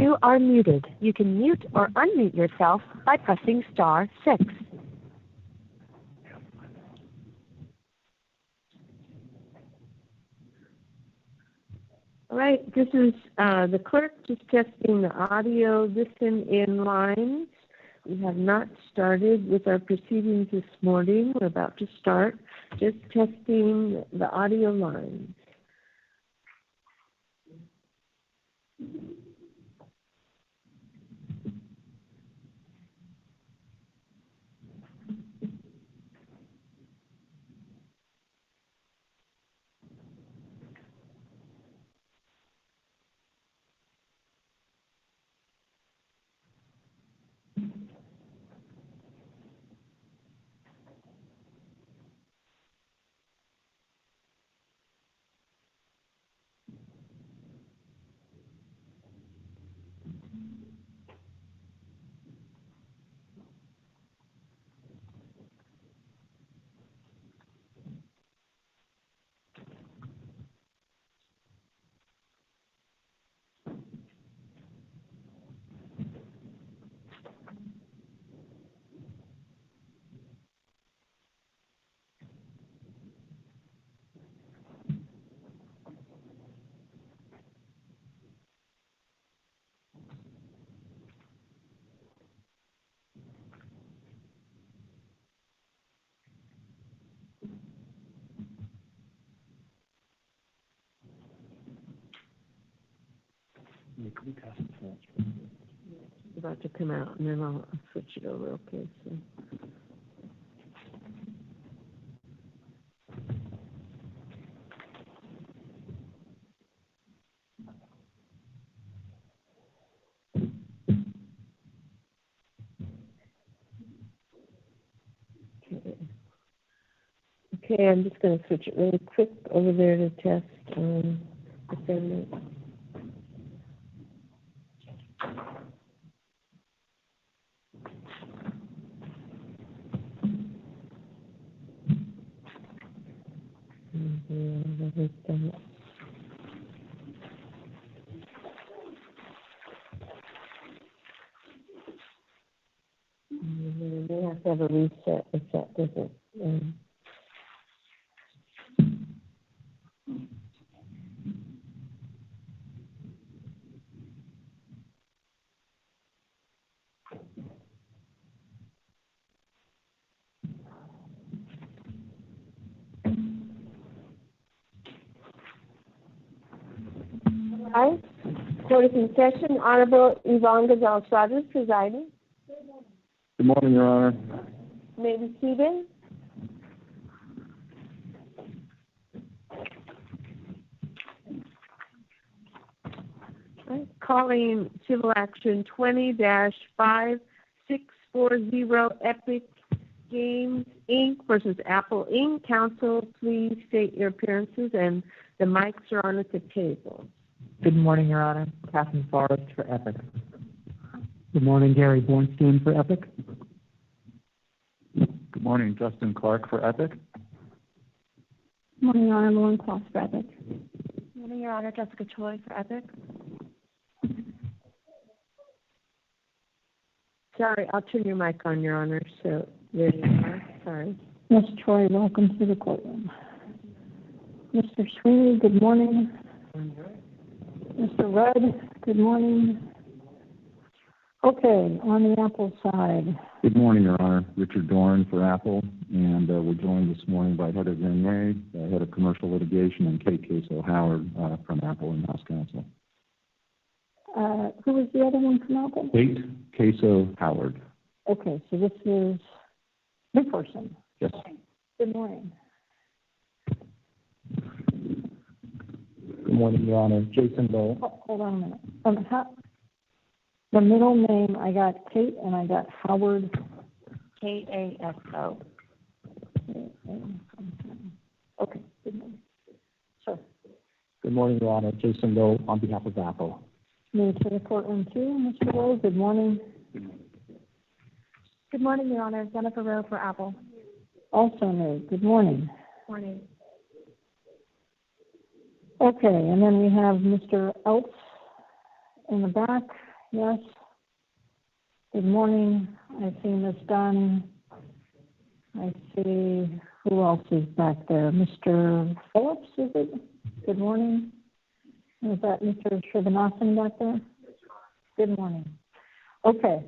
You are muted. You can mute or unmute yourself by pressing *6. All right, this is the clerk just testing the audio listen-in lines. We have not started with our proceedings this morning. We're about to start just testing the audio lines. It's about to come out, and then I'll switch it over, okay? So. Okay, I'm just going to switch it really quick over there to test defendant. We may have to have a reset if that doesn't. Hi. Court is in session. Honorable Yvonne Gonzalez-Rogers presiding. Good morning, Your Honor. May be seated. Right. Calling civil action 20-5640 Epic Games Inc. versus Apple Inc. Counsel, please state your appearances, and the mics are on at the table. Good morning, Your Honor. Catherine Forrest for Epic. Good morning, Gary Bornstein for Epic. Good morning, Justin Clark for Epic. Good morning, Your Honor. Lauren Kloss for Epic. Good morning, Your Honor. Jessica Choi for Epic. Sorry, I'll turn your mic on, Your Honor. So there you are. Sorry. Ms. Choi, welcome to the courtroom. Mr. Sweeney, good morning. Mr. Rudd, good morning. Okay, on the Apple side. Good morning, Your Honor. Richard Dorn for Apple, and we're joined this morning by Heather Grenier, Head of Commercial Litigation, and Kate Caso-Howard from Apple in-house counsel. Who was the other one from Apple? Kate Caso-Howard. Okay, so this is the person. Yes. Good morning. Good morning, Your Honor. Jason Bowe. Hold on a minute. The middle name, I got Kate and I got Howard. K-A-S-O. Okay, good morning. Sir. Good morning, Your Honor. Jason Bowe on behalf of Apple. Me to the courtroom too, Mr. Bowe. Good morning. Good morning, Your Honor. Jennifer Rowe for Apple. Also me. Good morning. Morning. Okay, and then we have Mr. Eltz in the back. Yes. Good morning. I see Ms. Dunn. I see, who else is back there? Mr. Phillips, is it? Good morning. Is that Mr. Srinivasan back there? Good morning. Okay.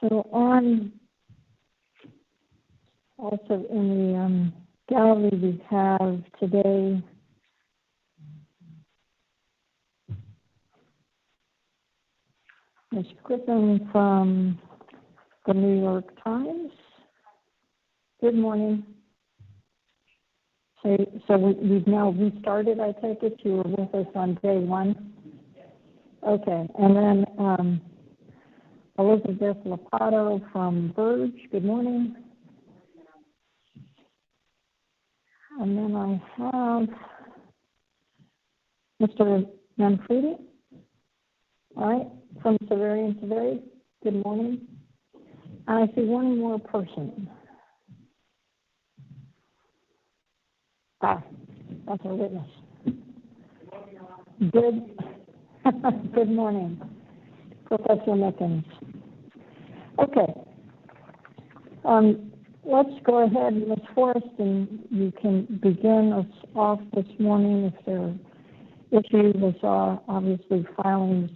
So on, also in the gallery we have today Ms. Griffin from the New York Times. Good morning. So we've now restarted, I take it? You were with us on day one? Okay. And then Elizabeth Lapato from Verge. Good morning. And then I have Mr. Manfredi, all right, from Severi and Severi. Good morning. And I see one more person. That's our witness. Good morning, Professor Mickens. Okay. Let's go ahead, Ms. Forrest, and you can begin us off this morning if there are issues. I saw, obviously, filings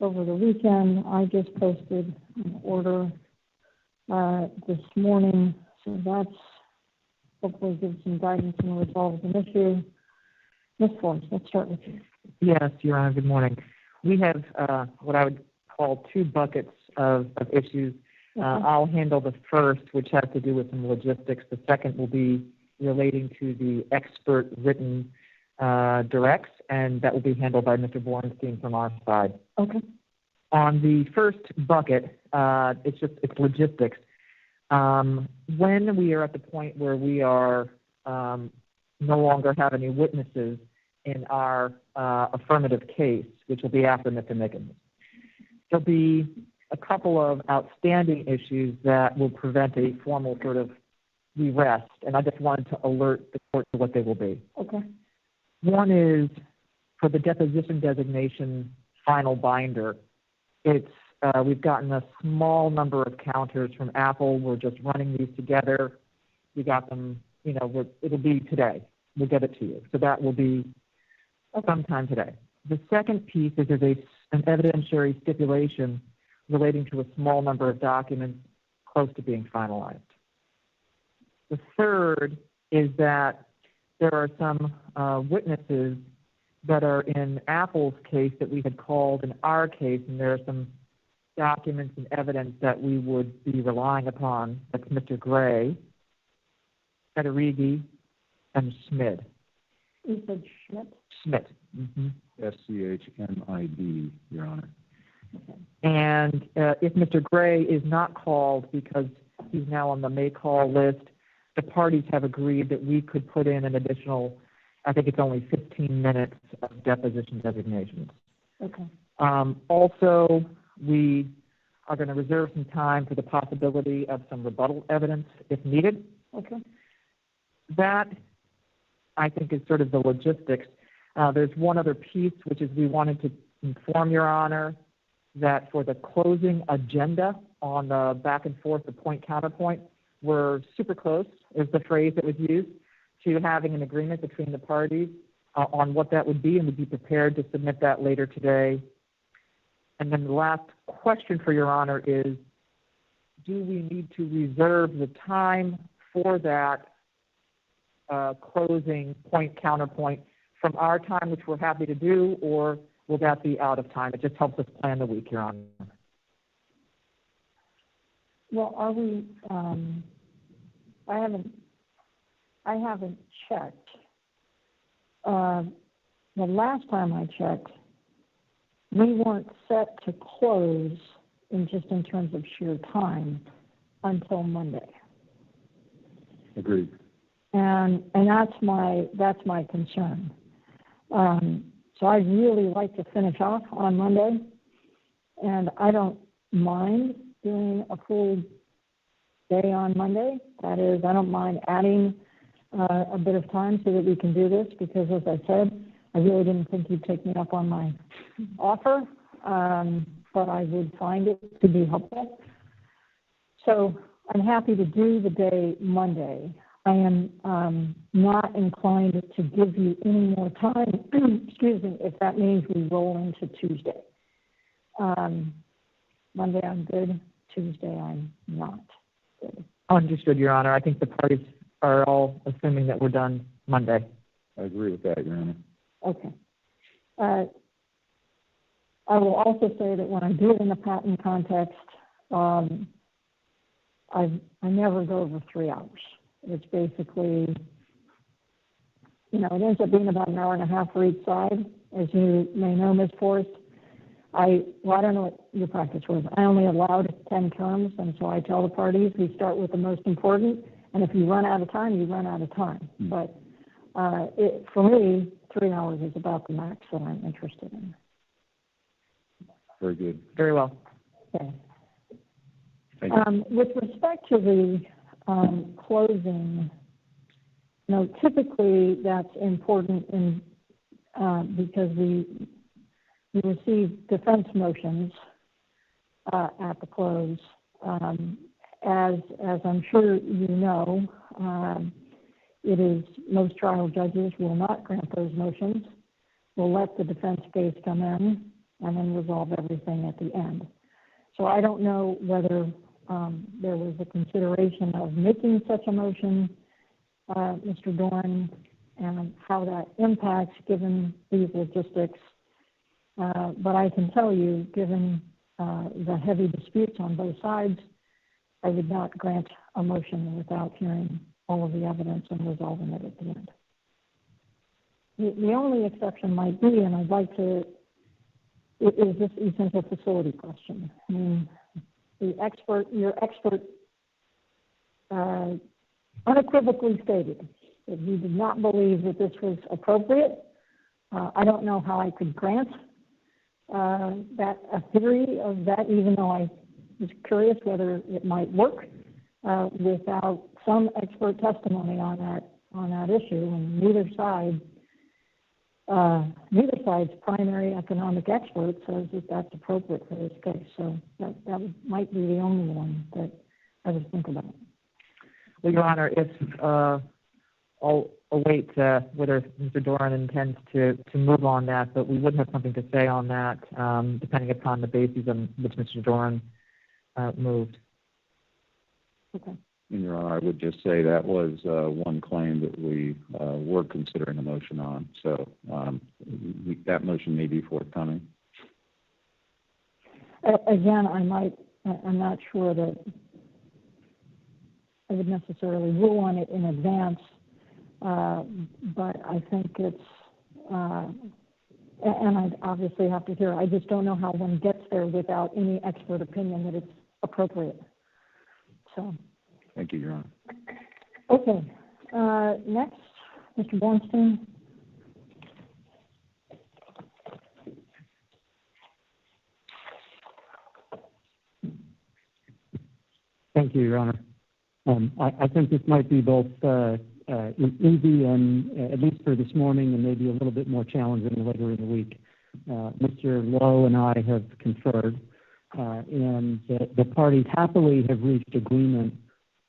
over the weekend. I just posted an order this morning, so that's hopefully gives some guidance and resolves an issue. Ms. Forrest, let's start with you. Yes, Your Honor, good morning. We have what I would call two buckets of issues. I'll handle the first, which has to do with some logistics. The second will be relating to the expert written directs, and that will be handled by Mr. Bornstein from our side. Okay. On the first bucket, it's logistics. When we are at the point where we are no longer have any witnesses in our affirmative case, which will be after Mr. Mickens, there'll be a couple of outstanding issues that will prevent a formal sort of re-rest, and I just wanted to alert the court to what they will be. Okay. One is for the deposition designation final binder. It's we've gotten a small number of counters from Apple. We're just running these together. We got them, it'll be today. We'll get it to you. So that will be sometime today. The second piece is there's an evidentiary stipulation relating to a small number of documents close to being finalized. The third is that there are some witnesses that are in Apple's case that we had called in our case, and there are some documents and evidence that we would be relying upon. That's Mr. Gray, Federighi, and Schmid. You said Schmidt? Schmidt. Mm-hmm. SCHMID, Your Honor. Okay. And if Mr. Gray is not called because he's now on the may call list, the parties have agreed that we could put in an additional, I think it's only 15 minutes of deposition designations. Okay. Also, we are going to reserve some time for the possibility of some rebuttal evidence if needed. Okay. That, I think, is sort of the logistics. There's one other piece, which is we wanted to inform Your Honor that for the closing agenda on the back and forth, the point counterpoint, we're super close, is the phrase that was used, to having an agreement between the parties on what that would be, and we'd be prepared to submit that later today. And then the last question for Your Honor is, do we need to reserve the time for that closing point counterpoint from our time, which we're happy to do, or will that be out of time? It just helps us plan the week, Your Honor. Well, are we, I haven't checked. The last time I checked, we weren't set to close in terms of sheer time until Monday. Agreed. And that's my concern. So I'd really like to finish off on Monday, and I don't mind doing a full day on Monday. That is, I don't mind adding a bit of time so that we can do this, because as I said, I really didn't think you'd take me up on my offer, but I would find it to be helpful. So I'm happy to do the day Monday. I am not inclined to give you any more time, excuse me, if that means we roll into Tuesday. Monday I'm good, Tuesday I'm not good. Understood, Your Honor. I think the parties are all assuming that we're done Monday. I agree with that, Your Honor. Okay. I will also say that when I do it in a patent context, I never go over 3 hours. It's basically, it ends up being about an hour and a half for each side. As you may know, Ms. Forrest, I don't know what your practice was. I only allowed 10 terms, and so I tell the parties, we start with the most important, and if you run out of time, you run out of time. But for me, 3 hours is about the max that I'm interested in. Very good. Very well. Okay. Thank you. With respect to the closing, typically that's important because we receive defense motions at the close. As I'm sure you know, it is most trial judges will not grant those motions. We'll let the defense case come in and then resolve everything at the end. So I don't know whether there was a consideration of making such a motion, Mr. Dorn, and how that impacts given these logistics. But I can tell you, given the heavy disputes on both sides, I would not grant a motion without hearing all of the evidence and resolving it at the end. The only exception might be, and I'd like to, is this essential facility question. I mean, your expert unequivocally stated that he did not believe that this was appropriate. I don't know how I could grant a theory of that, even though I was curious whether it might work without some expert testimony on that issue. And neither side's primary economic expert says that that's appropriate for this case. So that might be the only one that I would think about. Well, Your Honor, if I'll await whether Mr. Doran intends to move on that, but we would have something to say on that, depending upon the basis on which Mr. Doran moved. Okay. And Your Honor, I would just say that was one claim that we were considering a motion on. So that motion may be forthcoming. Again, I'm not sure that I would necessarily rule on it in advance, but I think it's, and I'd obviously have to hear, I just don't know how one gets there without any expert opinion that it's appropriate. So. Thank you, Your Honor. Okay. Next, Mr. Bornstein. Thank you, Your Honor. I think this might be both easy and, at least for this morning, and maybe a little bit more challenging later in the week. Mr. Lowe and I have conferred, and the parties happily have reached agreement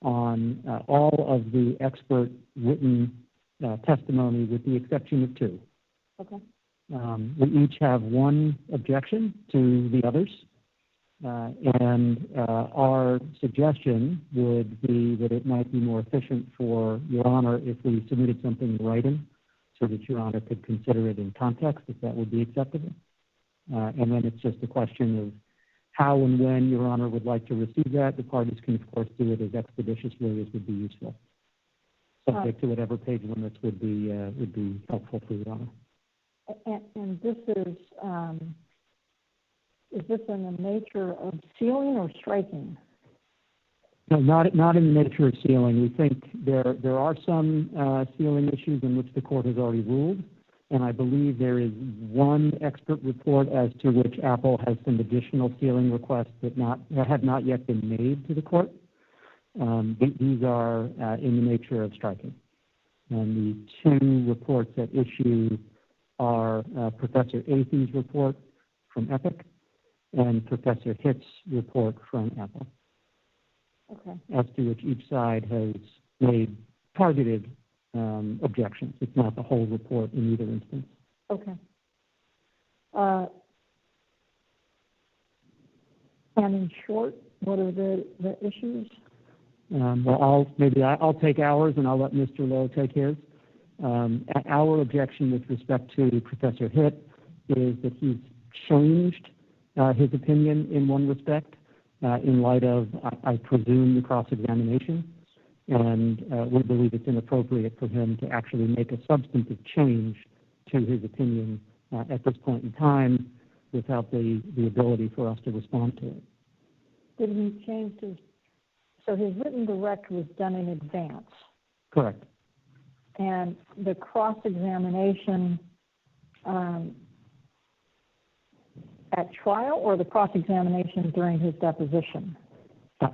on all of the expert written testimony with the exception of 2. Okay. We each have one objection to the others, and our suggestion would be that it might be more efficient for Your Honor if we submitted something in writing so that Your Honor could consider it in context, if that would be acceptable. And then it's just a question of how and when Your Honor would like to receive that. The parties can, of course, do it as expeditiously as would be useful, subject to whatever page limits would be helpful for Your Honor. And this is this in the nature of sealing or striking? No, not in the nature of sealing. We think there are some sealing issues in which the court has already ruled, and I believe there is one expert report as to which Apple has some additional sealing requests that have not yet been made to the court. These are in the nature of striking. And the two reports at issue are Professor Athey's report from EPIC and Professor Hitt's report from Apple, Okay. as to which each side has made targeted objections. It's not the whole report in either instance. Okay. And in short, what are the issues? Well, I'll take ours, and I'll let Mr. Lowe take his. Our objection with respect to Professor Hitt is that he's changed his opinion in one respect in light of, I presume, the cross-examination, and we believe it's inappropriate for him to actually make a substantive change to his opinion at this point in time without the ability for us to respond to it. Did he change so his written direct was done in advance? Correct. And the cross-examination at trial, or the cross-examination during his deposition?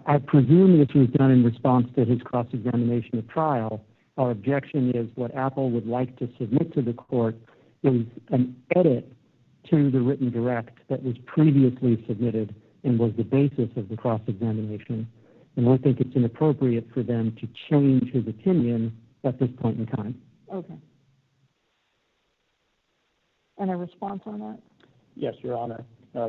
I presume this was done in response to his cross-examination at trial. Our objection is what Apple would like to submit to the court is an edit to the written direct that was previously submitted and was the basis of the cross-examination. And we think it's inappropriate for them to change his opinion at this point in time. Okay. And a response on that? Yes, Your Honor.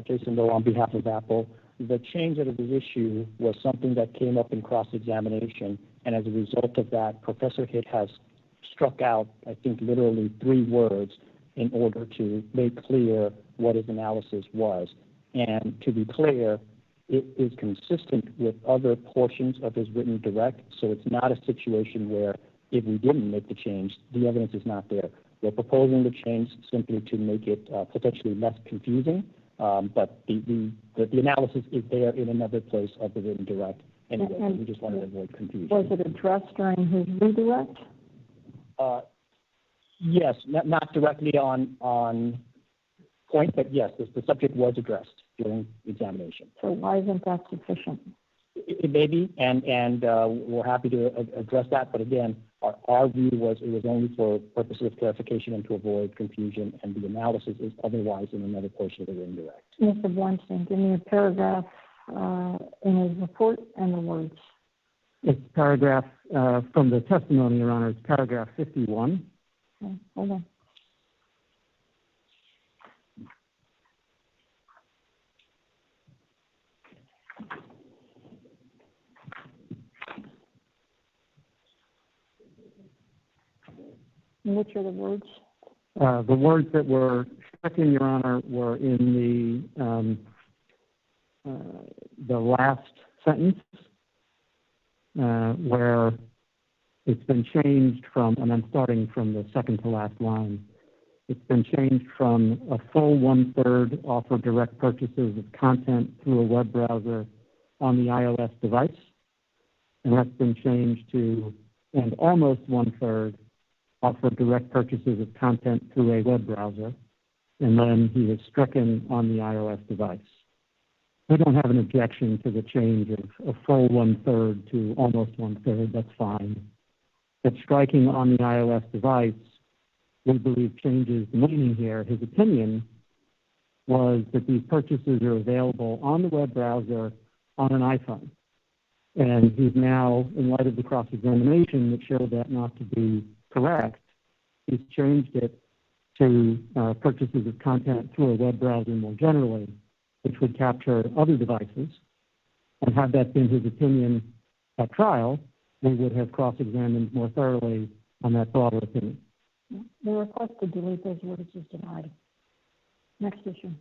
Jason Lowe on behalf of Apple. The change that was issue was something that came up in cross-examination, and as a result of that, Professor Hitt has struck out, I think, literally 3 words in order to make clear what his analysis was. And to be clear, it is consistent with other portions of his written direct, so it's not a situation where if we didn't make the change, the evidence is not there. We're proposing the change simply to make it potentially less confusing, but the analysis is there in another place of the written direct. Anyway, and we just wanted to avoid confusion. Was it addressed during his redirect? Yes, not directly on point, but yes, the subject was addressed during examination. So why isn't that sufficient? It may be, and we're happy to address that. But again, our view was it was only for purposes of clarification and to avoid confusion, and the analysis is otherwise in another portion of the written direct. Mr. Bernstein, give me a paragraph in his report and the words. It's paragraph from the testimony, Your Honor. It's paragraph 51. Okay, hold on. Which are the words? The words that were stricken, Your Honor, were in the last sentence, where it's been changed from, and I'm starting from the second to last line, it's been changed from a full 1/3 offer direct purchases of content through a web browser on the iOS device, and that's been changed to and almost 1/3 offer direct purchases of content through a web browser, and then he was stricken on the iOS device. We don't have an objection to the change of a full 1/3 to almost 1/3. That's fine. But striking on the iOS device, we believe changes the meaning here. His opinion was that these purchases are available on the web browser on an iPhone. And he's now, in light of the cross-examination that showed that not to be correct, he's changed it to purchases of content through a web browser more generally, which would capture other devices. And had that been his opinion at trial, we would have cross-examined more thoroughly on that broader opinion. The request to delete those words is denied. Next issue.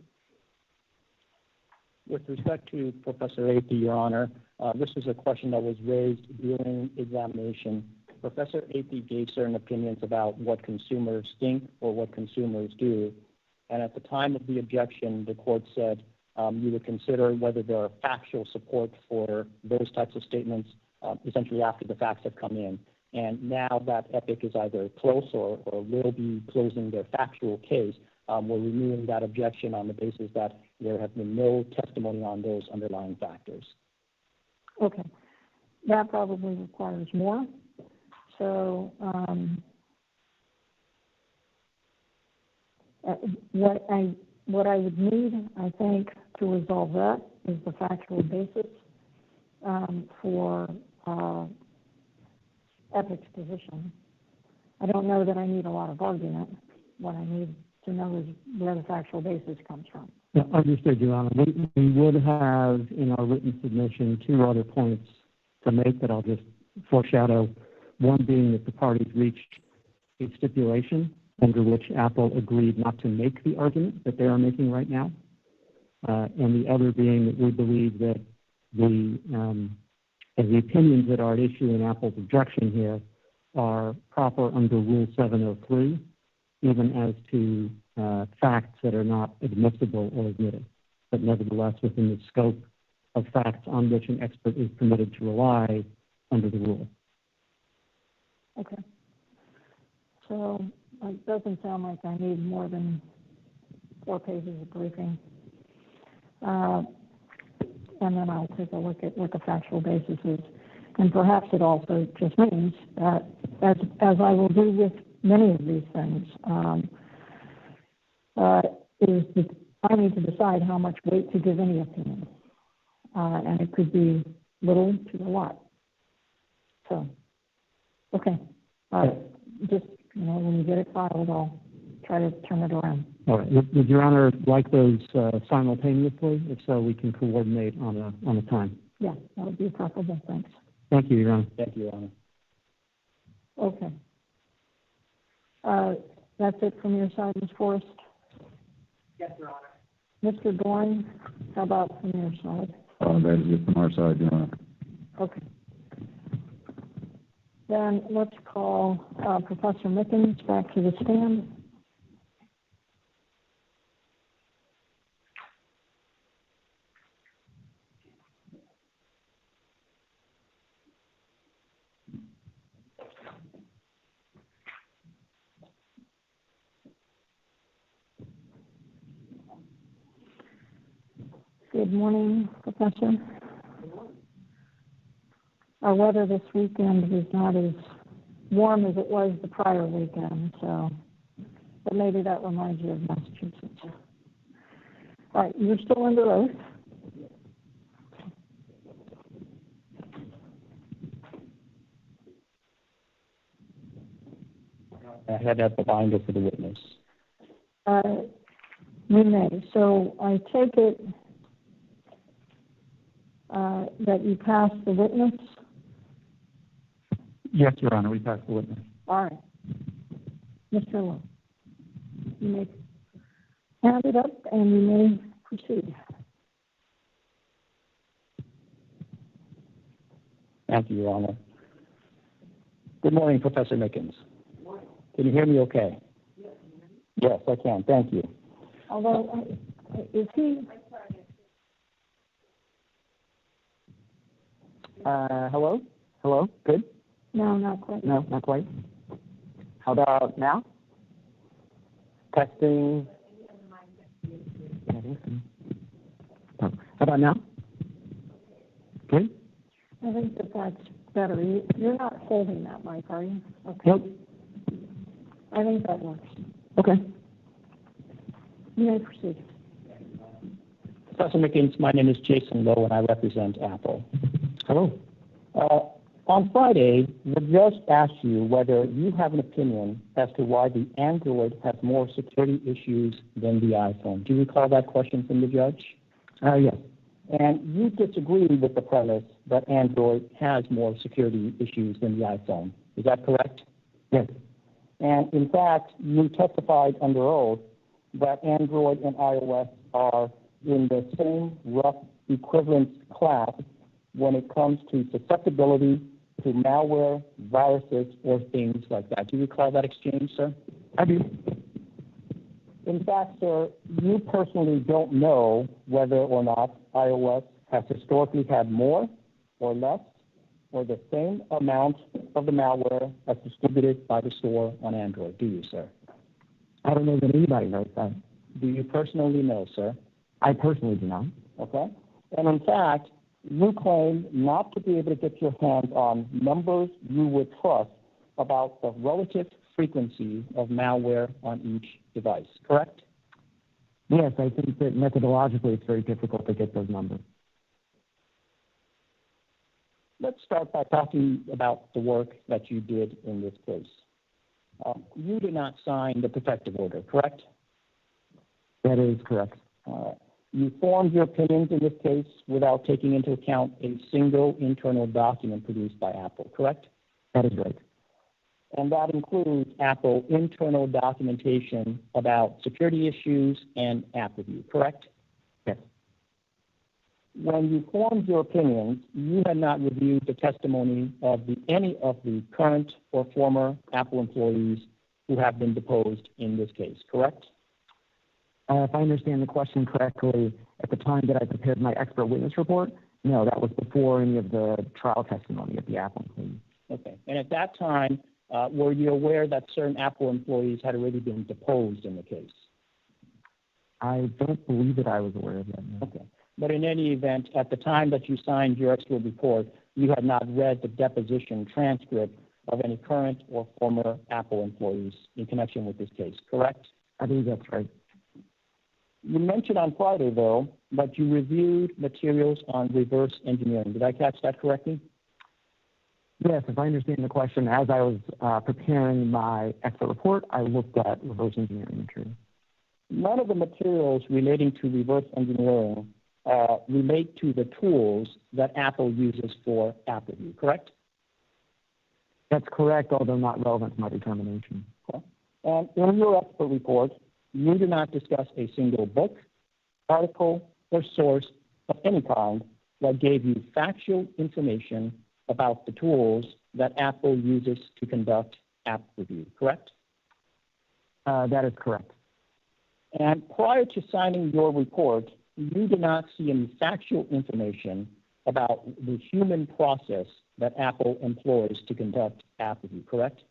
With respect to Professor Athey, Your Honor, this is a question that was raised during examination. Professor Athey gave certain opinions about what consumers think or what consumers do. And at the time of the objection, the court said you would consider whether there are factual support for those types of statements essentially after the facts have come in. And now that EPIC is either close or will be closing their factual case, we're renewing that objection on the basis that there have been no testimony on those underlying factors. Okay. That probably requires more. So what I would need, I think, to resolve that is the factual basis for Epic's position. I don't know that I need a lot of argument. What I need to know is where the factual basis comes from. Yeah, understood, Your Honor. We would have in our written submission 2 other points to make that I'll just foreshadow. One being that the parties reached a stipulation under which Apple agreed not to make the argument that they are making right now. And the other being that we believe that the opinions that are at issue in Apple's objection here are proper under Rule 703, even as to facts that are not admissible or admitted, but nevertheless within the scope of facts on which an expert is permitted to rely under the rule. Okay. So it doesn't sound like I need more than 4 pages of briefing. And then I'll take a look at what the factual basis is. And perhaps it also just means that, as I will do with many of these things, is that I need to decide how much weight to give any opinion. And it could be little to a lot. So, okay. Just, when you get it filed, I'll try to turn it around. All right. Would Your Honor like those simultaneously? If so, we can coordinate on a time. Yeah, that would be preferable. Thanks. Thank you, Your Honor. Thank you, Your Honor. Okay. That's it from your side, Ms. Forrest? Yes, Your Honor. Mr. Dorn, how about from your side? That is it from our side, Your Honor. Okay. Then let's call Professor Mickens back to the stand. Good morning, Professor. Good morning. Our weather this weekend is not as warm as it was the prior weekend, but maybe that reminds you of Massachusetts. All right, you're still under oath. I had that the binder for the witness. We may. So I take it that you passed the witness? Yes, Your Honor, we passed the witness. All right. Mr. Lowe, you may hand it up and you may proceed. Thank you, Your Honor. Good morning, Professor Mickens. Good morning. Can you hear me okay? Yes. Yes, I can. Thank you. Although, is he... Hello? Hello? Good? No, not quite. No, not quite. How about now? Testing. How about now? Good? I think that's better. You're not holding that mic, are you? Okay. Nope. I think that works. Okay. You may proceed. Professor Mickens, my name is Jason Lowe, and I represent Apple. Hello. On Friday, the judge asked you whether you have an opinion as to why the Android has more security issues than the iPhone. Do you recall that question from the judge? Yes. And you disagree with the premise that Android has more security issues than the iPhone. Is that correct? Yes. And in fact, you testified under oath that Android and iOS are in the same rough equivalence class when it comes to susceptibility to malware, viruses, or things like that. Do you recall that exchange, sir? I do. In fact, sir, you personally don't know whether or not iOS has historically had more or less or the same amount of the malware as distributed by the store on Android, do you, sir? I don't know that anybody knows that. Do you personally know, sir? I personally do not. Okay. And in fact, you claim not to be able to get your hands on numbers you would trust about the relative frequency of malware on each device, correct? Yes, I think that methodologically it's very difficult to get those numbers. Let's start by talking about the work that you did in this case. You did not sign the protective order, correct? That is correct. You formed your opinions in this case without taking into account a single internal document produced by Apple, correct? That is right. And that includes Apple internal documentation about security issues and app review, correct? Yes. When you formed your opinions, you had not reviewed the testimony of any of the current or former Apple employees who have been deposed in this case, correct? If I understand the question correctly, at the time that I prepared my expert witness report, no, that was before any of the trial testimony of the Apple employees. Okay. And at that time, were you aware that certain Apple employees had already been deposed in the case? I don't believe that I was aware of that. No. Okay. But in any event, at the time that you signed your expert report, you had not read the deposition transcript of any current or former Apple employees in connection with this case, correct? I believe that's right. You mentioned on Friday, though, that you reviewed materials on reverse engineering. Did I catch that correctly? Yes, if I understand the question, as I was preparing my expert report, I looked at reverse engineering material. None of the materials relating to reverse engineering relate to the tools that Apple uses for app review, correct? That's correct, although not relevant to my determination. Okay. And in your expert report, you do not discuss a single book, article, or source of any kind that gave you factual information about the tools that Apple uses to conduct app review, correct? That is correct. And prior to signing your report, you did not see any factual information about the human process that Apple employs to conduct app review, correct?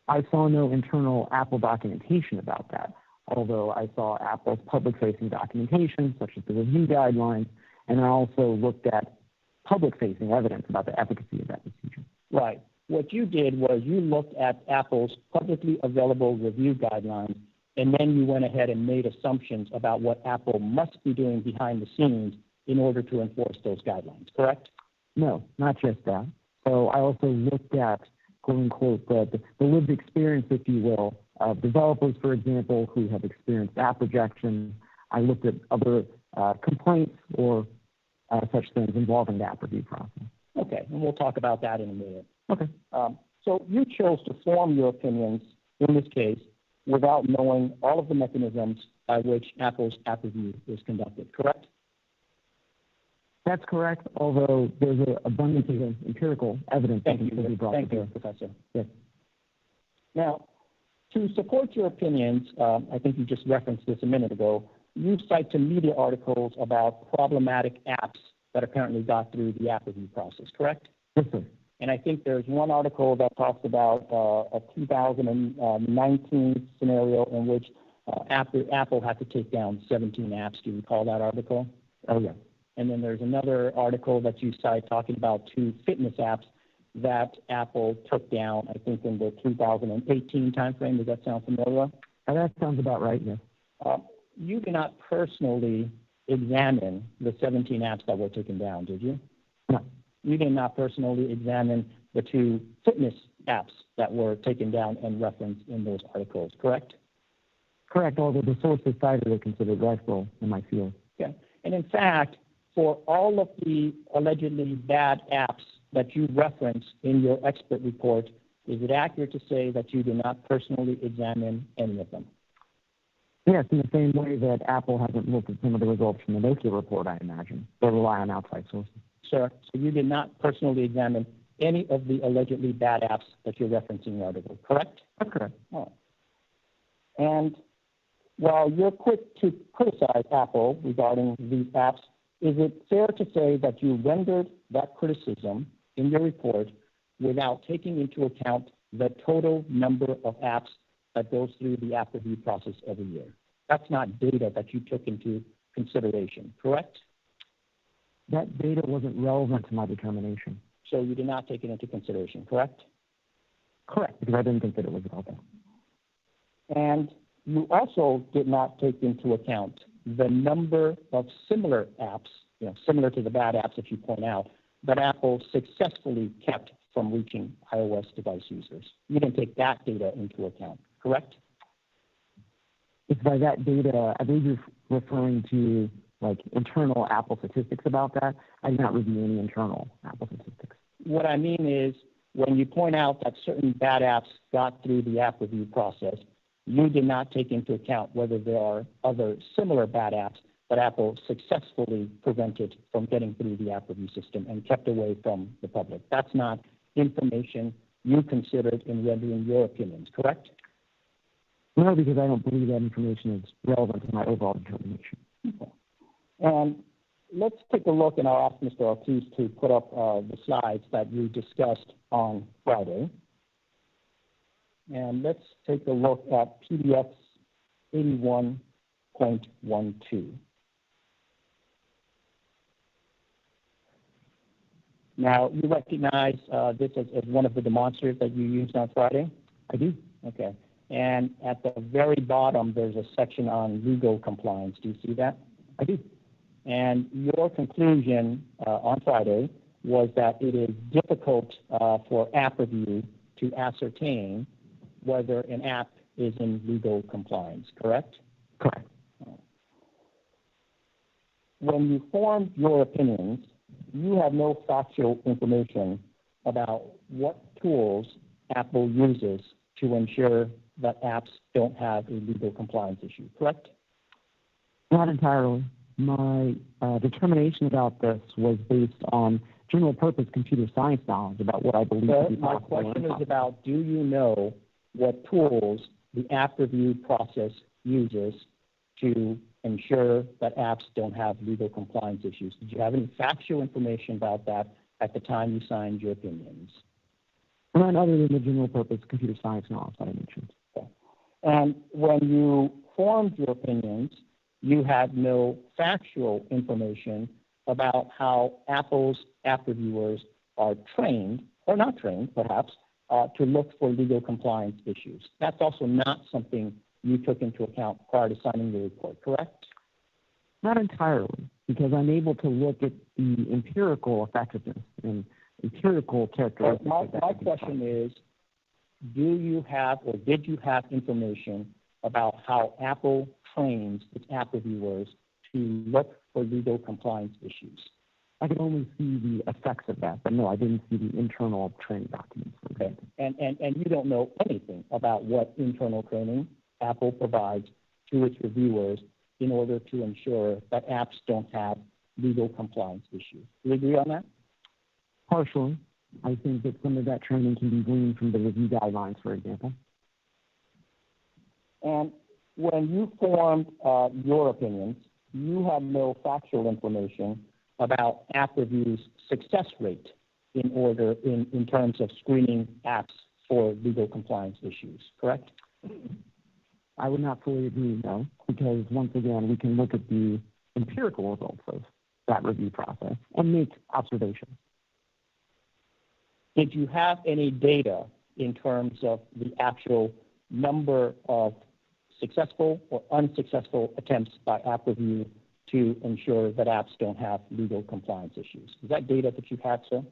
I saw no internal Apple documentation about that, although I saw Apple's public-facing documentation, such as the review guidelines, and I also looked at public-facing evidence about the efficacy of that procedure. Right. What you did was you looked at Apple's publicly available review guidelines, and then you went ahead and made assumptions about what Apple must be doing behind the scenes in order to enforce those guidelines, correct? No, not just that. So I also looked at, quote unquote, the lived experience, if you will, of developers, for example, who have experienced app rejection. I looked at other complaints or such things involving the app review process. Okay, and we'll talk about that in a minute. Okay. So you chose to form your opinions in this case without knowing all of the mechanisms by which Apple's app review is conducted, correct? That's correct, although there's an abundance of empirical evidence that can be brought Thank to you, bear. Professor. Yes. Now, to support your opinions, I think you just referenced this a minute ago, you cite some media articles about problematic apps that are currently got through the app review process, correct? Yes, sir. And I think there's one article that talks about a 2019 scenario in which Apple had to take down 17 apps. Do you recall that article? Oh, yeah. And then there's another article that you cite talking about 2 fitness apps that Apple took down, I think, in the 2018 timeframe. Does that sound familiar? That sounds about right, yes. You did not personally examine the 17 apps that were taken down, did you? No. You did not personally examine the 2 fitness apps that were taken down and referenced in those articles, correct? Correct, although the sources cited are considered rightful in my field. Okay. And in fact, for all of the allegedly bad apps that you referenced in your expert report, is it accurate to say that you did not personally examine any of them? Yes, in the same way that Apple hasn't looked at some of the results from the Nokia report, I imagine. They rely on outside sources. Sir, so you did not personally examine any of the allegedly bad apps that you're referencing in the article, correct? That's correct. Oh. And while you're quick to criticize Apple regarding these apps, is it fair to say that you rendered that criticism in your report without taking into account the total number of apps that goes through the app review process every year? That's not data that you took into consideration, correct? That data wasn't relevant to my determination. So you did not take it into consideration, correct? Correct, because I didn't think that it was about that. And you also did not take into account the number of similar apps, similar to the bad apps that you point out, that Apple successfully kept from reaching iOS device users. You didn't take that data into account, correct? If by that data, I believe you're referring to like internal Apple statistics about that. I did not review any internal Apple statistics. What I mean is, when you point out that certain bad apps got through the app review process, you did not take into account whether there are other similar bad apps that Apple successfully prevented from getting through the app review system and kept away from the public. That's not information you considered in rendering your opinions, correct? No, because I don't believe that information is relevant to my overall determination. Okay. And let's take a look, and I'll ask Mr. Ortiz to put up the slides that you discussed on Friday. And let's take a look at PDF 81.12. Now, you recognize this as one of the demonstrators that you used on Friday? I do. Okay. And at the very bottom, there's a section on legal compliance. Do you see that? I do. And your conclusion on Friday was that it is difficult for app review to ascertain whether an app is in legal compliance, correct? Correct. When you formed your opinions, you have no factual information about what tools Apple uses to ensure that apps don't have a legal compliance issue, correct? Not entirely. My determination about this was based on general purpose computer science knowledge about what I believe to be my possible. question is about, do you know what tools the app review process uses to ensure that apps don't have legal compliance issues? Did you have any factual information about that at the time you signed your opinions? None other than the general purpose computer science knowledge that I mentioned. Okay. And when you formed your opinions, you had no factual information about how Apple's app reviewers are trained, or not trained perhaps, to look for legal compliance issues. That's also not something you took into account prior to signing the report, correct? Not entirely, because I'm able to look at the empirical effectiveness and empirical characteristics. My question is, do you have or did you have information about how Apple trains its app reviewers to look for legal compliance issues? I could only see the effects of that, but no, I didn't see the internal training documents. Okay. And you don't know anything about what internal training Apple provides to its reviewers in order to ensure that apps don't have legal compliance issues. Do you agree on that? Partially. I think that some of that training can be gleaned from the review guidelines, for example. And when you formed your opinions, you have no factual information about app review's success rate in terms of screening apps for legal compliance issues, correct? I would not fully agree, no, because once again, we can look at the empirical results of that review process and make observations. Did you have any data in terms of the actual number of successful or unsuccessful attempts by app review to ensure that apps don't have legal compliance issues? Is that data that you have, sir?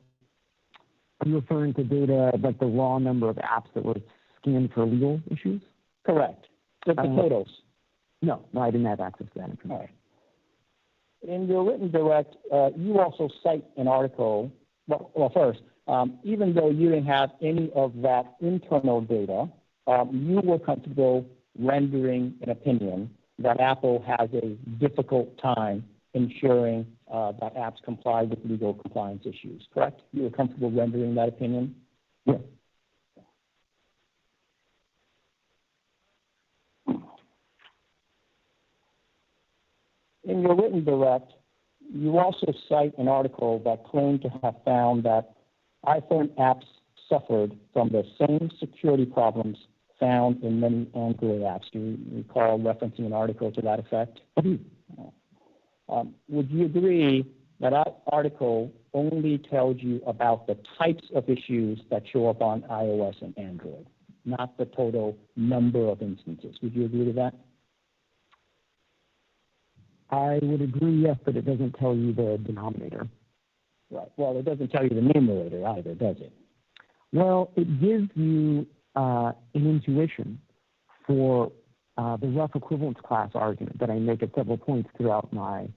Are you referring to data like the raw number of apps that were scanned for legal issues? Correct. The totals. No, I didn't have access to that information. All right. In your written direct, you also cite an article. Well, first, even though you didn't have any of that internal data, you were comfortable rendering an opinion that Apple has a difficult time ensuring that apps comply with legal compliance issues, correct? You were comfortable rendering that opinion? Yes. In your written direct, you also cite an article that claimed to have found that iPhone apps suffered from the same security problems found in many Android apps. Do you recall referencing an article to that effect? I do. Would you agree Now, that article only tells you about the types of issues that show up on iOS and Android, not the total number of instances. Would you agree to that? I would agree, yes, but it doesn't tell you the denominator. Right. Well, it doesn't tell you the numerator either, does it? Well, it gives you an intuition for the rough equivalence class argument that I make at several points throughout my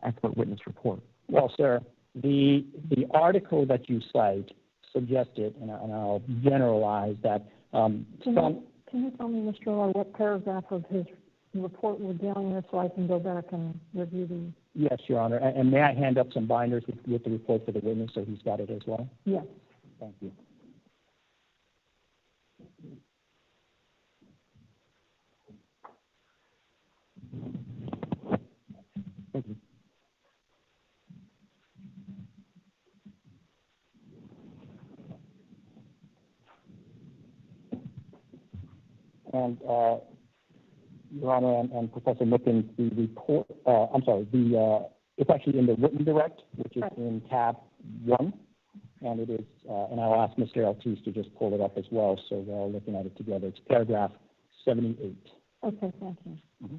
expert witness report. Well, sir, the article that you cite suggested, and I'll generalize that Can you tell me, Mr. Roy, what paragraph of his report we're dealing with so I can go back and review the... Yes, Your Honor. And may I hand up some binders with the report for the witness so he's got it as well? Yes. Thank you. Thank you. And Your Honor and Professor Mickens, the report, it's actually in the written direct, which is in tab 1, and it is, and I'll ask Mr. Ortiz to just pull it up as well, so we're all looking at it together. It's paragraph 78. Okay, thank you. Mm-hmm.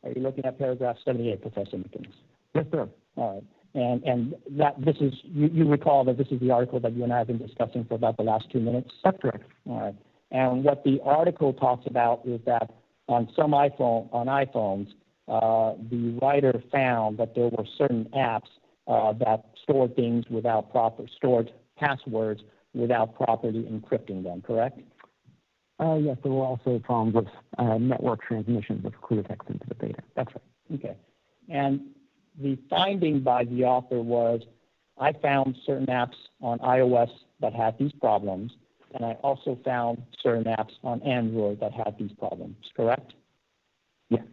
Are you looking at paragraph 78, Professor Mickens? Yes, sir. All right. And that this is, you recall that this is the article that you and I have been discussing for about the last 2 minutes? That's correct. All right. And what the article talks about is that on some iPhones, the writer found that there were certain apps that stored things stored passwords without properly encrypting them, correct? Yes, there were also problems with network transmissions of clear text into the data. That's right. Okay. And the finding by the author was, I found certain apps on iOS that had these problems, and I also found certain apps on Android that had these problems, correct? Yes.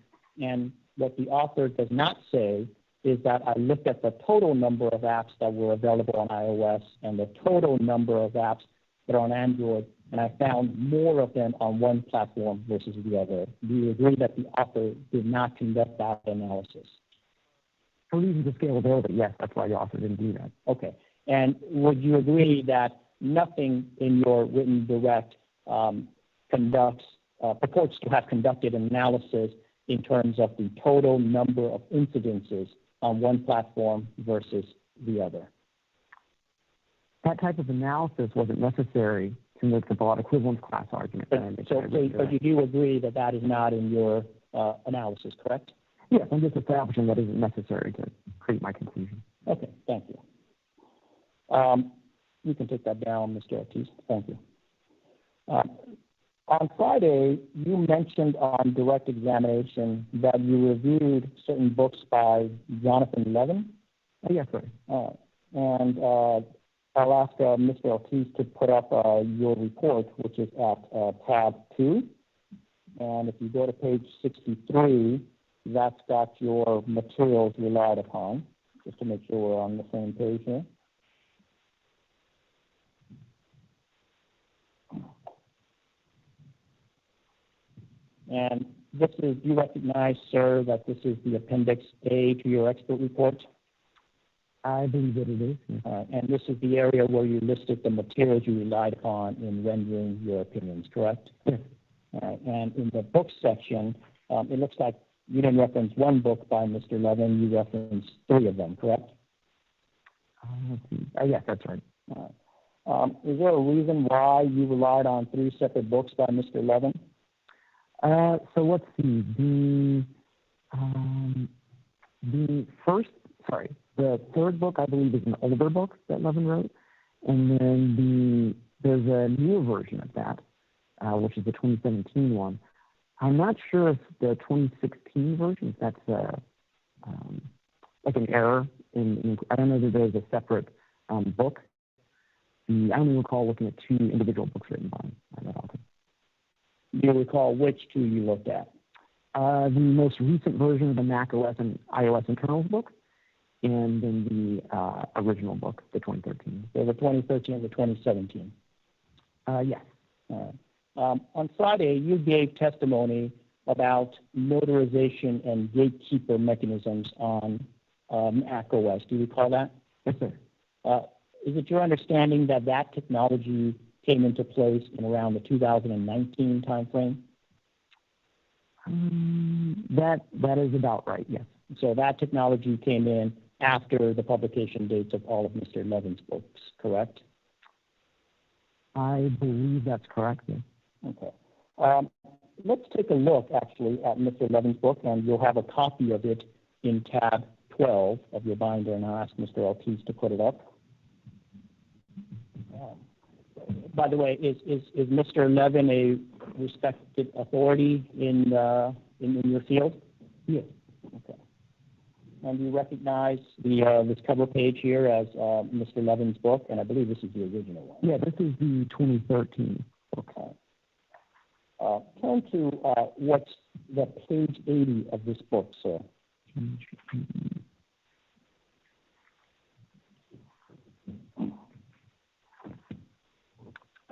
And what the author does not say is that I looked at the total number of apps that were available on iOS and the total number of apps that are on Android, and I found more of them on one platform versus the other. Do you agree that the author did not conduct that analysis? For reasons of scalability, yes, that's why the author didn't do that. Okay. And would you agree that nothing in your written direct purports to have conducted an analysis in terms of the total number of incidences on one platform versus the other? That type of analysis wasn't necessary to make the broad equivalence class argument. But you do agree that that is not in your analysis, correct? Yes, I'm just establishing that isn't necessary to create my conclusion. Okay, thank you. You can take that down, Mr. Ortiz. Thank you. On Friday, you mentioned on direct examination that you reviewed certain books by Jonathan Levin. Yes, sir. And I'll ask Mr. Ortiz to put up your report, which is at tab 2. And if you go to page 63, that's got your materials relied upon, just to make sure we're on the same page here. And this is, you recognize, sir, that this is the Appendix A to your expert report? I believe that it is. Yes. And this is the area where you listed the materials you relied upon in rendering your opinions, correct? Yes. And in the book section, it looks like you didn't reference one book by Mr. Levin, you referenced 3 of them, correct? Let's see. Yes, that's right. Is there a reason why you relied on 3 separate books by Mr. Levin? So let's see. The third book, I believe, is an older book that Levin wrote, and then there's a newer version of that, which is the 2017 one. I'm not sure if the 2016 version, if that's like an error. I don't know that there's a separate book. I only recall looking at 2 individual books written by that author. Do you recall which 2 you looked at? The most recent version of the Mac OS and iOS internals book, and in the original book, the 2013. So the 2013 and the 2017. Yes. On Friday, you gave testimony about notarization and gatekeeper mechanisms on Mac OS. Do you recall that? Yes, sir. Is it your understanding that that technology came into place in around the 2019 timeframe? That is about right, yes. So that technology came in after the publication dates of all of Mr. Levin's books, correct? I believe that's correct, yes. Okay. Let's take a look, actually, at Mr. Levin's book, and you'll have a copy of it in tab 12 of your binder, and I'll ask Mr. Ortiz to put it up. By the way, is Mr. Levin a respected authority in your field? Yes. Okay. And you recognize this cover page here as Mr. Levin's book, and I believe this is the original one. Yeah, this is the 2013. Okay. Turn to what's the page 80 of this book, sir.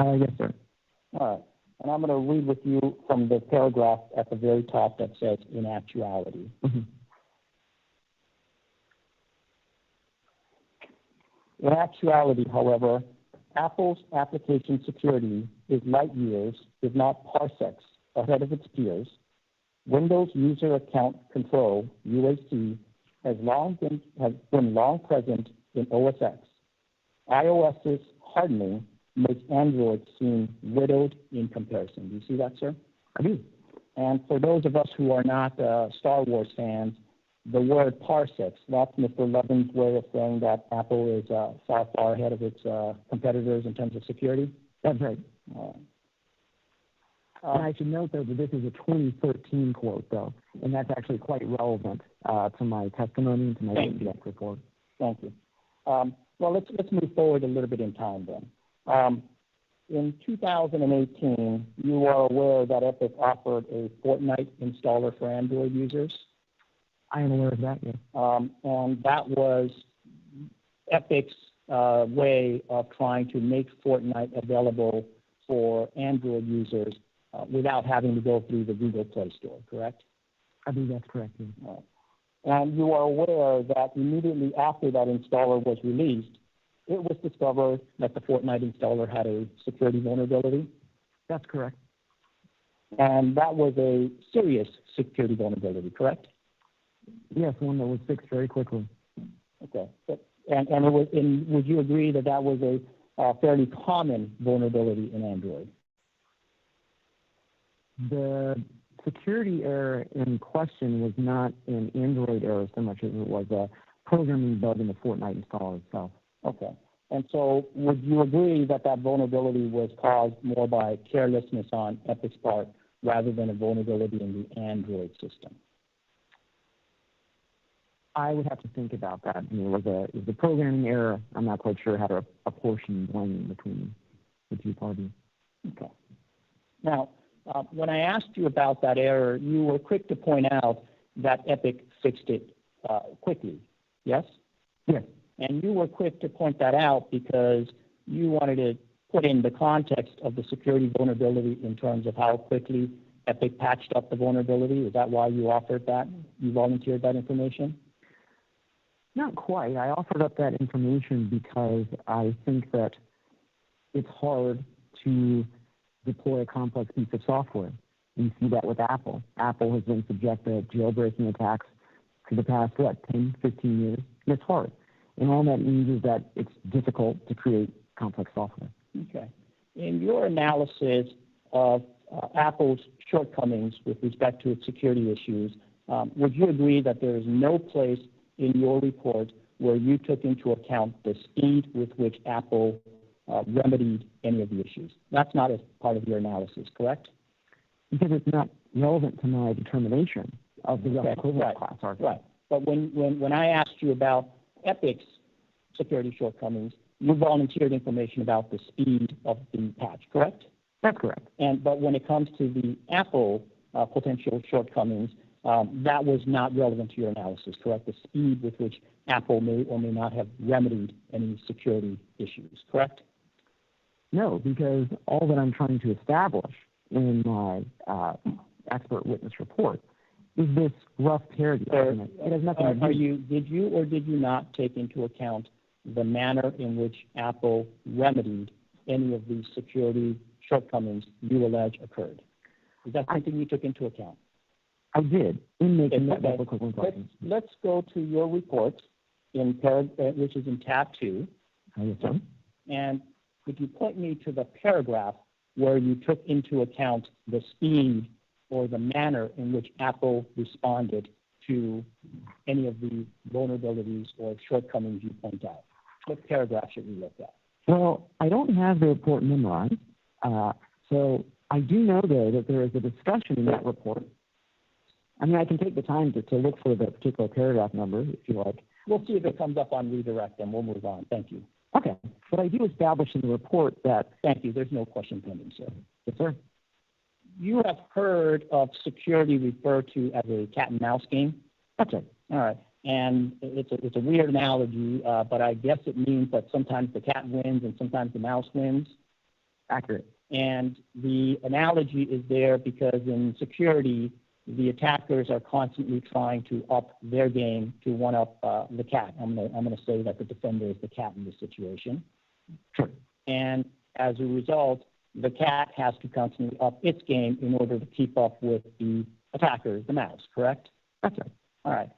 Yes, sir. All right. And I'm going to read with you from the paragraph at the very top that says, in actuality. Mm-hmm. In actuality, however, Apple's application security is light years, if not parsecs, ahead of its peers. Windows User Account Control, UAC, has been long present in OS X. iOS's hardening makes Android seem widowed in comparison. Do you see that, sir? I do. And for those of us who are not Star Wars fans, the word parsecs, that's Mr. Levin's way of saying that Apple is far, far ahead of its competitors in terms of security? That's right. And I should note, though, that this is a 2013 quote, though, and that's actually quite relevant to my testimony and to my direct report. Thank you. Well, let's move forward a little bit in time then. In 2018, you are aware that Epic offered a Fortnite installer for Android users? I am aware of that, yes. And that was Epic's way of trying to make Fortnite available for Android users without having to go through the Google Play Store, correct? I believe that's correct, yes. And you are aware that immediately after that installer was released, it was discovered that the Fortnite installer had a security vulnerability? That's correct. And that was a serious security vulnerability, correct? Yes, one that was fixed very quickly. Okay. And would you agree that that was a fairly common vulnerability in Android? The security error in question was not an Android error so much as it was a programming bug in the Fortnite installer itself. Okay. And so would you agree that that vulnerability was caused more by carelessness on Epic's part rather than a vulnerability in the Android system? I would have to think about that. I mean, it was a programming error. I'm not quite sure how to apportion blame between the two parties. Okay. Now, when I asked you about that error, you were quick to point out that Epic fixed it quickly, yes? Yes. And you were quick to point that out because you wanted to put in the context of the security vulnerability in terms of how quickly Epic patched up the vulnerability. Is that why you offered that? You volunteered that information? Not quite. I offered up that information because I think that it's hard to deploy a complex piece of software. We see that with Apple. Apple has been subjected to jailbreaking attacks for the past, 10, 15 years, and it's hard. And all that means is that it's difficult to create complex software. Okay. In your analysis of Apple's shortcomings with respect to its security issues, would you agree that there is no place in your report where you took into account the speed with which Apple remedied any of the issues? That's not as part of your analysis, correct? Because it's not relevant to my determination of the equivalent class argument. Right. But when I asked you about Epic's security shortcomings, you volunteered information about the speed of the patch, correct? That's correct. But when it comes to the Apple potential shortcomings, that was not relevant to your analysis, correct? The speed with which Apple may or may not have remedied any security issues, correct? No, because all that I'm trying to establish in my expert witness report is this rough parity argument. It has nothing to do. Did you or did you not take into account the manner in which Apple remedied any of the security shortcomings you allege occurred? Is that something you took into account? I did, in making that Okay. equivalent questions. Let's go to your report, which is in tab 2. Yes, sir. And could you point me to the paragraph where you took into account the speed or the manner in which Apple responded to any of the vulnerabilities or shortcomings you point out? What paragraph should we look at? Well, I don't have the report memorized, so I do know, though, that there is a discussion in that report. I mean, I can take the time to look for the particular paragraph number, if you like. We'll see if it comes up on redirect, and we'll move on. Thank you. Okay. But I do establish in the report that... Thank you. There's no question pending, sir. Yes, sir. You have heard of security referred to as a cat and mouse game? That's right. All right. And it's a weird analogy, but I guess it means that sometimes the cat wins and sometimes the mouse wins. Accurate. And the analogy is there because in security, the attackers are constantly trying to up their game to one-up the cat. I'm gonna say that the defender is the cat in this situation. Sure. And as a result, the cat has to constantly up its game in order to keep up with the attacker, the mouse, correct? That's right. All right.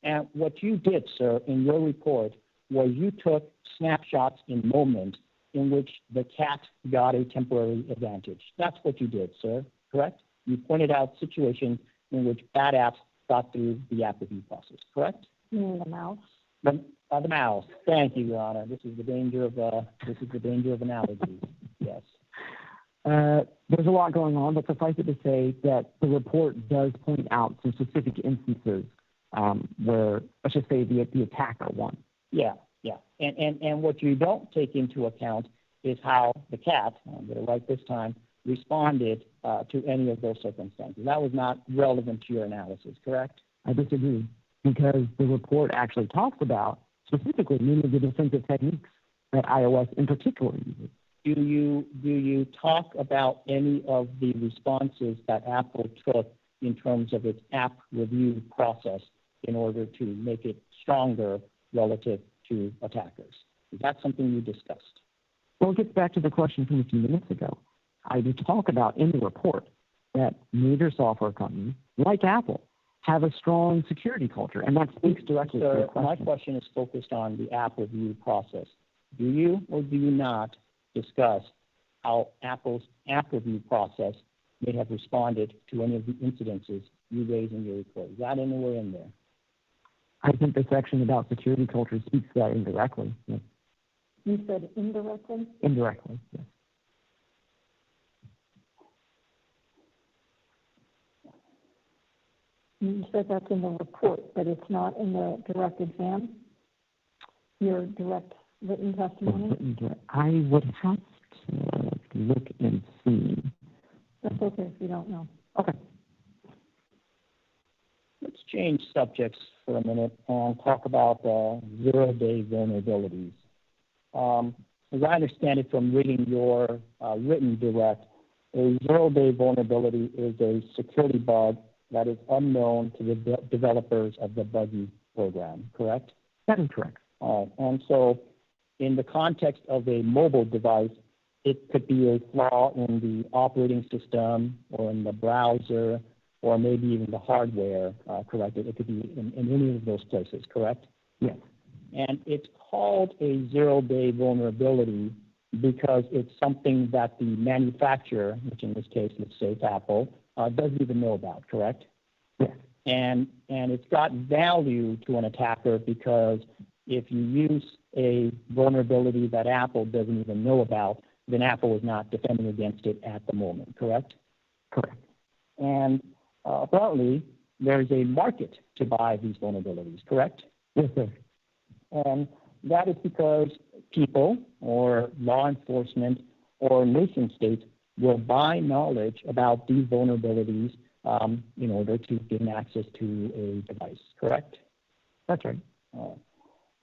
And what you did, sir, in your report was you took snapshots in moments in which the cat got a temporary advantage. That's what you did, sir, correct? You pointed out situations in which bad apps got through the app review process, correct? You mean the mouse? The mouse. Thank you, Your Honor. This is the danger of analogies. Yes. There's a lot going on, but suffice it to say that the report does point out some specific instances where, let's just say, the attacker won. Yeah. And what you don't take into account is how the cat, I'm going to write this time, responded to any of those circumstances. That was not relevant to your analysis, correct? I disagree, because the report actually talks about specifically many of the defensive techniques that iOS in particular uses. Do you talk about any of the responses that Apple took in terms of its app review process in order to make it stronger relative to attackers? Is that something you discussed? Well, it gets back to the question from a few minutes ago. I do talk about in the report that major software companies, like Apple, have a strong security culture, and that speaks directly to the question. My question is focused on the app review process. Do you or do you not discuss how Apple's app review process may have responded to any of the incidences you raise in your report? Is that anywhere in there? I think the section about security culture speaks to that indirectly. Yes. You said indirectly? Indirectly, yes. You said that's in the report, but it's not in the direct exam? Your direct written testimony? I would have to look and see. That's okay if you don't know. Okay. Let's change subjects for a minute and talk about zero-day vulnerabilities. As I understand it from reading your written direct, a zero-day vulnerability is a security bug that is unknown to the developers of the buggy program, correct? That is correct. And so in the context of a mobile device, it could be a flaw in the operating system or in the browser or maybe even the hardware, correct? It could be in any of those places, correct? Yes. And it's called a zero-day vulnerability because it's something that the manufacturer, which in this case, let's say it's Apple, doesn't even know about, correct? Yes. And it's got value to an attacker because if you use a vulnerability that Apple doesn't even know about, then Apple is not defending against it at the moment, correct? Correct. And apparently, there's a market to buy these vulnerabilities, correct? Yes, sir. And that is because people or law enforcement or nation states will buy knowledge about these vulnerabilities in order to gain access to a device, correct? That's right.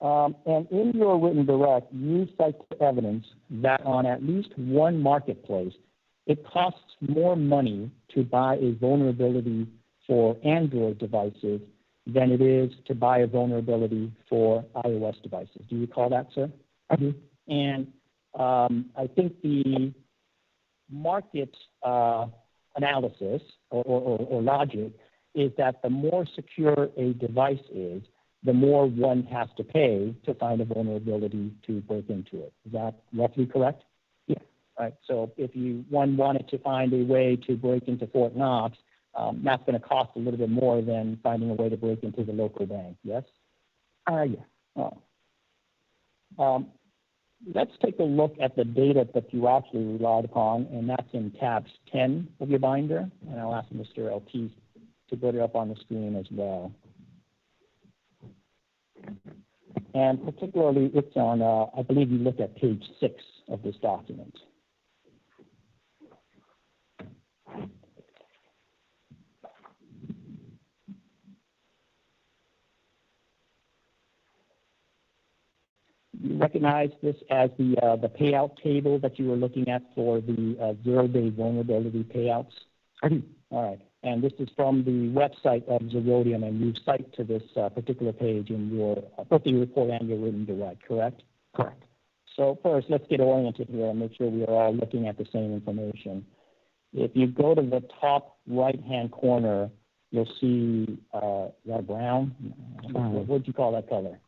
And in your written direct, you cite evidence that on at least one marketplace, it costs more money to buy a vulnerability for Android devices than it is to buy a vulnerability for iOS devices. Do you recall that, sir? I do. And I think the market analysis or logic is that the more secure a device is, the more one has to pay to find a vulnerability to break into it. Is that roughly correct? Yeah. Right. So if one wanted to find a way to break into Fort Knox, that's going to cost a little bit more than finding a way to break into the local bank. Yes? Yeah. Let's take a look at the data that you actually relied upon, and that's in tabs 10 of your binder. And I'll ask Mr. Ortiz to put it up on the screen as well. And particularly, it's on, I believe you looked at page 6 of this document. You recognize this as the payout table that you were looking at for the zero-day vulnerability payouts? I do. All right. And this is from the website of Zerodium, and you cite to this particular page in your both your report and your written direct, correct? Correct. So first, let's get oriented here and make sure we are all looking at the same information. If you go to the top right-hand corner, you'll see, is that brown? What would you call that color?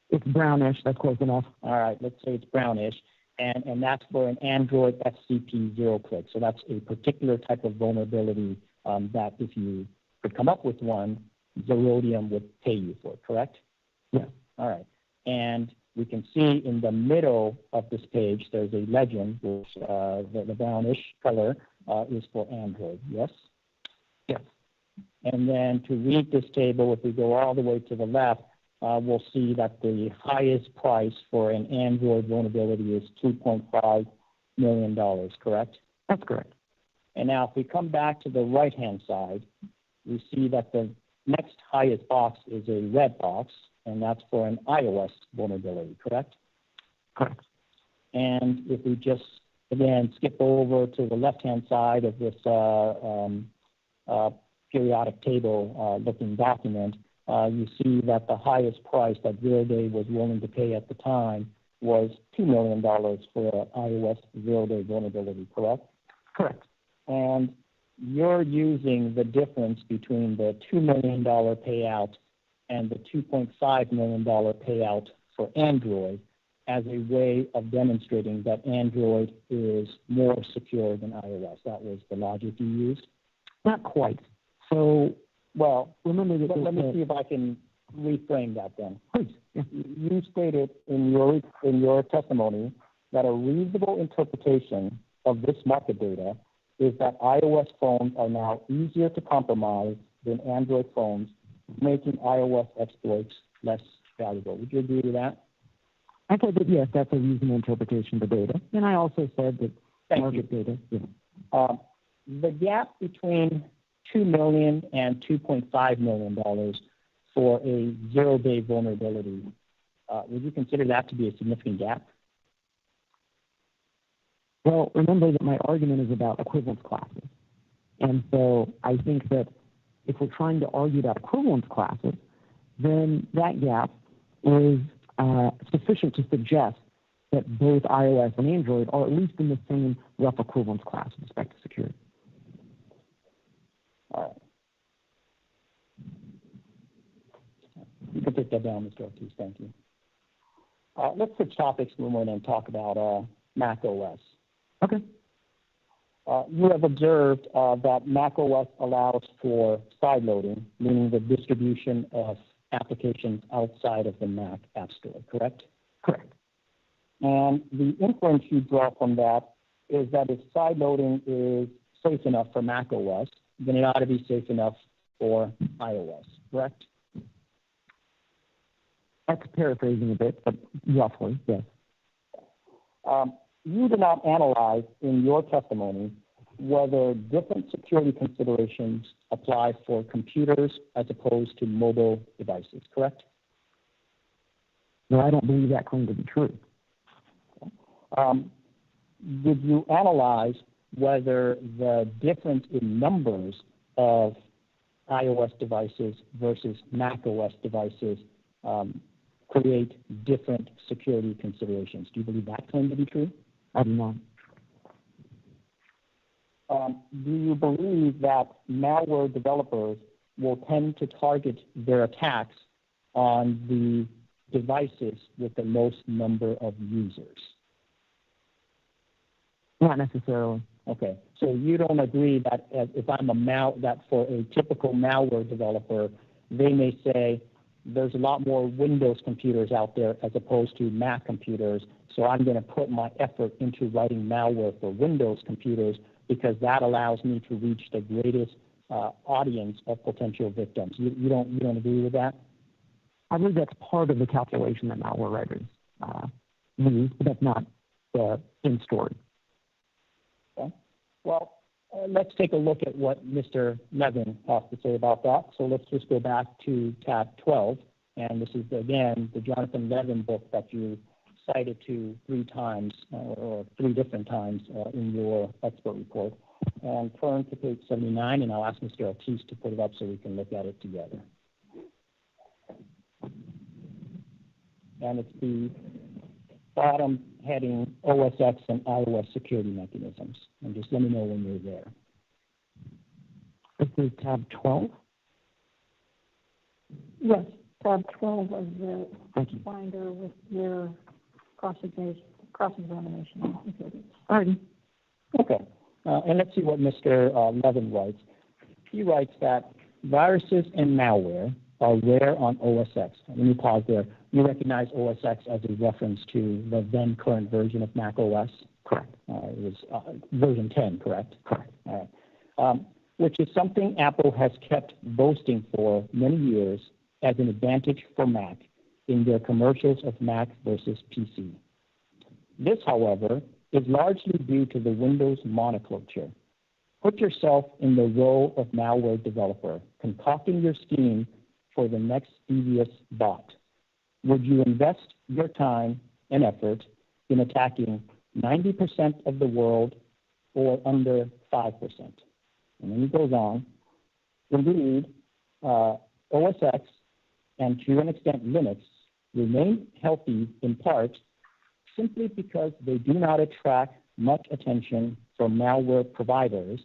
It's brownish. That's close enough. All right, let's say it's brownish. And that's for an Android FCP zero-click. So that's a particular type of vulnerability that if you could come up with one, Zerodium would pay you for it, correct? Yeah. All right. And we can see in the middle of this page, there's a legend, which the brownish color is for Android, yes? Yes. And then to read this table, if we go all the way to the left, we'll see that the highest price for an Android vulnerability is $2.5 million, correct? That's correct. And now if we come back to the right-hand side, we see that the next highest box is a red box, and that's for an iOS vulnerability, correct? Correct. And if we just, again, skip over to the left-hand side of this periodic table looking document, you see that the highest price that zero-day was willing to pay at the time was $2 million for an iOS zero-day vulnerability, correct? Correct. And you're using the difference between the $2 million payout and the $2.5 million payout for Android as a way of demonstrating that Android is more secure than iOS. That was the logic you used? Not quite. So, well, remember that. Let me see if I can reframe that then. Please. Yeah. You stated in your testimony that a reasonable interpretation of this market data is that iOS phones are now easier to compromise than Android phones, making iOS exploits less valuable. Would you agree with that? I said that, yes, that's a reasonable interpretation of the data. And I also said that market data. Yeah. The gap between $2 million and $2.5 million for a zero-day vulnerability, would you consider that to be a significant gap? Well, remember that my argument is about equivalence classes. And so I think that if we're trying to argue about equivalence classes, then that gap is sufficient to suggest that both iOS and Android are at least in the same rough equivalence class with respect to security. All right. You can take that down, Mr. Ortiz. Thank you. Let's switch topics for a moment and talk about Mac OS. Okay. You have observed that Mac OS allows for sideloading, meaning the distribution of applications outside of the Mac App Store, correct? Correct. And the inference you draw from that is that if sideloading is safe enough for Mac OS, then it ought to be safe enough for iOS, correct? That's paraphrasing a bit, but roughly, yes. You did not analyze in your testimony whether different security considerations apply for computers as opposed to mobile devices, correct? No, I don't believe that claim to be true. Did you analyze whether the difference in numbers of iOS devices versus macOS devices create different security considerations? Do you believe that claim to be true? I do not. Do you believe that malware developers will tend to target their attacks on the devices with the most number of users? Not necessarily. Okay, so you don't agree that if I'm that for a typical malware developer, they may say there's a lot more Windows computers out there as opposed to Mac computers, so I'm going to put my effort into writing malware for Windows computers because that allows me to reach the greatest audience of potential victims. You don't agree with that? I believe that's part of the calculation that malware writers use, but that's not the end story. Okay. Well, let's take a look at what Mr. Levin has to say about that. So let's just go back to tab 12, and this is, again, the Jonathan Levin book that you cited to 3 times or 3 different times in your expert report. And turn to page 79, and I'll ask Mr. Ortiz to put it up so we can look at it together. And it's the bottom heading, OS X and iOS security mechanisms. And just let me know when you're there. This is tab 12? Yes, tab 12 of the binder with your cross-examination activities. All right. Okay. And let's see what Mr. Levin writes. He writes that viruses and malware are rare on OS X. Let me pause there. You recognize OS X as a reference to the then current version of Mac OS? Correct. It was version 10, correct? Correct. All right. Which is something Apple has kept boasting for many years as an advantage for Mac in their commercials of Mac versus PC. This, however, is largely due to the Windows monoculture. Put yourself in the role of malware developer, concocting your scheme for the next devious bot. Would you invest your time and effort in attacking 90% of the world or under 5%? And then he goes on. Indeed, OS X and to an extent Linux remain healthy in part simply because they do not attract much attention from malware providers.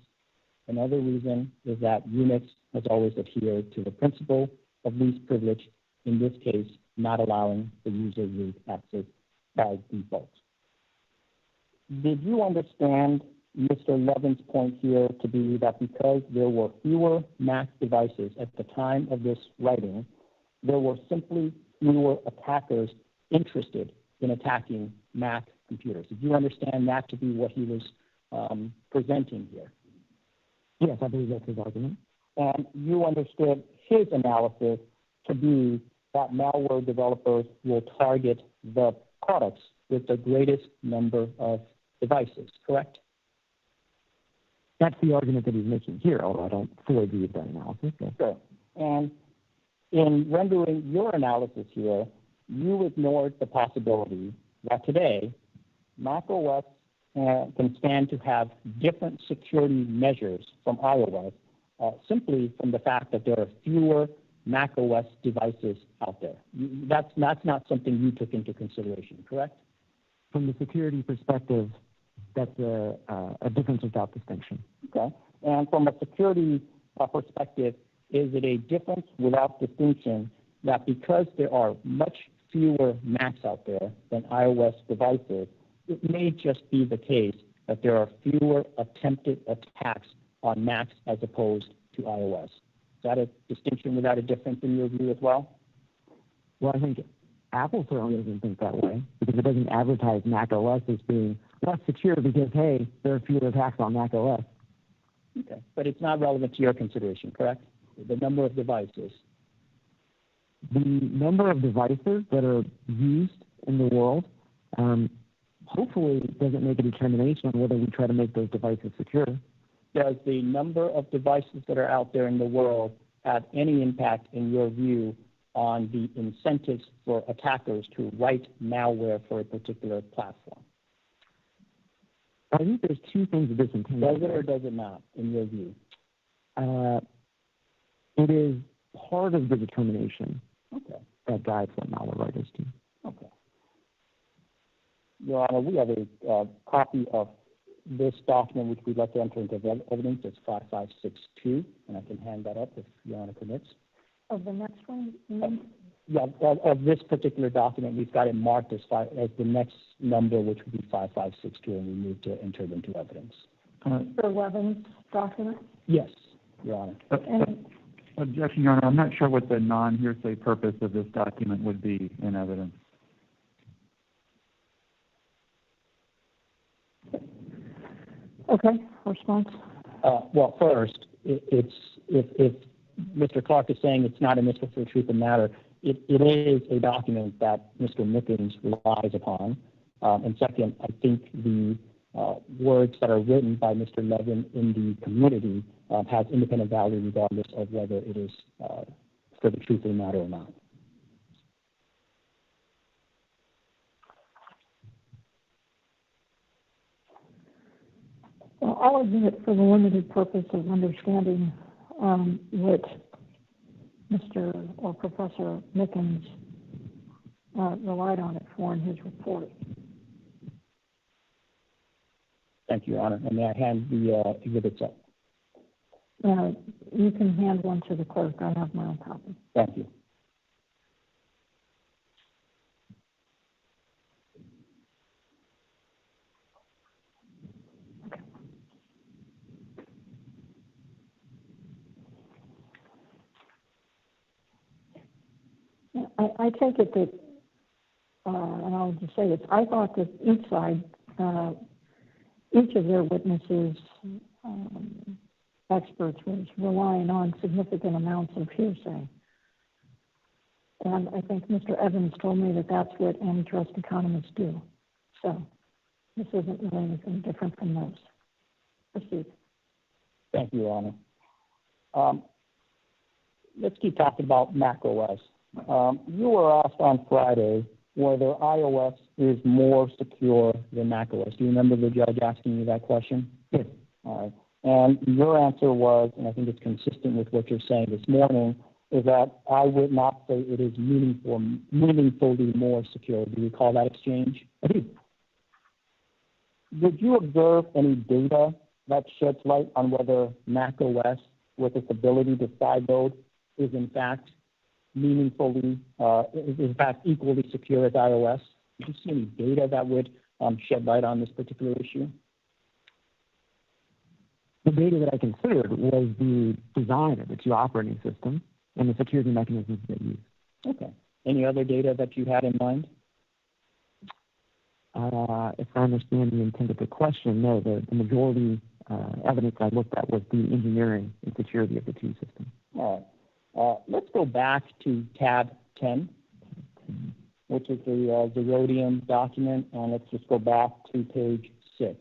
Another reason is that Unix has always adhered to the principle of least privilege, in this case, not allowing the user root access by default. Did you understand Mr. Levin's point here to be that because there were fewer Mac devices at the time of this writing, there were simply fewer attackers interested in attacking Mac computers? Did you understand that to be what he was presenting here? Yes, I believe that's his argument. And you understood his analysis to be that malware developers will target the products with the greatest number of devices, correct? That's the argument that he's making here, although I don't fully agree with that analysis. So. Sure. And in rendering your analysis here, you ignored the possibility that today macOS can stand to have different security measures from iOS simply from the fact that there are fewer macOS devices out there. That's not something you took into consideration, correct? From the security perspective, that's a difference without distinction. Okay. And from a security perspective, is it a difference without distinction that because there are much fewer Macs out there than iOS devices, it may just be the case that there are fewer attempted attacks on Macs as opposed to iOS? Is that a distinction without a difference in your view as well? Well, I think Apple certainly doesn't think that way because it doesn't advertise Mac OS as being less secure because, hey, there are fewer attacks on Mac OS. Okay. But it's not relevant to your consideration, correct? The number of devices. The number of devices that are used in the world hopefully doesn't make a determination on whether we try to make those devices secure. does the number of devices that are out there in the world have any impact, in your view, on the incentives for attackers to write malware for a particular platform? I think there's two things that this intends. Does it or does it not, in your view? It is part of the determination that guides what malware writers do. Okay. Your Honor, we have a copy of this document which we'd like to enter into evidence. It's 5562, and I can hand that up if Your Honor permits. Of the next one? Yeah, of this particular document, we've got it marked as the next number, which would be 5562, and we move to enter it into evidence. The 11th document? Yes, Your Honor. Objection, Your Honor. I'm not sure what the non-hearsay purpose of this document would be in evidence. Okay, response? Well, first, if Mr. Clark is saying it's not admissible for the truth of the matter, it is a document that Mr. Mickens relies upon. And second, I think the words that are written by Mr. Levin in the community has independent value regardless of whether it is for the truth of the matter or not. Well, I'll admit, for the limited purpose of understanding what Mr. or Professor Mickens relied on it for in his report. Thank you, Your Honor. And may I hand the exhibits up? You can hand one to the clerk. I have my own copy. Thank you. I take it that, and I'll just say this, I thought that each side, each of their witnesses, experts, was relying on significant amounts of hearsay. And I think Mr. Evans told me that that's what antitrust economists do. So this isn't really anything different from those. Proceed. Thank you, Your Honor. Let's keep talking about Mac OS. You were asked on Friday whether iOS is more secure than Mac OS. Do you remember the judge asking you that question? Yes. All right. And your answer was, and I think it's consistent with what you're saying this morning, is that I would not say it is meaningfully more secure. Do you recall that exchange? I do. Did you observe any data that sheds light on whether Mac OS, with its ability to sideload, is in fact equally secure as iOS? Did you see any data that would shed light on this particular issue? The data that I considered was the design of the two operating systems and the security mechanisms they use. Okay. Any other data that you had in mind? If I understand the intent of the question, no. The majority evidence I looked at was the engineering and security of the two systems. All right. Let's go back to tab 10, which is the Zerodium document, and let's just go back to page 6.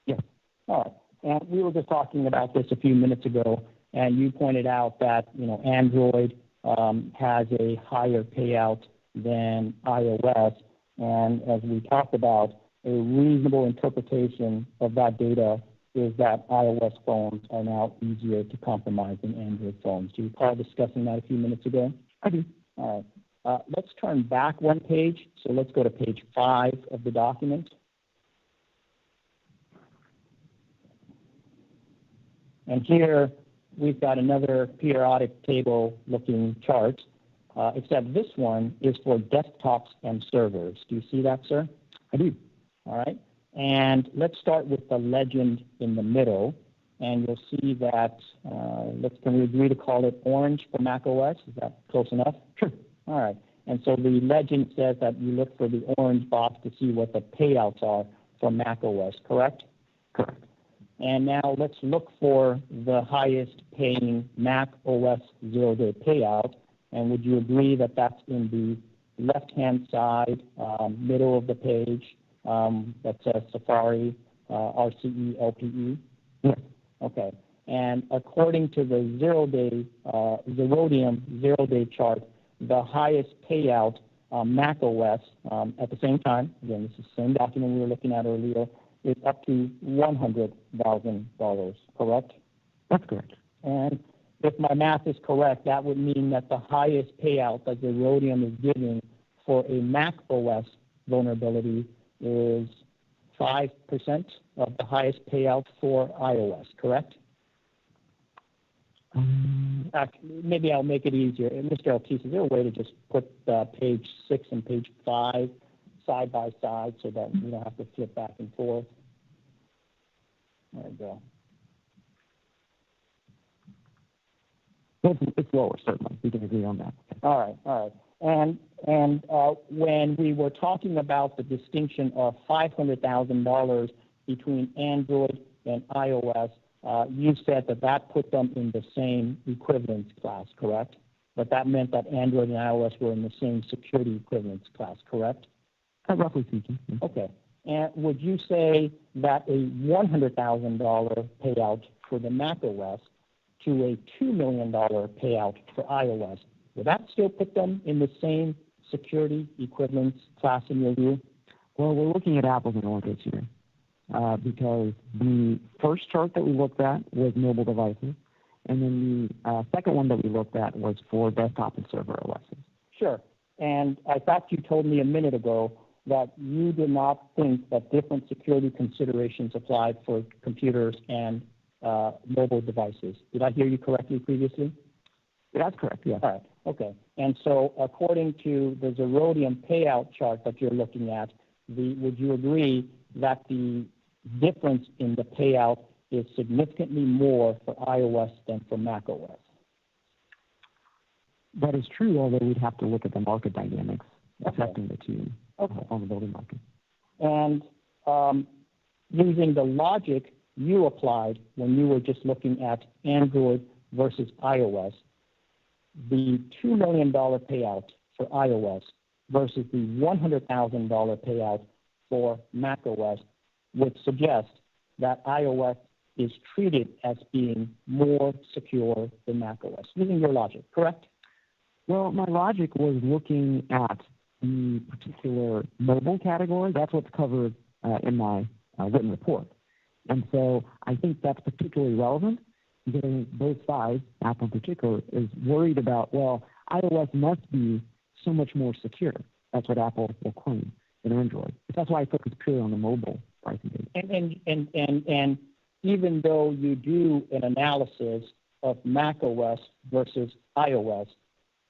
Yes. All right. And we were just talking about this a few minutes ago, and you pointed out that, Android has a higher payout than iOS. And as we talked about, a reasonable interpretation of that data is that iOS phones are now easier to compromise than Android phones. Do you recall discussing that a few minutes ago? I do. All right. Let's turn back one page. So let's go to page 5 of the document. And here we've got another periodic table looking chart, except this one is for desktops and servers. Do you see that, sir? I do. All right. And let's start with the legend in the middle. And you'll see that, can we agree to call it orange for Mac OS? Is that close enough? Sure. All right. And so the legend says that you look for the orange box to see what the payouts are for Mac OS, correct? Correct. And now let's look for the highest paying Mac OS 0-day payout. And would you agree that that's in the left-hand side, middle of the page, that says Safari, RCE, LPE? Yes. Okay. And according to the Zerodium zero-day chart, the highest payout on Mac OS at the same time, again, this is the same document we were looking at earlier, is up to $100,000, correct? That's correct. And if my math is correct, that would mean that the highest payout that Zerodium is giving for a Mac OS vulnerability is 5% of the highest payout for iOS, correct? Maybe I'll make it easier. Mr. Ortiz, is there a way to just put page 6 and page 5 side by side so that we don't have to flip back and forth? There we go. It's lower, certainly. We can agree on that. All right. And when we were talking about the distinction of $500,000 between Android and iOS, you said that put them in the same equivalence class, correct? But that meant that Android and iOS were in the same security equivalence class, correct? Roughly speaking. Okay. And would you say that a $100,000 payout for the Mac OS to a $2 million payout for iOS, would that still put them in the same security equivalence class in your view? Well, we're looking at apples and oranges here. Because the first chart that we looked at was mobile devices, and then the second one that we looked at was for desktop and server OSs. Sure. And I thought you told me a minute ago that you did not think that different security considerations applied for computers and mobile devices. Did I hear you correctly previously? That's correct, yes. All right. Okay. And so according to the Zerodium payout chart that you're looking at, would you agree that the difference in the payout is significantly more for iOS than for Mac OS? That is true, although we'd have to look at the market dynamics affecting the two vulnerability market. And using the logic you applied when you were just looking at Android versus iOS, the $2 million payout for iOS versus the $100,000 payout for Mac OS would suggest that iOS is treated as being more secure than Mac OS, using your logic, correct? Well, my logic was looking at the particular mobile category. That's what's covered in my written report. And so I think that's particularly relevant because both sides, Apple in particular, is worried about, well, iOS must be so much more secure. That's what Apple will claim in Android. That's why I focus purely on the mobile pricing data. And even though you do an analysis of Mac OS versus iOS,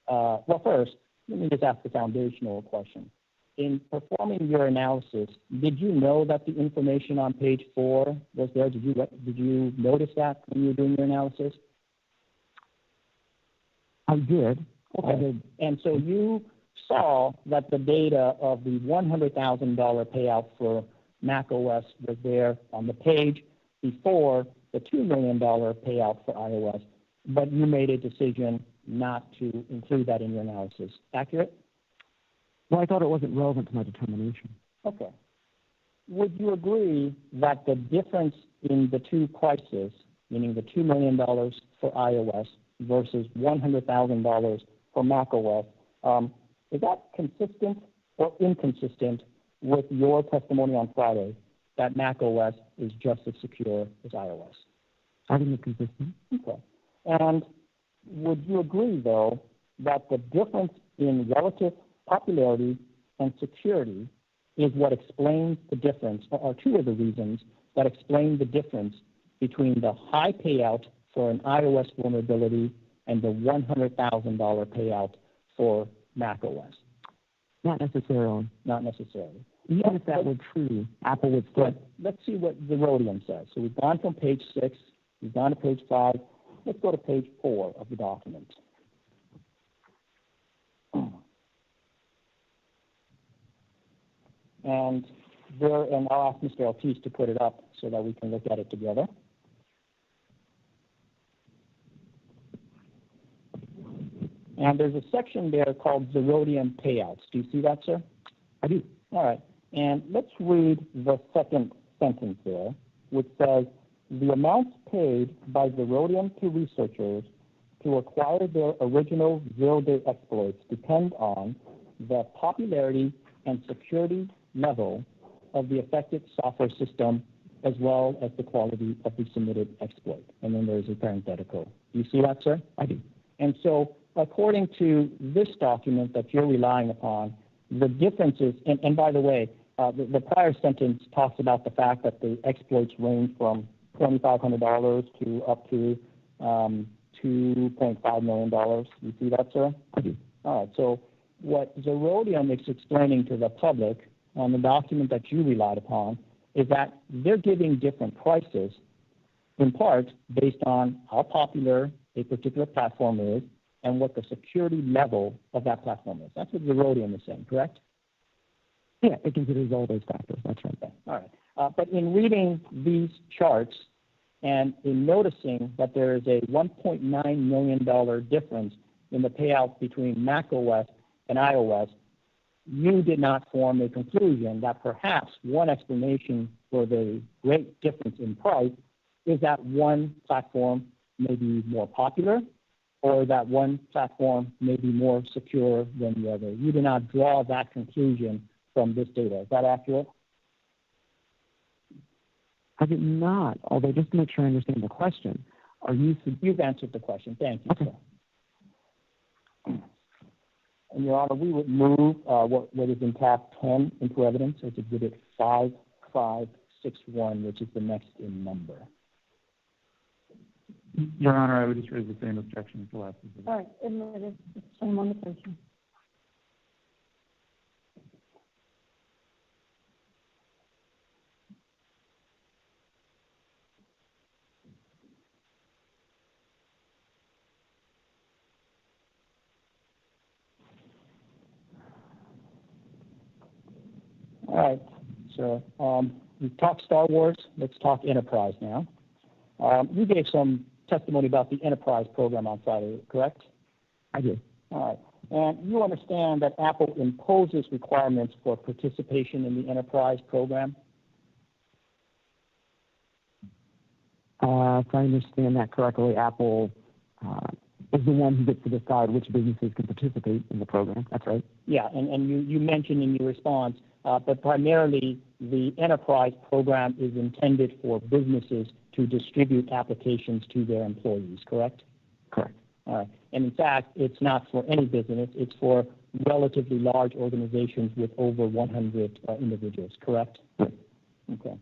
well, first, let me just ask the foundational question. In performing your analysis, did you know that the information on page 4 was there? Did you notice that when you were doing your analysis? I did. Okay. And so you saw that the data of the $100,000 payout for Mac OS was there on the page before the $2 million payout for iOS, but you made a decision not to include that in your analysis. Accurate? Well, I thought it wasn't relevant to my determination. Okay. Would you agree that the difference in the two prices, meaning the $2 million for iOS versus $100,000 for Mac OS, is that consistent or inconsistent with your testimony on Friday that Mac OS is just as secure as iOS? I think it's consistent. Okay. And would you agree, though, that the difference in relative popularity and security is what explains the difference, or two of the reasons that explain the difference between the high payout for an iOS vulnerability and the $100,000 payout for Mac OS? Not necessarily. Not necessarily. Even if that were true, Apple would still. Let's see what Zerodium says. So we've gone from page 6, we've gone to page 5. Let's go to page 4 of the document. And I'll ask Mr. Ortiz to put it up so that we can look at it together. And there's a section there called Zerodium payouts. Do you see that, sir? I do. All right. And let's read the second sentence there, which says, the amounts paid by Zerodium to researchers to acquire their original zero-day exploits depend on the popularity and security level of the affected software system as well as the quality of the submitted exploit. And then there's a parenthetical. Do you see that, sir? I do. And so according to this document that you're relying upon, the differences, and by the way, the prior sentence talks about the fact that the exploits range from $2,500 to up to $2.5 million. You see that, sir? I do. All right. So what Zerodium is explaining to the public on the document that you relied upon is that they're giving different prices, in part based on how popular a particular platform is and what the security level of that platform is. That's what Zerodium is saying, correct? Yeah, it considers all those factors. That's right. Okay. All right. But in reading these charts and in noticing that there is a $1.9 million difference in the payouts between Mac OS and iOS, you did not form a conclusion that perhaps one explanation for the great difference in price is that one platform may be more popular or that one platform may be more secure than the other. You did not draw that conclusion from this data. Is that accurate? I did not, although just to make sure I understand the question, are you... You've answered the question. Thank you, okay. sir. And, Your Honor, we would move what is in tab 10 into evidence as Exhibit 5561, which is the next in number. Your Honor, I would just raise the same objection as the last exhibit. All right, admitted. Same on the person. All right, so we've talked Star Wars. Let's talk Enterprise now. You gave some testimony about the Enterprise program on Friday, correct? I did. All right. And you understand that Apple imposes requirements for participation in the Enterprise program? If I understand that correctly, Apple is the one who gets to decide which businesses can participate in the program. That's right? Yeah, and you mentioned in your response, but primarily the Enterprise program is intended for businesses to distribute applications to their employees, correct? Correct. All right. And in fact, it's not for any business. It's for relatively large organizations with over 100 individuals, correct? Right. Okay.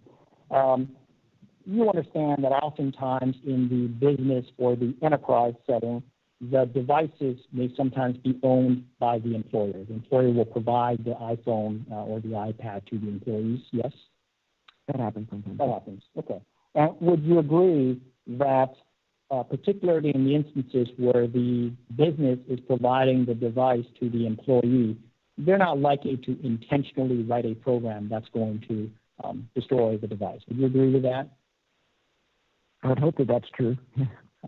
You understand that oftentimes in the business or the enterprise setting, the devices may sometimes be owned by the employer. The employer will provide the iPhone or the iPad to the employees, yes? That happens sometimes. That happens, okay. And would you agree that particularly in the instances where the business is providing the device to the employee, they're not likely to intentionally write a program that's going to destroy the device? Would you agree with that? I would hope that that's true.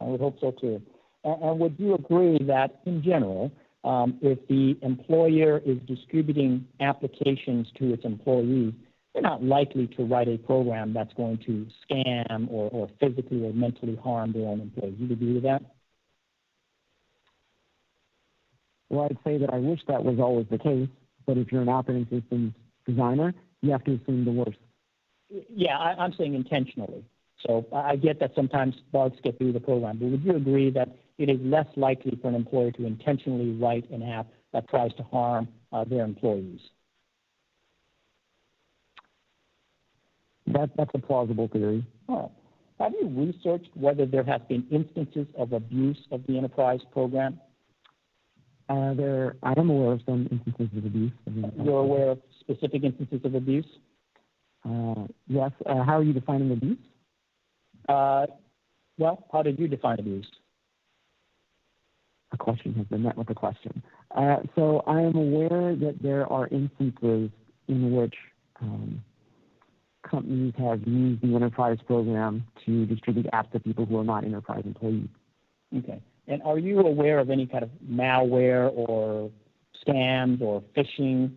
I would hope so too. And would you agree that in general, if the employer is distributing applications to its employees, they're not likely to write a program that's going to scam or physically or mentally harm their own employees? You agree with that? Well, I'd say that I wish that was always the case, but if you're an operating systems designer, you have to assume the worst. Yeah, I'm saying intentionally. So I get that sometimes bugs get through the program, but would you agree that it is less likely for an employer to intentionally write an app that tries to harm their employees? That's a plausible theory. All right. Have you researched whether there have been instances of abuse of the enterprise program? I am aware of some instances of abuse. You're aware of specific instances of abuse? Yes. How are you defining abuse? Well, how did you define abuse? A question has been met with a question. So I am aware that there are instances in which companies have used the enterprise program to distribute apps to people who are not enterprise employees. Okay. And are you aware of any kind of malware or scams or phishing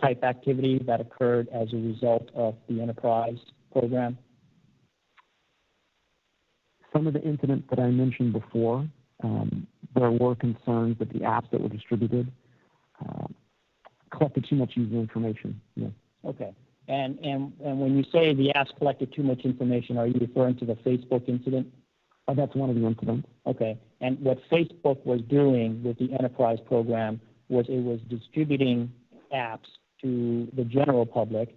type activity that occurred as a result of the enterprise program? Some of the incidents that I mentioned before, there were concerns that the apps that were distributed collected too much user information. Yes. Okay. And when you say the apps collected too much information, are you referring to the Facebook incident? That's one of the incidents. Okay. And what Facebook was doing with the enterprise program was it was distributing apps to the general public,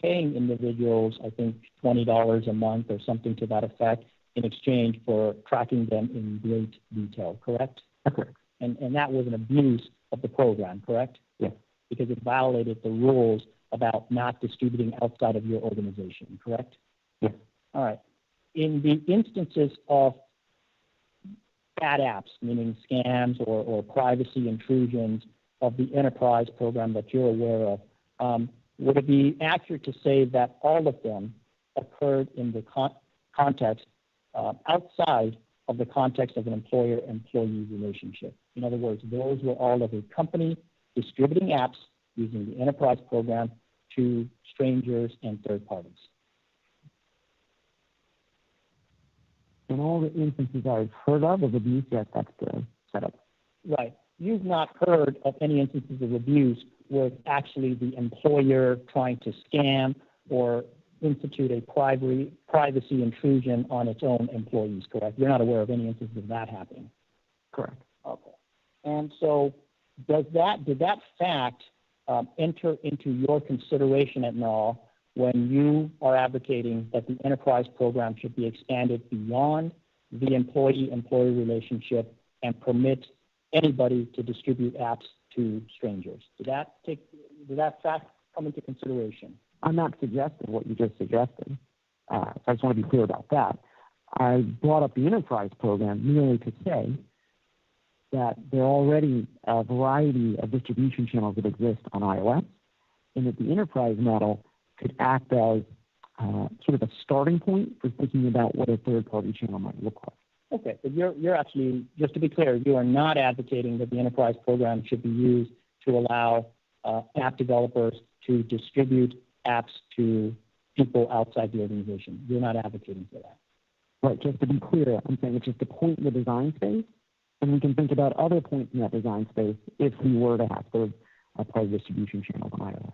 paying individuals, I think, $20 a month or something to that effect, in exchange for tracking them in great detail, correct? Correct. And that was an abuse of the program, correct? Yes. Because it violated the rules about not distributing outside of your organization, correct? Yes. All right. In the instances of bad apps, meaning scams or privacy intrusions of the enterprise program that you're aware of, would it be accurate to say that all of them occurred in the context outside of the context of an employer-employee relationship? In other words, those were all of a company distributing apps using the enterprise program to strangers and third parties. In all the instances I've heard of abuse, yes, that's the setup. Right. You've not heard of any instances of abuse where it's actually the employer trying to scam or institute a privacy intrusion on its own employees, correct? You're not aware of any instances of that happening? Correct. Okay. And so did that fact enter into your consideration at all when you are advocating that the enterprise program should be expanded beyond the employee-employee relationship and permit anybody to distribute apps to strangers? Did that fact come into consideration? I'm not suggesting what you just suggested. So I just want to be clear about that. I brought up the enterprise program merely to say that there are already a variety of distribution channels that exist on iOS, and that the enterprise model could act as sort of a starting point for thinking about what a third-party channel might look like. Okay, but you're actually, just to be clear, you are not advocating that the enterprise program should be used to allow app developers to distribute apps to people outside the organization. You're not advocating for that. Right, just to be clear, I'm saying it's just a point in the design space, and we can think about other points in that design space if we were to have third-party distribution channels on iOS.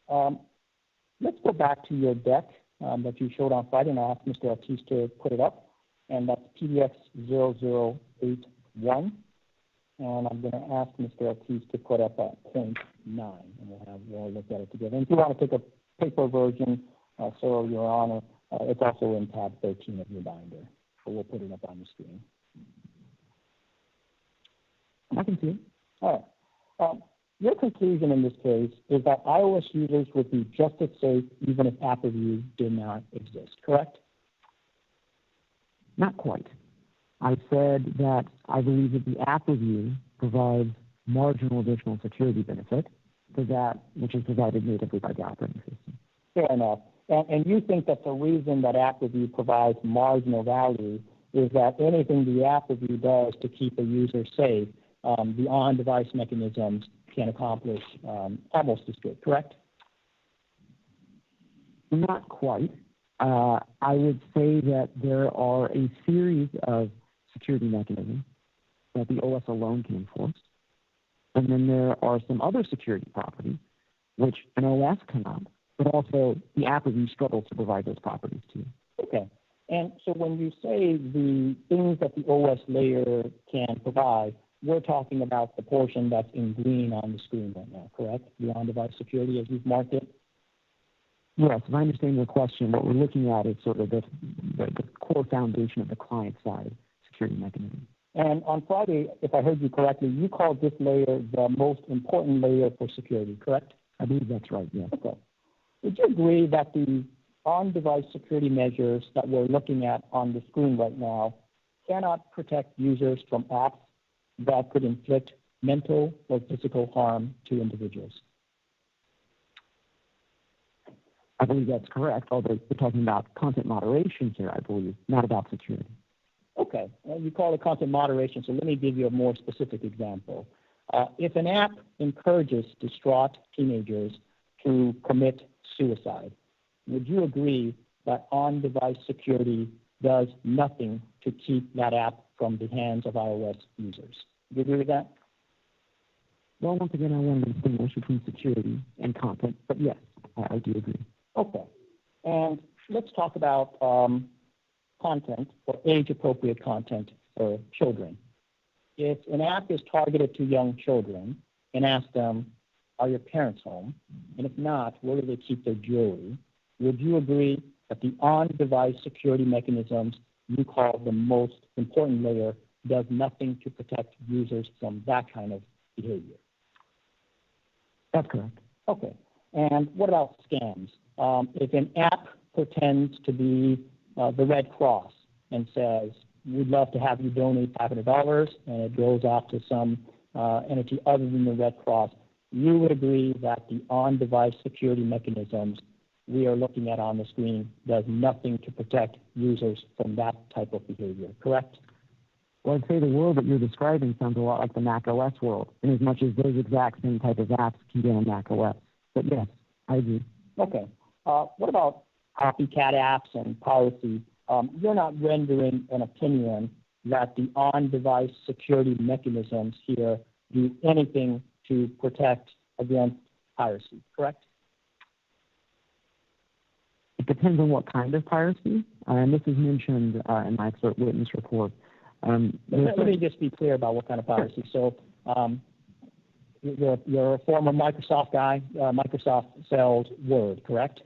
Oh. Let's go back to your deck that you showed on Friday, and I'll ask Mr. Ortiz to put it up, and that's PDX 0081. And I'm going to ask Mr. Ortiz to put up point 9, and we'll look at it together. And if you want to take a paper version, so Your Honor, it's also in tab 13 of your binder. So we'll put it up on the screen. I can see it. All right. Your conclusion in this case is that iOS users would be just as safe even if app review did not exist, correct? Not quite. I said that I believe that the app review provides marginal additional security benefit to that which is provided natively by the operating system. Fair enough. And you think that the reason that app review provides marginal value is that anything the app review does to keep a user safe, the on-device mechanisms can accomplish almost as good, correct? Not quite. I would say that there are a series of security mechanisms that the OS alone can enforce. And then there are some other security properties which an OS cannot, but also the app review struggles to provide those properties to you. Okay. And so when you say the things that the OS layer can provide, we're talking about the portion that's in green on the screen right now, correct? The on-device security as you've marked it? Yes, if I understand your question, what we're looking at is sort of the core foundation of the client-side security mechanism. And on Friday, if I heard you correctly, you called this layer the most important layer for security, correct? I believe that's right, yes. Okay. Would you agree that the on-device security measures that we're looking at on the screen right now cannot protect users from apps that could inflict mental or physical harm to individuals? I believe that's correct, although we're talking about content moderation here, I believe, not about security. Okay, you call it content moderation, so let me give you a more specific example. If an app encourages distraught teenagers to commit suicide, would you agree that on-device security does nothing to keep that app from the hands of iOS users? Do you agree with that? Well, once again, I want to distinguish between security and content, but yes, I do agree. Okay. And let's talk about content or age-appropriate content for children. If an app is targeted to young children and ask them, are your parents home? And if not, where do they keep their jewelry? Would you agree that the on-device security mechanisms you call the most important layer does nothing to protect users from that kind of behavior? That's correct. Okay. And what about scams? If an app pretends to be the Red Cross and says, we'd love to have you donate $500, and it goes off to some entity other than the Red Cross, you would agree that the on-device security mechanisms we are looking at on the screen does nothing to protect users from that type of behavior, correct? Well, I'd say the world that you're describing sounds a lot like the Mac OS world, in as much as those exact same type of apps can get on Mac OS. But yes, I agree. Okay. What about copycat apps and piracy? You're not rendering an opinion that the on-device security mechanisms here do anything to protect against piracy, correct? It depends on what kind of piracy, and this is mentioned in my expert witness report. Let me just be clear about what kind of piracy. So you're a former Microsoft guy. Microsoft sells Word, correct?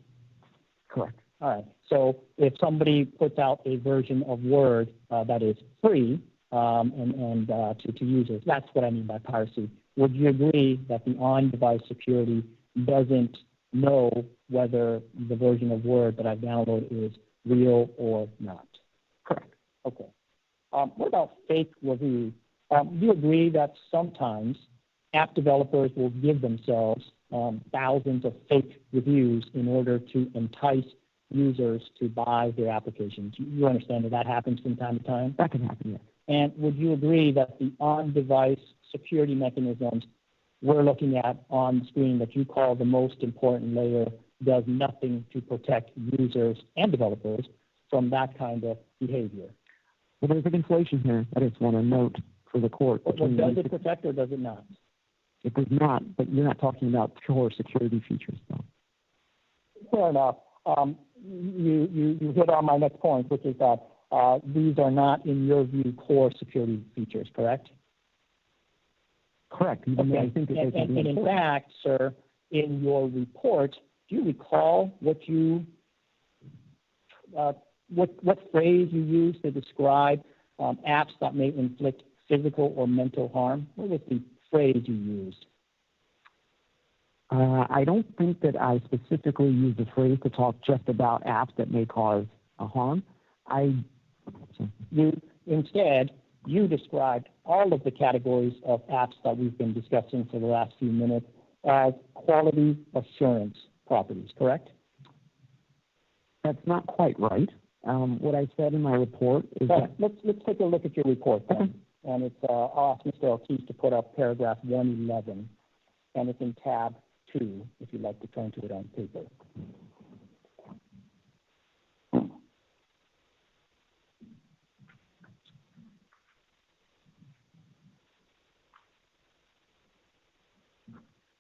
Correct. All right. So if somebody puts out a version of Word that is free to users, that's what I mean by piracy. Would you agree that the on-device security doesn't know whether the version of Word that I've downloaded is real or not? Correct. Okay. What about fake reviews? Do you agree that sometimes app developers will give themselves thousands of fake reviews in order to entice users to buy their applications? You understand that that happens from time to time? That can happen, yes. And would you agree that the on-device security mechanisms we're looking at on the screen that you call the most important layer does nothing to protect users and developers from that kind of behavior? Well, there's a conflation here. I just want to note for the court. Well, does it protect or does it not? It does not, but you're not talking about pure security features, though. Fair enough. You hit on my next point, which is that these are not, in your view, core security features, correct? Correct. Even though I think that and in fact, sir, in your report, do you recall what phrase you used to describe apps that may inflict physical or mental harm? What was the phrase you used? I don't think that I specifically used the phrase to talk just about apps that may cause harm. Instead, you described all of the categories of apps that we've been discussing for the last few minutes as quality assurance properties, correct? That's not quite right. What I said in my report is that... Let's take a look at your report then. Okay. And it's I'll ask Mr. Ortiz to put up paragraph 111, and it's in tab 2, if you'd like to turn to it on paper.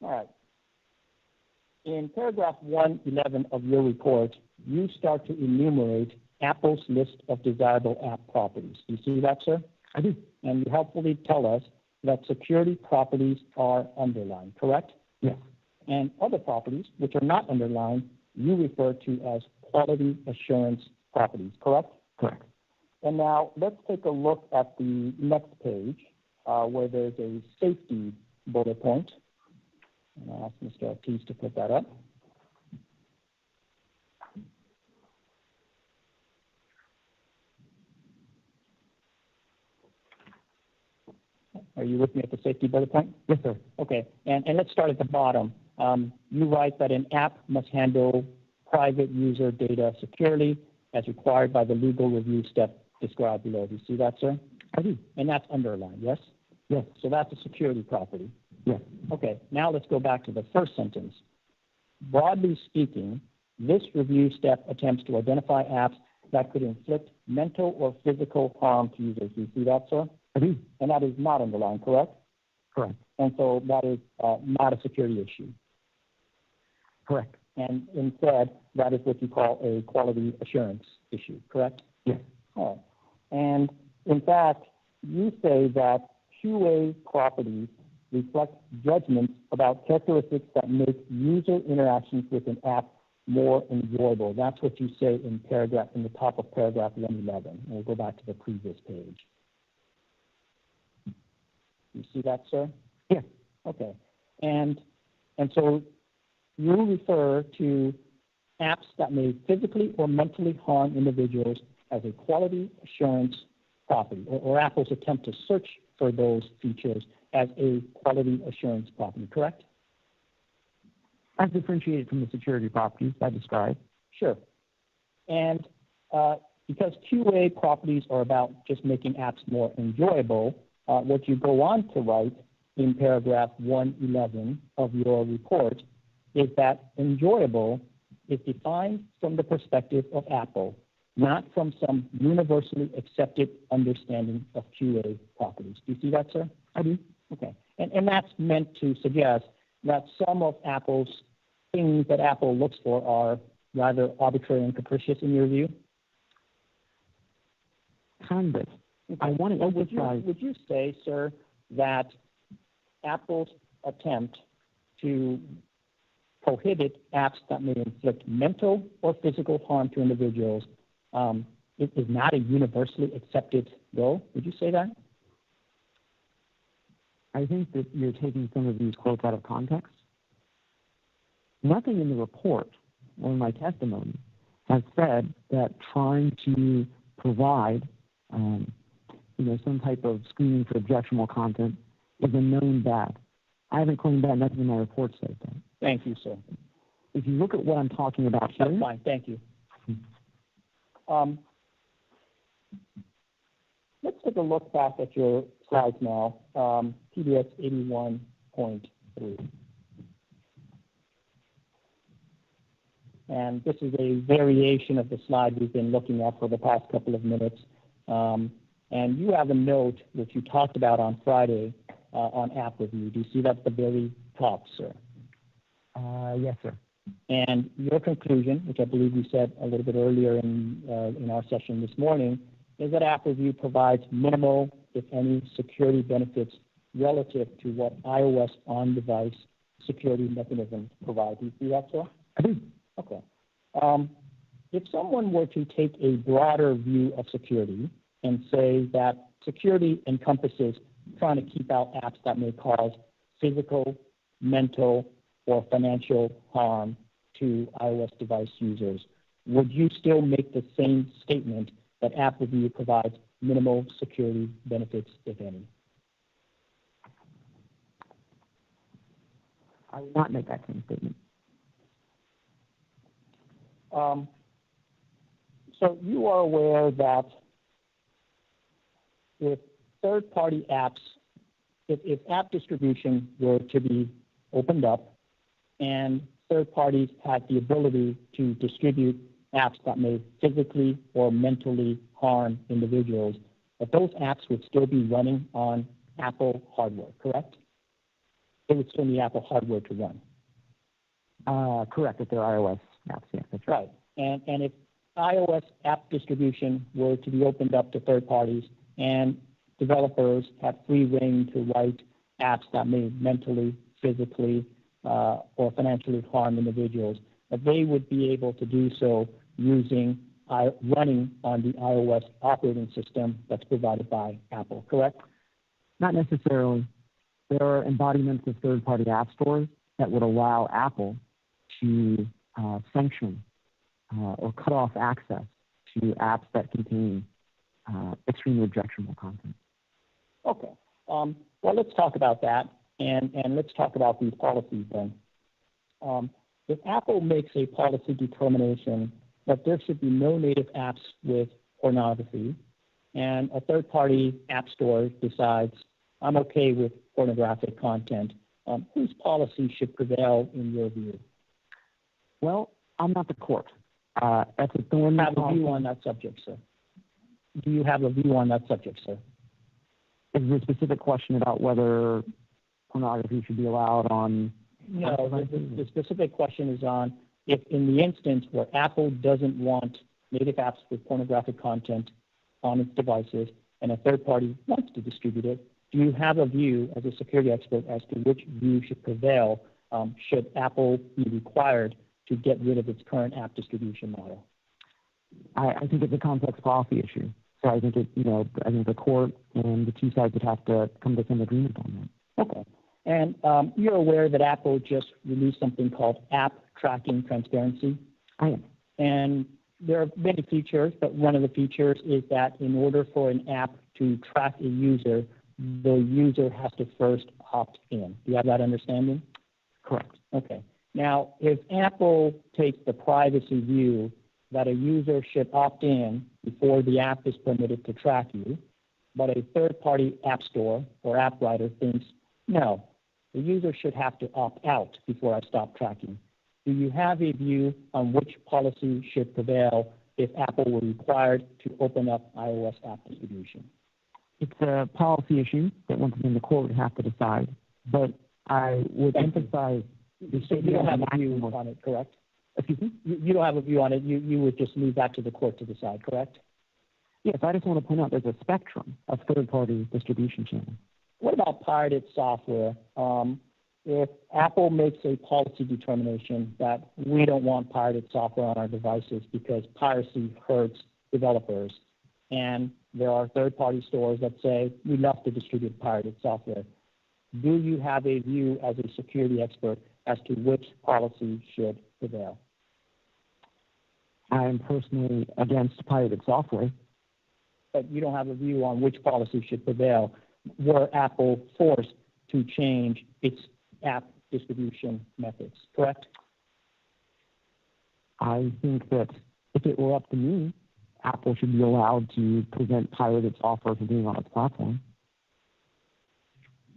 All right. In paragraph 111 of your report, you start to enumerate Apple's list of desirable app properties. Do you see that, sir? I do. And you helpfully tell us that security properties are underlined, correct? Yes. And other properties, which are not underlined, you refer to as quality assurance properties, correct? Correct. And now let's take a look at the next page where there's a safety bullet point. And I'll ask Mr. Ortiz to put that up. Are you with me at the safety bullet point? Yes, sir. Okay, and let's start at the bottom. You write that an app must handle private user data securely as required by the legal review step described below. Do you see that, sir? I do. And that's underlined, yes? Yes. So that's a security property. Yes. Okay, now let's go back to the first sentence. Broadly speaking, this review step attempts to identify apps that could inflict mental or physical harm to users. Do you see that, sir? I do. And that is not underlined, correct? Correct. And so that is not a security issue. Correct. And instead, that is what you call a quality assurance issue, correct? Yes. Oh. And in fact, you say that QA properties reflect judgments about characteristics that make user interactions with an app more enjoyable. That's what you say in the top of paragraph 111. And we'll go back to the previous page. You see that, sir? Yes. Okay. And so you refer to apps that may physically or mentally harm individuals as a quality assurance property, or Apple's attempt to search for those features as a quality assurance property, correct? As differentiated from the security properties I described. Sure. And because QA properties are about just making apps more enjoyable, what you go on to write in paragraph 111 of your report is that enjoyable is defined from the perspective of Apple, not from some universally accepted understanding of QA properties. Do you see that, sir? I do. Okay. And that's meant to suggest that some of Apple's things that Apple looks for are rather arbitrary and capricious in your view? Kind of. Okay. I want to emphasize. Would you say, sir, that Apple's attempt to prohibit apps that may inflict mental or physical harm to individuals is not a universally accepted goal? Would you say that? I think that you're taking some of these quotes out of context. Nothing in the report or in my testimony has said that trying to provide, some type of screening for objectionable content is a known bad. I haven't claimed that. Nothing in my report says that. Thank you, sir. If you look at what I'm talking about here, that's fine. Thank you. Let's take a look back at your slides now, PDS 81.3. And this is a variation of the slide we've been looking at for the past couple of minutes. And you have a note which you talked about on Friday on app review. Do you see that at the very top, sir? Yes, sir. And your conclusion, which I believe you said a little bit earlier in our session this morning, is that app review provides minimal, if any, security benefits relative to what iOS on-device security mechanisms provide. Do you see that, sir? I do. Okay. If someone were to take a broader view of security and say that security encompasses trying to keep out apps that may cause physical, mental, or financial harm to iOS device users, would you still make the same statement that app review provides minimal security benefits, if any? I would not make that same statement. So you are aware that if third-party apps, if app distribution were to be opened up and third parties had the ability to distribute apps that may physically or mentally harm individuals, that those apps would still be running on Apple hardware, correct? They would still need Apple hardware to run. Correct, if they're iOS apps, yeah, that's right. Right. And if iOS app distribution were to be opened up to third parties and developers have free reign to write apps that may mentally, physically, or financially harm individuals, that they would be able to do so running on the iOS operating system that's provided by Apple, correct? Not necessarily. There are embodiments of third-party app stores that would allow Apple to sanction or cut off access to apps that contain extremely objectionable content. Okay. Well, let's talk about that, and let's talk about these policies then. If Apple makes a policy determination that there should be no native apps with pornography, and a third-party app store decides, I'm okay with pornographic content, whose policy should prevail in your view? Well, I'm not the court. That's a thorny Have a view on that subject, sir. Do you have a view on that subject, sir? Is there a specific question about whether pornography should be allowed on? No, the specific question is on if in the instance where Apple doesn't want native apps with pornographic content on its devices and a third party wants to distribute it, do you have a view as a security expert as to which view should prevail? Should Apple be required to get rid of its current app distribution model? I think it's a complex policy issue. So I think I think the court and the two sides would have to come to some agreement on that. Okay. And you're aware that Apple just released something called App Tracking Transparency? I am. And there are many features, but one of the features is that in order for an app to track a user, the user has to first opt in. Do you have that understanding? Correct. Okay. Now, if Apple takes the privacy view that a user should opt in before the app is permitted to track you, but a third-party app store or app writer thinks, no, the user should have to opt out before I stop tracking. Do you have a view on which policy should prevail if Apple were required to open up iOS app distribution? It's a policy issue that once again the court would have to decide, but I would emphasize. So you don't have a view on it, correct? Excuse me? You don't have a view on it. You would just leave that to the court to decide, correct? Yes, I just want to point out there's a spectrum of third-party distribution channels. What about pirated software? If Apple makes a policy determination that we don't want pirated software on our devices because piracy hurts developers, and there are third-party stores that say we love to distribute pirated software, do you have a view as a security expert as to which policy should prevail? I am personally against pirated software. But you don't have a view on which policy should prevail. Were Apple forced to change its app distribution methods, correct? I think that if it were up to me, Apple should be allowed to prevent pirated software from being on its platform.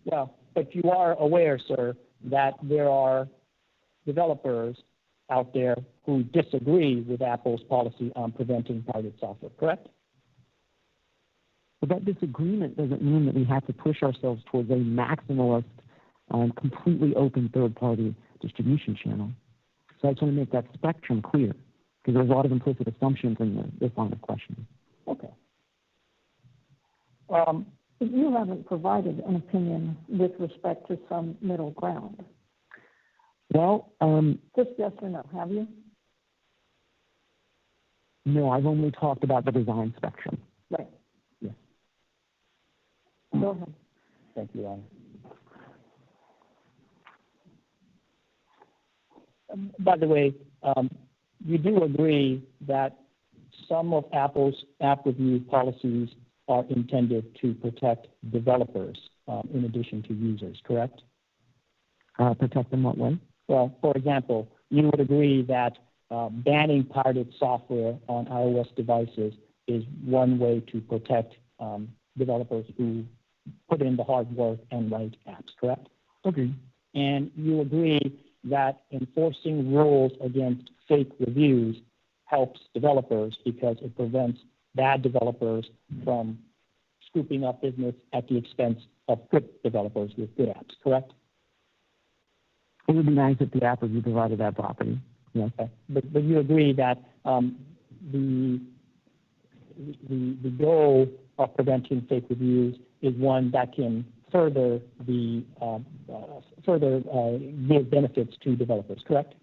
Well, but you are aware, sir, that there are developers out there who disagree with Apple's policy on preventing pirated software, correct? But that disagreement doesn't mean that we have to push ourselves towards a maximalist, completely open third-party distribution channel. So I just want to make that spectrum clear, because there's a lot of implicit assumptions in this line of questioning. Okay. But you haven't provided an opinion with respect to some middle ground. Well, Just yes or no, have you? no, I've only talked about the design spectrum. Right. Yes. Go ahead. Thank you, Ron. By the way, you do agree that some of Apple's app review policies are intended to protect developers in addition to users, correct? Protect them what way? Well, for example, you would agree that banning pirated software on iOS devices is one way to protect developers who put in the hard work and write apps, correct? Okay. And you agree that enforcing rules against fake reviews helps developers because it prevents bad developers from scooping up business at the expense of good developers with good apps, correct? It would be nice if the app review provided that property. Yes. Okay. But you agree that the goal of preventing fake reviews is one that can further give benefits to developers, correct?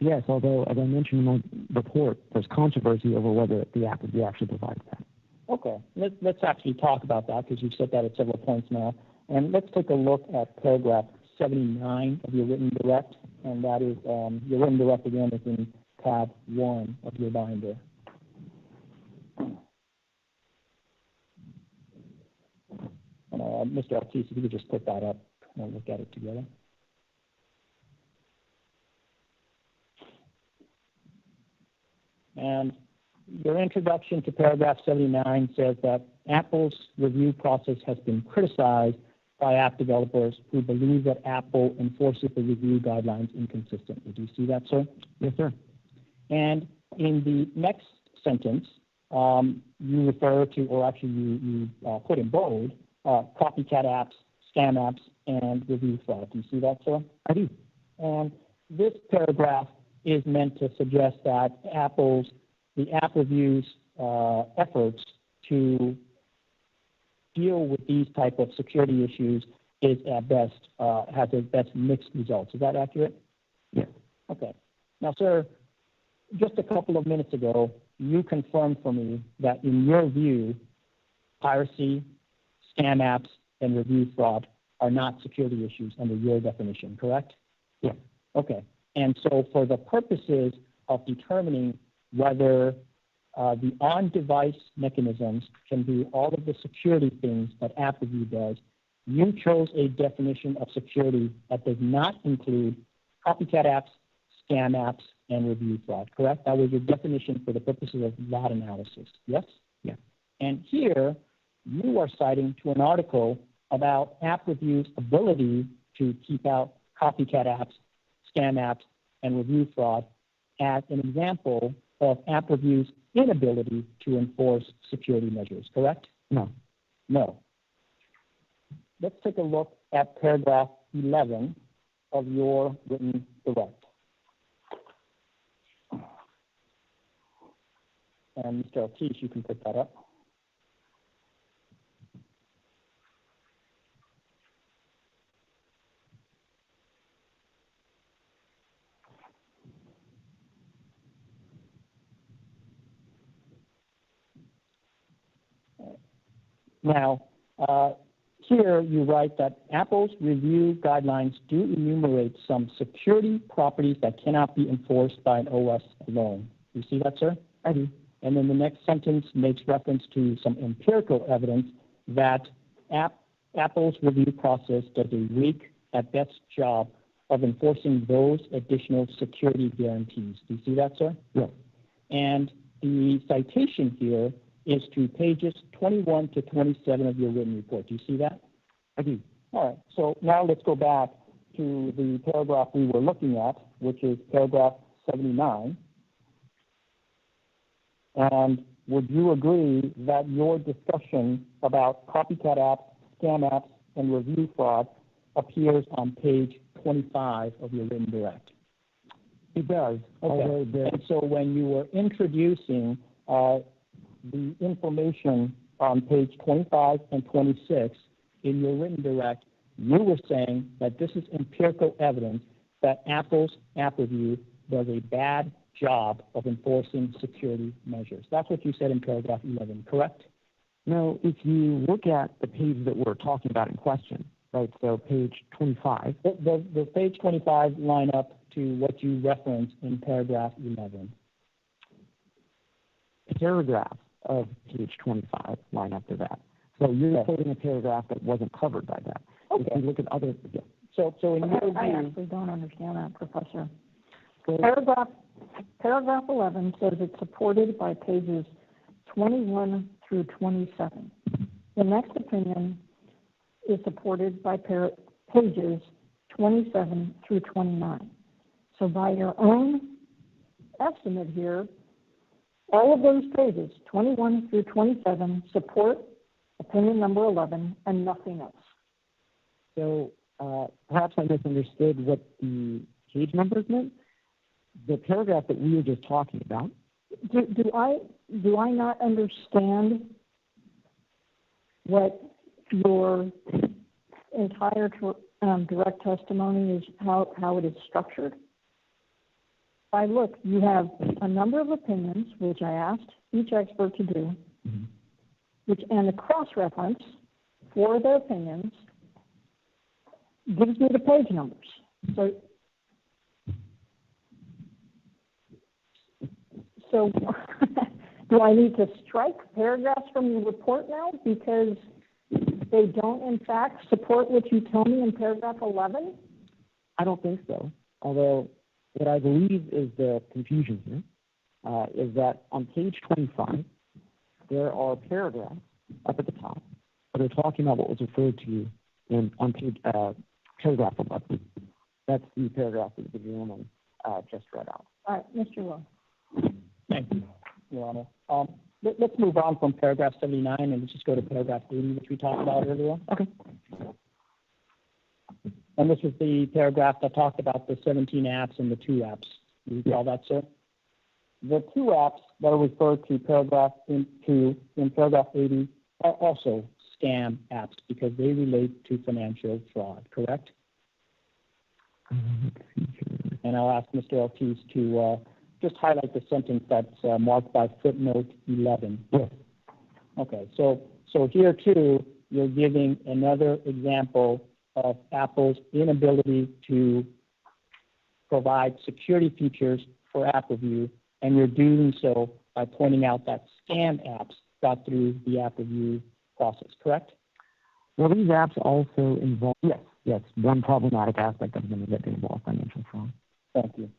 Yes, although, as I mentioned in my report, there's controversy over whether the app review actually provides that. Okay. Let's actually talk about that because you've said that at several points now. And let's take a look at paragraph 79 of your written direct, and that is your written direct again is in tab 1 of your binder. Mr. Ortiz, if you could just put that up and we'll look at it together. And your introduction to paragraph 79 says that Apple's review process has been criticized by app developers who believe that Apple enforces the review guidelines inconsistently. Do you see that, sir? Yes, sir. And in the next sentence, you refer to, or actually you put in bold, copycat apps, scam apps, and review fraud. Do you see that, sir? I do. And this paragraph is meant to suggest that the app review's efforts to deal with these type of security issues is at best, has at best mixed results. Is that accurate? Yes. Okay. Now, sir, just a couple of minutes ago, you confirmed for me that in your view, piracy, scam apps, and review fraud are not security issues under your definition, correct? Yes. Okay. And so for the purposes of determining whether the on-device mechanisms can do all of the security things that App Review does, you chose a definition of security that does not include copycat apps, scam apps, and review fraud, correct? That was your definition for the purposes of that analysis, yes? Yes. And here, you are citing to an article about App Review's ability to keep out copycat apps, scam apps, and review fraud as an example of App Review's inability to enforce security measures, correct? No. No. Let's take a look at paragraph 11 of your written direct. And Mr. Ortiz, you can pick that up. Now, here you write that Apple's review guidelines do enumerate some security properties that cannot be enforced by an OS alone. You see that, sir? I do. And then the next sentence makes reference to some empirical evidence that Apple's review process does a weak, at best, job of enforcing those additional security guarantees. Do you see that, sir? Yes. And the citation here is to pages 21 to 27 of your written report. Do you see that? I do. All right. So now let's go back to the paragraph we were looking at, which is paragraph 79. And would you agree that your discussion about copycat apps, scam apps, and review fraud appears on page 25 of your written direct? It does. Okay. And so when you were introducing the information on page 25 and 26 in your written direct, you were saying that this is empirical evidence that Apple's App Review does a bad job of enforcing security measures. That's what you said in paragraph 11, correct? No, if you look at the page that we're talking about in question, right, so page 25. The page 25 line up to what you referenced in paragraph 11. Paragraph of page 25 line up to that. So you're quoting a paragraph that wasn't covered by that. Okay. If you look at other... Yeah. So in your view... I actually don't understand that, Professor. So, Paragraph 11 says it's supported by pages 21 through 27. The next opinion is supported by pages 27 through 29. So by your own estimate here, all of those pages, 21 through 27, support opinion number 11 and nothing else. So perhaps I misunderstood what the page numbers meant. The paragraph that we were just talking about. Do I not understand what your entire direct testimony is, how it is structured? I look, you have a number of opinions, which I asked each expert to do, and the cross-reference for the opinions gives me the page numbers. So do I need to strike paragraphs from your report now because they don't, in fact, support what you tell me in paragraph 11? I don't think so. Although what I believe is the confusion here is that on page 25, there are paragraphs up at the top that are talking about what was referred to on page paragraph 11. That's the paragraph that the gentleman just read out. All right, Mr. Will. Thank you, Your Honor. Let's move on from paragraph 79 and let's just go to paragraph 80, which we talked about earlier. Okay. And this is the paragraph that talked about the 17 apps and the 2 apps. Do you recall that, sir? The 2 apps that are referred to in paragraph 80 are also scam apps because they relate to financial fraud, correct? And I'll ask Mr. Ortiz to just highlight the sentence that's marked by footnote 11. Yes. Okay, so here too, you're giving another example of Apple's inability to provide security features for app review, and you're doing so by pointing out that scam apps got through the app review process, correct? Well, these apps also involve, yes, one problematic aspect of them is that they involve financial fraud. Thank you.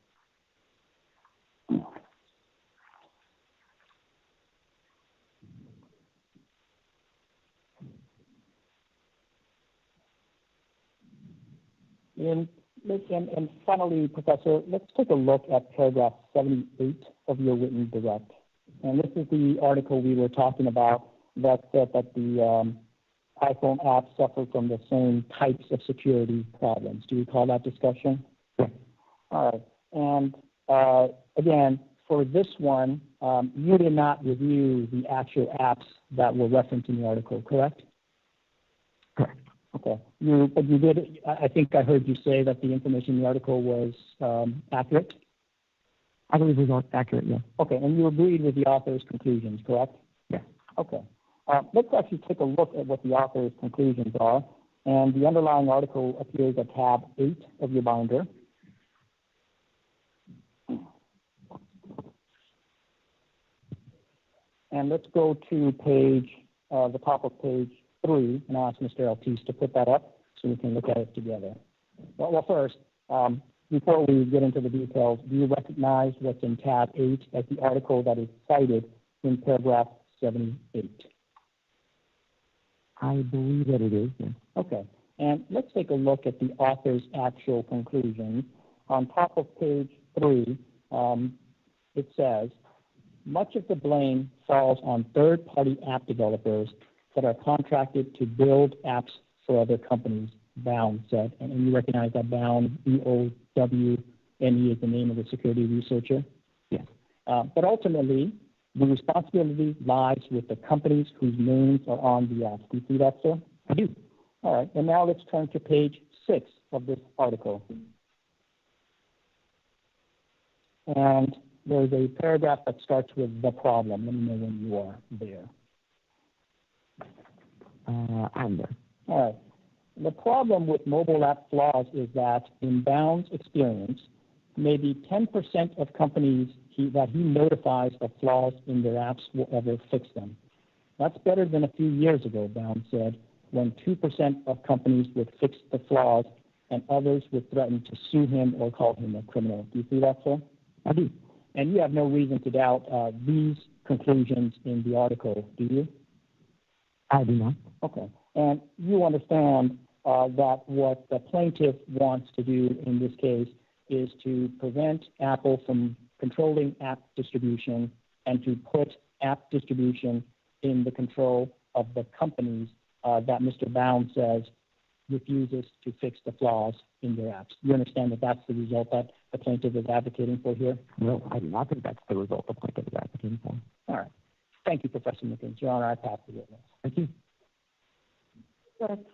And finally, Professor, let's take a look at paragraph 78 of your written direct. And this is the article we were talking about that said that the iPhone apps suffer from the same types of security problems. Do you recall that discussion? Yes. All right. And again, for this one, you did not review the actual apps that were referenced in the article, correct? Correct. Okay. But you did, I think I heard you say that the information in the article was accurate? I believe it was accurate, yes. Okay, and you agreed with the author's conclusions, correct? Yes. Okay. Let's actually take a look at what the author's conclusions are. And the underlying article appears at tab 8 of your binder. And let's go to the top of page 3, and I'll ask Mr. Ortiz to put that up so we can look at it together. Well first, before we get into the details, do you recognize what's in tab 8 as the article that is cited in paragraph 78? I believe that it is, yes. Okay. And let's take a look at the author's actual conclusion. On top of page 3, it says, much of the blame falls on third-party app developers that are contracted to build apps for other companies, Bound said. And you recognize that Bound, B-O-W-N-E, is the name of the security researcher? Yes. But ultimately, the responsibility lies with the companies whose names are on the apps. Do you see that, sir? I do. All right. And now let's turn to page 6 of this article. And there's a paragraph that starts with the problem. Let me know when you are there. I'm there. All right. The problem with mobile app flaws is that, in Bound's experience, maybe 10% of companies that he notifies of flaws in their apps will ever fix them. That's better than a few years ago, Bound said, when 2% of companies would fix the flaws and others would threaten to sue him or call him a criminal. Do you see that, sir? I do. And you have no reason to doubt these conclusions in the article, do you? I do not. Okay. And you understand that what the plaintiff wants to do in this case is to prevent Apple from controlling app distribution and to put app distribution in the control of the companies that Mr. Bound says refuses to fix the flaws in their apps. You understand that that's the result that the plaintiff is advocating for here? No, I do not think that's the result the plaintiff is advocating for. All right. Thank you, Professor Mickens. Your Honor, I pass the witness. Thank you. Good.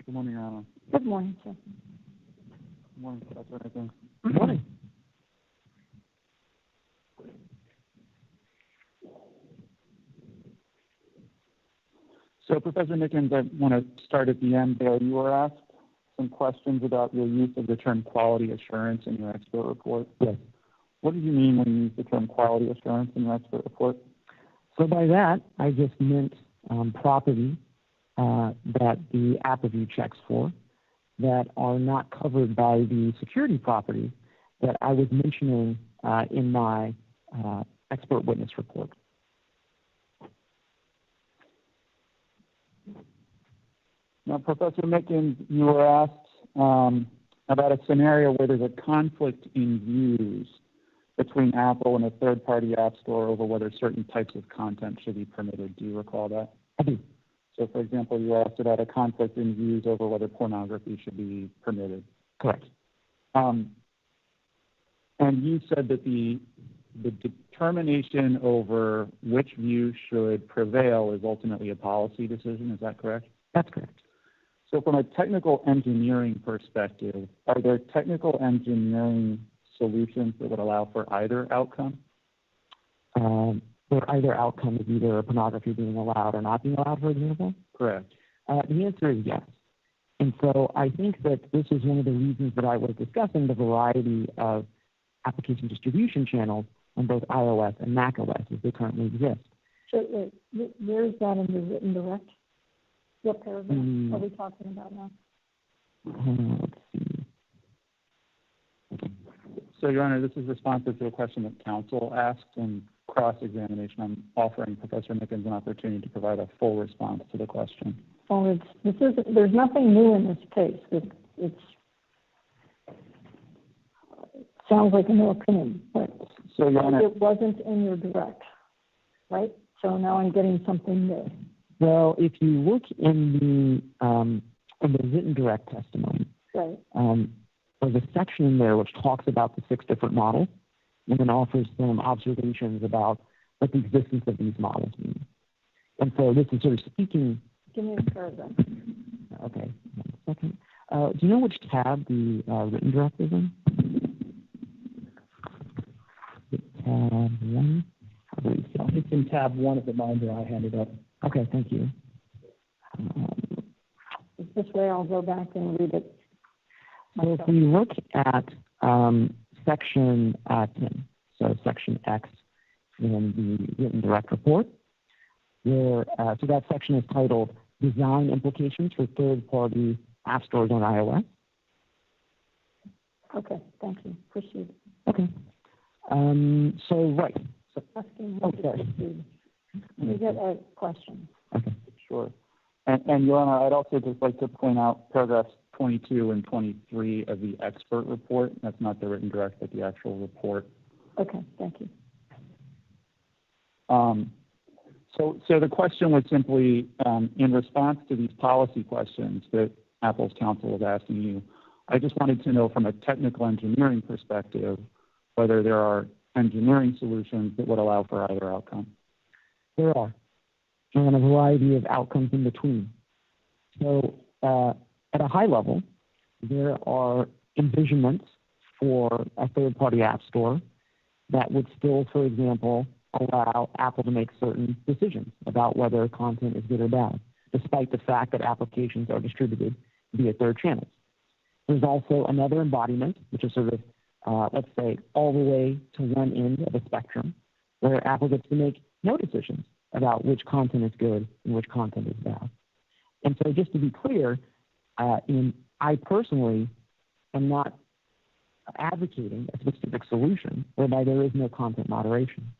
Good morning, Your Honor. Good morning, sir. Good morning, Professor. I think. Good morning. So, Professor Mickens, I want to start at the end there. You were asked some questions about your use of the term quality assurance in your expert report. Yes. What did you mean when you used the term quality assurance in your expert report? So by that, I just meant property that the app review checks for that are not covered by the security property that I was mentioning in my expert witness report. Now, Professor Mickens, you were asked about a scenario where there's a conflict in views between Apple and a third-party app store over whether certain types of content should be permitted. Do you recall that? I do. So, for example, you asked about a conflict in views over whether pornography should be permitted. Correct. And you said that the determination over which view should prevail is ultimately a policy decision. Is that correct? That's correct. So from a technical engineering perspective, are there technical engineering solutions that would allow for either outcome? Where either outcome is either pornography being allowed or not being allowed, for example? Correct. The answer is yes. And so I think that this is one of the reasons that I was discussing the variety of application distribution channels on both iOS and macOS as they currently exist. So where is that in the written direct? What paragraph are we talking about now? Let's see. So, Your Honor, this is responsive to a question that counsel asked in cross-examination. I'm offering Professor Mickens an opportunity to provide a full response to the question. Well, there's nothing new in this case. It sounds like a new opinion, but so, Your Honor, it wasn't in your direct, right? So now I'm getting something new. Well, if you look in the written direct testimony, right. There's a section in there which talks about the 6 different models and then offers some observations about what the existence of these models mean. And so this is sort of speaking. Give me a paragraph. Okay, 1 second. Do you know which tab the written direct is in? Tab 1? It's in tab 1 of the binder I handed up. Okay, thank you. This way I'll go back and read it. So if we look at section 10, so section X in the written direct report, so that section is titled Design Implications for Third-Party App Stores on iOS. Okay, thank you. Proceed. Okay. So asking what to proceed. You get a question. Okay. Sure. And Your Honor, I'd also just like to point out paragraphs 22 and 23 of the expert report. That's not the written direct, but the actual report. Okay, thank you. So the question was simply, in response to these policy questions that Apple's counsel was asking you, I just wanted to know from a technical engineering perspective whether there are engineering solutions that would allow for either outcome. There are, and a variety of outcomes in between. So at a high level, there are envisionments for a third-party app store that would still, for example, allow Apple to make certain decisions about whether content is good or bad, despite the fact that applications are distributed via third channels. There's also another embodiment, which is sort of, let's say, all the way to one end of a spectrum, where Apple gets to make no decisions about which content is good and which content is bad. And so just to be clear, I personally am not advocating a specific solution whereby there is no content moderation.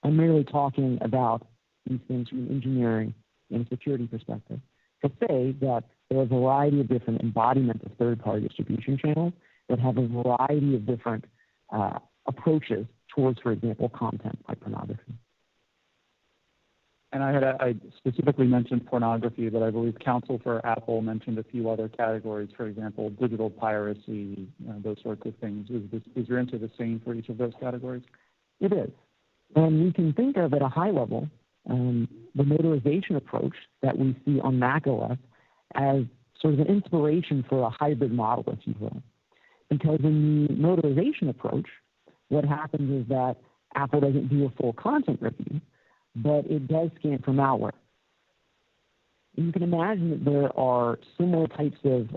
I'm merely talking about these things from an engineering and security perspective to say that there are a variety of different embodiments of third-party distribution channels that have a variety of different approaches towards, for example, content like pornography. And I specifically mentioned pornography, but I believe counsel for Apple mentioned a few other categories, for example, digital piracy, those sorts of things. Is your answer the same for each of those categories? It is. And we can think of at a high level the motorization approach that we see on macOS as sort of an inspiration for a hybrid model, if you will. Because in the motorization approach, what happens is that Apple doesn't do a full content review, but it does scan for malware. And you can imagine that there are similar types of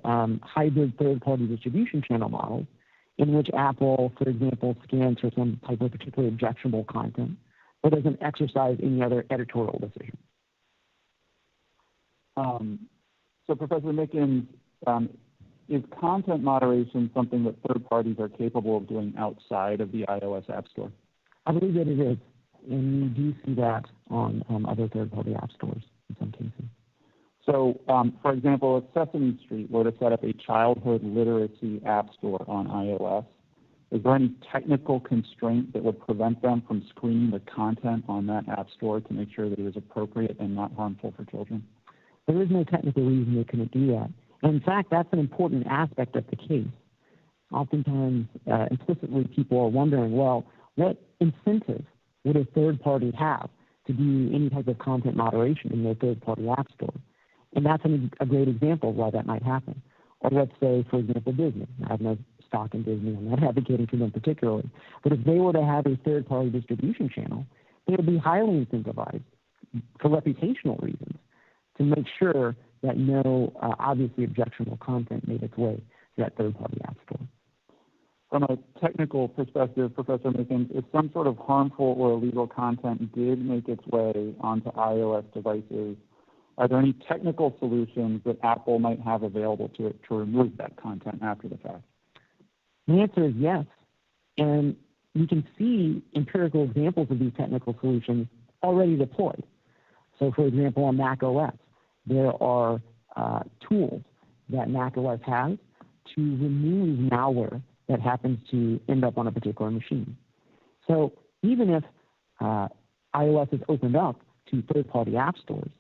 hybrid third-party distribution channel models in which Apple, for example, scans for some type of particularly objectionable content, but doesn't exercise any other editorial decision. So Professor Mickens, is content moderation something that third parties are capable of doing outside of the iOS App Store? I believe that it is, and you do see that on other third-party app stores in some cases. So, for example, if Sesame Street were to set up a childhood literacy app store on iOS, is there any technical constraint that would prevent them from screening the content on that app store to make sure that it is appropriate and not harmful for children? There is no technical reason they couldn't do that. And in fact, that's an important aspect of the case. Oftentimes, implicitly, people are wondering, well, what incentive would a third party have to do any type of content moderation in their third-party app store? And that's a great example of why that might happen. Or let's say, for example, Disney. I have no stock in Disney. I'm not advocating for them particularly. But if they were to have a third-party distribution channel, they would be highly incentivized for reputational reasons to make sure that no obviously objectionable content made its way to that third-party app store. From a technical perspective, Professor Mickens, if some sort of harmful or illegal content did make its way onto iOS devices, are there any technical solutions that Apple might have available to it to remove that content after the fact? The answer is yes. And you can see empirical examples of these technical solutions already deployed. So, for example, on Mac OS, there are tools that Mac OS has to remove malware that happens to end up on a particular machine. So even if iOS is opened up to third-party app stores,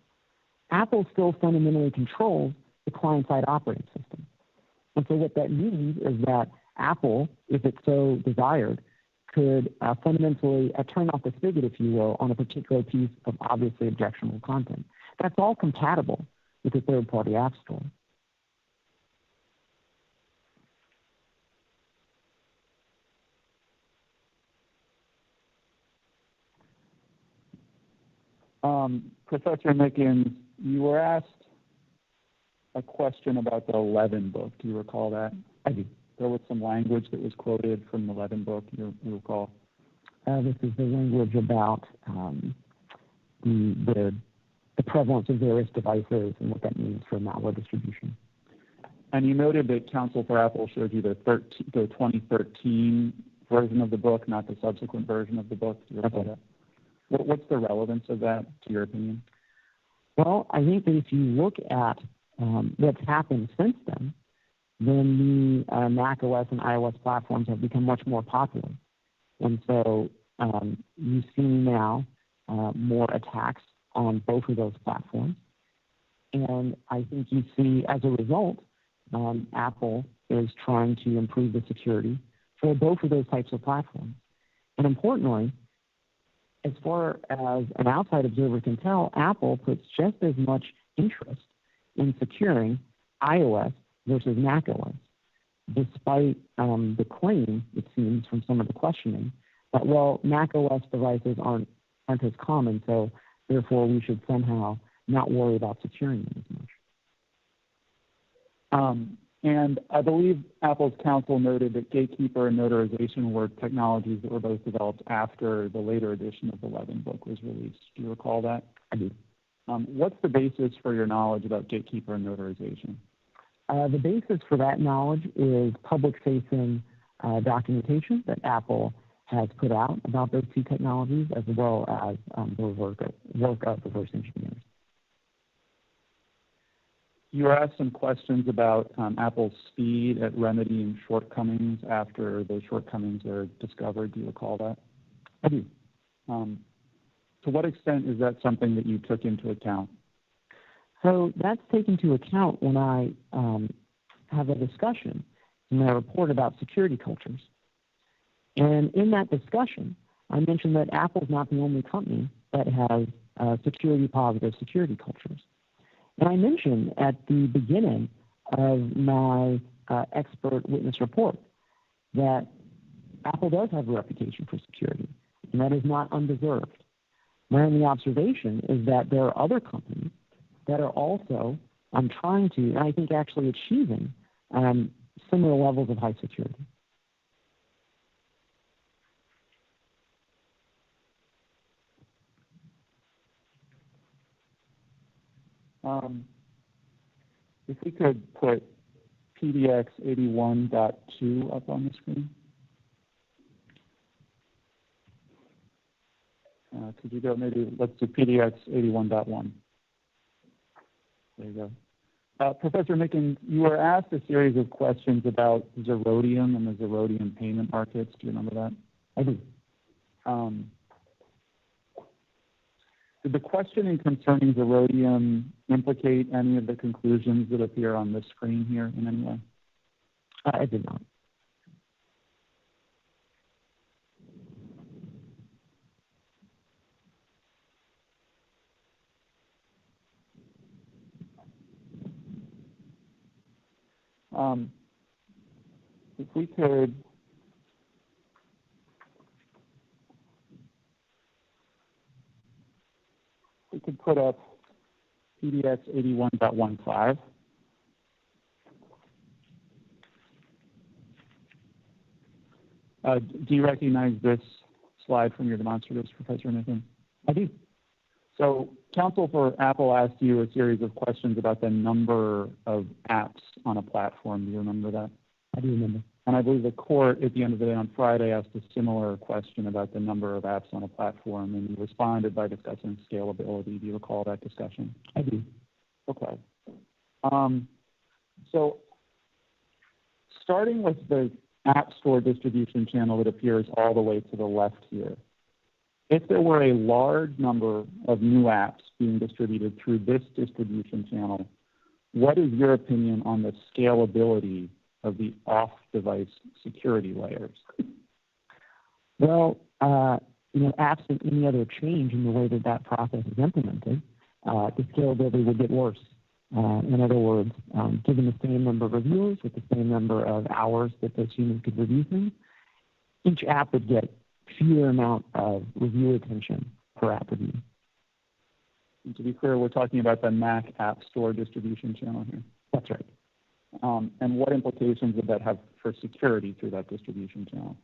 Apple still fundamentally controls the client-side operating system. And so what that means is that Apple, if it so desired, could fundamentally turn off the spigot, if you will, on a particular piece of obviously objectionable content. That's all compatible with a third-party app store. Professor Mickens, you were asked a question about the 11 book. Do you recall that? I do. There was some language that was quoted from the 11 book, you recall? This is the language about the prevalence of various devices and what that means for malware distribution. And you noted that Counsel for Apple showed you the 2013 version of the book, not the subsequent version of the book. Do you recall that? What's the relevance of that, to your opinion? Well, I think that if you look at what's happened since then the Mac OS and iOS platforms have become much more popular. And so you see now more attacks on both of those platforms. And I think you see, as a result, Apple is trying to improve the security for both of those types of platforms. And importantly, as far as an outside observer can tell, Apple puts just as much interest in securing iOS versus Mac OS, despite the claim, it seems, from some of the questioning, that, well, Mac OS devices aren't as common, so therefore we should somehow not worry about securing them as much. And I believe Apple's counsel noted that gatekeeper and notarization were technologies that were both developed after the later edition of the 11 book was released. Do you recall that? I do. What's the basis for your knowledge about gatekeeper and notarization? The basis for that knowledge is public-facing documentation that Apple has put out about those two technologies, as well as the work of reverse engineers. You were asked some questions about Apple's speed at remedying shortcomings after those shortcomings are discovered. Do you recall that? I do. To what extent is that something that you took into account? So that's taken into account when I have a discussion in my report about security cultures. And in that discussion, I mentioned that Apple's not the only company that has security-positive security cultures. And I mentioned at the beginning of my expert witness report that Apple does have a reputation for security, and that is not undeserved. My only observation is that there are other companies that are also trying to, and I think actually achieving, similar levels of high security. If we could put PDX 81.2 up on the screen. Could you go, maybe let's do PDX 81.1. There you go. Professor Mickens, you were asked a series of questions about zerodium and the zerodium payment markets. Do you remember that? I do. Did the questioning concerning zerodium implicate any of the conclusions that appear on this screen here in any way? I did not. If we could put up PDX 81.15. Do you recognize this slide from your demonstratives, Professor Nathan? I do. So counsel for Apple asked you a series of questions about the number of apps on a platform. Do you remember that? I do remember. And I believe the court at the end of the day on Friday asked a similar question about the number of apps on a platform, and you responded by discussing scalability. Do you recall that discussion? I do. Okay. So starting with the App Store distribution channel that appears all the way to the left here, if there were a large number of new apps being distributed through this distribution channel, what is your opinion on the scalability of the off-device security layers? Well, absent any other change in the way that that process is implemented, the scalability would get worse. In other words, given the same number of reviewers with the same number of hours that those humans could review things, each app would get fewer amount of review attention per app review. And to be clear, we're talking about the Mac App Store distribution channel here. That's right. And what implications would that have for security through that distribution channel?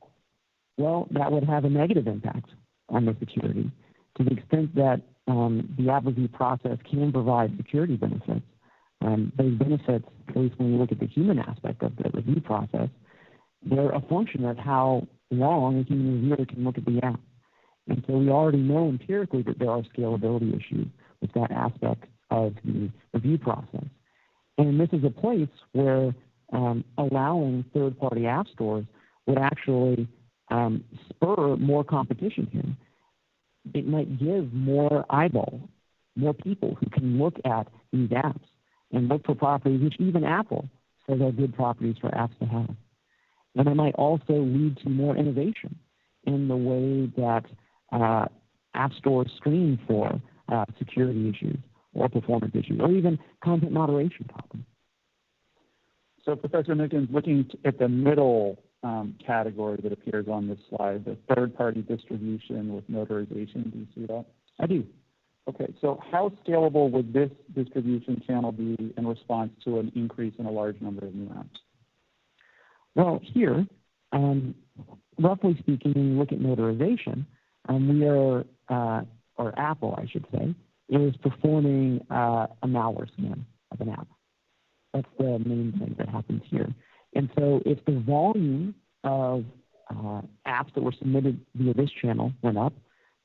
Well, that would have a negative impact on the security to the extent that the app review process can provide security benefits. Those benefits, at least when you look at the human aspect of the review process, they're a function of how long a human reviewer can look at the app. And so we already know empirically that there are scalability issues with that aspect of the review process. And this is a place where allowing third-party app stores would actually spur more competition here. It might give more eyeballs, more people who can look at these apps and look for properties which even Apple says are good properties for apps to have. And it might also lead to more innovation in the way that app stores screen for security issues or performance issues or even content moderation problems. So, Professor Mickens, looking at the middle category that appears on this slide, the third-party distribution with notarization, do you see that? I do. Okay, so how scalable would this distribution channel be in response to an increase in a large number of new apps? Well, here, roughly speaking, when you look at notarization, we are, or Apple, I should say, is performing a malware scan of an app. That's the main thing that happens here. And so if the volume of apps that were submitted via this channel went up,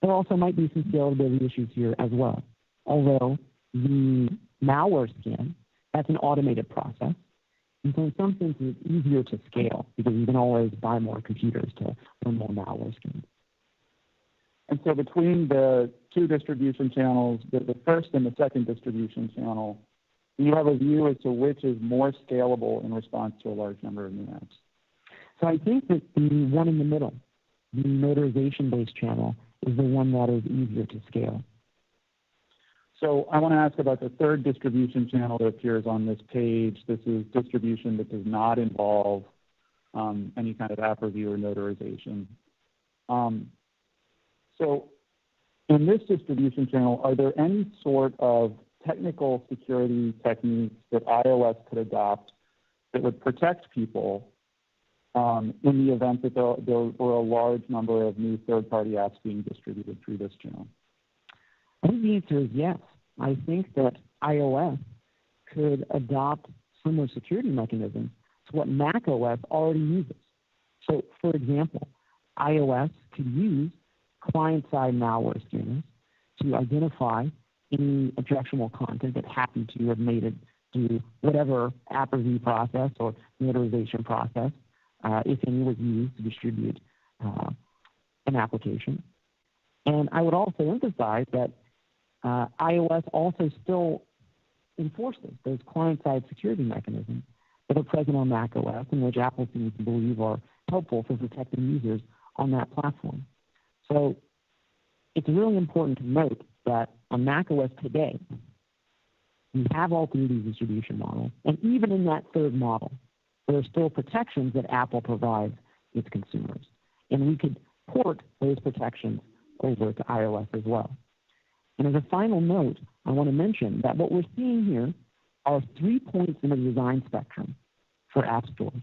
there also might be some scalability issues here as well. Although the malware scan, that's an automated process. And so in some sense, it's easier to scale because you can always buy more computers to run more malware scans. And so between the two distribution channels, the first and the second distribution channel, do you have a view as to which is more scalable in response to a large number of new apps? So I think that the one in the middle, the notarization-based channel, is the one that is easier to scale. So I want to ask about the third distribution channel that appears on this page. This is distribution that does not involve any kind of app review or notarization. So in this distribution channel, are there any sort of technical security techniques that iOS could adopt that would protect people in the event that there were a large number of new third-party apps being distributed through this channel? I think the answer is yes. I think that iOS could adopt similar security mechanisms to what macOS already uses. So, for example, iOS could use client-side malware scanners to identify any objectionable content that happened to have made it through whatever app review process or notarization process, if any, was used to distribute an application. And I would also emphasize that iOS also still enforces those client-side security mechanisms that are present on macOS and which Apple seems to believe are helpful for protecting users on that platform. So it's really important to note that on macOS today, we have all three of these distribution models, and even in that third model, there are still protections that Apple provides its consumers. And we could port those protections over to iOS as well. And as a final note, I want to mention that what we're seeing here are 3 points in the design spectrum for app stores.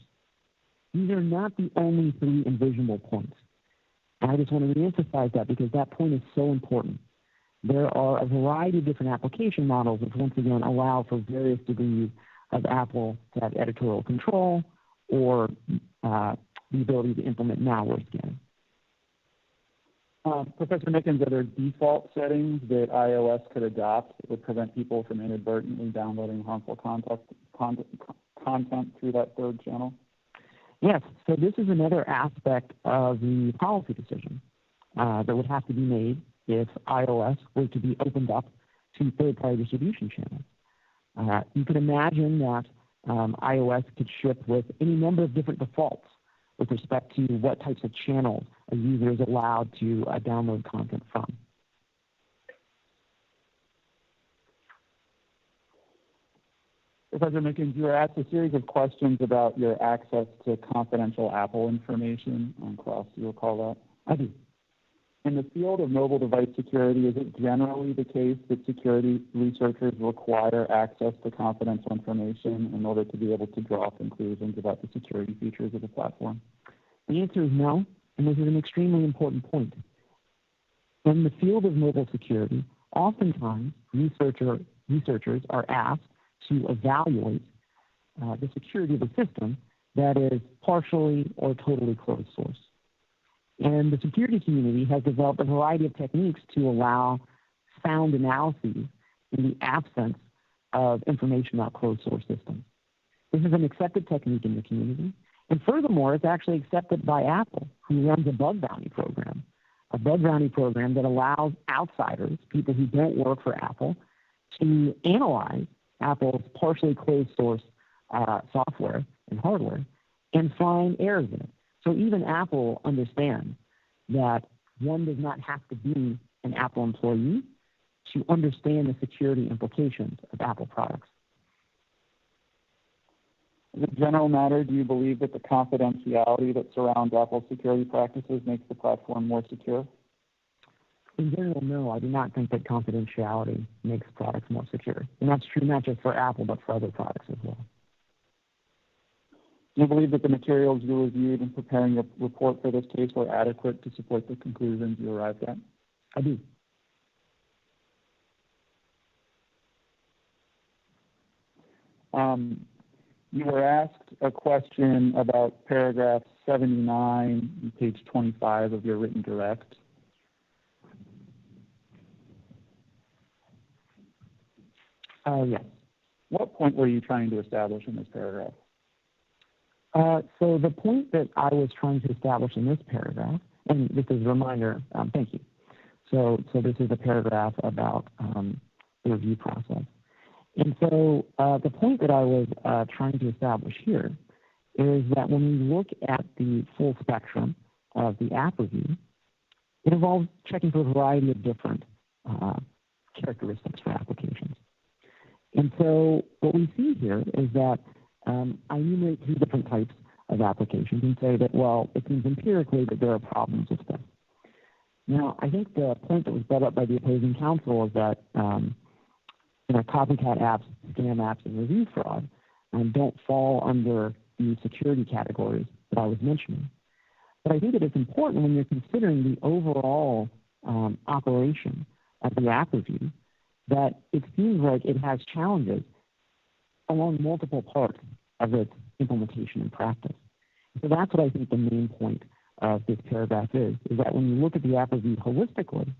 These are not the only 3 envisionable points. And I just want to reemphasize that because that point is so important. There are a variety of different application models which once again allow for various degrees of Apple to have editorial control or the ability to implement malware scanning. Professor Mickens, are there default settings that iOS could adopt that would prevent people from inadvertently downloading harmful content through that third channel? Yes, so this is another aspect of the policy decision that would have to be made if iOS were to be opened up to third-party distribution channels. You can imagine that iOS could ship with any number of different defaults with respect to what types of channels a user is allowed to download content from. Professor Mickens, you were asked a series of questions about your access to confidential Apple information on Cross. Do you recall that? I do. In the field of mobile device security, is it generally the case that security researchers require access to confidential information in order to be able to draw conclusions about the security features of the platform? The answer is no, and this is an extremely important point. In the field of mobile security, oftentimes researchers are asked to evaluate the security of the system that is partially or totally closed source. And the security community has developed a variety of techniques to allow sound analyses in the absence of information about closed source systems. This is an accepted technique in the community. And furthermore, it's actually accepted by Apple, who runs a bug bounty program that allows outsiders, people who don't work for Apple, to analyze Apple's partially closed source software and hardware and find errors in it. So even Apple understands that one does not have to be an Apple employee to understand the security implications of Apple products. As a general matter, do you believe that the confidentiality that surrounds Apple's security practices makes the platform more secure? In general, no. I do not think that confidentiality makes products more secure. And that's true not just for Apple, but for other products as well. Do you believe that the materials you reviewed in preparing your report for this case were adequate to support the conclusions you arrived at? I do. You were asked a question about paragraph 79, page 25 of your written direct. Yes. What point were you trying to establish in this paragraph? So the point that I was trying to establish in this paragraph, and this is a reminder, thank you. So this is a paragraph about the review process. And so the point that I was trying to establish here is that when we look at the full spectrum of the app review, it involves checking for a variety of different characteristics for applications. And so what we see here is that I enumerate 2 different types of applications and say that, well, it seems empirically that there are problems with this. Now, I think the point that was brought up by the opposing counsel is that copycat apps, scam apps, and review fraud don't fall under the security categories that I was mentioning. But I think that it's important when you're considering the overall operation of the app review that it seems like it has challenges along multiple parts of its implementation and practice. So that's what I think the main point of this paragraph is that when you look at the app review holistically,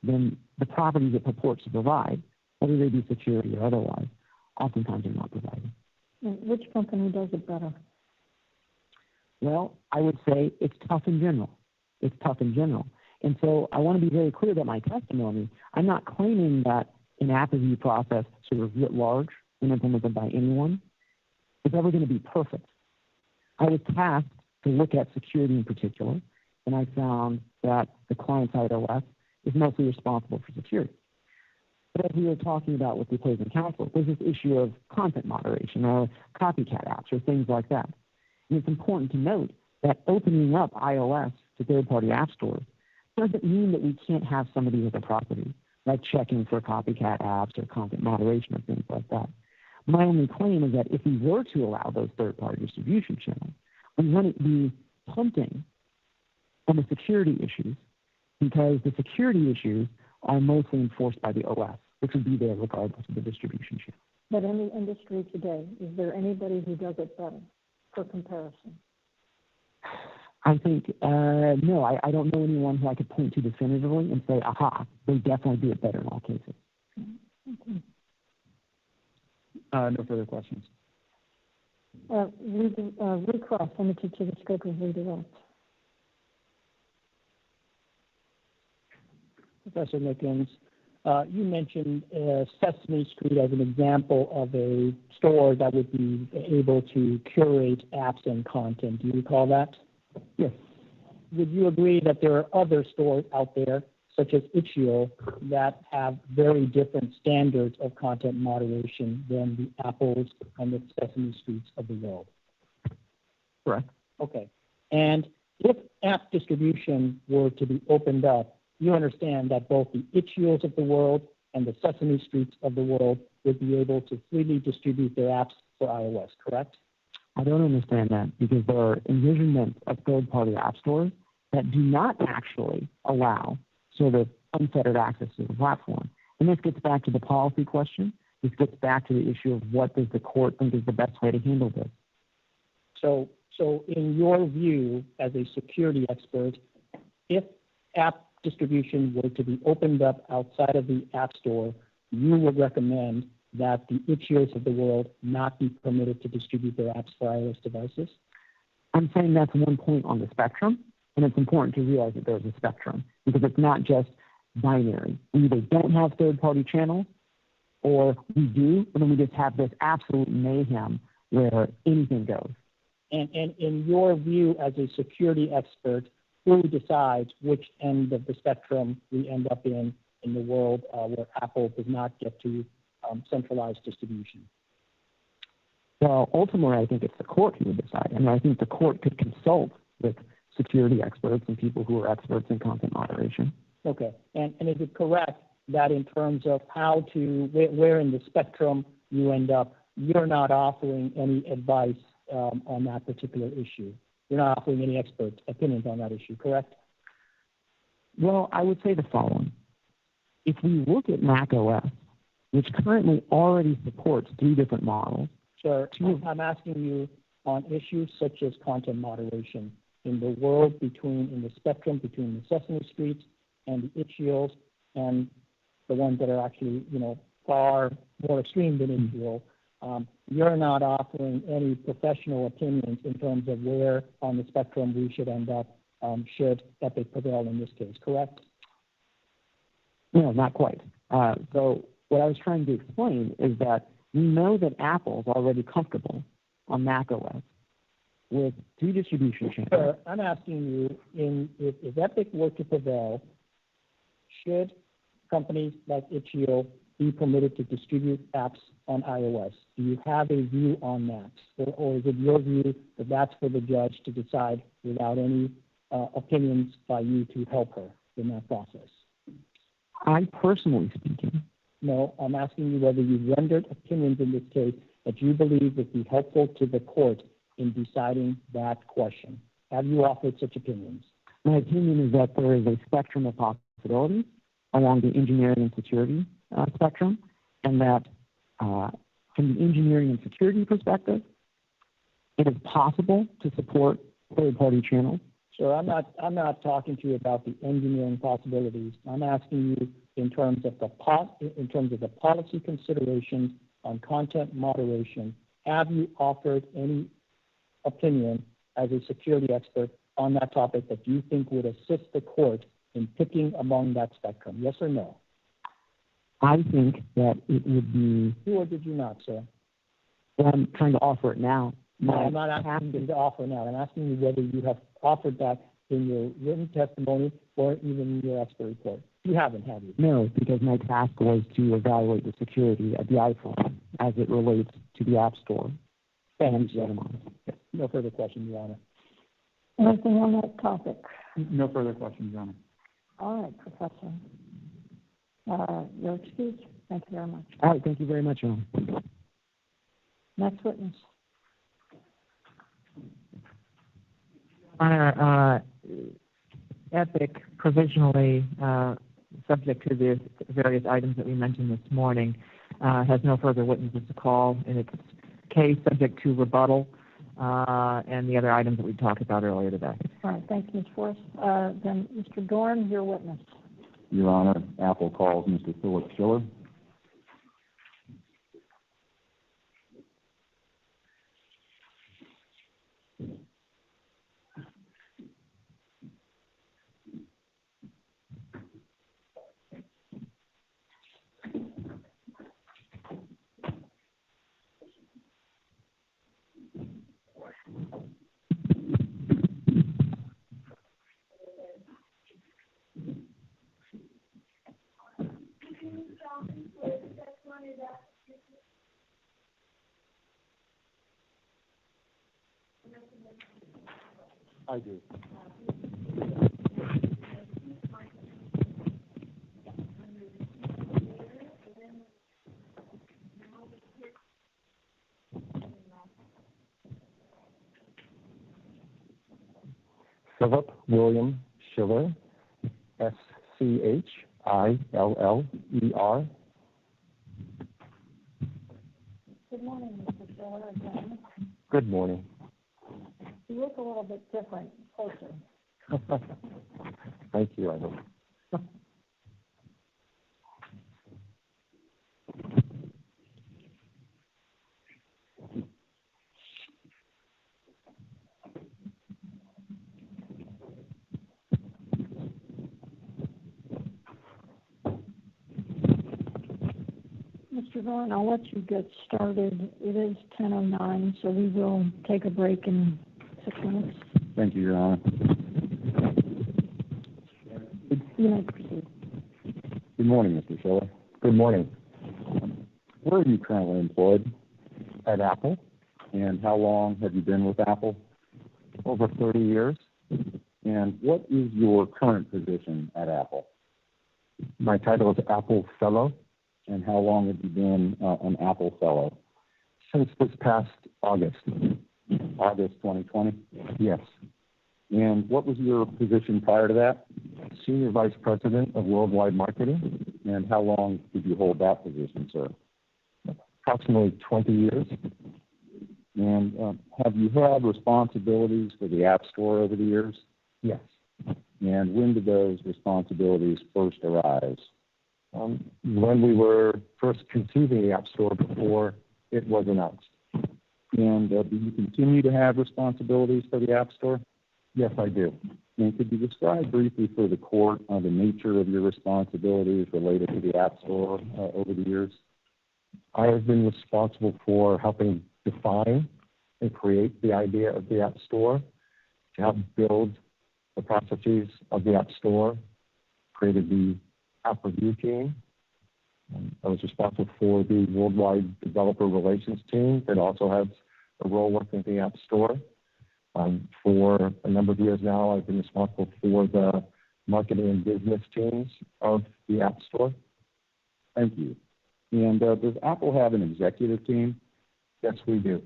then the properties it purports to provide, whether they be security or otherwise, oftentimes are not provided. And which company does it better? Well, I would say it's tough in general. It's tough in general. And so I want to be very clear that my testimony, I'm not claiming that an app review process sort of writ large and implemented by anyone is ever going to be perfect. I was tasked to look at security in particular, and I found that the client-side OS is mostly responsible for security. But as we were talking about with the opposing counsel, there's this issue of content moderation or copycat apps or things like that. And it's important to note that opening up iOS to third-party app stores doesn't mean that we can't have somebody with a property, like checking for copycat apps or content moderation or things like that. My only claim is that if we were to allow those third-party distribution channels, we wouldn't be punting on the security issues because the security issues are mostly enforced by the OS, which would be there regardless of the distribution channel. But in the industry today, is there anybody who does it better for comparison? I think, no, I don't know anyone who I could point to definitively and say, aha, they definitely do it better in all cases. Okay. No further questions. Recross limited to the scope of redirect. Professor Mickens, you mentioned Sesame Street as an example of a store that would be able to curate apps and content. Do you recall that? Yes. Would you agree that there are other stores out there, such as Itch.io, that have very different standards of content moderation than the Apples and the Sesame Streets of the world? Correct. Okay. And if app distribution were to be opened up, you understand that both the Itch.ios of the world and the Sesame Streets of the world would be able to freely distribute their apps for iOS, correct? I don't understand that because there are envisionments of third-party app stores that do not actually allow sort of unfettered access to the platform. And this gets back to the policy question. This gets back to the issue of what does the court think is the best way to handle this. So in your view, as a security expert, if app distribution were to be opened up outside of the App Store, you would recommend that the Itch.ios of the world not be permitted to distribute their apps for iOS devices? I'm saying that's one point on the spectrum, and it's important to realize that there's a spectrum because it's not just binary. We either don't have third-party channels or we do, and then we just have this absolute mayhem where anything goes. And in your view as a security expert, who decides which end of the spectrum we end up in the world where Apple does not get to centralized distribution? Well, ultimately, I think it's the court who would decide. I mean, I think the court could consult with security experts and people who are experts in content moderation. Okay. And is it correct that in terms of how to, where in the spectrum you end up, you're not offering any advice on that particular issue? You're not offering any expert opinions on that issue, correct? Well, I would say the following. If we look at macOS, which currently already supports 3 different models. Sure. I'm asking you on issues such as content moderation in the world in the spectrum between the Sesame Streets and the Itch.ios and the ones that are actually, far more extreme than Itch.io. You're not offering any professional opinions in terms of where on the spectrum we should end up should Epic prevail in this case, correct? No, not quite. So what I was trying to explain is that we know that Apple's already comfortable on macOS with 2 distribution channels. Sir, I'm asking you, if Epic were to prevail, should companies like Itch.io be permitted to distribute apps on iOS? Do you have a view on that? Or is it your view that that's for the judge to decide without any opinions by you to help her in that process? I personally speaking No, I'm asking you whether you rendered opinions in this case that you believe would be helpful to the court in deciding that question. Have you offered such opinions? My opinion is that there is a spectrum of possibilities along the engineering and security spectrum, and that from the engineering and security perspective, it is possible to support third-party channels. So I'm not talking to you about the engineering possibilities. I'm asking you in terms of the policy considerations on content moderation. Have you offered any opinion as a security expert on that topic that you think would assist the court in picking among that spectrum? Yes or no? I think that it would be. Or did you not, sir? Well, I'm trying to offer it now. No, I'm not asking you to offer now. I'm asking you whether you have offered that in your written testimony or even in your expert report. You haven't, have you? No, because my task was to evaluate the security of the iPhone as it relates to the App Store. Thank you. No further questions, Your Honor. Anything on that topic? No further questions, Your Honor. All right, Professor. Your excuse. Thank you very much. All right, thank you very much, Your Honor. Next witness. Honor, Epic provisionally, subject to the various items that we mentioned this morning, has no further witnesses to call in its case, subject to rebuttal, and the other items that we talked about earlier today. All right, thank you, Ms. Forrest. Then Mr. Dorn, your witness. Your Honor, Apple calls Mr. Philip Schiller. I do. Philip William Schiller, SCHILLER. Good morning, Mr. Schiller, again. Good morning. You look a little bit different, closer. Thank you, I hope. Mr. Dorn, I'll let you get started. It is 10:09, so we will take a break in 6 minutes. Thank you, Your Honor. You may proceed. Good morning, Mr. Schiller. Good morning. Where are you currently employed? At Apple. And how long have you been with Apple? Over 30 years. And what is your current position at Apple? My title is Apple Fellow. And how long have you been an Apple Fellow? Since this past August. August 2020? Yes. And what was your position prior to that? Senior Vice President of Worldwide Marketing. And how long did you hold that position, sir? Approximately 20 years. And have you had responsibilities for the App Store over the years? Yes. And when did those responsibilities first arise? When we were first conceiving the App Store before it was announced. And do you continue to have responsibilities for the App Store? Yes, I do. And could you describe briefly for the court the nature of your responsibilities related to the App Store over the years? I have been responsible for helping define and create the idea of the App Store, to help build the processes of the App Store, created the App Review team. I was responsible for the Worldwide Developer Relations team that also has a role working with the App Store. For a number of years now, I've been responsible for the marketing and business teams of the App Store. Thank you. And does Apple have an executive team? Yes, we do.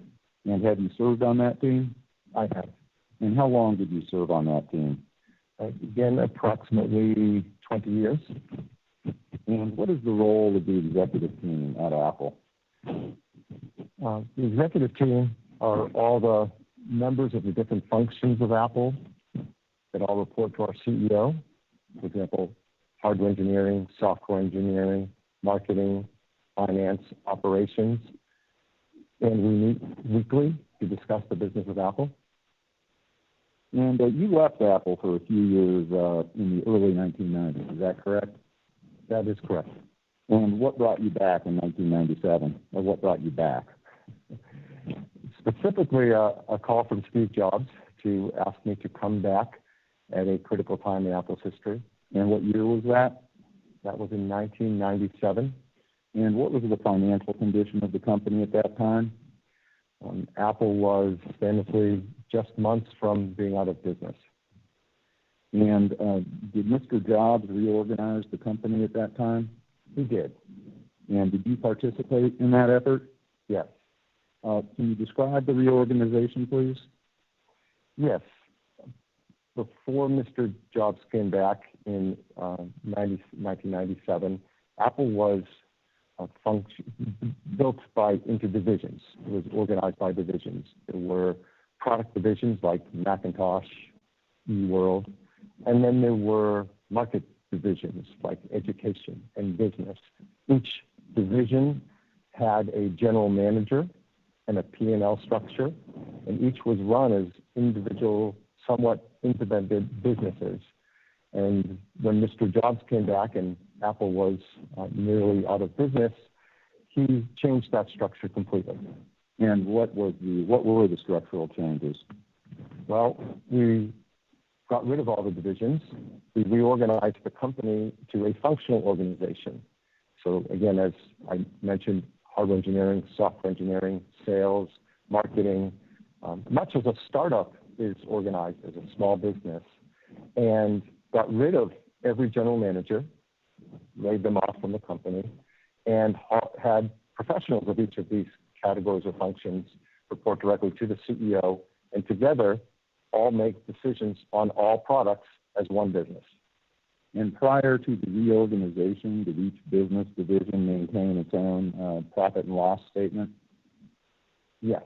And have you served on that team? I have. And how long did you serve on that team? Again, approximately 20 years. And what is the role of the executive team at Apple? The executive team are all the members of the different functions of Apple that all report to our CEO. For example, hardware engineering, software engineering, marketing, finance, operations. And we meet weekly to discuss the business of Apple. And you left Apple for a few years in the early 1990s, is that correct? That is correct. And what brought you back in 1997, or what brought you back? Specifically, a call from Steve Jobs to ask me to come back at a critical time in Apple's history. And what year was that? That was in 1997. And what was the financial condition of the company at that time? Apple was famously just months from being out of business. And did Mr. Jobs reorganize the company at that time? He did. And did you participate in that effort? Yes. Can you describe the reorganization, please? Yes. Before Mr. Jobs came back in 1997, Apple was built into divisions. It was organized by divisions. There were product divisions like Macintosh, eWorld, and then there were market divisions like education and business. Each division had a general manager and a P&L structure, and each was run as individual, somewhat independent businesses. And when Mr. Jobs came back and Apple was nearly out of business, he changed that structure completely. And what were the structural changes? Well, we got rid of all the divisions. We reorganized the company to a functional organization. So again, as I mentioned, hardware engineering, software engineering, sales, marketing, much as a startup is organized as a small business, and got rid of every general manager, laid them off from the company, and had professionals of each of these categories or functions report directly to the CEO, and together all make decisions on all products as one business. And prior to the reorganization, did each business division maintain its own profit and loss statement? Yes.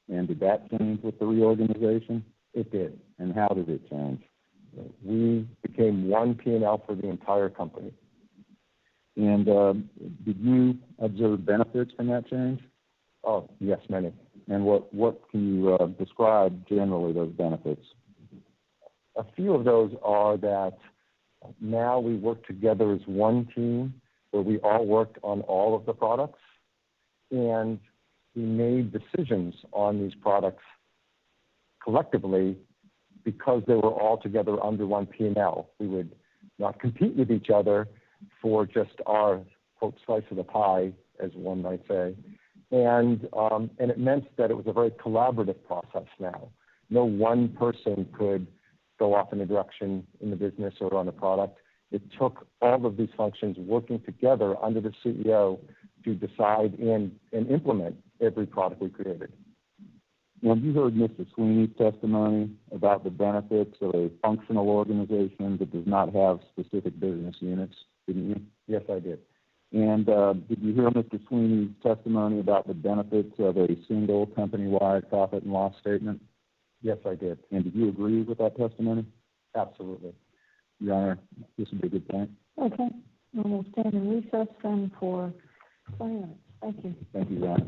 And did that change with the reorganization? It did. And how did it change? We became one P&L for the entire company. And did you observe benefits from that change? Oh, yes, many. And what can you describe generally those benefits? A few of those are that now we work together as one team where we all worked on all of the products, and we made decisions on these products collectively because they were all together under one P&L. We would not compete with each other for just our, quote, slice of the pie, as one might say. And it meant that it was a very collaborative process now. No one person could go off in a direction in the business or on a product. It took all of these functions working together under the CEO to decide and implement every product we created. Well, you heard Mr. Sweeney's testimony about the benefits of a functional organization that does not have specific business units, didn't you? Yes, I did. And did you hear Mr. Sweeney's testimony about the benefits of a single company-wide profit and loss statement? Yes, I did. And did you agree with that testimony? Absolutely. Your Honor, this would be a good point. Okay, and we'll stand in recess then for 20 minutes. Thank you. Thank you, Your Honor.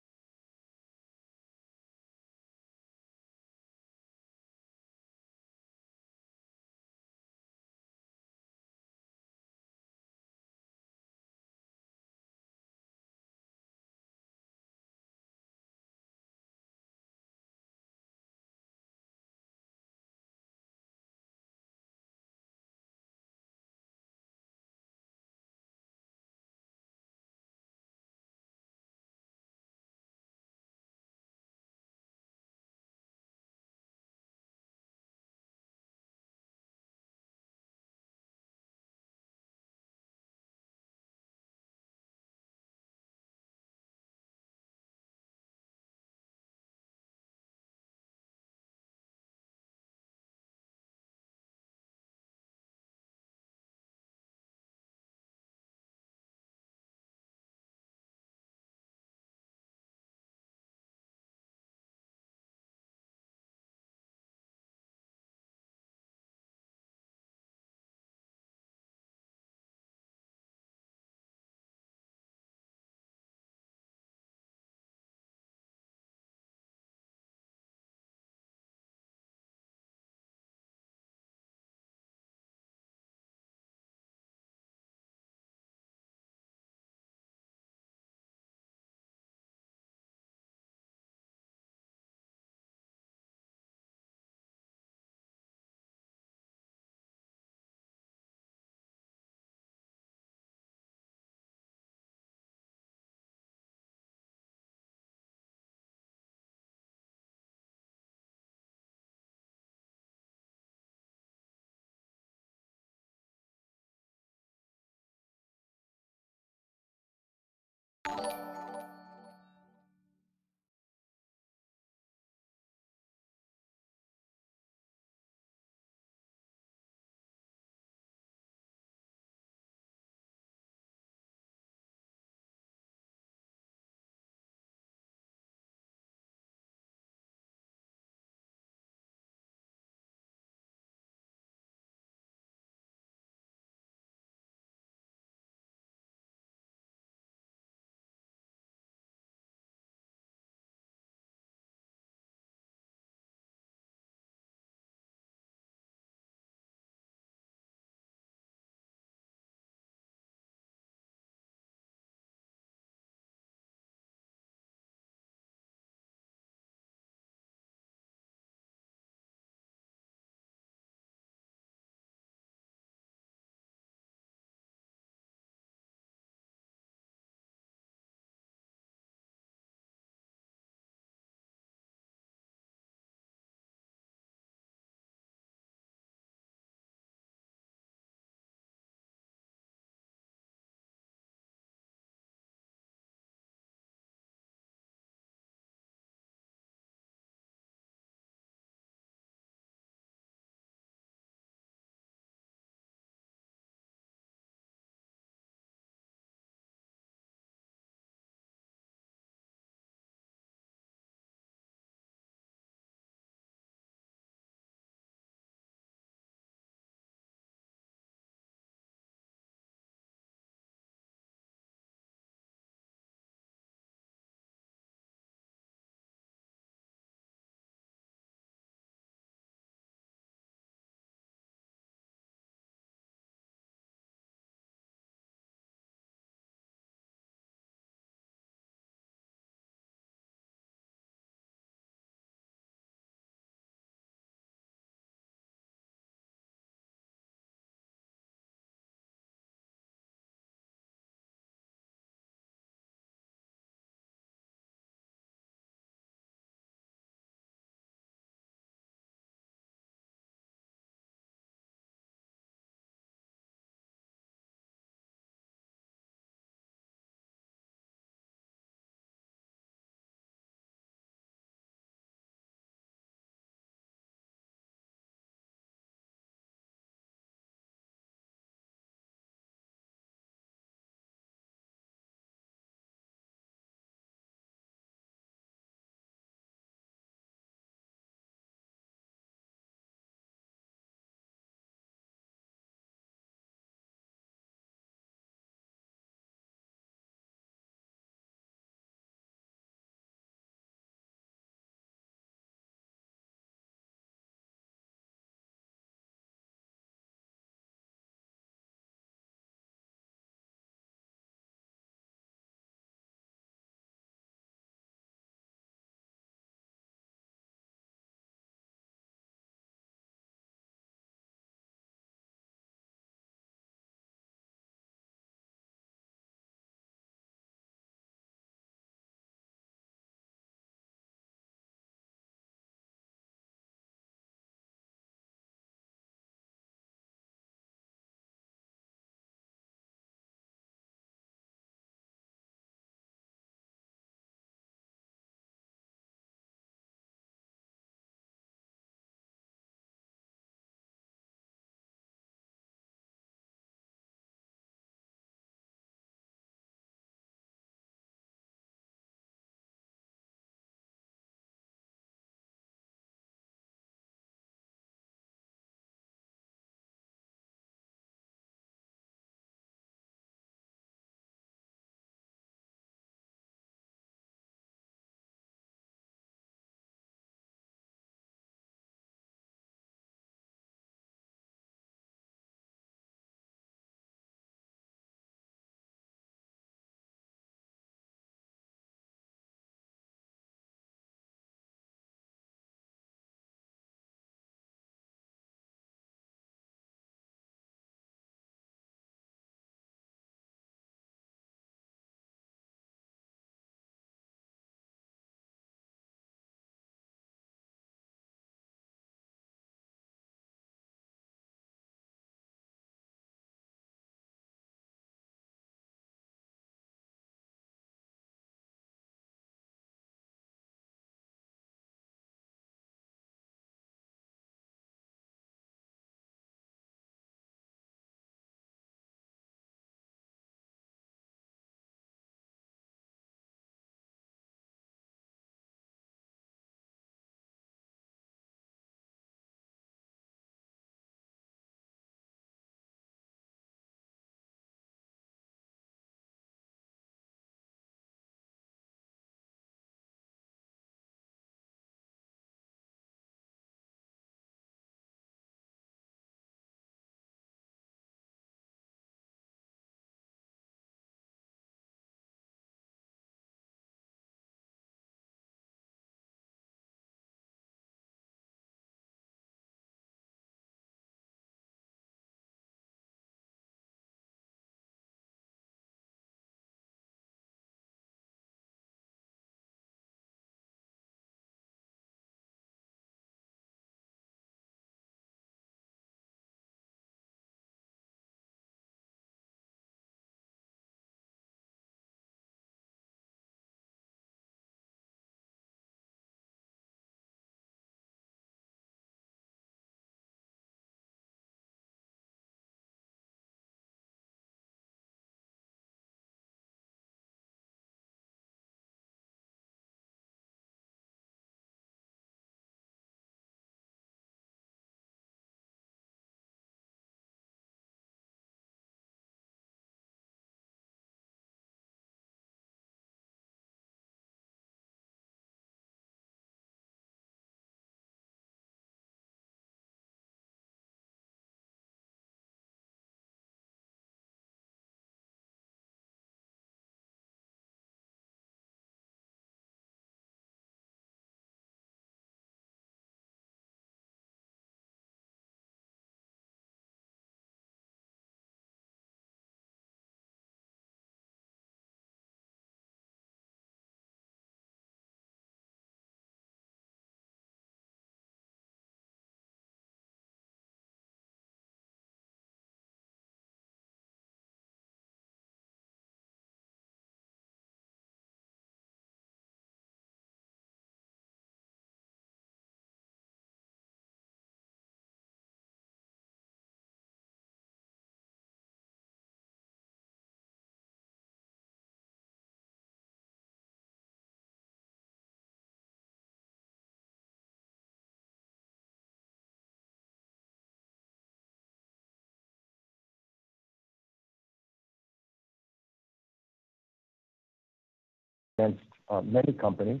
against many companies.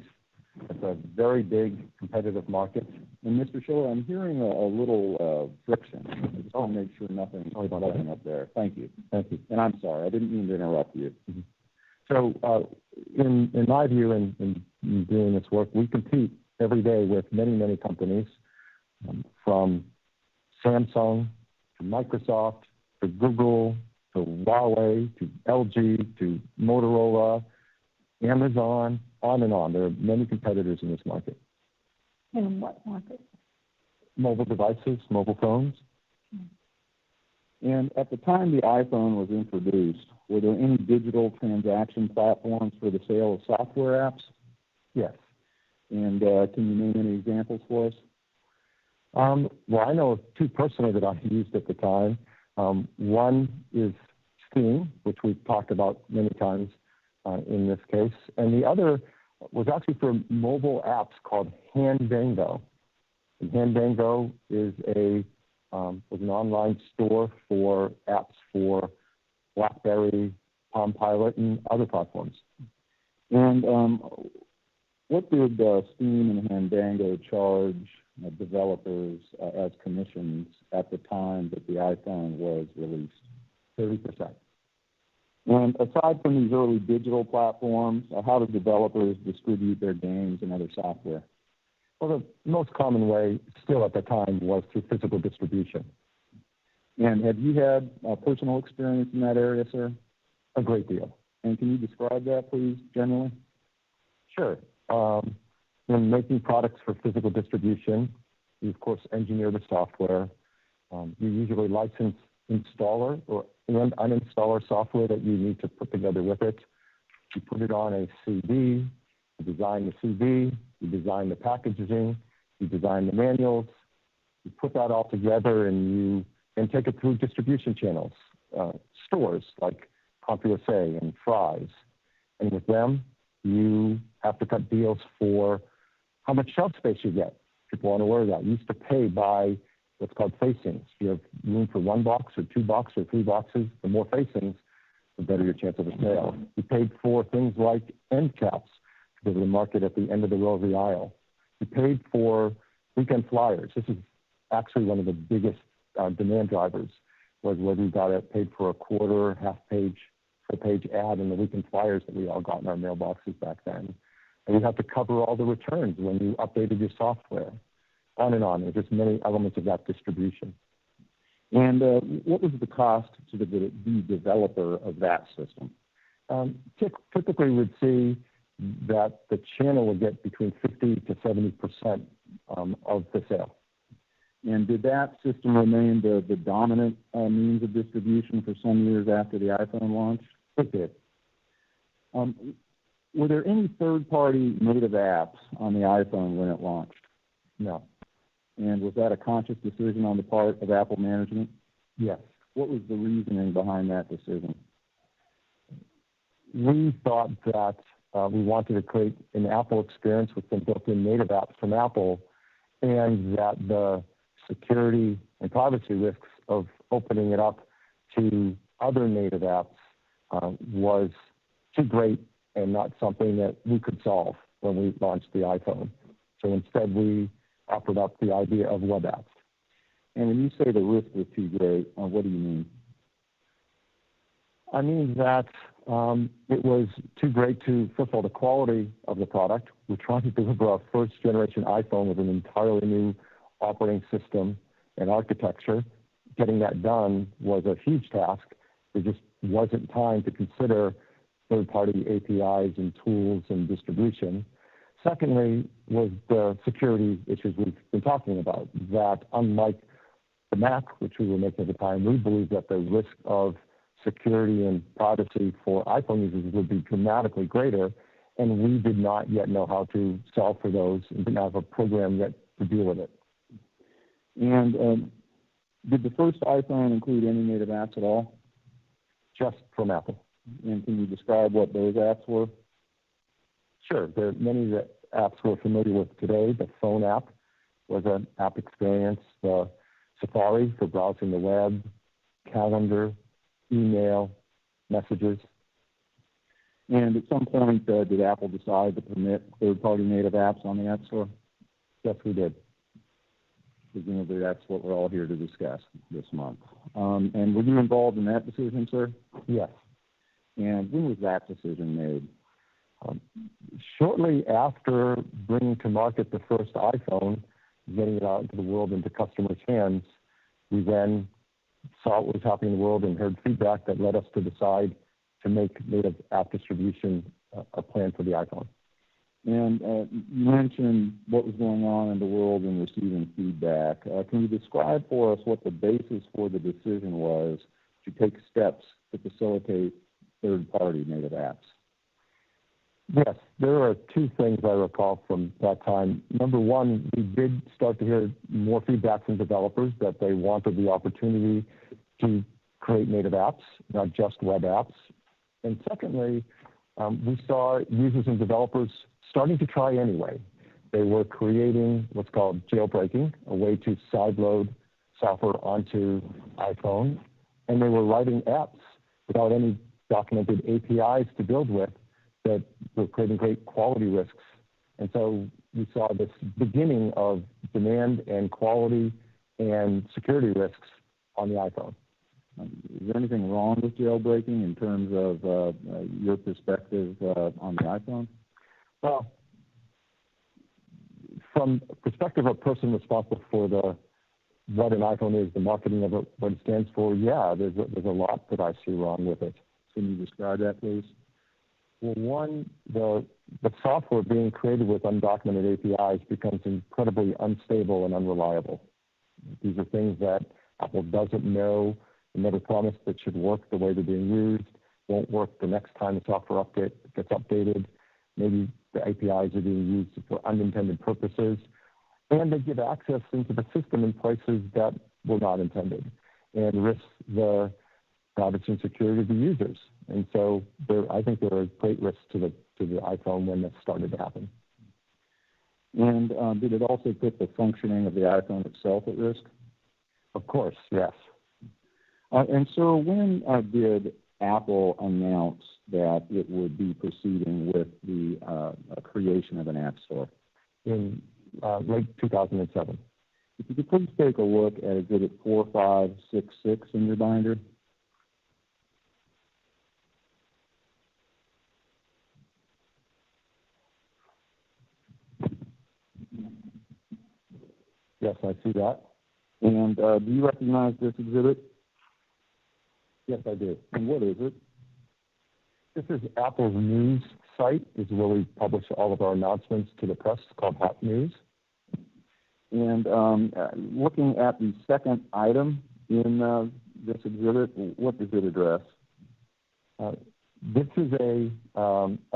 It's a very big competitive market. And Mr. Schiller, I'm hearing a little friction. I just want to make sure nothing's buzzing up there. Thank you. Thank you. And I'm sorry, I didn't mean to interrupt you. Mm-hmm. So in my view, in doing this work, we compete every day with many, many companies, from Samsung to Microsoft to Google to Huawei to LG to Motorola, Amazon, on and on. There are many competitors in this market. In what market? Mobile devices, mobile phones. And at the time the iPhone was introduced, were there any digital transaction platforms for the sale of software apps? Yes. And can you name any examples for us? Well, I know of two personally that I used at the time. One is Steam, which we've talked about many times in this case, and the other was actually for mobile apps called Handango. And Handango is was an online store for apps for BlackBerry, Palm Pilot, and other platforms. And what did Steam and Handango charge developers as commissions at the time that the iPhone was released? 30%. And aside from these early digital platforms, how did developers distribute their games and other software? Well, the most common way still at the time was through physical distribution. And have you had personal experience in that area, sir? A great deal. And can you describe that, please, generally? Sure. In making products for physical distribution, you, of course, engineer the software. You usually license installer and uninstaller software that you need to put together with it. You put it on a CD, you design the CD, you design the packaging, you design the manuals, you put that all together and take it through distribution channels, stores like CompUSA and Fry's. And with them, you have to cut deals for how much shelf space you get. People aren't aware of that. You used to pay by what's called facings. You have room for 1 box or 2 boxes or 3 boxes. The more facings, the better your chance of a sale. You paid for things like end caps to go to the market at the end of the row of the aisle. You paid for weekend flyers. This is actually one of the biggest demand drivers, was whether you got it paid for a quarter, half page, full page ad in the weekend flyers that we all got in our mailboxes back then. And you have to cover all the returns when you updated your software. On and on. There's just many elements of that distribution. And what was the cost to the developer of that system? Typically, we'd see that the channel would get between 50 to 70% of the sale. And did that system remain the dominant means of distribution for some years after the iPhone launched? It did. Were there any third-party native apps on the iPhone when it launched? No. And was that a conscious decision on the part of Apple management? Yes. What was the reasoning behind that decision? We thought that we wanted to create an Apple experience with some built-in native apps from Apple, and that the security and privacy risks of opening it up to other native apps was too great and not something that we could solve when we launched the iPhone. So instead, we offered up the idea of web apps. And when you say the risk was too great, what do you mean? I mean that it was too great to, first of all, the quality of the product. We're trying to deliver our first generation iPhone with an entirely new operating system and architecture. Getting that done was a huge task. There just wasn't time to consider third-party APIs and tools and distribution. Secondly, was the security issues we've been talking about, that unlike the Mac, which we were making at the time, we believe that the risk of security and privacy for iPhone users would be dramatically greater, and we did not yet know how to solve for those and didn't have a program yet to deal with it. And did the first iPhone include any native apps at all? Just from Apple. And can you describe what those apps were? Sure. There are many apps we're familiar with today. The phone app was an app experience. The Safari for browsing the web, calendar, email, messages. And at some point, did Apple decide to permit third-party native apps on the App Store? Yes, we did. Presumably that's what we're all here to discuss this month. And were you involved in that decision, sir? Yes. And when was that decision made? Shortly after bringing to market the first iPhone, getting it out into the world, into customers' hands, we then saw what was happening in the world and heard feedback that led us to decide to make native app distribution a plan for the iPhone. And you mentioned what was going on in the world and receiving feedback. Can you describe for us what the basis for the decision was to take steps to facilitate third-party native apps? Yes, there are two things I recall from that time. Number one, we did start to hear more feedback from developers that they wanted the opportunity to create native apps, not just web apps. And secondly, we saw users and developers starting to try anyway. They were creating what's called jailbreaking, a way to sideload software onto iPhone, and they were writing apps without any documented APIs to build with that were creating great quality risks. And so we saw this beginning of demand and quality and security risks on the iPhone. Is there anything wrong with jailbreaking in terms of your perspective on the iPhone? Well, from the perspective of a person responsible for what an iPhone is, the marketing of it, what it stands for, yeah, there's a lot that I see wrong with it. Can you describe that, please? Well, one, the software being created with undocumented APIs becomes incredibly unstable and unreliable. These are things that Apple doesn't know, and never promised that should work the way they're being used, won't work the next time the software update gets updated. Maybe the APIs are being used for unintended purposes, and they give access into the system in places that were not intended and risk the privacy and security of the users. And so I think there are great risks to the iPhone when that started to happen. And did it also put the functioning of the iPhone itself at risk? Of course, yes. And so when did Apple announce that it would be proceeding with the creation of an app store? In late 2007. If you could please take a look at Exhibit 4566 in your binder. Yes, I see that. And do you recognize this exhibit? Yes, I do. And what is it? This is Apple's news site. This is where we publish all of our announcements to the press. It's called Hot News. And looking at the second item in this exhibit, what does it address? This is a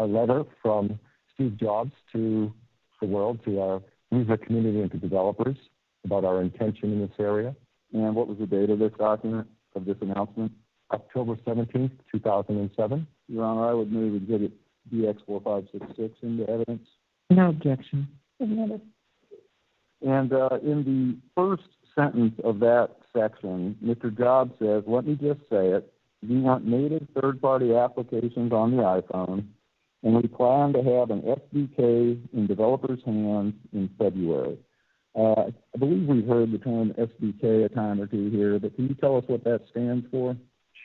letter from Steve Jobs to the world, to our user community and to developers about our intention in this area. And what was the date of this document, of this announcement? October 17th, 2007. Your Honor, I would move Exhibit DX4566 into evidence. No objection. Admitted. And in the first sentence of that section, Mr. Jobs says, let me just say it, we want native third-party applications on the iPhone, and we plan to have an SDK in developers' hands in February. I believe we've heard the term SDK a time or two here, but can you tell us what that stands for?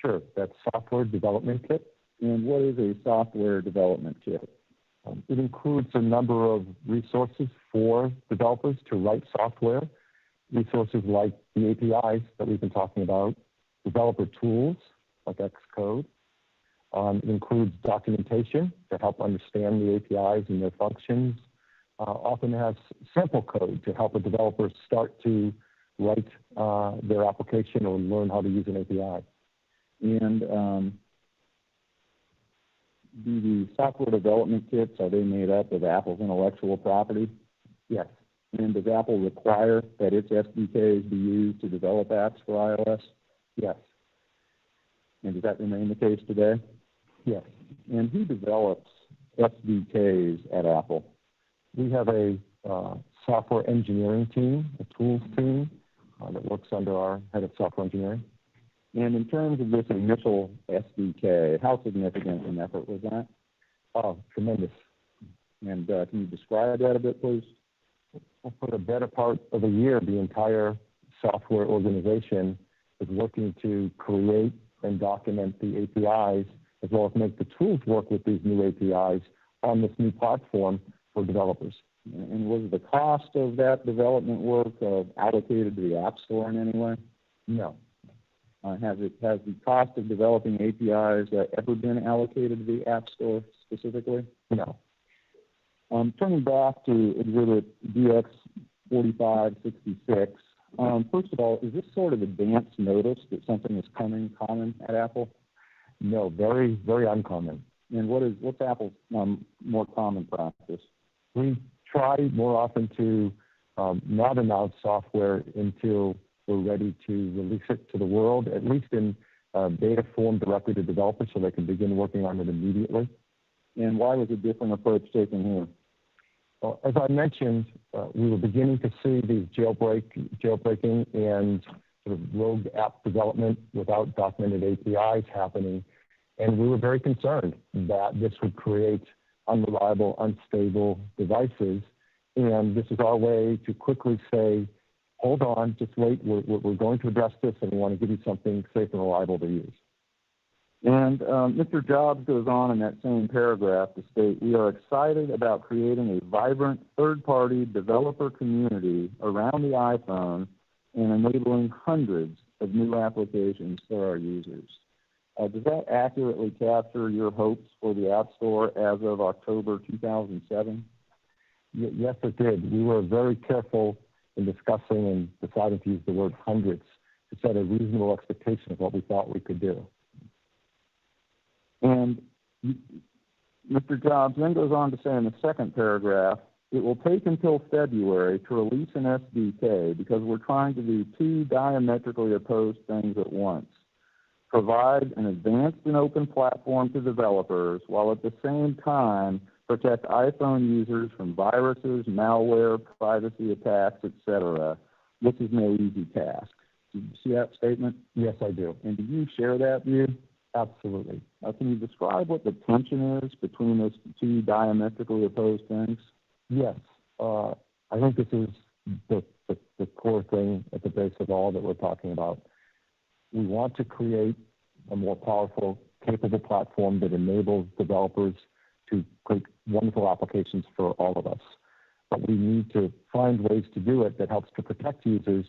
Sure, that's Software Development Kit. And what is a Software Development Kit? It includes a number of resources for developers to write software, resources like the APIs that we've been talking about, developer tools like Xcode. It includes documentation to help understand the APIs and their functions. Often has sample code to help a developer start to write their application or learn how to use an API. And do the software development kits, are they made up of Apple's intellectual property? Yes. And does Apple require that its SDKs be used to develop apps for iOS? Yes. And does that remain the case today? Yes. And who develops SDKs at Apple? We have a software engineering team, a tools team that works under our head of software engineering. And in terms of this initial SDK, how significant an effort was that? Oh, tremendous. And can you describe that a bit, please? Well, for the better part of a year, the entire software organization is working to create and document the APIs, as well as make the tools work with these new APIs on this new platform for developers. And was the cost of that development work allocated to the App Store in any way? No. Has the cost of developing APIs ever been allocated to the App Store specifically? No. Turning back to Exhibit DX4566, first of all, is this sort of advance notice that something is coming common at Apple? No, very, very uncommon. And what's Apple's more common practice? We try more often to not announce software until we're ready to release it to the world, at least in beta form directly to developers so they can begin working on it immediately. And why was a different approach taken here? Well, as I mentioned, we were beginning to see these jailbreaking and sort of rogue app development without documented APIs happening, and we were very concerned that this would create unreliable, unstable devices, and this is our way to quickly say, hold on, just wait, we're going to address this, and we want to give you something safe and reliable to use. And Mr. Jobs goes on in that same paragraph to state, we are excited about creating a vibrant third-party developer community around the iPhone and enabling hundreds of new applications for our users. Does that accurately capture your hopes for the App Store as of October 2007? Yes, it did. We were very careful in discussing and deciding to use the word hundreds to set a reasonable expectation of what we thought we could do. And Mr. Jobs then goes on to say in the second paragraph, it will take until February to release an SDK because we're trying to do two diametrically opposed things at once. Provide an advanced and open platform to developers while at the same time protect iPhone users from viruses, malware, privacy attacks, etc. This is no easy task. Do you see that statement? Yes, I do. And do you share that view? Absolutely. Can you describe what the tension is between those two diametrically opposed things? Yes. I think this is the core thing at the base of all that we're talking about. We want to create a more powerful, capable platform that enables developers to create wonderful applications for all of us. But we need to find ways to do it that helps to protect users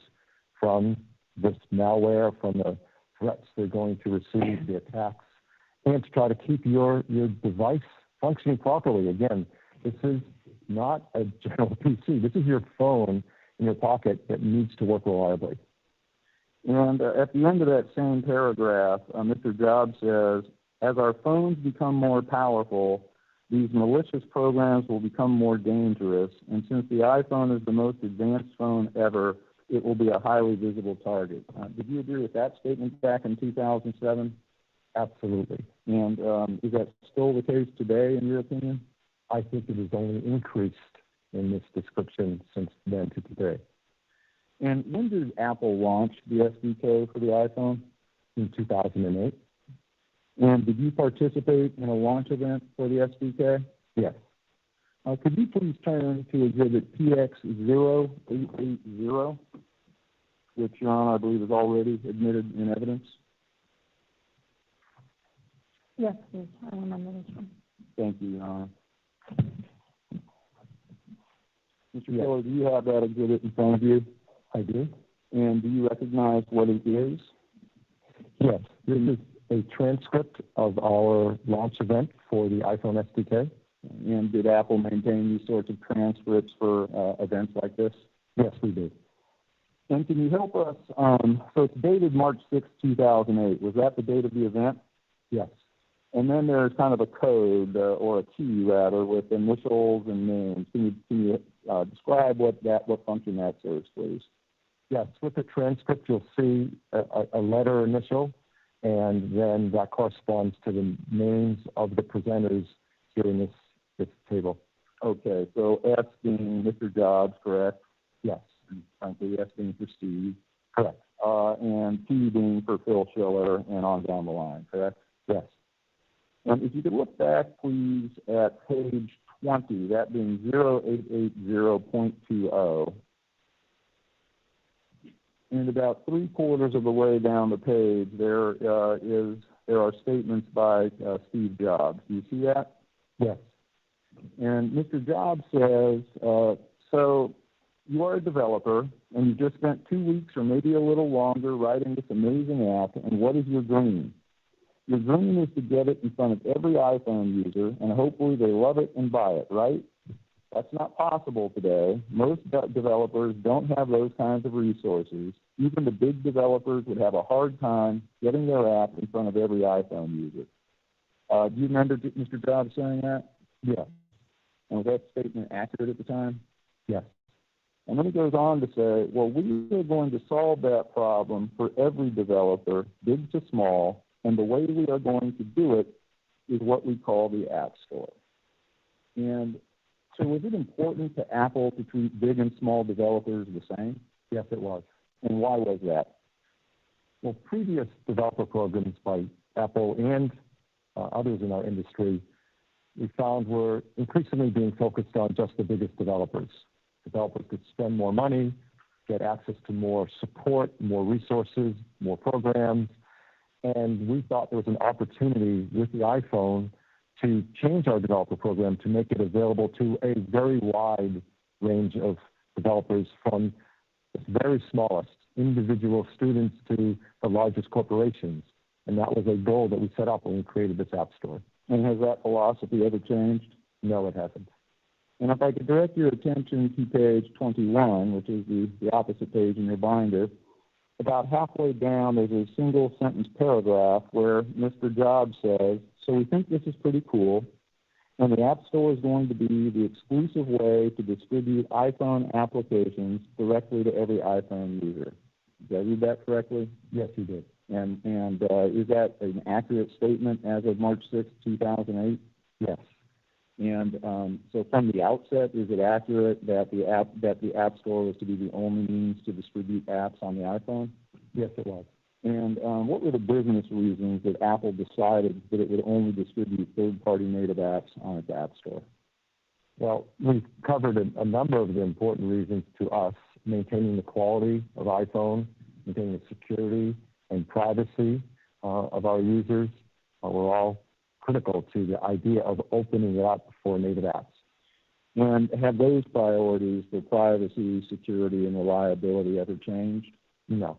from this malware, from the threats they're going to receive, the attacks, and to try to keep your device functioning properly. Again, this is not a general PC. This is your phone in your pocket that needs to work reliably. And at the end of that same paragraph, Mr. Jobs says, as our phones become more powerful, these malicious programs will become more dangerous, and since the iPhone is the most advanced phone ever, it will be a highly visible target. Did you agree with that statement back in 2007? Absolutely. And is that still the case today, in your opinion? I think it has only increased in this description since then to today. And when did Apple launch the SDK for the iPhone? In 2008. And did you participate in a launch event for the SDK? Yes. Could you please turn to Exhibit PX0880, which Your Honor, I believe, is already admitted in evidence? Yes, please. I remember this one. Thank you, Your Honor. Mr. Keller, do you have that exhibit in front of you? I do. And do you recognize what it is? Yes. This is a transcript of our launch event for the iPhone SDK. And did Apple maintain these sorts of transcripts for events like this? Yes, we do. And can you help us? So it's dated March 6, 2008. Was that the date of the event? Yes. And then there's kind of a code or a key, rather, with initials and names. Can you describe what function that serves, please? Yes. With the transcript, you'll see a letter initial, and then that corresponds to the names of the presenters here in this table. Okay. So S being Mr. Jobs, correct? Yes. And frankly, S being for Steve. Correct. And P being for Phil Schiller, and on down the line, correct? Yes. If you could look back, please, at page 20, that being 0880.20. And about 3/4 of the way down the page, there are statements by Steve Jobs. Do you see that? Yes. And Mr. Jobs says, so you are a developer, and you just spent 2 weeks or maybe a little longer writing this amazing app, and what is your dream? Your dream is to get it in front of every iPhone user, and hopefully they love it and buy it, right? That's not possible today. Most developers don't have those kinds of resources. Even the big developers would have a hard time getting their app in front of every iPhone user. Do you remember Mr. Jobs saying that? Yes. And was that statement accurate at the time? Yes. And then he goes on to say, well, we are going to solve that problem for every developer, big to small, and the way we are going to do it is what we call the App Store. And so was it important to Apple to treat big and small developers the same? Yes, it was. And why was that? Well, previous developer programs by Apple and others in our industry, we found were increasingly being focused on just the biggest developers. Developers could spend more money, get access to more support, more resources, more programs, and we thought there was an opportunity with the iPhone to change our developer program to make it available to a very wide range of developers, from the very smallest individual students to the largest corporations. And that was a goal that we set up when we created this App Store. And has that philosophy ever changed? No, it hasn't. And if I could direct your attention to page 21, which is the opposite page in your binder, about halfway down there's a single sentence paragraph where Mr. Jobs says, so we think this is pretty cool, and the App Store is going to be the exclusive way to distribute iPhone applications directly to every iPhone user. Did I read that correctly? Yes, you did. And is that an accurate statement as of March 6, 2008? Yes. And so from the outset, is it accurate that the App Store was to be the only means to distribute apps on the iPhone? Yes, it was. And what were the business reasons that Apple decided that it would only distribute third-party native apps on its App Store? Well, we've covered a number of the important reasons to us: maintaining the quality of iPhone, maintaining the security and privacy of our users. We're all critical to the idea of opening it up for native apps. And have those priorities for privacy, security, and reliability ever changed? No.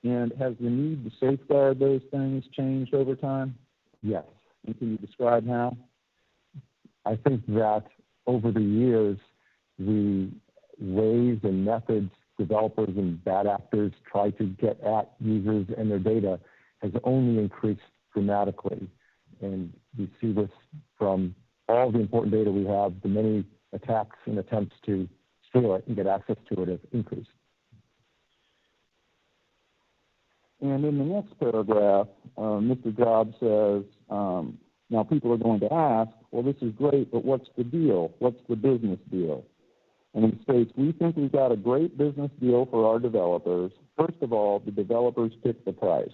And has the need to safeguard those things changed over time? Yes. And can you describe how? I think that over the years, the ways and methods developers and bad actors try to get at users and their data has only increased dramatically. And we see this from all the important data we have. The many attacks and attempts to steal it and get access to it have increased. And in the next paragraph, Mr. Jobs says, now people are going to ask, well, this is great, but what's the deal? What's the business deal? And he states, we think we've got a great business deal for our developers. First of all, the developers pick the price.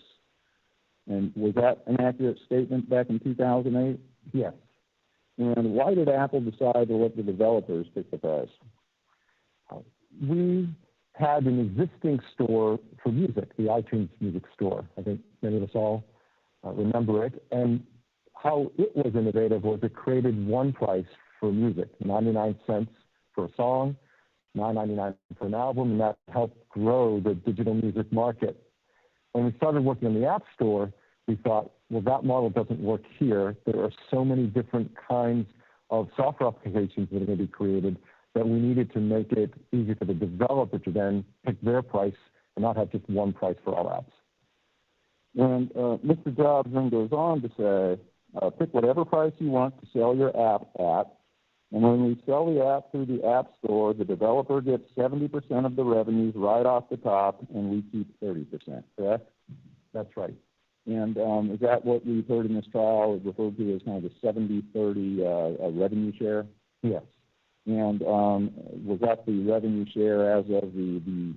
And was that an accurate statement back in 2008? Yes. And why did Apple decide to let the developers pick the price? We had an existing store for music, the iTunes Music Store. I think many of us all remember it. And how it was innovative was it created one price for music, 99 cents for a song, $9.99 for an album, and that helped grow the digital music market. When we started working on the App Store, we thought, well, that model doesn't work here. There are so many different kinds of software applications that are going to be created that we needed to make it easy for the developer to then pick their price and not have just one price for all apps. And Mr. Jobs then goes on to say, pick whatever price you want to sell your app at, and when we sell the app through the App Store, the developer gets 70% of the revenues right off the top, and we keep 30%, correct? That's right. And is that what we've heard in this trial referred to as kind of the 70-30 revenue share? Yes. And was that the revenue share as of the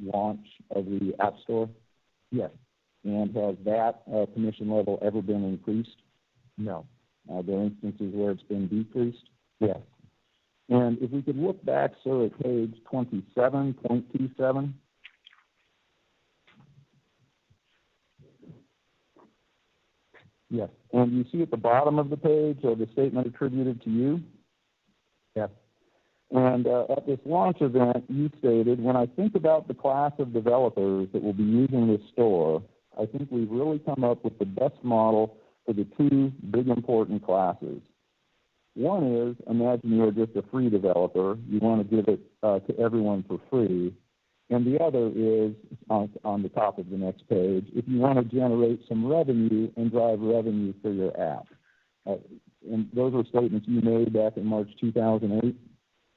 launch of the App Store? Yes. And has that commission level ever been increased? No. Are there instances where it's been decreased? Yes. And if we could look back, sir, at page 27.27. Yes. And you see at the bottom of the page the statement attributed to you? Yes. And at this launch event, you stated, when I think about the class of developers that will be using this store, I think we've really come up with the best model for the two big important classes. One is, imagine you're just a free developer. You want to give it to everyone for free. And the other is, on the top of the next page, if you want to generate some revenue and drive revenue for your app. And those were statements you made back in March 2008?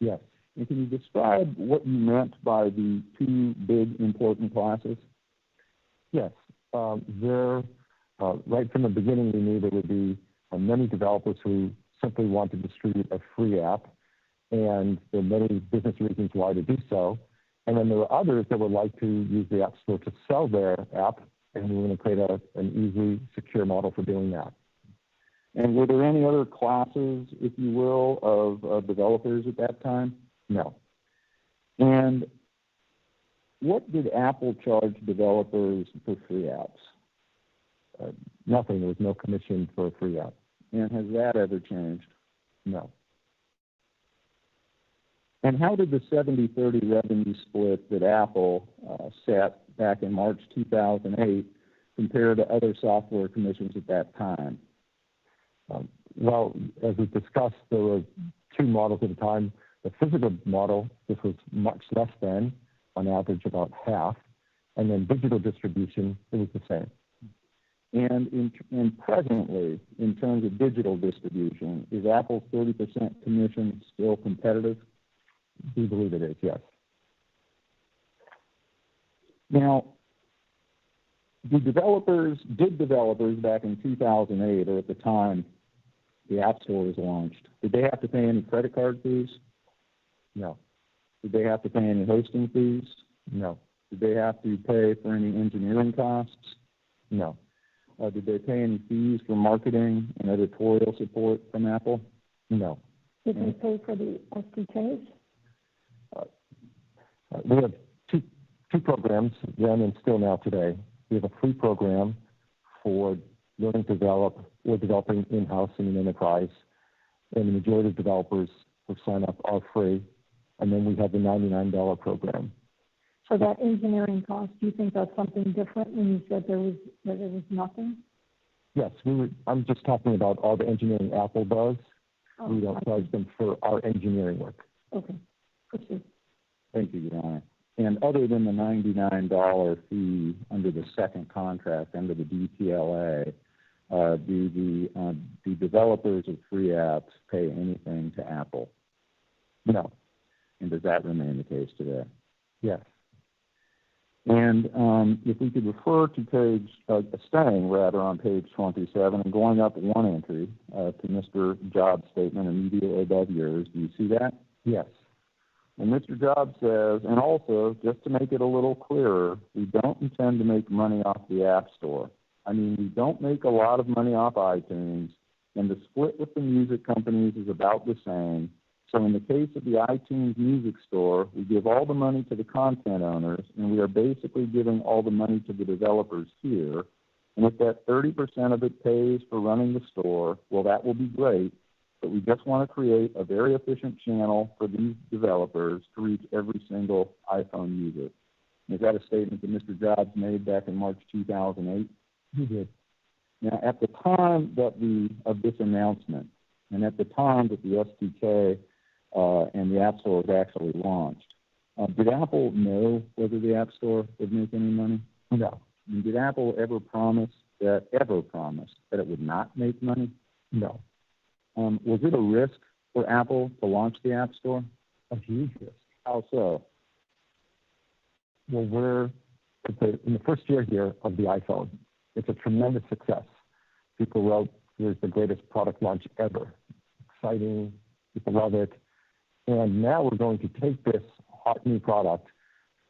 Yes. And can you describe what you meant by the two big important classes? Yes. Right from the beginning, we knew there would be many developers who simply want to distribute a free app, and there are many business reasons why to do so. And then there were others that would like to use the App Store to sell their app, and we were going to create an easy, secure model for doing that. And were there any other classes, if you will, of developers at that time? No. And what did Apple charge developers for free apps? Nothing. There was no commission for a free app. And has that ever changed? No. And how did the 70-30 revenue split that Apple set back in March 2008 compare to other software commissions at that time? Well, as we discussed, there were two models at the time. The physical model, this was much less than, on average about half. And then digital distribution, it was the same. And presently, in terms of digital distribution, is Apple's 30% commission still competitive? We believe it is, yes. Now, did developers back in 2008, or at the time the App Store was launched, did they have to pay any credit card fees? No. Did they have to pay any hosting fees? No. Did they have to pay for any engineering costs? No. Did they pay any fees for marketing and editorial support from Apple? No. Did they pay for the SDKs? We have two programs, then and still now today. We have a free program for learning to develop or developing in-house in an enterprise, and the majority of developers who sign up are free. And then we have the $99 program. So that engineering cost, do you think that's something different when you said there was nothing? Yes, I'm just talking about all the engineering Apple does. We don't charge them for our engineering work. Okay, proceed. Thank you, Your Honor. And other than the $99 fee under the second contract, under the DPLA, do the developers of free apps pay anything to Apple? No. And does that remain the case today? Yes. And if we could refer to staying on page 27 and going up one entry to Mr. Jobs' statement immediately above yours, do you see that? Yes. And Mr. Jobs says, and also, just to make it a little clearer, we don't intend to make money off the App Store. I mean, we don't make a lot of money off iTunes, and the split with the music companies is about the same. So in the case of the iTunes Music Store, we give all the money to the content owners, and we are basically giving all the money to the developers here. And if that 30% of it pays for running the store, well, that will be great, but we just want to create a very efficient channel for these developers to reach every single iPhone user. Is that a statement that Mr. Jobs made back in March 2008? He did. Now, at the time of this announcement, and at the time that the SDK and the App Store was actually launched, did Apple know whether the App Store would make any money? No. And did Apple ever promise that it would not make money? No. Was it a risk for Apple to launch the App Store? A huge risk. How so? Well, we're in the first year here of the iPhone. It's a tremendous success. People wrote, "Here's the greatest product launch ever." Exciting. People love it. And now we're going to take this hot new product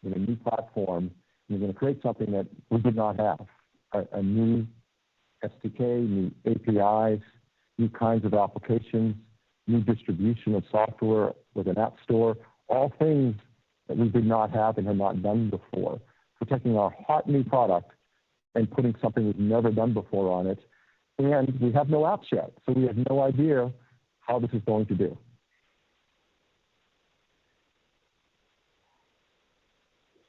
with a new platform, and we're going to create something that we did not have, a new SDK, new APIs, new kinds of applications, new distribution of software with an app store, all things that we did not have and had not done before. We're taking our hot new product and putting something we've never done before on it, and we have no apps yet, so we have no idea how this is going to do.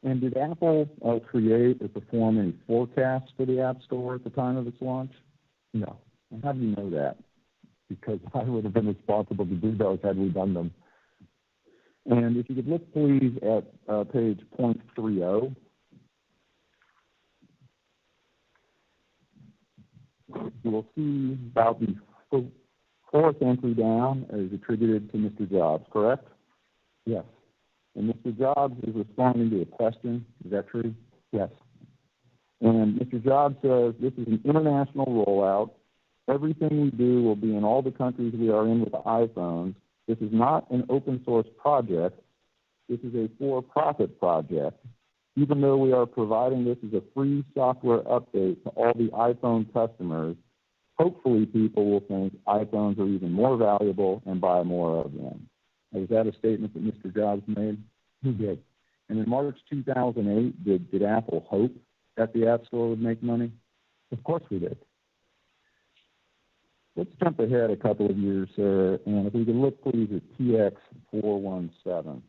And did Apple create or perform any forecasts for the App Store at the time of its launch? No. And how do you know that? Because I would have been responsible to do those had we done them. And if you could look, please, at page 0.30. You will see about the fourth entry down is attributed to Mr. Jobs, correct? Yes. And Mr. Jobs is responding to a question. Is that true? Yes. And Mr. Jobs says, this is an international rollout. Everything we do will be in all the countries we are in with iPhones. This is not an open source project. This is a for-profit project. Even though we are providing this as a free software update to all the iPhone customers, hopefully people will think iPhones are even more valuable and buy more of them. Was that a statement that Mr. Jobs made? He did. And in March 2008, did Apple hope that the App Store would make money? Of course we did. Let's jump ahead a couple of years, sir, and if we could look, please, at TX417.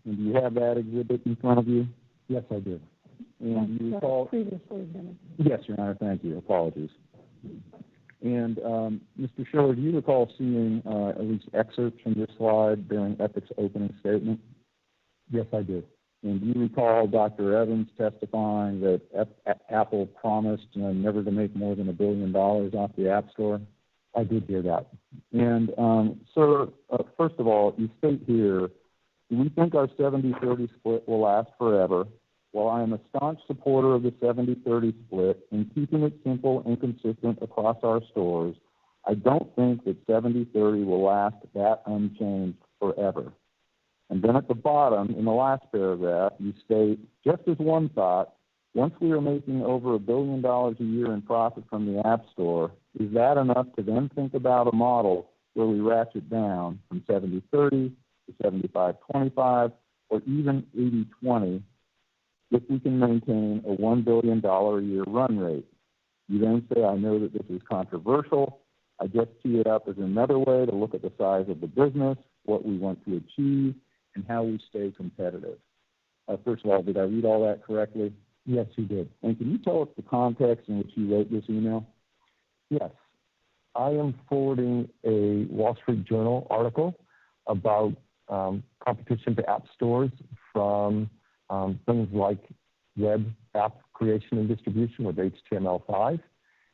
And do you have that exhibit in front of you? Yes, I do. And you recall previously been. Yes, Your Honor. Thank you. Apologies. And Mr. Schiller, do you recall seeing at least excerpts from this slide during Epic's opening statement? Yes, I do. And do you recall Dr. Evans testifying that Apple promised never to make more than $1 billion off the App Store? I did hear that. And, sir, first of all, you state here, we think our 70-30 split will last forever. While I am a staunch supporter of the 70-30 split and keeping it simple and consistent across our stores, I don't think that 70-30 will last that unchanged forever. And then at the bottom, in the last paragraph, you state, just as one thought, once we are making over $1 billion a year in profit from the App Store, is that enough to then think about a model where we ratchet down from 70-30 to 75-25 or even 80-20 if we can maintain a $1 billion a year run rate? You then say, I know that this is controversial. I just tee it up as another way to look at the size of the business, what we want to achieve, and how we stay competitive. First of all, did I read all that correctly? Yes, you did. And can you tell us the context in which you wrote this email? Yes. I am forwarding a Wall Street Journal article about competition to app stores from things like web app creation and distribution with HTML5,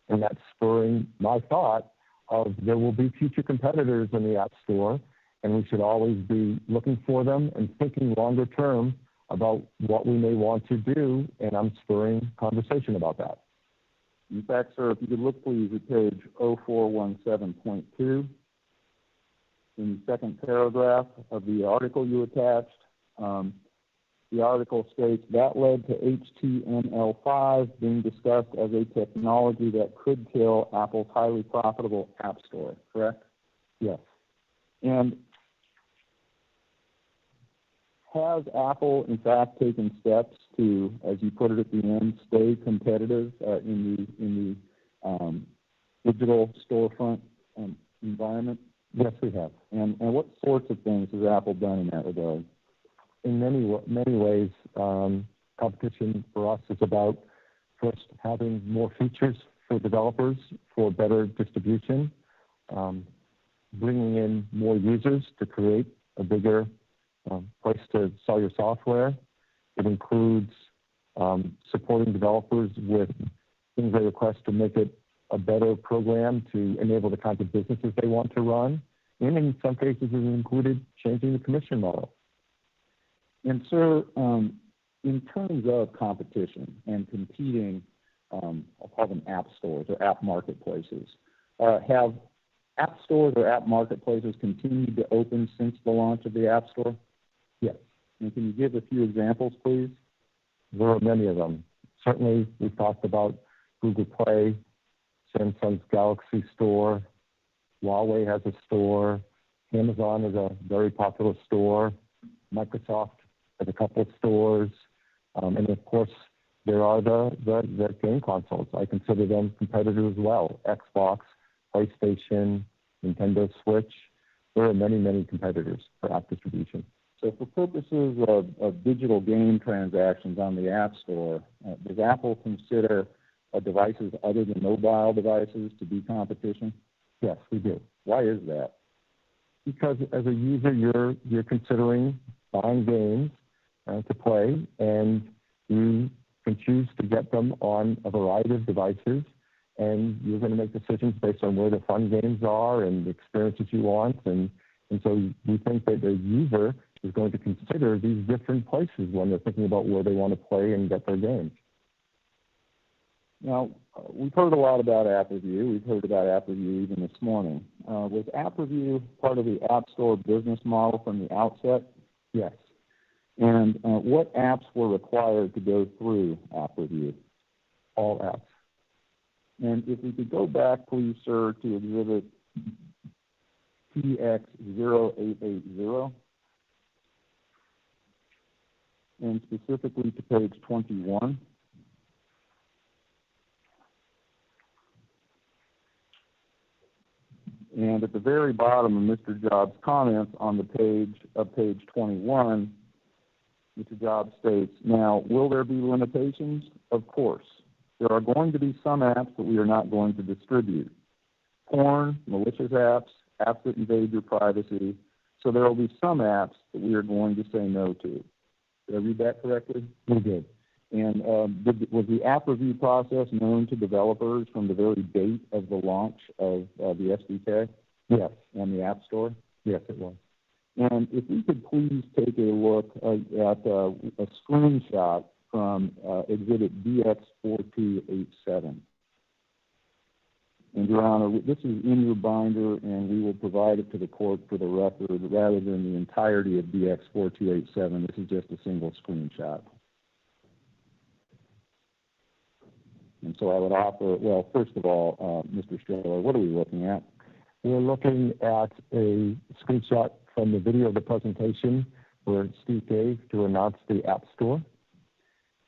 and that's spurring my thought of there will be future competitors in the App Store, and we should always be looking for them and thinking longer term about what we may want to do, and I'm spurring conversation about that. In fact, sir, if you could look, please, at page 0417.2. In the second paragraph of the article you attached, the article states that led to HTML5 being discussed as a technology that could kill Apple's highly profitable App Store, correct? Yes. And has Apple, in fact, taken steps to, as you put it at the end, stay competitive in the digital storefront environment? Yes, we have. And what sorts of things has Apple done in that regard? In many ways, competition for us is about first having more features for developers for better distribution, bringing in more users to create a bigger place to sell your software. It includes supporting developers with things they request to make it a better program to enable the kinds of businesses they want to run. And in some cases, it included changing the commission model. And sir, in terms of competition and competing, I'll call them app stores or app marketplaces, Have app stores or app marketplaces continued to open since the launch of the App Store? Yes. And can you give a few examples, please? There are many of them. Certainly, we've talked about Google Play, Samsung's Galaxy Store, Huawei has a store, Amazon is a very popular store, Microsoft has a couple of stores, and of course, there are the game consoles. I consider them competitors as well. Xbox, PlayStation, Nintendo Switch. There are many, many competitors for app distribution. So for purposes of digital game transactions on the App Store, does Apple consider devices other than mobile devices to be competition? Yes, we do. Why is that? Because as a user, you're considering buying games to play, and you can choose to get them on a variety of devices, and you're going to make decisions based on where the fun games are and the experiences you want, and so we think that the user is going to consider these different places when they're thinking about where they want to play and get their games. Now, we've heard a lot about App Review. We've heard about App Review even this morning. Was App Review part of the App Store business model from the outset? Yes. And what apps were required to go through App Review? All apps. And if we could go back, please, sir, to Exhibit PX0880, and specifically to page 21. And at the very bottom of Mr. Jobs' comments on the page of page 21, Mr. Jobs states, now, will there be limitations? Of course. There are going to be some apps that we are not going to distribute. Porn, malicious apps, apps that invade your privacy. So there will be some apps that we are going to say no to. Did I read that correctly? We did. And was the app review process known to developers from the very date of the launch of the SDK? Yes. And the App Store? Yes, it was. And if we could please take a look at a screenshot from Exhibit DX4287. And, Your Honor, this is in your binder, and we will provide it to the court for the record rather than the entirety of DX4287. This is just a single screenshot. And so I would offer, well, first of all, Mr. Strehler, what are we looking at? We're looking at a screenshot from the video of the presentation where Steve gave to announce the App Store.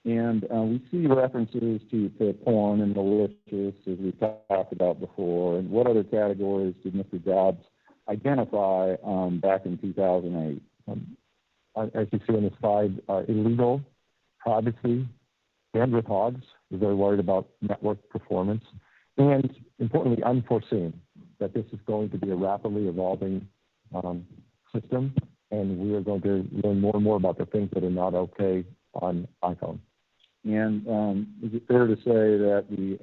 And we see references to porn and malicious, as we talked about before. And what other categories did Mr. Jobs identify back in 2008? As you see on the slide, illegal, privacy, bandwidth. We're very worried about network performance. And importantly, unforeseen, that this is going to be a rapidly evolving system, and we are going to learn more and more about the things that are not okay on iPhone. And is it fair to say that the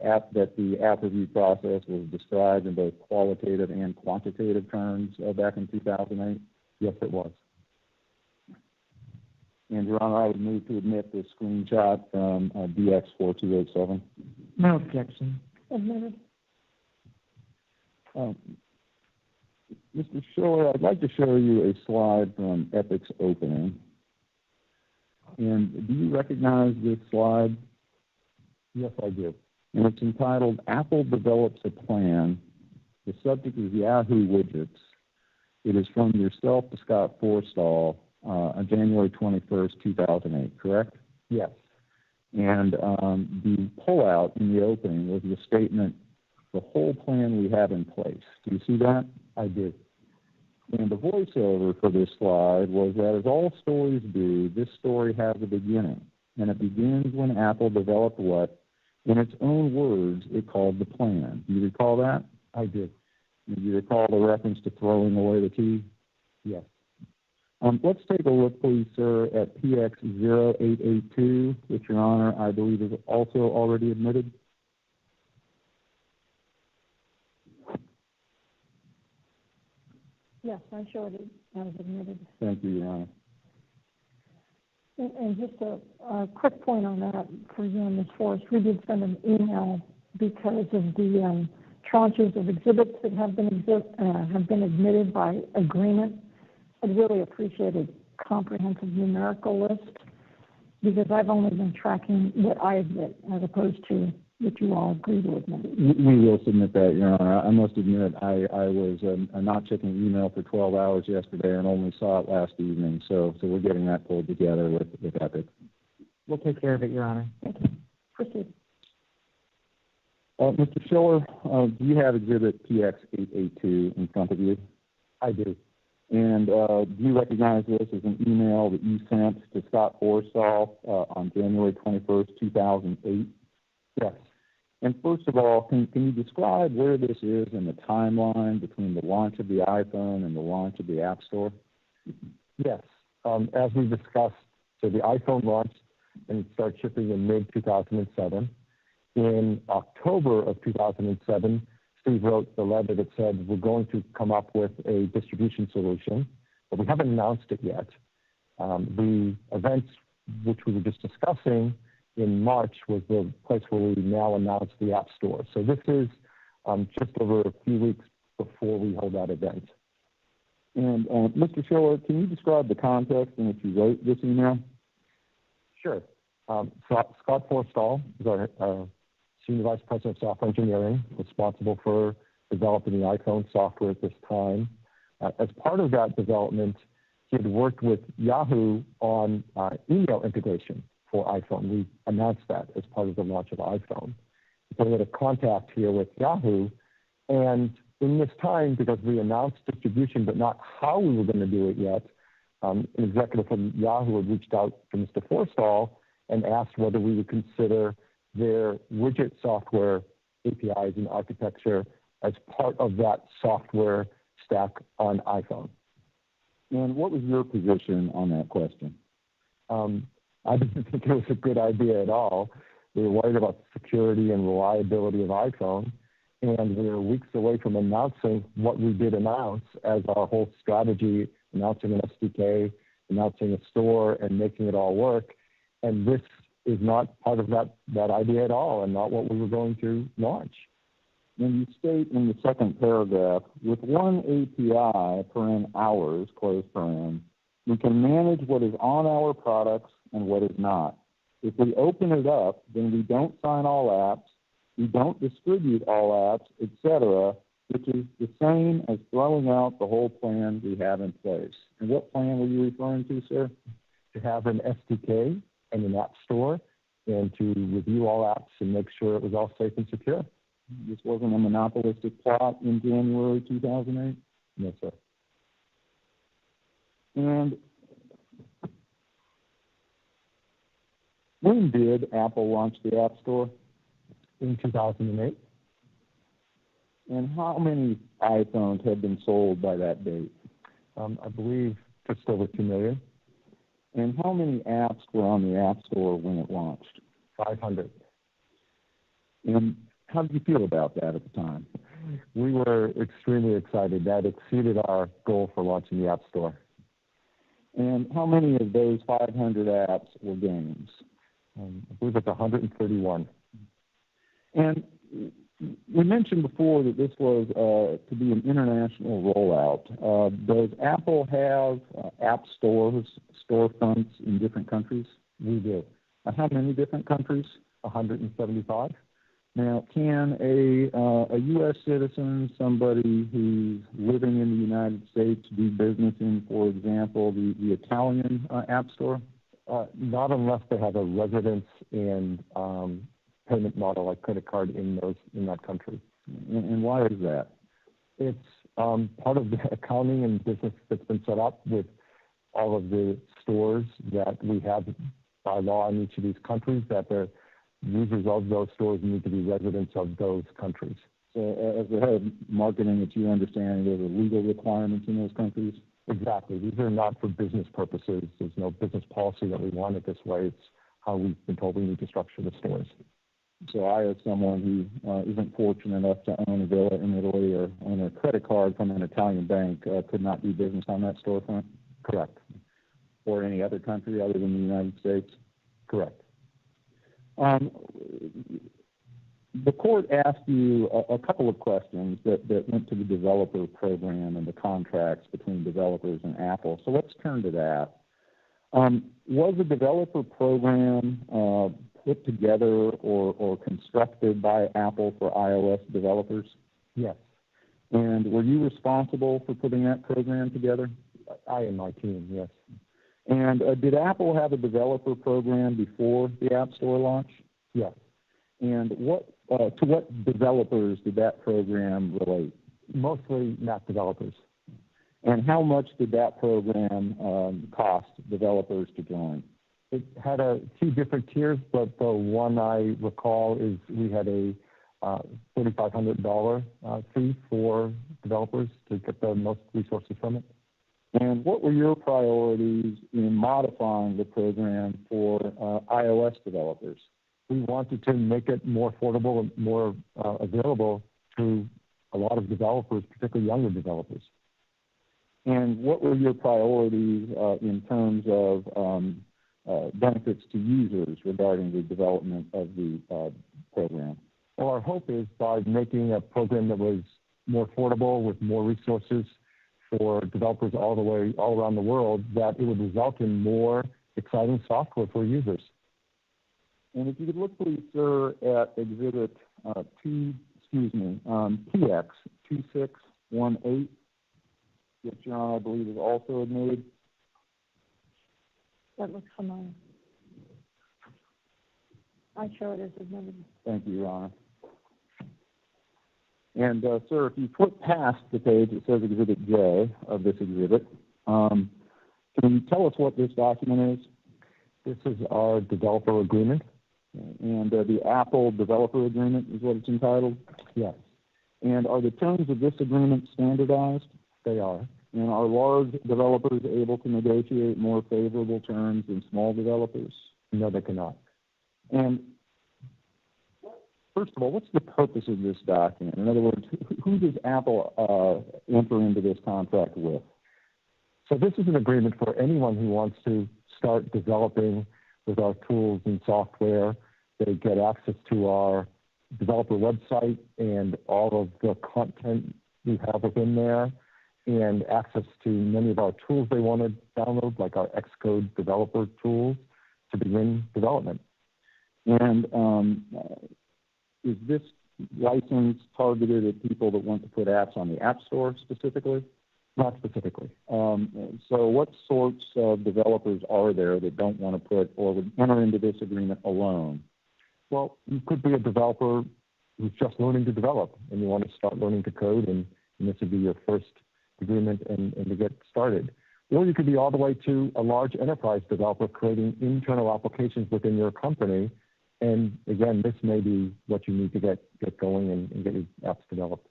app review process was described in both qualitative and quantitative terms back in 2008? Yes, it was. And, Your Honor, I would move to admit this screenshot from DX4287. No objection. Admitted. Mr. Schiller, I'd like to show you a slide from Epic's opening. And do you recognize this slide? Yes, I do. And it's entitled, Apple Develops a Plan. The subject is Yahoo Widgets. It is from yourself to Scott Forstall on January 21st, 2008, correct? Yes. And the pullout in the opening was the statement, the whole plan we have in place. Do you see that? I do. And the voiceover for this slide was that, as all stories do, this story has a beginning. And it begins when Apple developed what, in its own words, it called the plan. Do you recall that? I do. Do you recall the reference to throwing away the key? Yes. Let's take a look, please, sir, at PX0882, which, Your Honor, I believe is also already admitted. Yes, I showed it. I was admitted. Thank you, Your Honor. And just a quick point on that for you and Ms. Forrest. We did send an email because of the tranches of exhibits that have been admitted by agreement. I'd really appreciate a comprehensive numerical list because I've only been tracking what I admit as opposed to what you all agree to admit. We will submit that, Your Honor. I must admit, I was not checking email for 12 hours yesterday and only saw it last evening, so we're getting that pulled together with Epic. We'll take care of it, Your Honor. Thank you. Proceed. Mr. Schiller, do you have Exhibit PX882 in front of you? I do. And do you recognize this as an email that you sent to Scott Forstall on January 21st, 2008? Yes. And first of all, can you describe where this is in the timeline between the launch of the iPhone and the launch of the App Store? Yes. As we discussed, so the iPhone launched and started shipping in mid-2007. In October of 2007, Steve wrote the letter that said, we're going to come up with a distribution solution, but we haven't announced it yet. The events which we were just discussing in March was the place where we now announced the App Store. So this is just over a few weeks before we hold that event. And Mr. Schiller, can you describe the context in which you wrote this email? Sure. Scott Forstall is our Senior Vice President of Software Engineering, responsible for developing the iPhone software at this time. As part of that development, he had worked with Yahoo on email integration for iPhone. We announced that as part of the launch of iPhone. So we had a contact here with Yahoo, and in this time, because we announced distribution but not how we were going to do it yet, an executive from Yahoo had reached out to Mr. Forstall and asked whether we would consider their widget software APIs and architecture as part of that software stack on iPhone. And what was your position on that question? I didn't think it was a good idea at all. We were worried about the security and reliability of iPhone, and we were weeks away from announcing what we did announce as our whole strategy, announcing an SDK, announcing a store, and making it all work. And this is not part of that idea at all and not what we were going to launch. And you state in the second paragraph, with one API, paren hours, close paren, we can manage what is on our products and what is not. If we open it up, then we don't sign all apps, we don't distribute all apps, etc., which is the same as throwing out the whole plan we have in place. And what plan were you referring to, sir? To have an SDK and an app store and to review all apps and make sure it was all safe and secure. This wasn't a monopolistic plot in January 2008? No, sir. And when did Apple launch the App Store? In 2008. And how many iPhones had been sold by that date? I believe just over 2 million. And how many apps were on the App Store when it launched? 500. And how did you feel about that at the time? We were extremely excited. That exceeded our goal for launching the App Store. And how many of those 500 apps were games? I believe it's 131. And we mentioned before that this was to be an international rollout. Does Apple have app stores, storefronts in different countries? We do. How many different countries? 175. Now, can a U.S. citizen, somebody who's living in the United States, do business in, for example, the Italian app store? Not unless they have a residence and payment model like credit card in that country. And why is that? It's part of the accounting and business that's been set up with all of the stores that we have by law in each of these countries, that the users of those stores need to be residents of those countries. So as the head of marketing, that you understand, there are legal requirements in those countries? Exactly. These are not for business purposes. There's no business policy that we want it this way. It's how we've been told we need to structure the stores. So I, as someone who isn't fortunate enough to own a villa in Italy or own a credit card from an Italian bank, could not do business on that storefront? Correct. Or any other country other than the United States? Correct. the court asked you a couple of questions that went to the developer program and the contracts between developers and Apple. So let's turn to that. Was a developer program put together or constructed by Apple for iOS developers? Yes. And were you responsible for putting that program together? I and my team, yes. And did Apple have a developer program before the App Store launch? Yes. And to what developers did that program relate? Mostly Mac developers. And how much did that program cost developers to join? It had a few different tiers, but the one I recall is we had a $3,500 fee for developers to get the most resources from it. And what were your priorities in modifying the program for iOS developers? We wanted to make it more affordable and more available to a lot of developers, particularly younger developers. And what were your priorities in terms of benefits to users regarding the development of the program? Well, our hope is by making a program that was more affordable with more resources for developers all around the world, that it would result in more exciting software for users. And if you could look, please, sir, at Exhibit PX 2618, which Your Honor, I believe is also admitted. That looks familiar. I show it as admitted. Thank you, Your Honor. And, sir, if you flip past the page, it says Exhibit J of this exhibit. Can you tell us what this document is? This is our developer agreement. And the Apple Developer Agreement is what it's entitled? Yes. And are the terms of this agreement standardized? They are. And are large developers able to negotiate more favorable terms than small developers? No, they cannot. And first of all, what's the purpose of this document? In other words, who does Apple enter into this contract with? So this is an agreement for anyone who wants to start developing with our tools and software. They get access to our developer website and all of the content we have within there, and access to many of our tools they want to download, like our Xcode developer tools, to begin development. And is this license targeted at people that want to put apps on the App Store specifically? Not specifically. So what sorts of developers are there that don't want to put or would enter into this agreement alone? Well, you could be a developer who's just learning to develop, and you want to start learning to code, and this would be your first agreement and to get started. Or you could be all the way to a large enterprise developer creating internal applications within your company. And again, this may be what you need to get going and get your apps developed.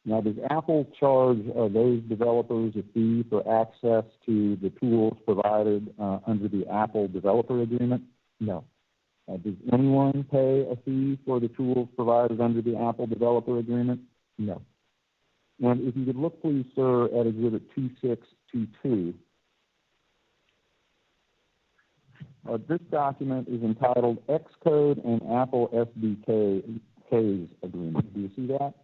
Now, does Apple charge those developers a fee for access to the tools provided under the Apple Developer Agreement? No. Does anyone pay a fee for the tools provided under the Apple Developer Agreement? No. And if you could look, please, sir, at Exhibit 2622. This document is entitled Xcode and Apple SDKs Agreement. Do you see that?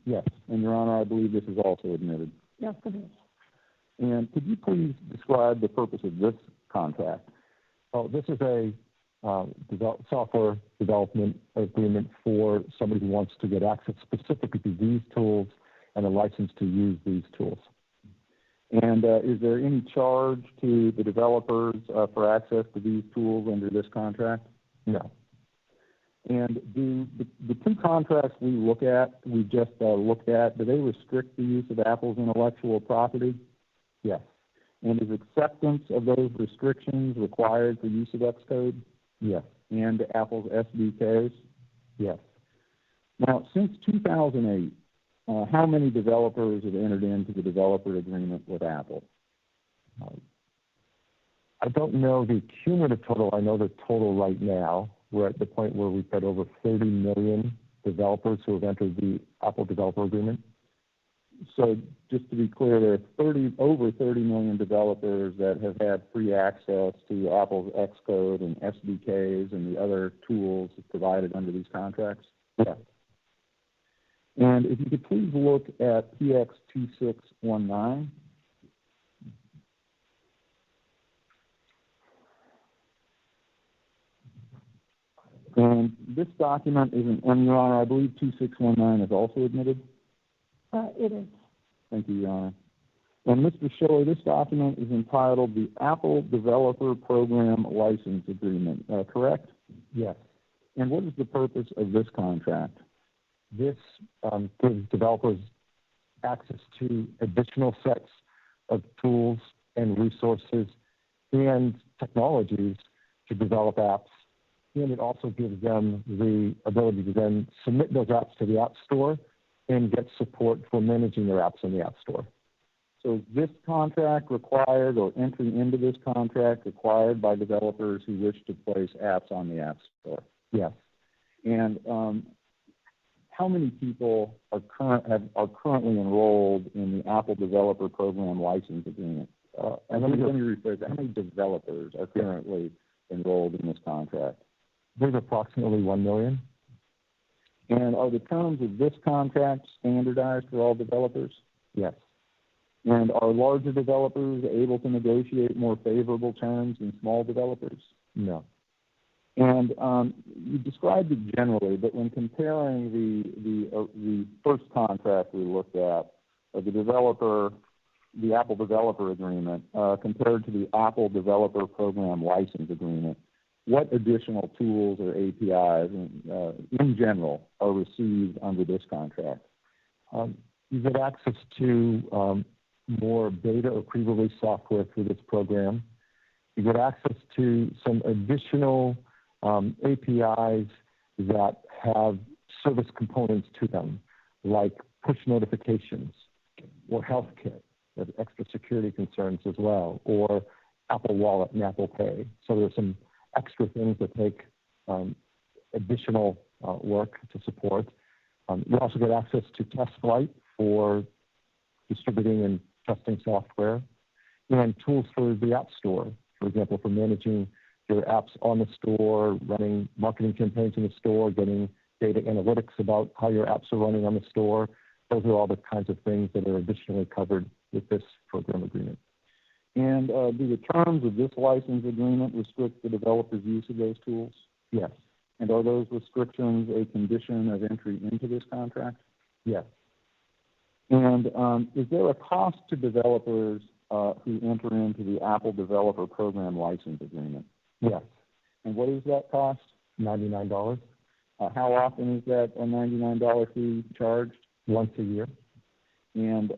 Yes. And, Your Honor, I believe this is also admitted. Yes, it is. And could you please describe the purpose of this contract? Oh, this is a software development agreement for somebody who wants to get access specifically to these tools and a license to use these tools. And is there any charge to the developers for access to these tools under this contract? No. And do the two contracts we just looked at, do they restrict the use of Apple's intellectual property? Yes. And is acceptance of those restrictions required for use of Xcode? Yes. And Apple's SDKs? Yes. Now, since 2008, how many developers have entered into the developer agreement with Apple? I don't know the cumulative total. I know the total right now. We're at the point where we've got over 30 million developers who have entered the Apple Developer Agreement. So just to be clear, there are over 30 million developers that have had free access to Apple's Xcode and SDKs and the other tools provided under these contracts? Yes. And if you could please look at PX2619. And this document isn't, and Your Honor, I believe 2619 is also admitted. It is. Thank you, Your Honor. And Mr. Schiller, this document is entitled the Apple Developer Program License Agreement, correct? Yes. And what is the purpose of this contract? This gives developers access to additional sets of tools and resources and technologies to develop apps. And it also gives them the ability to then submit those apps to the App Store and get support for managing their apps in the App Store. So is this contract required, or entry into this contract required by developers who wish to place apps on the App Store? Yes. And how many people are currently enrolled in the Apple Developer Program License Agreement? And let me rephrase that. How many developers are currently enrolled in this contract? There's approximately 1 million. And are the terms of this contract standardized for all developers? Yes. And are larger developers able to negotiate more favorable terms than small developers? No. And you described it generally, but when comparing the first contract we looked at, the Apple Developer Agreement, compared to the Apple Developer Program License Agreement, what additional tools or APIs in general are received under this contract? You get access to more beta or pre-release software through this program. You get access to some additional APIs that have service components to them, like push notifications or HealthKit, that have extra security concerns as well, or Apple Wallet and Apple Pay. So there's some extra things that take additional work to support. You also get access to TestFlight for distributing and testing software, and tools for the App Store, for example, for managing your apps on the store, running marketing campaigns in the store, getting data analytics about how your apps are running on the store. Those are all the kinds of things that are additionally covered with this program agreement. And do the terms of this license agreement restrict the developer's use of those tools? Yes. And are those restrictions a condition of entry into this contract? Yes. And is there a cost to developers who enter into the Apple Developer Program License Agreement? Yes. And what is that cost? $99. How often is that a $99 fee charged? Once a year. And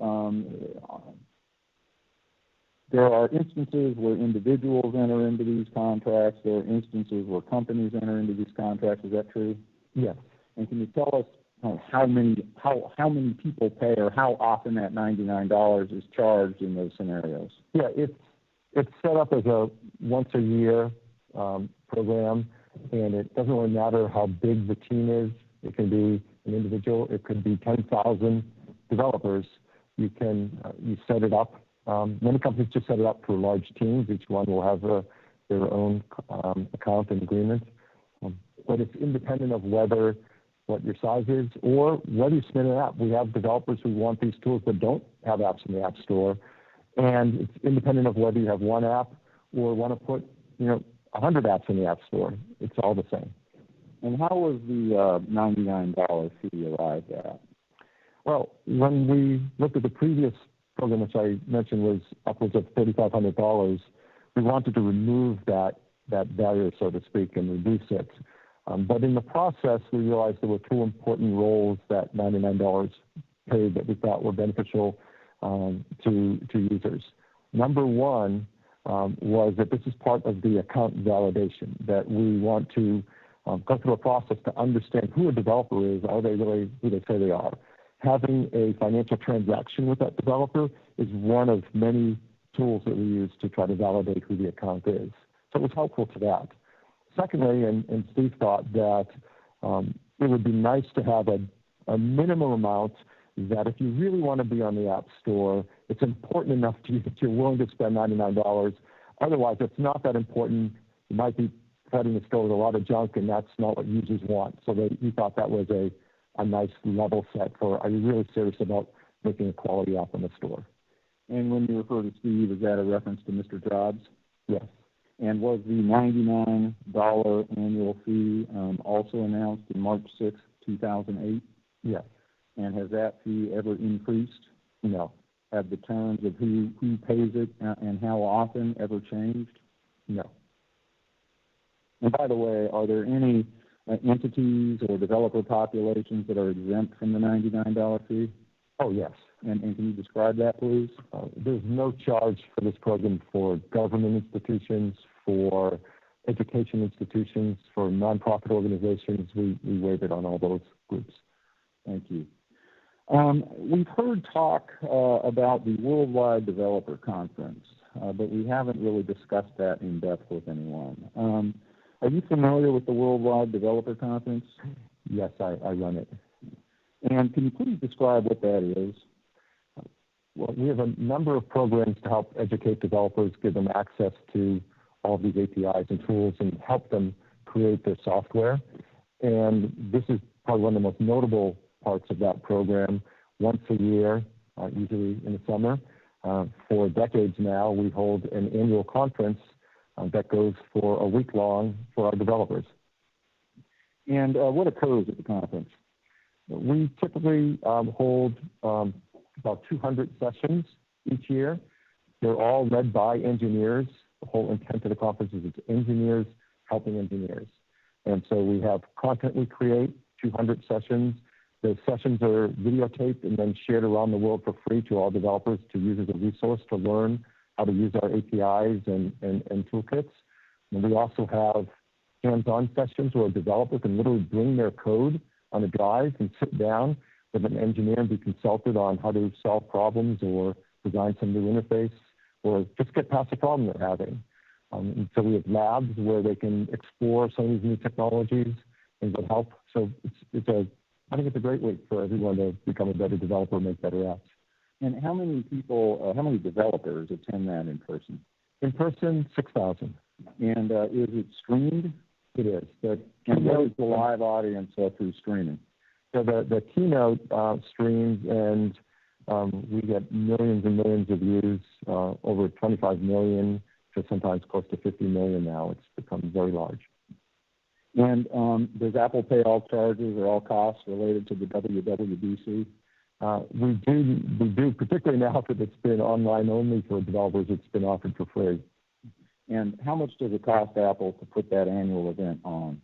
there are instances where individuals enter into these contracts. There are instances where companies enter into these contracts. Is that true? Yes. And can you tell us how many people pay, or how often that $99 is charged in those scenarios? Yeah, it's set up as a once a year program, and it doesn't really matter how big the team is. It can be an individual. It could be 10,000 developers. You set it up. Many companies just set it up for large teams. Each one will have their own account and agreement. But it's independent of what your size is or whether you submit an app. We have developers who want these tools but don't have apps in the App Store. And it's independent of whether you have one app or want to put 100 apps in the App Store. It's all the same. And how was the $99 fee arrived at? Well, when we looked at the previous program, which I mentioned was upwards of $3,500, we wanted to remove that barrier, so to speak, and reduce it. But in the process, we realized there were two important roles that $99 paid that we thought were beneficial to users. Number one was that this is part of the account validation, that we want to go through a process to understand who a developer is. Are they really who they say they are? Having a financial transaction with that developer is one of many tools that we use to try to validate who the account is. So it was helpful to that. Secondly, and Steve thought that it would be nice to have a minimum amount that if you really want to be on the App Store, it's important enough to you that you're willing to spend $99. Otherwise, it's not that important. You might be flooding the store with a lot of junk, and that's not what users want. So he thought that was a nice level set for, are you really serious about making a quality app in the store? And when you refer to Steve, is that a reference to Mr. Jobs? Yes. And was the $99 annual fee also announced in March 6, 2008? Yes. And has that fee ever increased? No. Have the terms of who pays it and how often ever changed? No. And by the way, are there any entities or developer populations that are exempt from the $99 fee? Oh, yes. And can you describe that, please? There's no charge for this program for government institutions, for education institutions, for nonprofit organizations. We waive it on all those groups. Thank you. We've heard talk about the Worldwide Developer Conference, but we haven't really discussed that in depth with anyone. Are you familiar with the Worldwide Developer Conference? Yes, I run it. And can you please describe what that is? Well, we have a number of programs to help educate developers, give them access to all of these APIs and tools, and help them create their software. And this is probably one of the most notable parts of that program. Once a year, usually in the summer, for decades now, we hold an annual conference that goes for a week long for our developers. And what occurs at the conference? We typically hold about 200 sessions each year. They're all led by engineers. The whole intent of the conference is it's engineers helping engineers. And so we have content we create, 200 sessions. The sessions are videotaped and then shared around the world for free to all developers to use as a resource to learn how to use our APIs and toolkits. And we also have hands-on sessions where a developer can literally bring their code on a drive and sit down with an engineer and be consulted on how to solve problems or design some new interface or just get past the problem they're having. And so we have labs where they can explore some of these new technologies and get help. So I think it's a great way for everyone to become a better developer and make better apps. And how many people, how many developers attend that in person? In person, 6,000. And is it streamed? It is. And what is the live audience through streaming? So the keynote streams, and we get millions and millions of views, over 25 million to sometimes close to 50 million now. It's become very large. And does Apple pay all charges or all costs related to the WWDC? We do, particularly now that it's been online only for developers. It's been offered for free. And how much does it cost Apple to put that annual event on?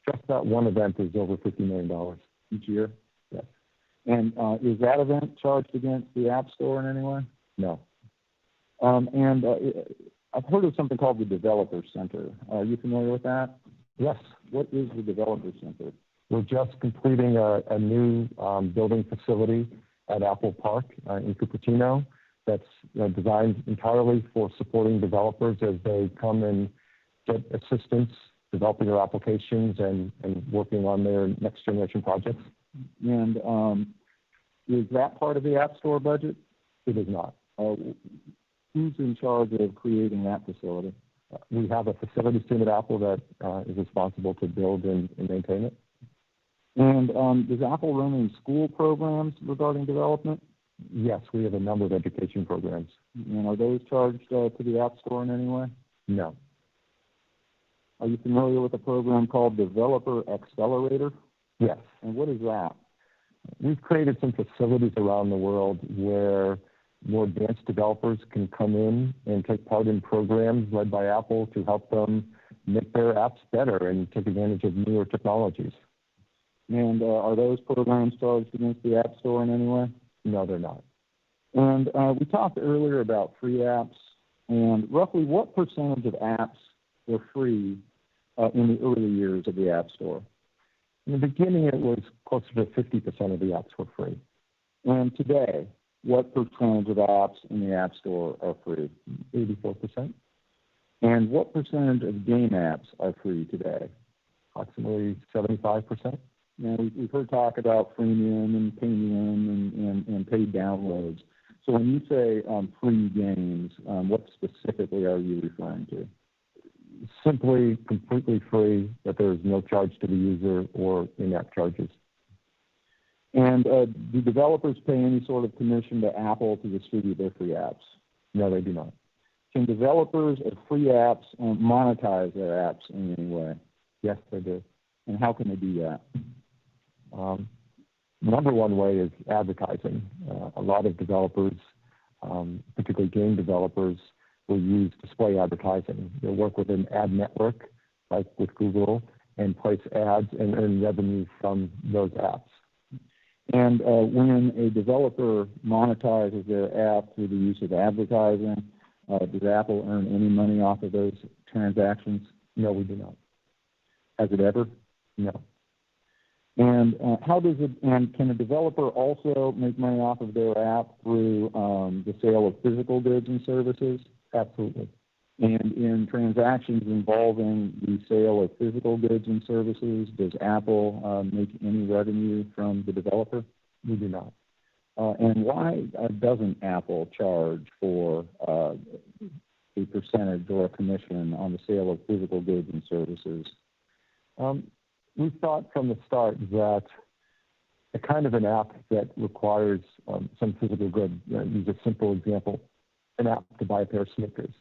Just that one event is over $50 million. Each year? Yes. And is that event charged against the App Store in any way? No. I've heard of something called the Developer Center. Are you familiar with that? Yes. What is the Developer Center? We're just completing a new building facility at Apple Park in Cupertino that's designed entirely for supporting developers as they come and get assistance developing their applications and working on their next generation projects. And is that part of the App Store budget? It is not. Who's in charge of creating that facility? We have a facilities team at Apple that is responsible to build and maintain it. And does Apple run any school programs regarding development? Yes, we have a number of education programs. And are those charged to the App Store in any way? No. Are you familiar with a program called Developer Accelerator? Yes. And what is that? We've created some facilities around the world where more advanced developers can come in and take part in programs led by Apple to help them make their apps better and take advantage of newer technologies. And are those programs charged against the App Store in any way? No, they're not. And we talked earlier about free apps, and roughly what percentage of apps were free in the early years of the App Store? In the beginning, it was closer to 50% of the apps were free. And today, what percentage of apps in the App Store are free? 84%. And what percentage of game apps are free today? Approximately 75%. Now, we've heard talk about freemium and premium and paid downloads. So when you say free games, what specifically are you referring to? simply completely free, that there is no charge to the user or in-app charges. And do developers pay any sort of commission to Apple to distribute their free apps? No, they do not. Can developers of free apps monetize their apps in any way? Yes, they do. And how can they do that? Number one way is advertising. A lot of developers, particularly game developers, will use display advertising. They'll work with an ad network, like with Google, and place ads and earn revenue from those apps. And when a developer monetizes their app through the use of advertising, does Apple earn any money off of those transactions? No, we do not. Has it ever? No. And can a developer also make money off of their app through the sale of physical goods and services? Absolutely. And in transactions involving the sale of physical goods and services, does Apple make any revenue from the developer? We do not. And why doesn't Apple charge for a percentage or a commission on the sale of physical goods and services? We thought from the start that a kind of an app that requires some physical good, use a simple example, an app to buy a pair of sneakers.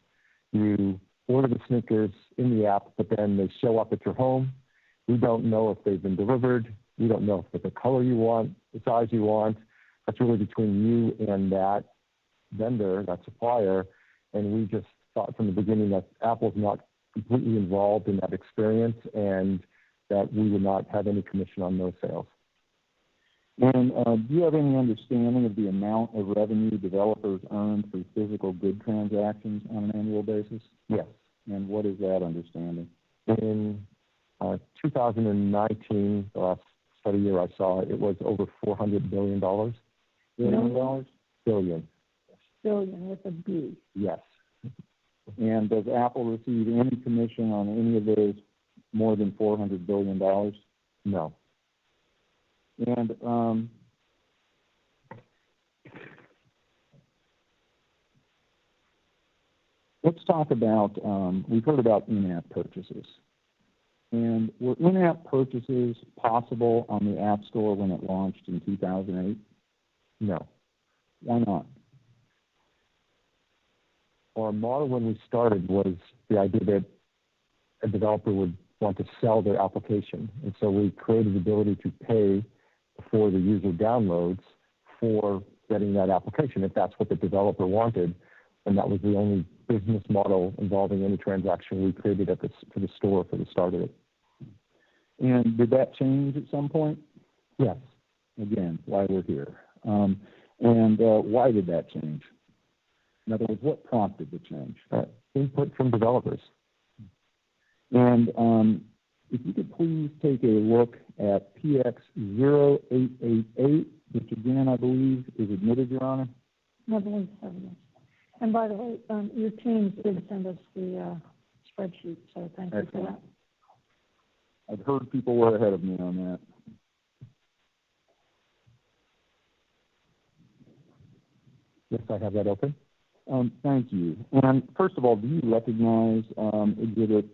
You order the sneakers in the app, but then they show up at your home. We don't know if they've been delivered. We don't know if they're the color you want, the size you want. That's really between you and that vendor, that supplier. And we just thought from the beginning that Apple's not completely involved in that experience and that we would not have any commission on those sales. And do you have any understanding of the amount of revenue developers earn through physical good transactions on an annual basis? Yes. And what is that understanding? In 2019, the last study year I saw, it was over $400 billion. $billion? Billion. Billion with a B. Yes. And does Apple receive any commission on any of those more than $400 billion? No. And let's talk about, we've heard about in-app purchases. And were in-app purchases possible on the App Store when it launched in 2008? No. Why not? Our model when we started was the idea that a developer would want to sell their application. And so we created the ability to pay before the user downloads for getting that application, if that's what the developer wanted. And that was the only business model involving any transaction we created for the store for the start of it. And did that change at some point? Yes. Again, why we're here. And why did that change? In other words, what prompted the change? Input from developers. And if you could please take a look at PX0888, which again, I believe is admitted, Your Honor. I believe so, yes. And by the way, your team did send us the spreadsheet, so thank you for that. I've heard people were ahead of me on that. Yes, I have that open. Thank you. And first of all, do you recognize Exhibit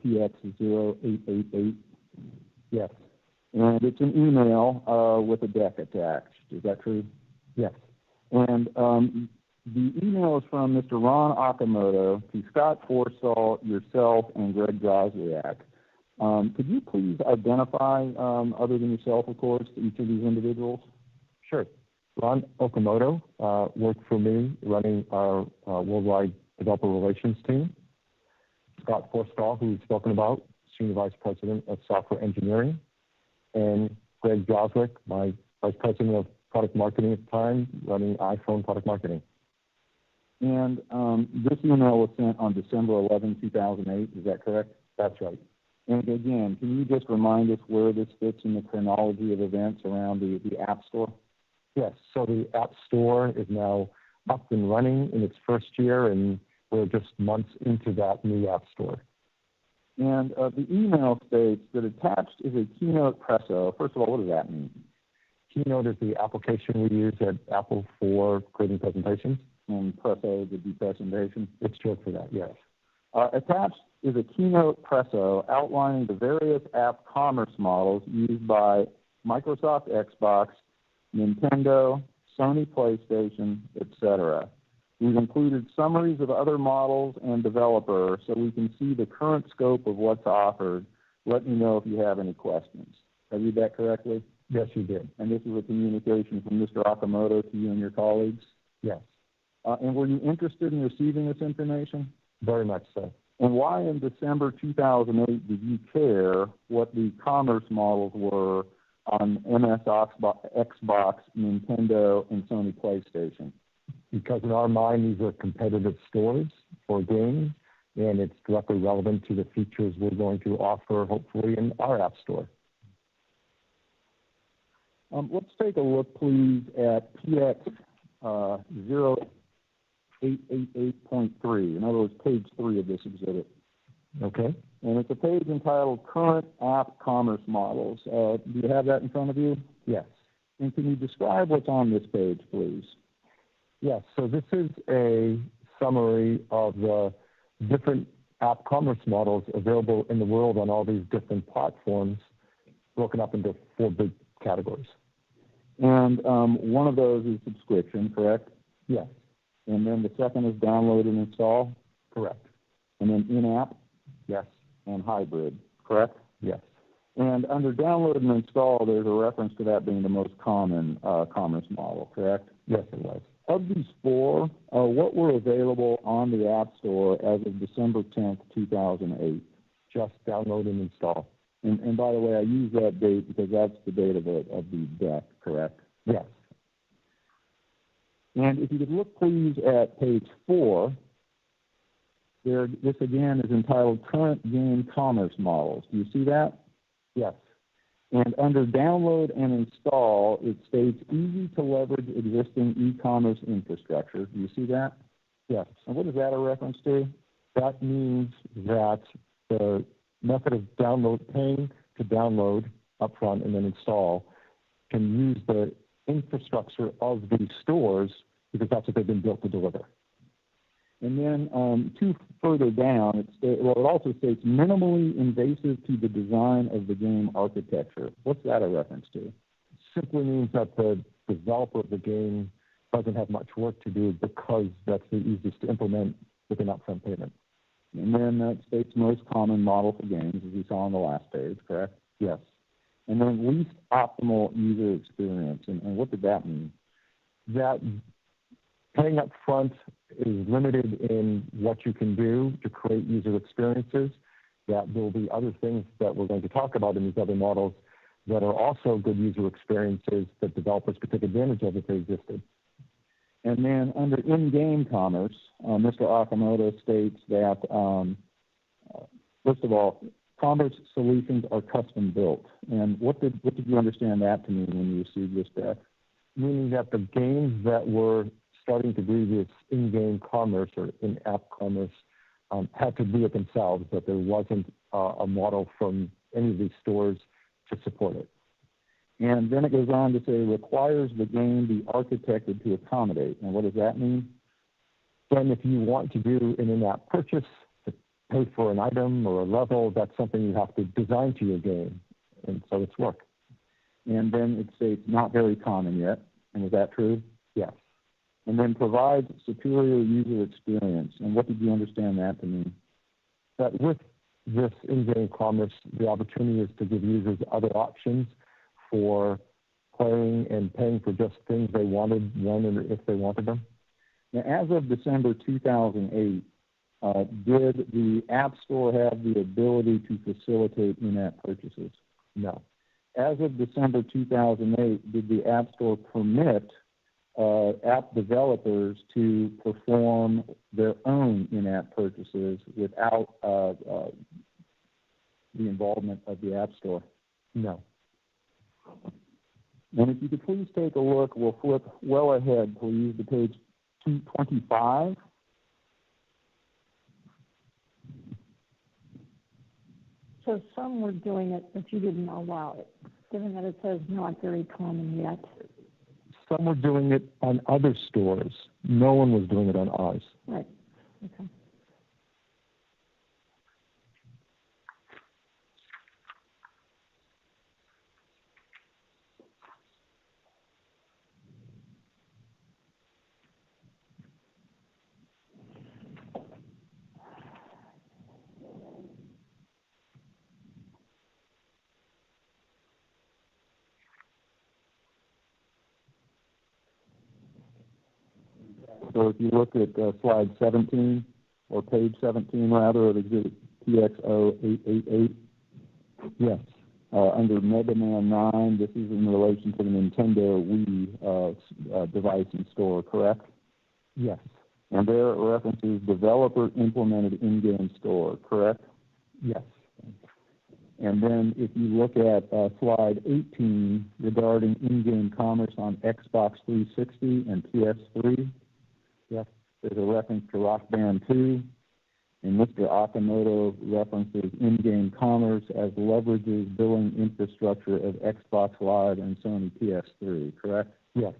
PX0888? Yes. And it's an email with a deck attached. Is that true? Yes. And the email is from Mr. Ron Okamoto to Scott Forstall, yourself, and Greg Goswiak. Could you please identify, other than yourself, of course, each of these individuals? Sure. Ron Okamoto worked for me running our worldwide developer relations team. Scott Forstall, who we've spoken about, Senior Vice President of Software Engineering. And Greg Goswiak, my Vice President of Product Marketing at the time, running iPhone product marketing. And this email was sent on December 11, 2008. Is that correct? That's right. And again, can you just remind us where this fits in the chronology of events around the App Store? Yes. So the App Store is now up and running in its first year, and we're just months into that new App Store. And the email states that attached is a Keynote Presso. First of all, what does that mean? Keynote is the application we use at Apple for creating presentations. And Presso would be presentation? It's short for that, yes. Attached is a keynote presso outlining the various app commerce models used by Microsoft Xbox, Nintendo, Sony PlayStation, etc. We've included summaries of other models and developers so we can see the current scope of what's offered. Let me know if you have any questions. Did I read that correctly? Yes, you did. And this is a communication from Mr. Okamoto to you and your colleagues? Yes. And were you interested in receiving this information? Very much so. And why in December 2008 did you care what the commerce models were on MS Xbox, Nintendo, and Sony PlayStation? Because in our mind, these are competitive stores for games, and it's directly relevant to the features we're going to offer, hopefully, in our App Store. Let's take a look, please, at PX 0888.3. In other words, page 3 of this exhibit. Okay. And it's a page entitled Current App Commerce Models. Do you have that in front of you? Yes. And can you describe what's on this page, please? Yes. So this is a summary of the different app commerce models available in the world on all these different platforms, broken up into 4 big categories. And one of those is subscription, correct? Yes. And then the second is download and install? Correct. And then in-app? Yes. And hybrid, correct? Yes. And under download and install, there's a reference to that being the most common commerce model, correct? Yes, it was. Of these 4, what were available on the App Store as of December 10th, 2008? Just download and install. And by the way, I use that date because that's the date of the deck, correct? Yes. And if you could look, please, at page 4, this again is entitled Current Game Commerce Models. Do you see that? Yes. And under download and install, it states easy to leverage existing e-commerce infrastructure. Do you see that? Yes. And what is that a reference to? That means that the method of paying to download upfront and then install can use the infrastructure of these stores because that's what they've been built to deliver. And then 2 further down, it also states minimally invasive to the design of the game architecture. What's that a reference to? It simply means that the developer of the game doesn't have much work to do because that's the easiest to implement with an upfront payment. And then that states most common model for games, as we saw on the last page, correct? Yes. And then least optimal user experience. And what did that mean? That paying up front is limited in what you can do to create user experiences. That there will be other things that we're going to talk about in these other models that are also good user experiences that developers could take advantage of if they existed. And then under in-game commerce, Mr. Okamoto states that, first of all, commerce solutions are custom built. And what did you understand that to mean when you received this deck? Meaning that the games that were starting to do this in-game commerce or in-app commerce had to do it themselves, that there wasn't a model from any of these stores to support it. And then it goes on to say requires the game be architected to accommodate. And what does that mean? Then if you want to do an in-app purchase to pay for an item or a level, that's something you have to design to your game. And so it's work. And then it states not very common yet. And is that true? Yes. And then provides superior user experience. And what did you understand that to mean? That with this in-game commerce, the opportunity is to give users other options for playing and paying for just things they wanted when and if they wanted them. Now, as of December 2008, did the App Store have the ability to facilitate in-app purchases? No. As of December 2008, did the App Store permit app developers to perform their own in-app purchases without the involvement of the App Store? No. And if you could please take a look, we'll flip well ahead, please, to page 225. So some were doing it, but you didn't allow it, given that it says not very common yet. Some were doing it on other stores. No one was doing it on ours. Right. Okay. So if you look at slide 17, or page 17 rather, of exhibit TX0888, Yes. under Mega Man 9, this is in relation to the Nintendo Wii device and store, correct? Yes. And there it references developer implemented in-game store, correct? Yes. And then if you look at slide 18 regarding in-game commerce on Xbox 360 and PS3, Yes. there's a reference to Rock Band 2, and Mr. Okamoto references in-game commerce as leverages billing infrastructure of Xbox Live and Sony PS3, correct? Yes.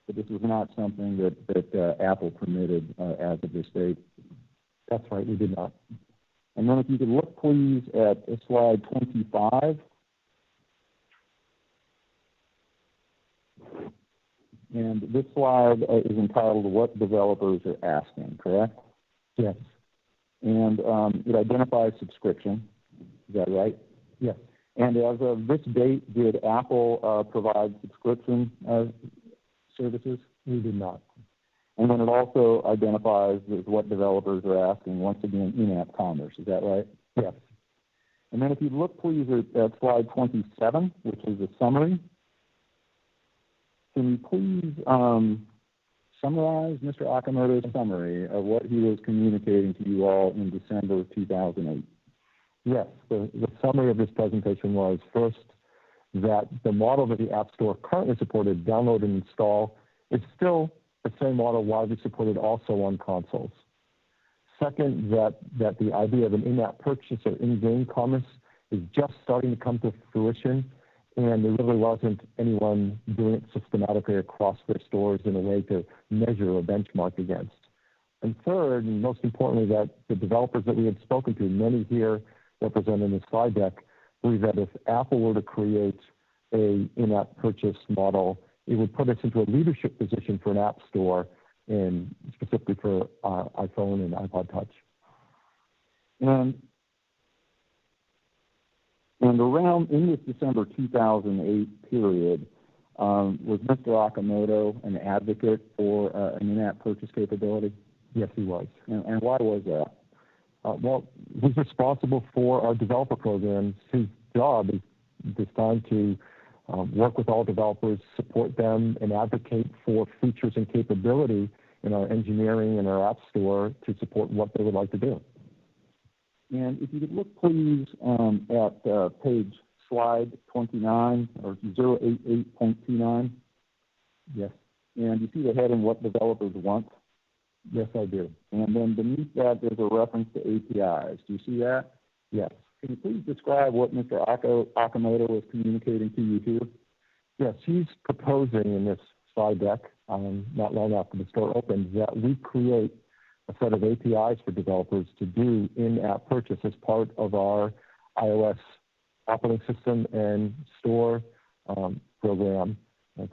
But this was not something that Apple permitted as of this date. That's right. We did not. And then if you could look, please, at slide 25. And this slide is entitled What Developers Are Asking, correct? Yes. And it identifies subscription. Is that right? Yes. And as of this date, did Apple provide subscription services? We did not. And then it also identifies what developers are asking, once again, in-app commerce. Is that right? Yes. And then if you look, please, at slide 27, which is a summary. Can you please summarize Mr. Okamoto's summary of what he was communicating to you all in December of 2008? Yes. The summary of this presentation was, first, that the model that the App Store currently supported, download and install, is still the same model widely supported also on consoles. Second, that the idea of an in-app purchase or in-game commerce is just starting to come to fruition, and there really wasn't anyone doing it systematically across their stores in a way to measure or benchmark against. And third, and most importantly, that the developers that we had spoken to, many here represented in the slide deck, believe that if Apple were to create a in-app purchase model, it would put us into a leadership position for an app store, and specifically for iPhone and iPod Touch. And around in this December 2008 period, was Mr. Okamoto an advocate for an in-app purchase capability? Yes, he was. And why was that? Well, he's responsible for our developer programs. His job is designed to work with all developers, support them, and advocate for features and capability in our engineering and our app store to support what they would like to do. And if you could look, please, at slide 29, or 088.29. Yes. And you see the heading, What Developers Want? Yes, I do. And then beneath that, there's a reference to APIs. Do you see that? Yes. Can you please describe what Mr. Okamoto was communicating to you here? Yes, he's proposing in this slide deck, not long after the store opens, that we create a set of APIs for developers to do in-app purchase as part of our iOS operating system and store program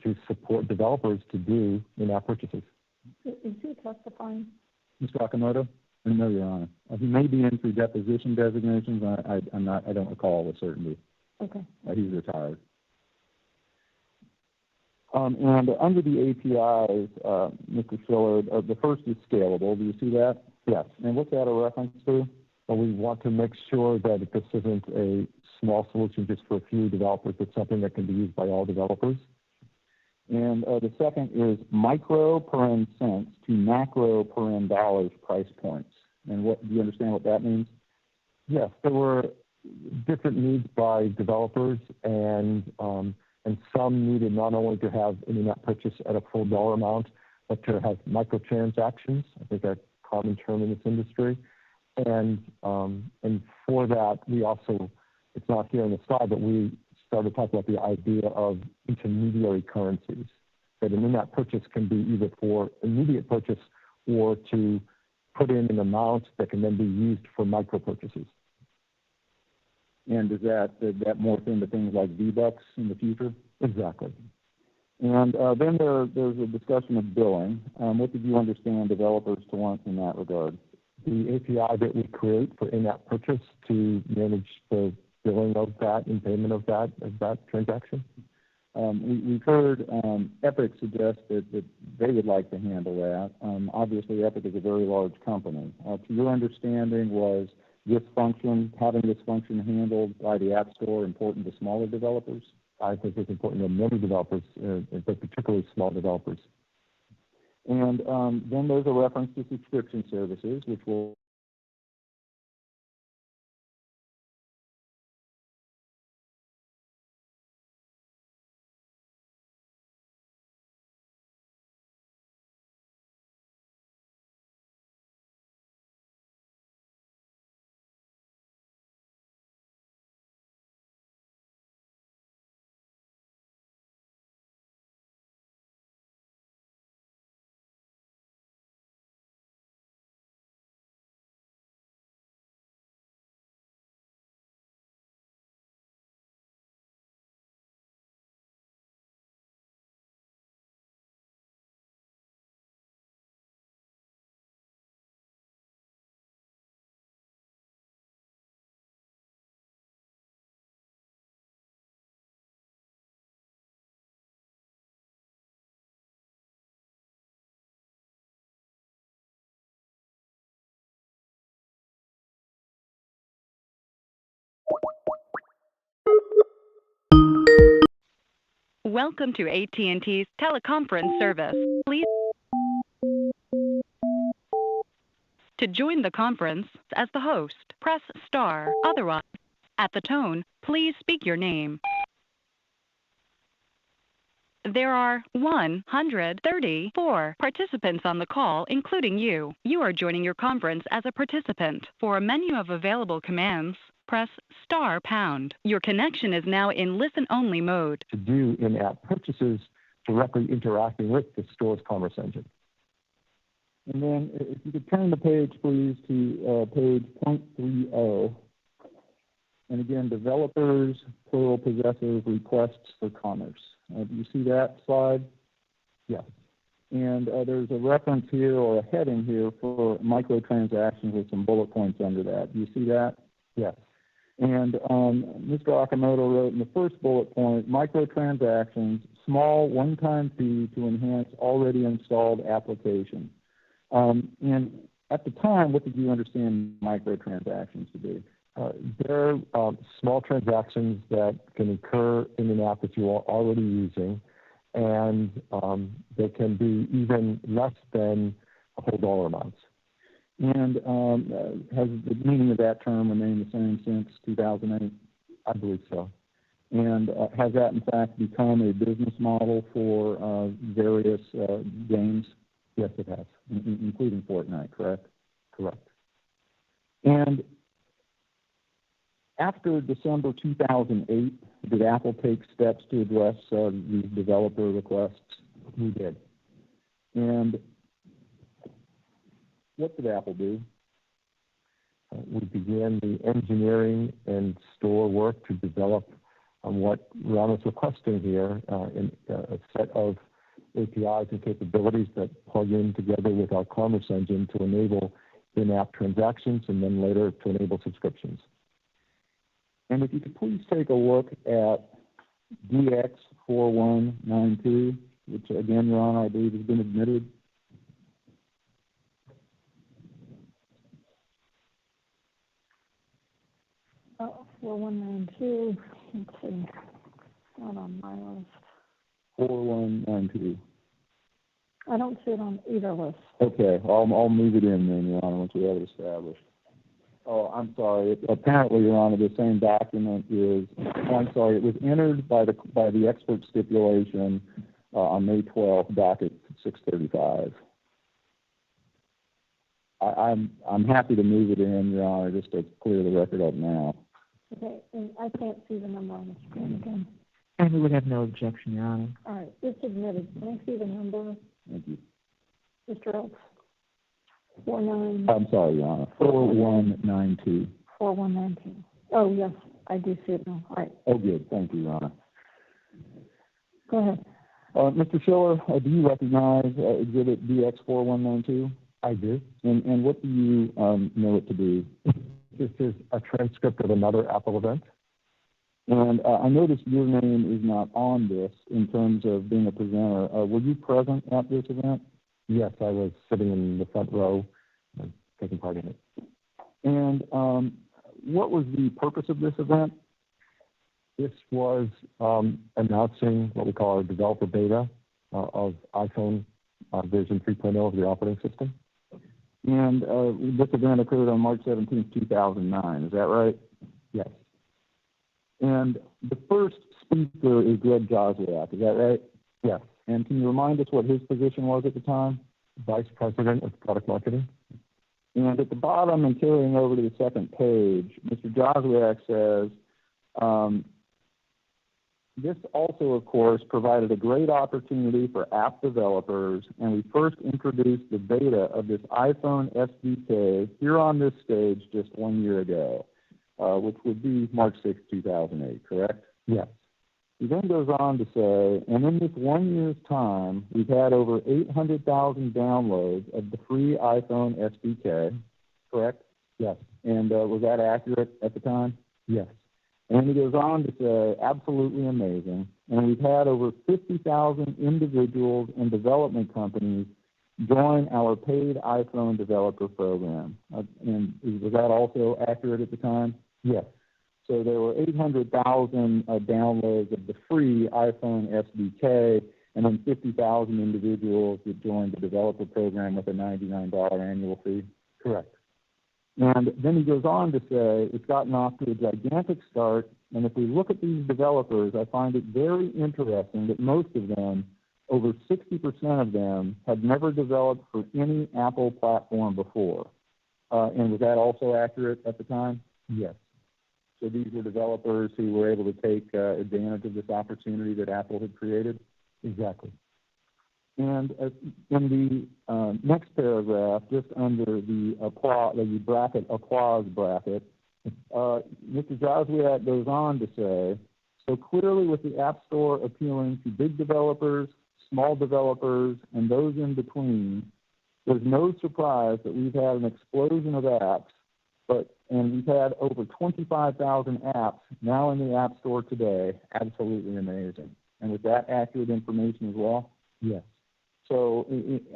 to support developers to do in-app purchases. Is he testifying? Mr. Okamoto? No, Your Honor. He may be in through deposition designations. I don't recall with certainty. Okay. He's retired. And under the APIs, Mr. Schiller, the first is scalable. Do you see that? Yes. And what's that a reference to? Well, we want to make sure that this isn't a small solution just for a few developers, but something that can be used by all developers. And the second is micro per cents to macro per dollars price points. And what do you understand what that means? Yes, there were different needs by developers, and some needed not only to have an in-app purchase at a full dollar amount, but to have microtransactions. I think that's a common term in this industry. And for that, we also, it's not here in the slide, but we started talking about the idea of intermediary currencies. That an in-app purchase can be either for immediate purchase or to put in an amount that can then be used for micro purchases. And does that morph into things like V-Bucks in the future? Exactly. And then there's a discussion of billing. What did you understand developers to want in that regard? The API that we create for in-app purchase to manage the billing of that and payment of that transaction. We've heard Epic suggest that they would like to handle that. Obviously, Epic is a very large company. To your understanding, was having this function handled by the App Store important to smaller developers? I think it's important to many developers, but particularly small developers. And then there's a reference to subscription services, which will Welcome to AT&T's teleconference service. Please, to join the conference as the host, press star. Otherwise, at the tone, please speak your name. There are 134 participants on the call, including you. You are joining your conference as a participant. For a menu of available commands, press star pound. Your connection is now in listen-only mode. To do in-app purchases directly interacting with the store's commerce engine. And then if you could turn the page, please, to page 0.30. And again, developers, plural possessive, requests for commerce. Do you see that slide? Yes. And there's a reference here or a heading here for microtransactions with some bullet points under that. Do you see that? Yes. And Mr. Akamoto wrote in the first bullet point, microtransactions, small one-time fee to enhance already installed application. And at the time, what did you understand microtransactions to be? They're small transactions that can occur in an app that you are already using, and they can be even less than whole dollar amounts. And has the meaning of that term remained the same since 2008? I believe so. And has that, in fact, become a business model for various games? Yes, it has. Including Fortnite, correct? Correct. And after December 2008, did Apple take steps to address these developer requests? We did. And what did Apple do? We began the engineering and store work to develop what Ron is requesting here, in a set of APIs and capabilities that plug in together with our commerce engine to enable in-app transactions and then later to enable subscriptions. And if you could please take a look at DX4192, which again, Ron, I believe has been admitted. Oh, 4192, let's see, not on my list. 4192. I don't see it on either list. Okay, I'll move it in then, Your Honor, once we have it established. Oh, I'm sorry. Apparently, Your Honor, the same document is. Oh, I'm sorry. It was entered by the expert stipulation on May 12th, docket 635. I'm happy to move it in, Your Honor, just to clear the record up now. Okay, and I can't see the number on the screen again. And we would have no objection, Your Honor. All right, it's admitted. Can I see the number, Thank you. Mr. Elks? 49. I'm sorry, Your Honor. 4192. 4192. Oh, yes, I do see it now. All right. Oh, good. Thank you, Your Honor. Go ahead. Mr. Schiller, do you recognize Exhibit DX4192? I do. And what do you know it to be? This is a transcript of another Apple event. And I noticed your name is not on this in terms of being a presenter. Were you present at this event? Yes, I was sitting in the front row, taking part in it. And what was the purpose of this event? This was announcing what we call our developer beta of iPhone version 3.0 of the operating system. And this event occurred on March 17, 2009. Is that right? Yes. And the first speaker is Greg Joswiak. Is that right? Yes. And can you remind us what his position was at the time? Vice President of Product Marketing. And at the bottom and carrying over to the second page, Mr. Joswiak says, this also, of course, provided a great opportunity for app developers, and we first introduced the beta of this iPhone SDK here on this stage just 1 year ago, which would be March 6, 2008, correct? Yes. He then goes on to say, and in this 1 year's time, we've had over 800,000 downloads of the free iPhone SDK, correct? Yes. And was that accurate at the time? Yes. And he goes on to say, absolutely amazing. And we've had over 50,000 individuals and development companies join our paid iPhone developer program. And was that also accurate at the time? Yes. So there were 800,000 downloads of the free iPhone SDK, and then 50,000 individuals that joined the developer program with a $99 annual fee. Correct. And then he goes on to say, it's gotten off to a gigantic start, and if we look at these developers, I find it very interesting that most of them, over 60% of them, had never developed for any Apple platform before. And was that also accurate at the time? Yes. So these were developers who were able to take advantage of this opportunity that Apple had created? Exactly. And in the next paragraph, just under the applause bracket, Mr. Joswiak goes on to say, so clearly with the App Store appealing to big developers, small developers, and those in between, there's no surprise that we've had an explosion of apps, and we've had over 25,000 apps now in the App Store today. Absolutely amazing. And was that accurate information as well? Yes. So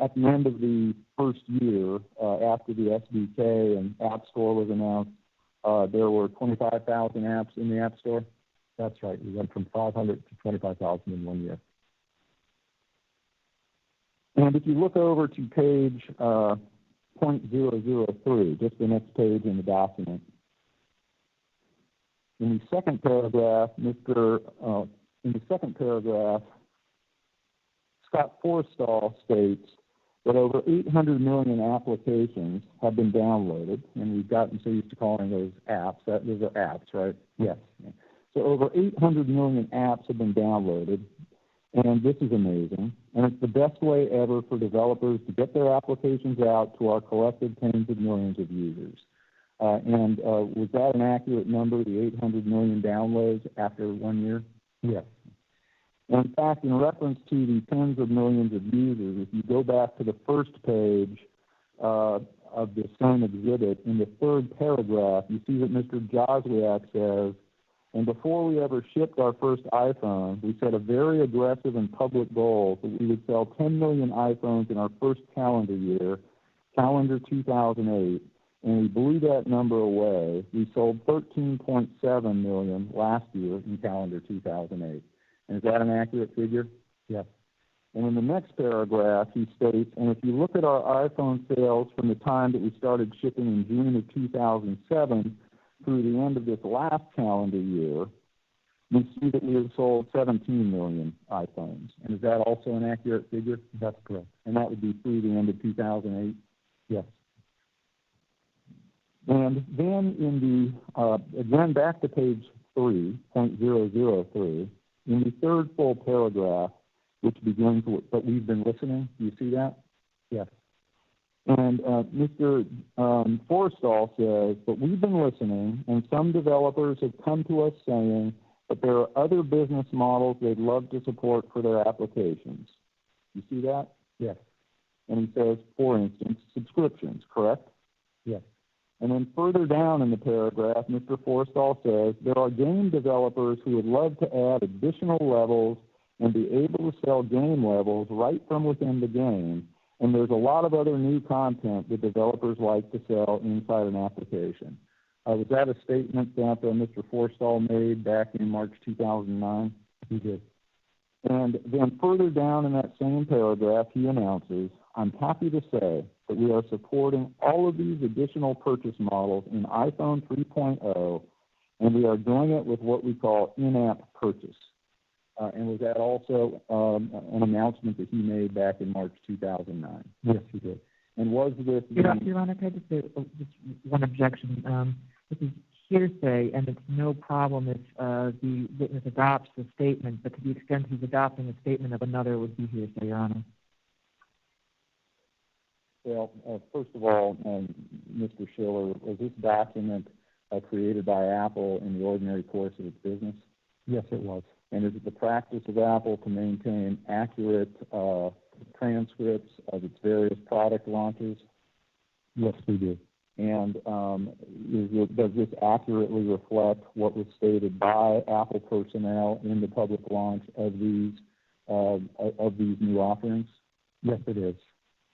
at the end of the first year, after the SDK and App Store was announced, there were 25,000 apps in the App Store? That's right. We went from 500 to 25,000 in 1 year. And if you look over to page .003, just the next page in the document, in the second paragraph, Scott Forstall states that over 800 million applications have been downloaded, and we've gotten so used to calling those apps. Those are apps, right? Yes. So over 800 million apps have been downloaded, and this is amazing. And it's the best way ever for developers to get their applications out to our collective tens of millions of users. And was that an accurate number, the 800 million downloads after 1 year? Yes. In fact, in reference to the tens of millions of users, if you go back to the first page of the same exhibit, in the third paragraph, you see that Mr. Joswiak says, and before we ever shipped our first iPhone, we set a very aggressive and public goal that we would sell 10 million iPhones in our first calendar year, calendar 2008, and we blew that number away. We sold 13.7 million last year in calendar 2008. And is that an accurate figure? Yes. And in the next paragraph, he states, and if you look at our iPhone sales from the time that we started shipping in June of 2007 through the end of this last calendar year, you see that we have sold 17 million iPhones. And is that also an accurate figure? That's correct. And that would be through the end of 2008? Yes. And then in the, again, back to page 3.003, in the third full paragraph, which begins with, but we've been listening, do you see that? Yes. And Mr. Forstall says, but we've been listening, and some developers have come to us saying that there are other business models they'd love to support for their applications. You see that? Yes. And he says, for instance, subscriptions, correct? Yes. And then further down in the paragraph, Mr. Forstall says, there are game developers who would love to add additional levels and be able to sell game levels right from within the game. And there's a lot of other new content that developers like to sell inside an application. Was that a statement that Mr. Forstall made back in March 2009? He did. And then further down in that same paragraph, he announces, I'm happy to say that we are supporting all of these additional purchase models in iPhone 3.0, and we are doing it with what we call in-app purchase. And was that also an announcement that he made back in March 2009? Yes, he did. And was this... Your Honor, can I just say just one objection? This is hearsay, and it's no problem if the witness adopts the statement, but to the extent he's adopting a statement of another, it would be hearsay, Your Honor. Well, first of all, Mr. Schiller, was this document created by Apple in the ordinary course of its business? Yes, it was. And is it the practice of Apple to maintain accurate transcripts of its various product launches? Yes, we do. And does this accurately reflect what was stated by Apple personnel in the public launch of these new offerings? Yes, it is.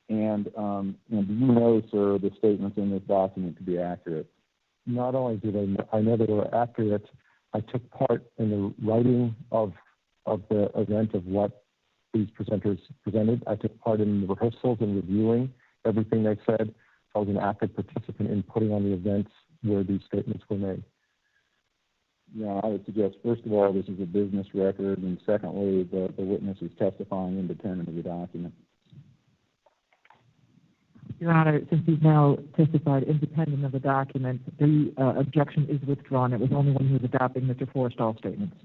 And do you know, sir, the statements in this document to be accurate? Not only do I know that they were accurate, I took part in the writing of the event of what these presenters presented. I took part in the rehearsals and reviewing everything they said. I was an active participant in putting on the events where these statements were made. Yeah, I would suggest, first of all, this is a business record, and secondly, the witness is testifying independent of the document. Your Honor, since he's now testified independent of the document, the objection is withdrawn. It was only when he was adopting Mr. Forstall's statements.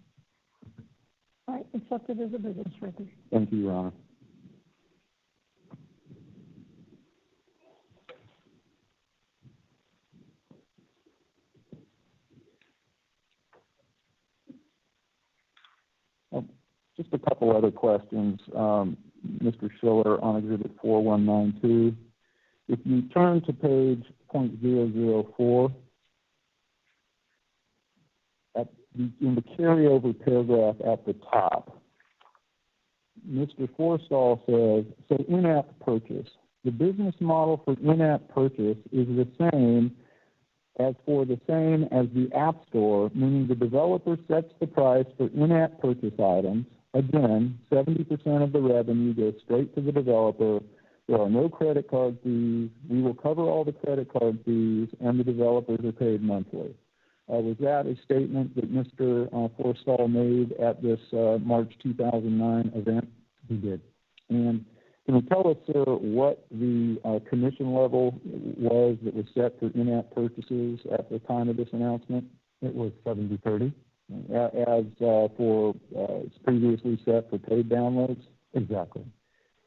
All right, accepted as a business record. Thank you, Your Honor. Just a couple other questions, Mr. Schiller, on Exhibit 4192. If you turn to page .004, in the carryover paragraph at the top, Mr. Forstall says, so in-app purchase. The business model for in-app purchase is the same as the App Store, meaning the developer sets the price for in-app purchase items. Again, 70% of the revenue goes straight to the developer. There are no credit card fees. We will cover all the credit card fees, and the developers are paid monthly. Was that a statement that Mr. Forstall made at this March 2009 event? He did. And can you tell us, sir, what the commission level was that was set for in-app purchases at the time of this announcement? It was 70-30. As for previously set for paid downloads? Exactly.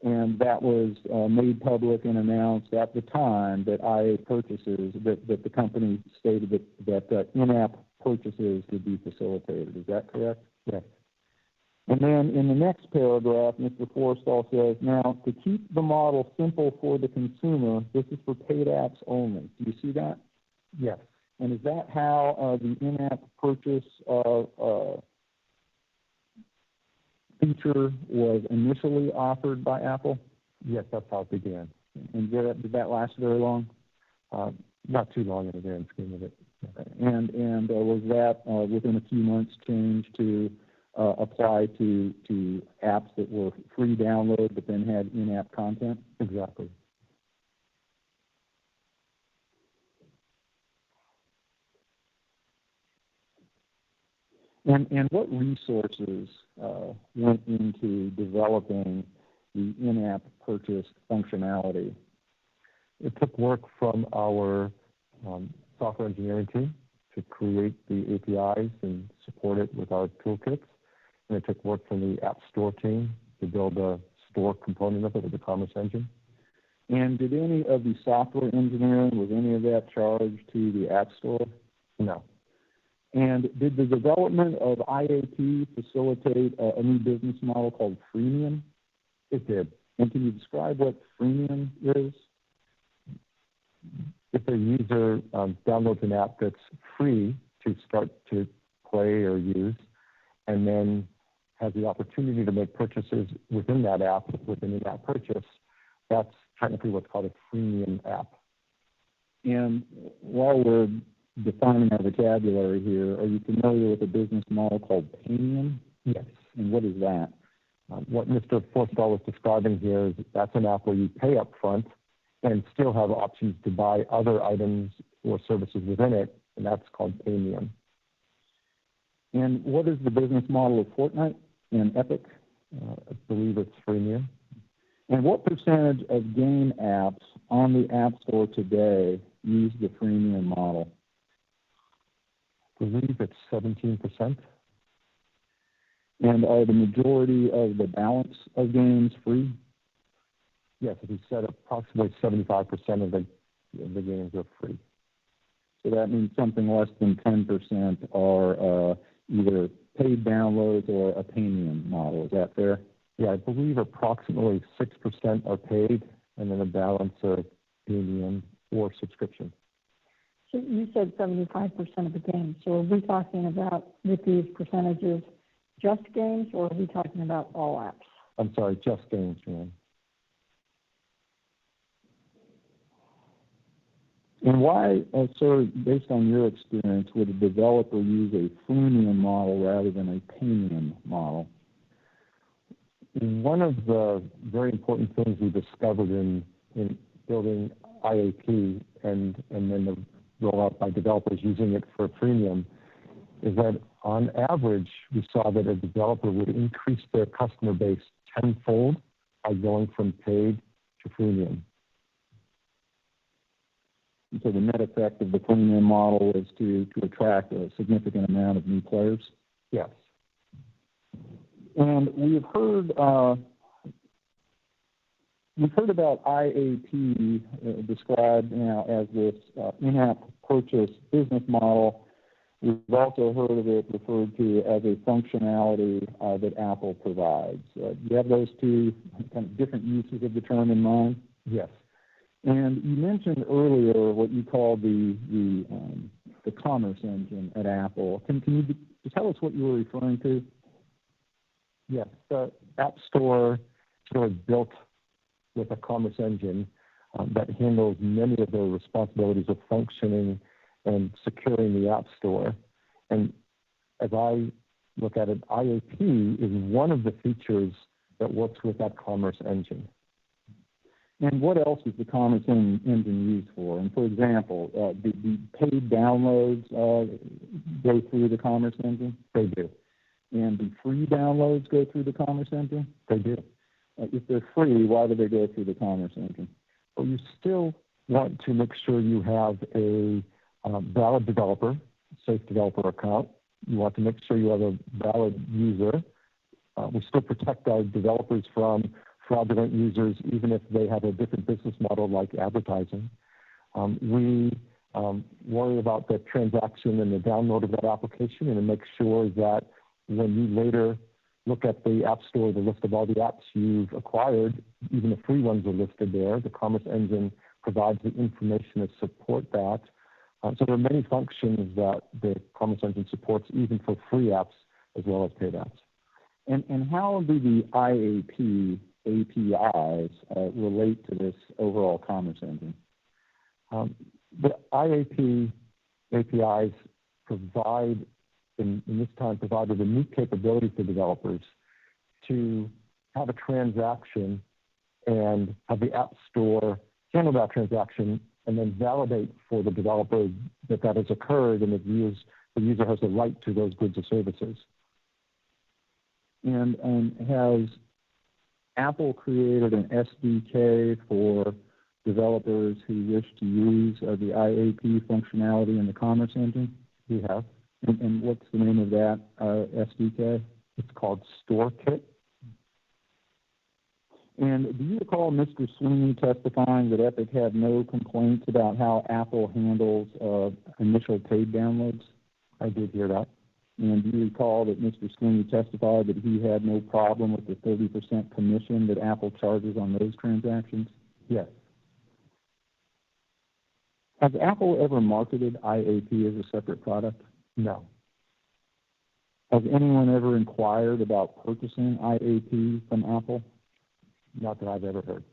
And that was made public and announced at the time that IA purchases, that the company stated that in-app purchases would be facilitated. Is that correct? Yes. And then in the next paragraph, Mr. Forstall says, now, to keep the model simple for the consumer, this is for paid apps only. Do you see that? Yes. And is that how the in-app purchase feature was initially offered by Apple? Yes, that's how it began. And did that last very long? Not too long in the grand scheme of it. And was that within a few months changed to apply to apps that were free download but then had in-app content? Exactly. And what resources went into developing the in-app purchase functionality? It took work from our software engineering team to create the APIs and support it with our toolkits. And it took work from the App Store team to build a store component of it with the Commerce Engine. And did any of the software engineering, was any of that charged to the App Store? No. And did the development of IAP facilitate a new business model called freemium? It did. And can you describe what freemium is? It's a user downloads an app that's free to start to play or use, and then has the opportunity to make purchases within that app, within an app purchase, that's technically what's called a freemium app. And while we're defining our vocabulary here, are you familiar with a business model called premium? Yes. And what is that? What Mr. Forstall was describing here is that's an app where you pay up front and still have options to buy other items or services within it, and that's called premium. And what is the business model of Fortnite and Epic? I believe it's freemium. And what percentage of game apps on the App Store today use the freemium model? I believe it's 17%. And are the majority of the balance of games free? Yes, as you said, approximately 75% of the games are free. So that means something less than 10% are either paid downloads or a premium model. Is that fair? Yeah, I believe approximately 6% are paid, and then the balance are premium or subscription. So you said 75% of the games. So are we talking about, with these percentages, just games, or are we talking about all apps? I'm sorry, just games, Joanne. And why, sir, based on your experience, would a developer use a freemium model rather than a premium model? One of the very important things we discovered in building IAP and then the rollout by developers using it for freemium is that on average, we saw that a developer would increase their customer base tenfold by going from paid to freemium. And so the net effect of the freemium model is to attract a significant amount of new players? Yes. And we've heard about IAP described now as this in-app purchase business model. We've also heard of it referred to as a functionality that Apple provides. Do you have those two kind of different uses of the term in mind? Yes. And you mentioned earlier what you call the commerce engine at Apple. Can you tell us what you were referring to? Yes, the App Store is built with a commerce engine that handles many of the responsibilities of functioning and securing the App Store. And as I look at it, IAP is one of the features that works with that commerce engine. And what else is the commerce engine used for? And for example, the paid downloads go through the commerce engine? They do. And the free downloads go through the commerce engine? They do. If they're free, why do they go through the commerce engine? Well, you still want to make sure you have a valid developer, safe developer account. You want to make sure you have a valid user. We still protect our developers from fraudulent users, even if they have a different business model like advertising. We worry about the transaction and the download of that application and to make sure that when you later look at the App Store, the list of all the apps you've acquired, even the free ones are listed there. The Commerce Engine provides the information to support that. So there are many functions that the Commerce Engine supports, even for free apps as well as paid apps. And how do the IAP APIs relate to this overall Commerce Engine? The IAP APIs provide, in this time, provided a new capability for developers to have a transaction and have the App Store handle that transaction and then validate for the developer that that has occurred and the user has the right to those goods or services. And has Apple created an SDK for developers who wish to use the IAP functionality in the Commerce Engine? We have. And what's the name of that SDK? It's called StoreKit. And do you recall Mr. Sweeney testifying that Epic had no complaints about how Apple handles initial paid downloads? I did hear that. And do you recall that Mr. Sweeney testified that he had no problem with the 30% commission that Apple charges on those transactions? Yes. Has Apple ever marketed IAP as a separate product? No. Has anyone ever inquired about purchasing IAP from Apple? Not that I've ever heard.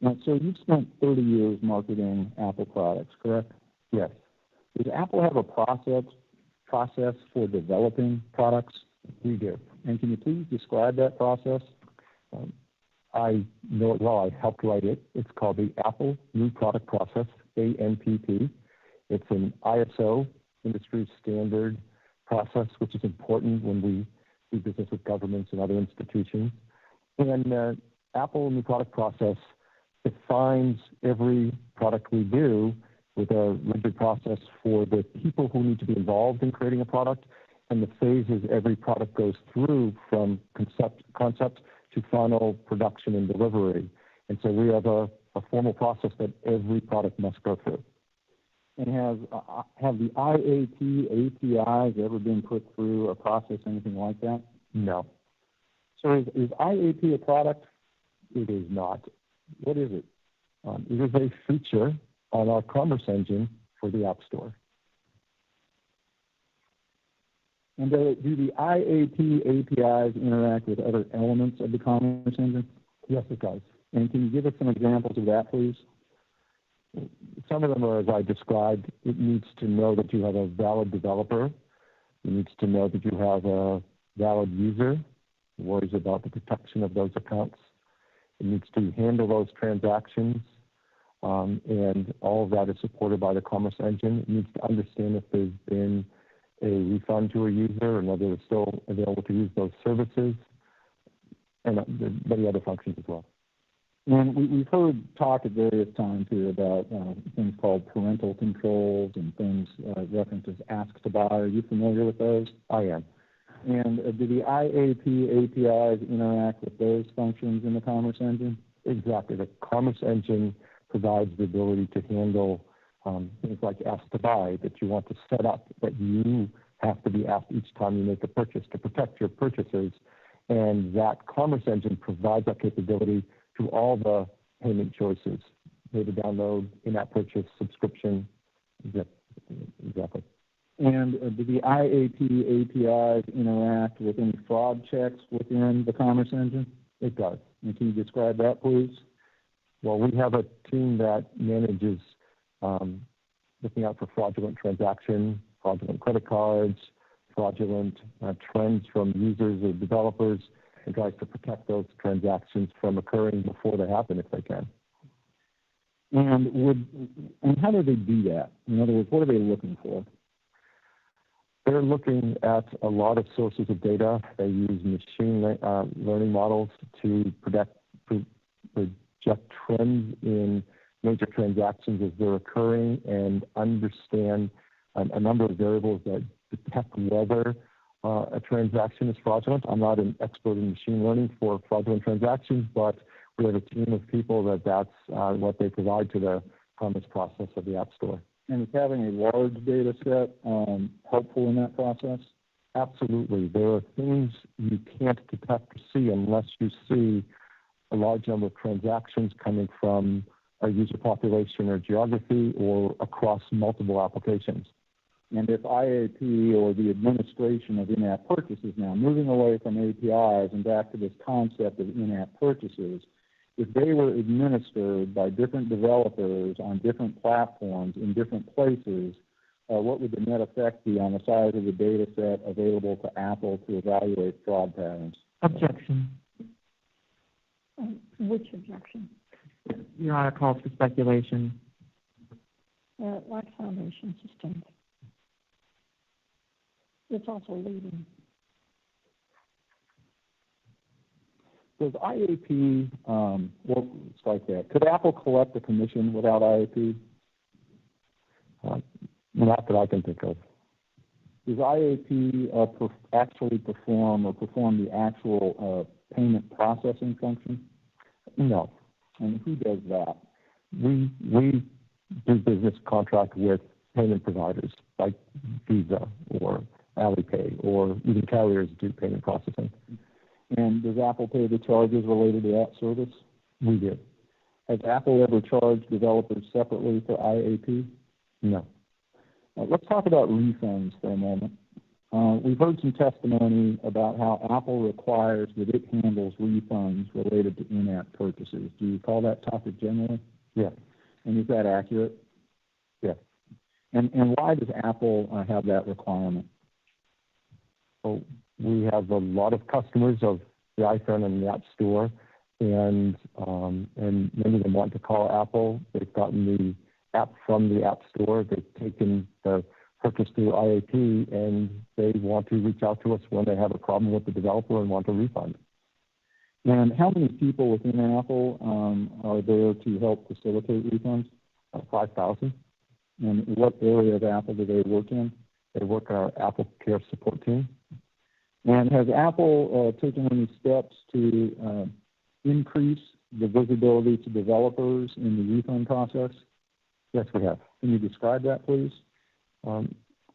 Now, so you've spent 30 years marketing Apple products, correct? Yes. Does Apple have a process for developing products? We do. And can you please describe that process? I know it well. I helped write it. It's called the Apple New Product Process, ANPP. It's an ISO, industry standard process, which is important when we do business with governments and other institutions. And Apple New Product Process defines every product we do with a rigid process for the people who need to be involved in creating a product and the phases every product goes through from concept to final production and delivery. And so we have a formal process that every product must go through. And have the IAP APIs ever been put through a process, anything like that? No. So is IAP a product? It is not. What is it? It is a feature on our commerce engine for the App Store. And do the IAP APIs interact with other elements of the commerce engine? Yes, it does. And can you give us some examples of that, please? Some of them are, as I described, it needs to know that you have a valid developer. It needs to know that you have a valid user, worries about the protection of those accounts. It needs to handle those transactions, and all of that is supported by the commerce engine. It needs to understand if there's been a refund to a user and whether it's still available to use those services, and many other functions as well. And we've heard talk at various times here about things called parental controls and things referenced as ask to buy. Are you familiar with those? I am. And do the IAP APIs interact with those functions in the commerce engine? Exactly. The commerce engine provides the ability to handle things like ask to buy that you want to set up, that you have to be asked each time you make a purchase to protect your purchases. And that commerce engine provides that capability to all the payment choices, data download, in-app purchase, subscription. Exactly. And do the IAP APIs interact with any fraud checks within the commerce engine? It does. And can you describe that, please? Well, we have a team that manages looking out for fraudulent transactions, fraudulent credit cards, fraudulent trends from users or developers, and tries to protect those transactions from occurring before they happen if they can. And how do they do that? In other words, what are they looking for? They're looking at a lot of sources of data. They use machine learning models to project trends in major transactions as they're occurring and understand a number of variables that detect whether a transaction is fraudulent. I'm not an expert in machine learning for fraudulent transactions, but we have a team of people that's what they provide to the commerce process of the App Store. And is having a large data set helpful in that process? Absolutely. There are things you can't detect or see unless you see a large number of transactions coming from a user population or geography or across multiple applications. And if IAP or the administration of in-app purchases now, moving away from APIs and back to this concept of in-app purchases, if they were administered by different developers on different platforms in different places, what would the net effect be on the size of the data set available to Apple to evaluate fraud patterns? Objection. Which objection? Your Honor calls for speculation. Like foundation systems. It's also leading. Does IAP work like that? Could Apple collect a commission without IAP? Not that I can think of. Does IAP actually perform the actual payment processing function? No. And who does that? We do business contract with payment providers like Visa or Alipay, or even carriers do payment processing. And does Apple pay the charges related to that service? We do. Has Apple ever charged developers separately for IAP? No. Let's talk about refunds for a moment. We've heard some testimony about how Apple requires that it handles refunds related to in-app purchases. Do you call that topic generally? Yes. And is that accurate? Yes. And why does Apple have that requirement? Well, we have a lot of customers of the iPhone and the App Store, and many of them want to call Apple. They've gotten the app from the App Store. They've taken the purchase through IAP, and they want to reach out to us when they have a problem with the developer and want a refund. And how many people within Apple are there to help facilitate refunds? 5,000. And what area of Apple do they work in? They work in our Apple Care support team. And has Apple taken any steps to increase the visibility to developers in the refund process? Yes, we have. Can you describe that, please?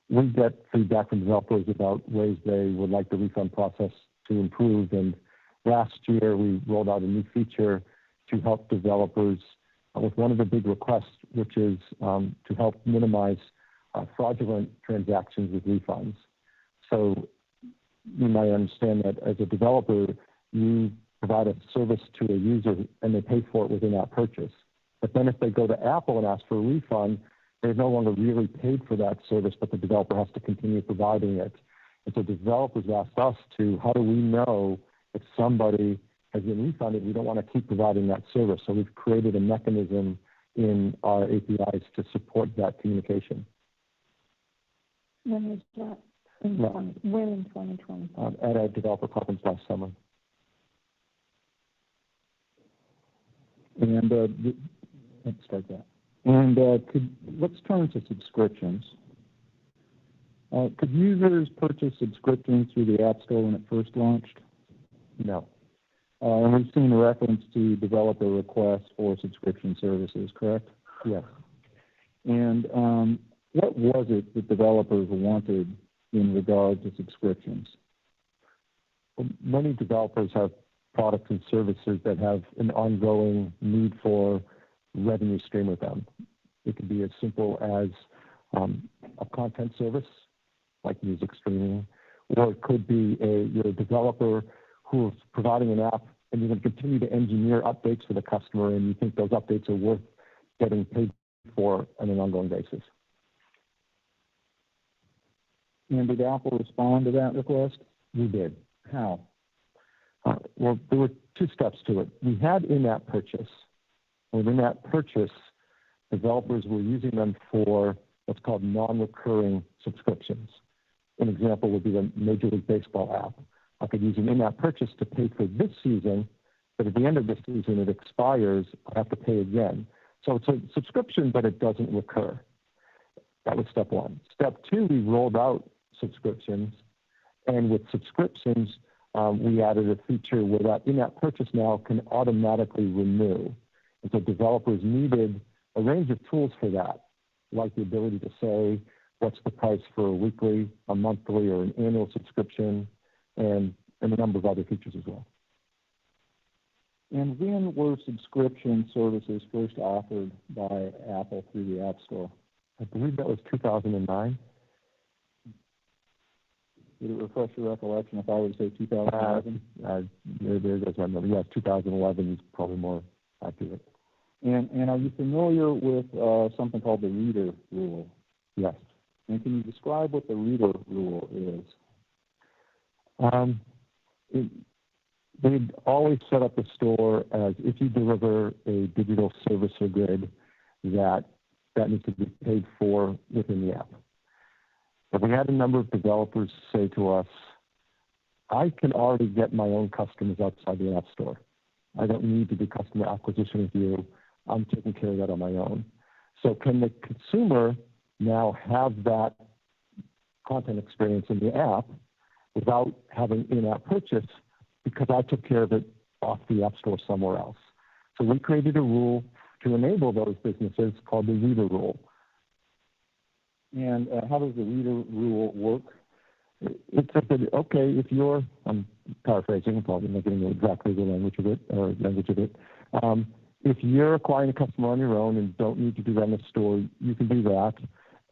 We get feedback from developers about ways they would like the refund process to improve. And last year, we rolled out a new feature to help developers with one of the big requests, which is to help minimize fraudulent transactions with refunds. So you might understand that as a developer, you provide a service to a user and they pay for it within that purchase. But then if they go to Apple and ask for a refund, they've no longer really paid for that service, but the developer has to continue providing it. And so developers asked us how do we know if somebody has been refunded? We don't want to keep providing that service. So we've created a mechanism in our APIs to support that communication. When is that? When in 2020? At a developer conference last summer. And let's start that. And let's turn to subscriptions. Could users purchase subscriptions through the App Store when it first launched? No. And we've seen a reference to developer requests for subscription services, correct? Yes. And what was it that developers wanted in regard to subscriptions? Well, many developers have products and services that have an ongoing need for revenue stream with them. It could be as simple as a content service, like music streaming, or it could be you're a developer who is providing an app and you're going to continue to engineer updates for the customer and you think those updates are worth getting paid for on an ongoing basis. And did Apple respond to that request? We did. How? Well, there were two steps to it. We had in-app purchase. And in that purchase, developers were using them for what's called non-recurring subscriptions. An example would be the Major League Baseball app. I could use an in-app purchase to pay for this season, but at the end of this season, it expires, I have to pay again. So it's a subscription, but it doesn't recur. That was step one. Step two, we rolled out subscriptions, and with subscriptions, we added a feature where that in-app purchase now can automatically renew. And so developers needed a range of tools for that, like the ability to say, what's the price for a weekly, a monthly, or an annual subscription, and a number of other features as well. And when were subscription services first offered by Apple through the App Store? I believe that was 2009. Did it refresh your recollection if I were to say 2011? There goes my number. Yes, 2011 is probably more accurate. And are you familiar with something called the reader rule? Yes. And can you describe what the reader rule is? They'd always set up the store as if you deliver a digital service or good, that needs to be paid for within the app. But we had a number of developers say to us, I can already get my own customers outside the App Store. I don't need to do customer acquisition with you. I'm taking care of that on my own. So can the consumer now have that content experience in the app without having in-app purchase because I took care of it off the App Store somewhere else? So we created a rule to enable those businesses called the reader rule. And how does the reader rule work? It says that, okay, if you're, I'm paraphrasing, I'm probably not getting exactly the language of it, If you're acquiring a customer on your own and don't need to do that in the store, you can do that,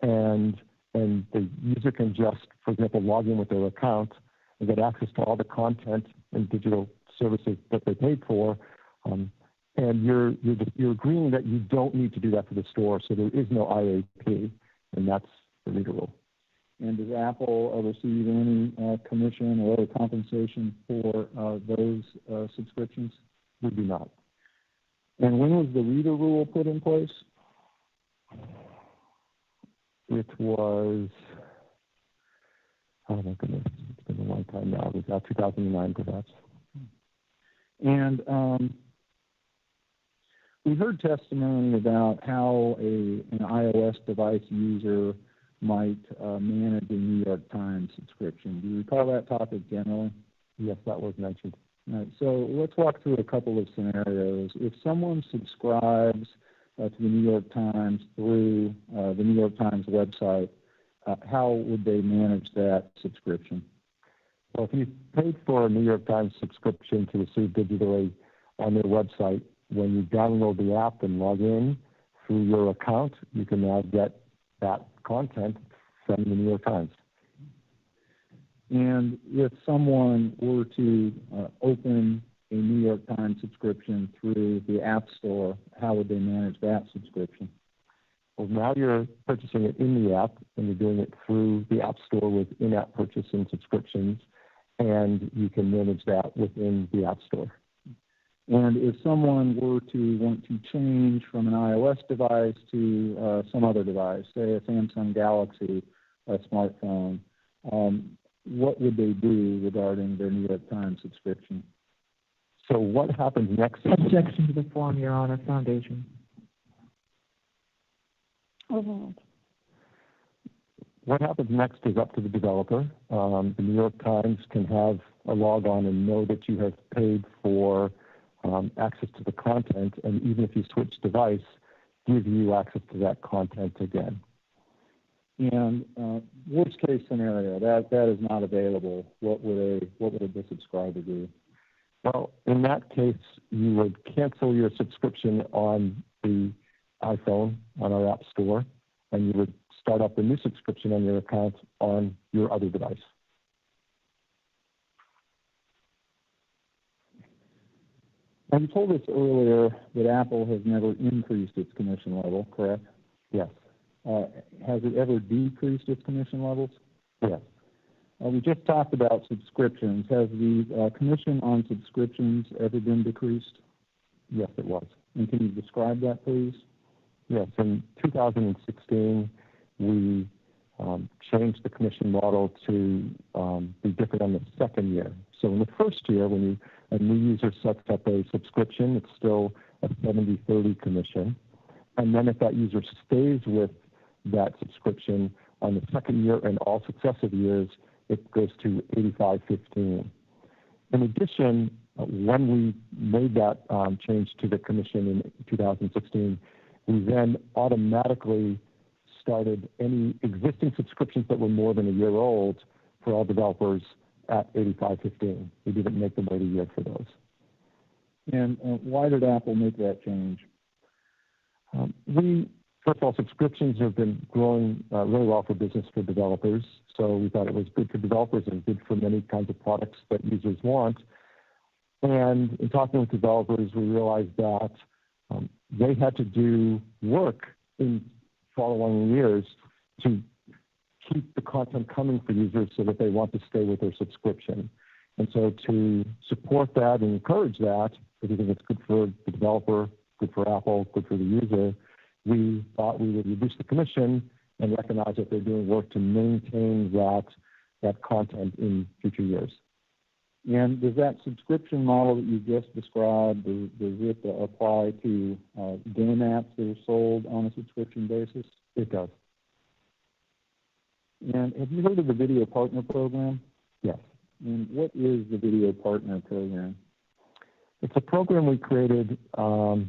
and the user can just, for example, log in with their account and get access to all the content and digital services that they paid for. And you're agreeing that you don't need to do that for the store, so there is no IAP, and that's the legal rule. And does Apple receive any commission or other compensation for those subscriptions? We do not. And when was the reader rule put in place? It was, oh my goodness, it's been a long time now. It was about 2009, perhaps. And we heard testimony about how an iOS device user might manage a New York Times subscription. Do you recall that topic generally? Yes, that was mentioned. All right, so let's walk through a couple of scenarios. If someone subscribes to the New York Times through the New York Times website, how would they manage that subscription? Well, if you paid for a New York Times subscription to receive digitally on their website, when you download the app and log in through your account, you can now get that content from the New York Times. And if someone were to open a New York Times subscription through the App Store, how would they manage that subscription? Well, now you're purchasing it in the app, and you're doing it through the App Store with in-app purchase and subscriptions, and you can manage that within the App Store. And if someone were to want to change from an iOS device to some other device, say a Samsung Galaxy smartphone, what would they do regarding their New York Times subscription? So what happens next? Objection to the form, Your Honor. Foundation. Overruled. What happens next is up to the developer. The New York Times can have a log on and know that you have paid for access to the content, and even if you switch device, give you access to that content again. And worst case scenario, that is not available. What would the subscriber do? Well, in that case, you would cancel your subscription on the iPhone on our App Store, and you would start up a new subscription on your account on your other device. Now, you told us earlier that Apple has never increased its commission level, correct? Yes. Has it ever decreased its commission levels? Yes. We just talked about subscriptions. Has the commission on subscriptions ever been decreased? Yes, it was. And can you describe that, please? Yes. In 2016, we changed the commission model to be different on the second year. So in the first year, when a new user sets up a subscription, it's still a 70-30 commission. And then if that user stays with that subscription on the second year and all successive years, it goes to 85-15. In addition, when we made that change to the commission in 2016, we then automatically started any existing subscriptions that were more than a year old for all developers at 85-15. We didn't make them wait a year for those. And why did Apple make that change? First of all, subscriptions have been growing really well for business for developers, so we thought it was good for developers and good for many kinds of products that users want. And in talking with developers, we realized that they had to do work in following years to keep the content coming for users so that they want to stay with their subscription. And so to support that and encourage that, because we think it's good for the developer, good for Apple, good for the user, we thought we would reduce the commission and recognize that they're doing work to maintain that content in future years. And does that subscription model that you just described, does it apply to game apps that are sold on a subscription basis? It does. And have you heard of the Video Partner Program? Yes. And what is the Video Partner Program? It's a program we created 2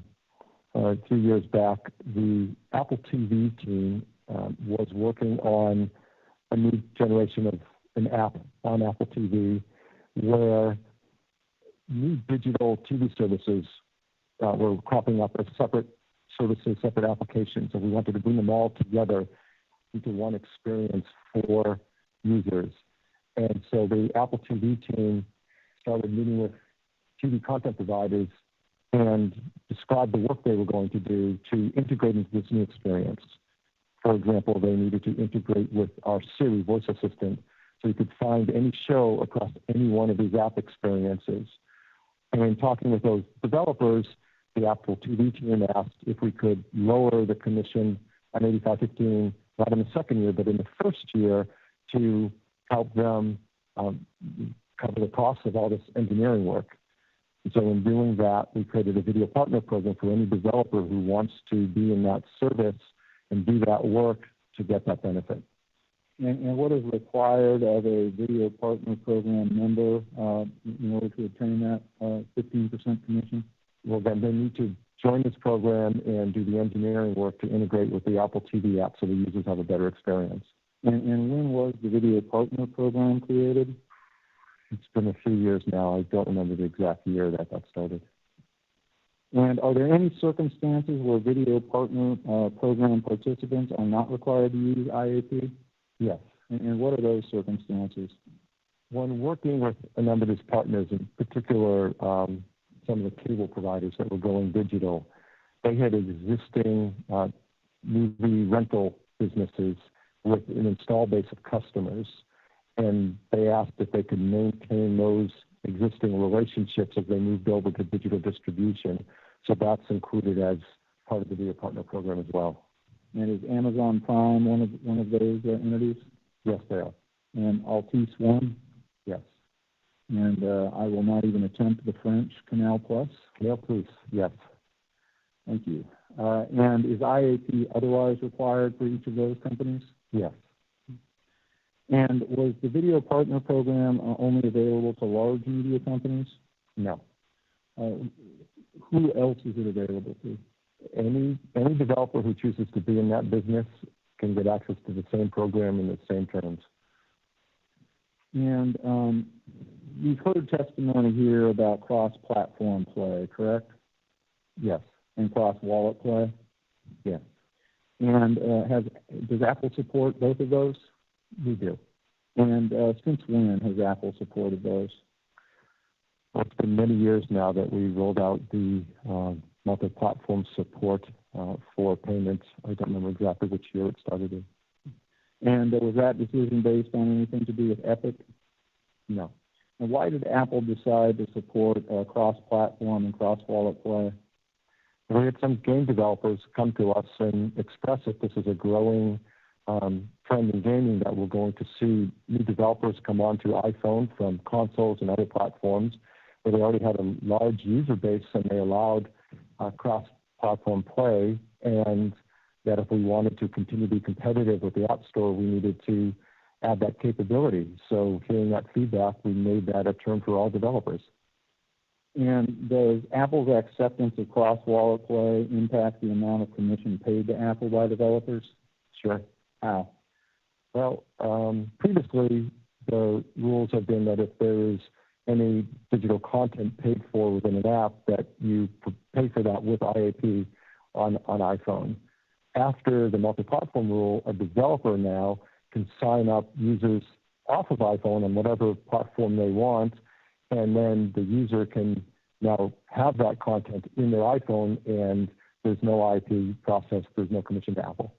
years back. The Apple TV team was working on a new generation of an app on Apple TV where new digital TV services were cropping up as separate services, separate applications, and we wanted to bring them all together into one experience for users. And so the Apple TV team started meeting with TV content providers and described the work they were going to do to integrate into this new experience. For example, they needed to integrate with our Siri voice assistant so you could find any show across any one of these app experiences. And in talking with those developers, the Apple TV team asked if we could lower the commission on 8515, not in the second year, but in the first year, to help them cover the cost of all this engineering work. And so in doing that, we created a video partner program for any developer who wants to be in that service and do that work to get that benefit. And what is required of a video partner program member in order to obtain that 15% commission? Well, then they need to join this program and do the engineering work to integrate with the Apple TV app so the users have a better experience. And when was the video partner program created? It's been a few years now. I don't remember the exact year that started. And are there any circumstances where video partner program participants are not required to use IAP? Yes. And what are those circumstances? When working with a number of these partners, in particular some of the cable providers that were going digital, they had existing movie rental businesses with an install base of customers, and they asked if they could maintain those existing relationships as they moved over to digital distribution. So that's included as part of the video partner program as well. And is Amazon Prime one of those entities? Yes, they are. And Altice One? Yes. And I will not even attempt the French Canal Plus? Canal Plus, yes. Thank you. And is IAP otherwise required for each of those companies? Yes. And was the video partner program only available to large media companies? No. Who else is it available to? Any developer who chooses to be in that business can get access to the same program in the same terms. And you've heard testimony here about cross-platform play, correct? Yes. And cross-wallet play? Yes. And does Apple support both of those? We do. And since when has Apple supported those? Well, it's been many years now that we rolled out the multi-platform support for payments. I don't remember exactly which year it started in. And was that decision based on anything to do with Epic? No. And why did Apple decide to support cross-platform and cross-wallet play? We had some game developers come to us and express that this is a growing trend in gaming, that we're going to see new developers come onto iPhone from consoles and other platforms where they already had a large user base and they allowed cross-platform play, and that if we wanted to continue to be competitive with the App Store, we needed to add that capability. So hearing that feedback, we made that a term for all developers. And does Apple's acceptance of cross-wallet play impact the amount of commission paid to Apple by developers? Sure. How? Well, previously the rules have been that if there is any digital content paid for within an app, that you pay for that with IAP on iPhone. After the multi-platform rule, a developer now can sign up users off of iPhone on whatever platform they want, and then the user can now have that content in their iPhone, and there's no IAP process, there's no commission to Apple.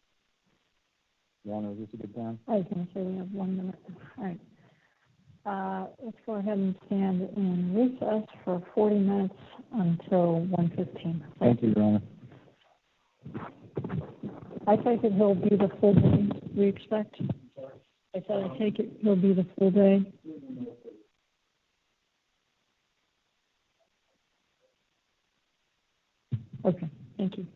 Yana, is this a good time? I was going to say we have 1 minute. All right. Let's go ahead and stand in recess for 40 minutes until 1:15. Thank you, Yana. I take it he'll be the full day we expect? I said I take it he'll be the full day? Okay, thank you.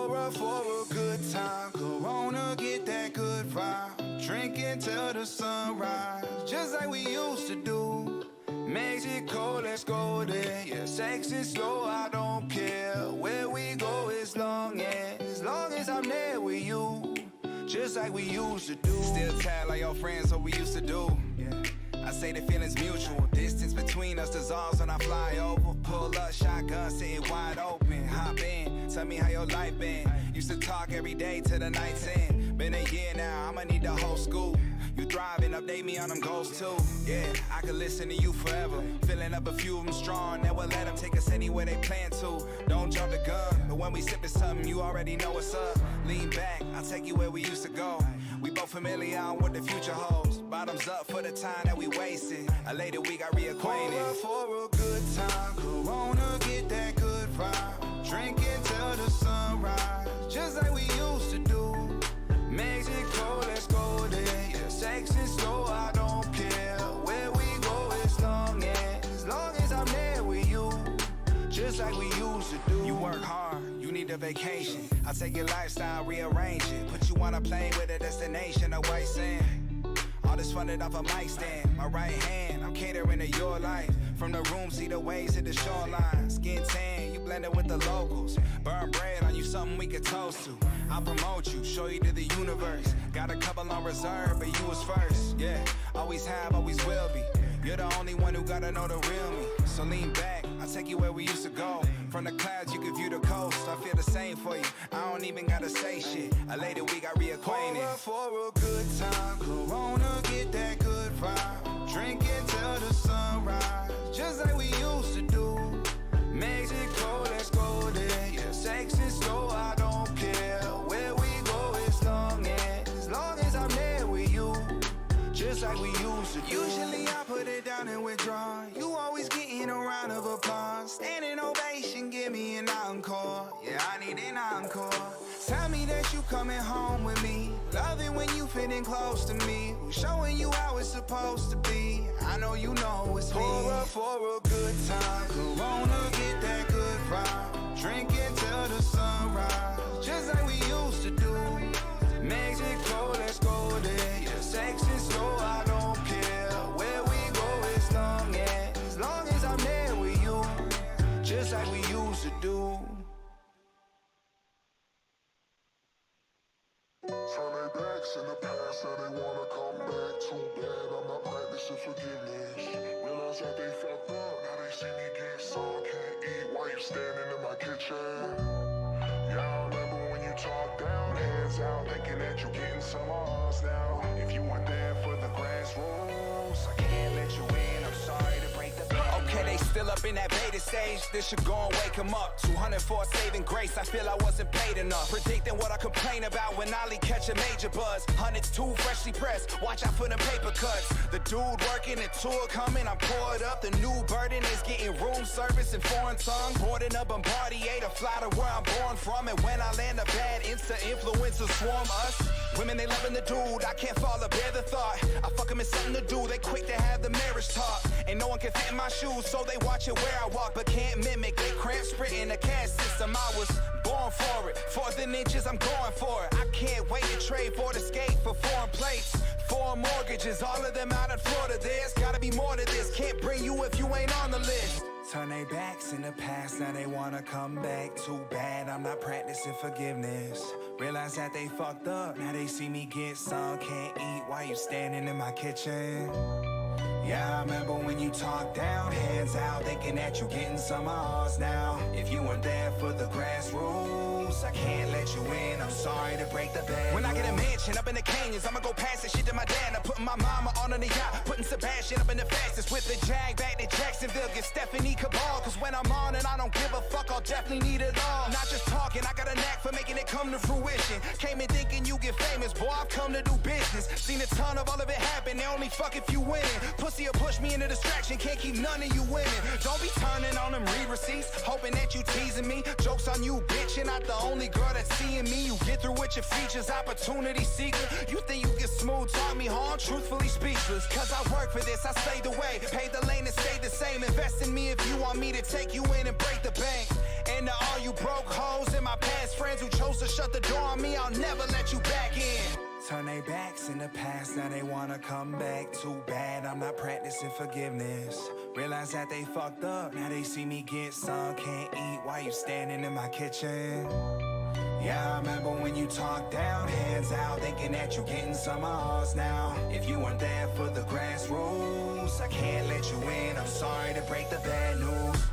Pour up for a good time. Corona, get that good vibe. Drinking till the sunrise, just like we used to do. Mexico, let's go there. Yeah, sex is slow, I don't care. Where we go as long as I'm there with you. Just like we used to do. Still tired like your friends, what we used to do. Yeah. I say the feeling's mutual. Distance between us dissolves when I fly over. Pull up, shotgun, sitting wide open. Hop in, tell me how your life been. Used to talk every day till the night's end. Been a year now, I'ma need the whole school. You thriving, update me on them goals too. Yeah, I could listen to you forever. Filling up a few of them strong, never let them take us anywhere they plan to. Don't jump the gun, but when we sippin' something, you already know what's up. Lean back, I'll take you where we used to go. We both familiar on what the future holds. Bottoms up for the time that we wasted. Later we got reacquainted. Pour up for a good time. Corona, get that good vibe. Drinking till the sunrise, just like we used to do. Mexico, let's go there. Yeah, sex is slow, I don't care. Where we go as long as I'm there with you. Just like we used to do. You work hard, you need a vacation. I take your lifestyle, rearrange it. Put you on a plane with a destination, a white sand. All this funded off a mic stand. My right hand, I'm catering to your life. From the room, see the waves to the shoreline. Skin tan, you blended with the locals. Burn bread on you, something we could toast to. I'll promote you, show you to the universe. Got a couple on reserve, but you was first. Yeah, always have, always will be. You're the only one who gotta know the real me. So lean back, I'll take you where we used to go. From the clouds, you can view the coast. I feel the same for you, I don't even gotta say shit. Later we got reacquainted. Pour up for a good time. Corona, get that good vibe. Drinking till the sunrise, just like we used to do. Mexico, let's go there. Yeah, sex is slow, I don't care. Where we go as long as I'm there with you. Just like we used to do. Usually I put it down and withdraw. You always getting a round of applause. Standing ovation, give me an encore. Yeah, I need an encore. Tell me that you coming home with me. Love it when you fitting close to me. Showing you how it's supposed to be. I know you know it's me. Pour up for a good time. Corona, get that good vibe. Drinking till the sunrise, just like we used to do. Mexico, let's go there. Yeah, sex is slow, I don't care. Where we go as long as I'm there with you. Just like we used to do. Turn their backs in the past, now they wanna come back. Too bad I'm not practicing forgiveness. Realize that they fucked up, now they see me get some. Can't eat while you standing in my kitchen. Yeah, I remember when you talked down, hands out, thinking that you getting some odds now. If you weren't there for the grass rules, I can't let you in, I'm sorry to break the band. Okay, they still up in that beta stage. This should go and wake them up. 200 for a saving grace, I feel I wasn't paid enough. Predicting what I complain about when Ollie catch a major buzz. Hundreds too freshly pressed, watch out for the paper cuts. The dude working, the tour coming, I'm poured up. The new burden is getting room service in foreign tongue. Boarding a Bombardier to fly to where I'm born from. And when I land a bad Insta-influencers swarm us. Women, they loving the dude, I can't fall or bear the thought. I fuck them in something to do, they quick to have the marriage talk. And no one can fit in my shoes, so they watch it where I walk, but can't mimic. They cramp sprinting the caste system, I was born for it. 4th and inches, I'm going for it. I can't wait to trade for the skate for foreign plates. 4 mortgages, all of them out in Florida. There's gotta be more to this, can't bring you if you ain't on the list. Turn their backs in the past, now they wanna come back. Too bad I'm not practicing forgiveness. Realize that they fucked up, now they see me get some. Can't eat while you standing in my kitchen. Yeah, I remember when you talked down, hands out, thinking that you getting some odds now. If you weren't there for the grass rules, I can't let you in, I'm sorry to break the bad. When I get a mansion up in the canyons, I'ma go pass the shit to my dad. I'm putting my mama on the yacht, putting Sebastian up in the fastest with the jag back to Jacksonville. Get Stephanie Cabal, cause when I'm on and I don't give a fuck, I'll definitely need it all. Not just talking, I got a knack for making it come to fruition. Came in thinking you get famous, boy, I've come to do business. Seen a ton of all of it happen, they only fuck if you win. Pussy or push me into distraction, can't keep none of you winning. Don't be turning on them read receipts, hoping that you teasing me. Jokes on you, bitch, and not the only girl that's seeing me. You get through with your features, opportunity seeker. You think you can smooth talk me hard, truthfully speechless. Cause I work for this, I stayed away. Pay the lane and stay the same. Invest in me if you want me to take you in and break the bank. And to all you broke hoes and my past friends who chose to shut the door on me, I'll never let you back in. Turn their backs in the past, now they wanna come back. Too bad I'm not practicing forgiveness. Realize that they fucked up, now they see me get some. Can't eat while you standing in my kitchen. Yeah, I remember when you talked down, hands out, thinking that you getting some odds now. If you weren't there for the grassroots, I can't let you in, I'm sorry to break the bad news.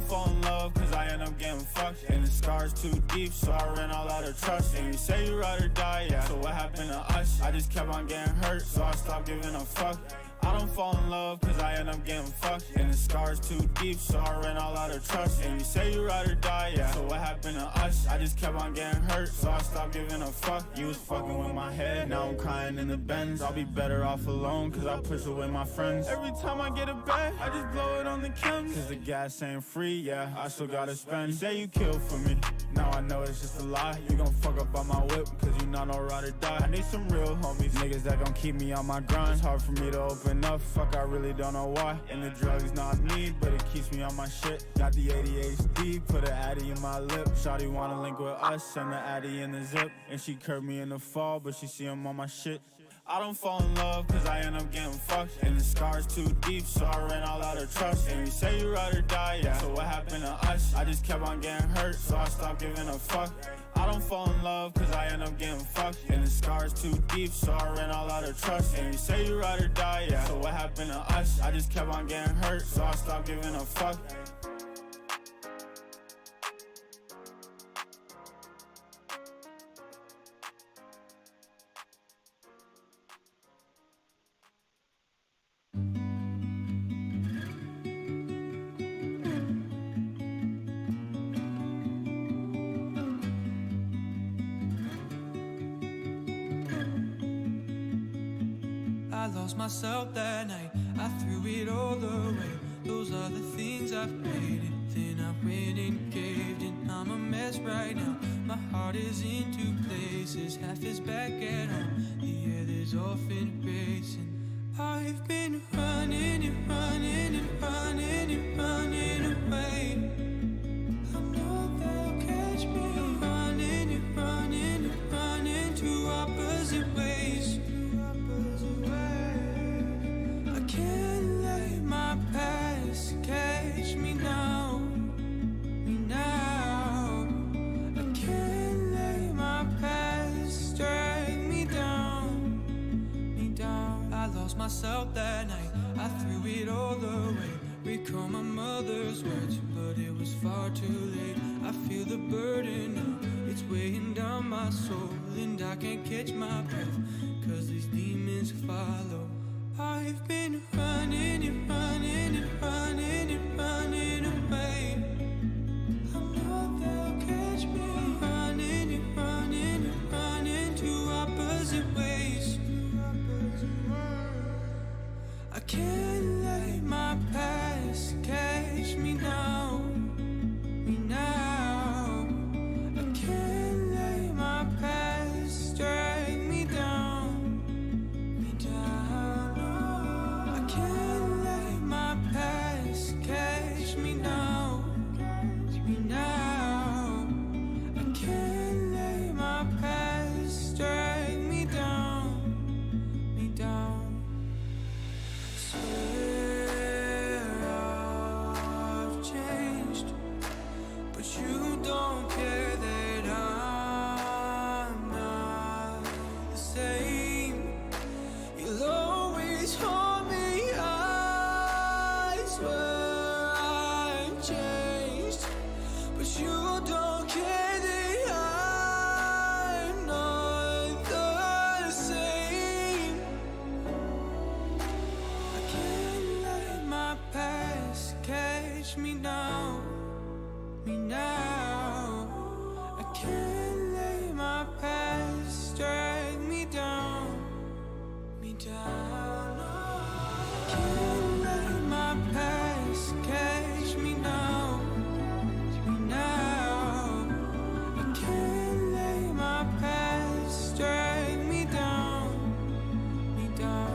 Fall in love cause I end up getting fucked. And the scars too deep, so I ran all out of trust. And you say you ride or die, yeah. So what happened to us? I just kept on getting hurt, so I stopped giving a fuck. I don't fall in love cause I end up getting fucked. And the scars too deep, so I ran all out of trust. And you say you ride or die, yeah. So what happened to us? I just kept on getting hurt, so I stopped giving a fuck. You was fucking with my head, now I'm crying in the Benz. I'll be better off alone cause I push away my friends. Every time I get a bag, I just blow it on the chems. Cause the gas ain't free, yeah, I still gotta spend. You say you killed for me, now I know it's just a lie. You gon' fuck up on my whip cause you not no ride or die. I need some real homies, niggas that gon' keep me on my grind. It's hard for me to open up, fuck I really don't know why. And the drugs not me, but it keeps me on my shit. Got the ADHD, put an Addy in my lip. Shawty wanna link with us, send the Addy in the zip. And she curved me in the fall, but she see him on my shit. I don't fall in love cause I end up getting fucked. And the scars too deep, so I ran all out of trust. And you say you ride or die, yeah. So what happened to us? I just kept on getting hurt, so I stopped giving a fuck. I don't fall in love cause I end up getting fucked. And the scars too deep, so I ran all out of trust. And you say you ride or die, yeah. So what happened to us? I just kept on getting hurt, so I stopped giving a fuck. I lost myself that night, I threw it all away. Those are the things I've created. Then I went and caved and I'm a mess right now. My heart is in two places, half is back at home. The other's off and racing. I've been running and running and running and running away. I know they'll catch me running and running and running two opposite ways. Catch me now, me now. I can't let my past drag me down, me down. I lost myself that night, I threw it all away. Recall my mother's words, but it was far too late. I feel the burden now, it's weighing down my soul. And I can't catch my breath, cause these demons follow. I've been running and running and running and running away. I know they'll catch me running and running and running two opposite ways. I can't let my past catch me now, me now. I can't let my past drag me down, me down. I can't let my past catch catch me now, me now. I can't let my past drag me down, me down. Can't let my past catch me now, me now. I can't let my past drag me down, me down.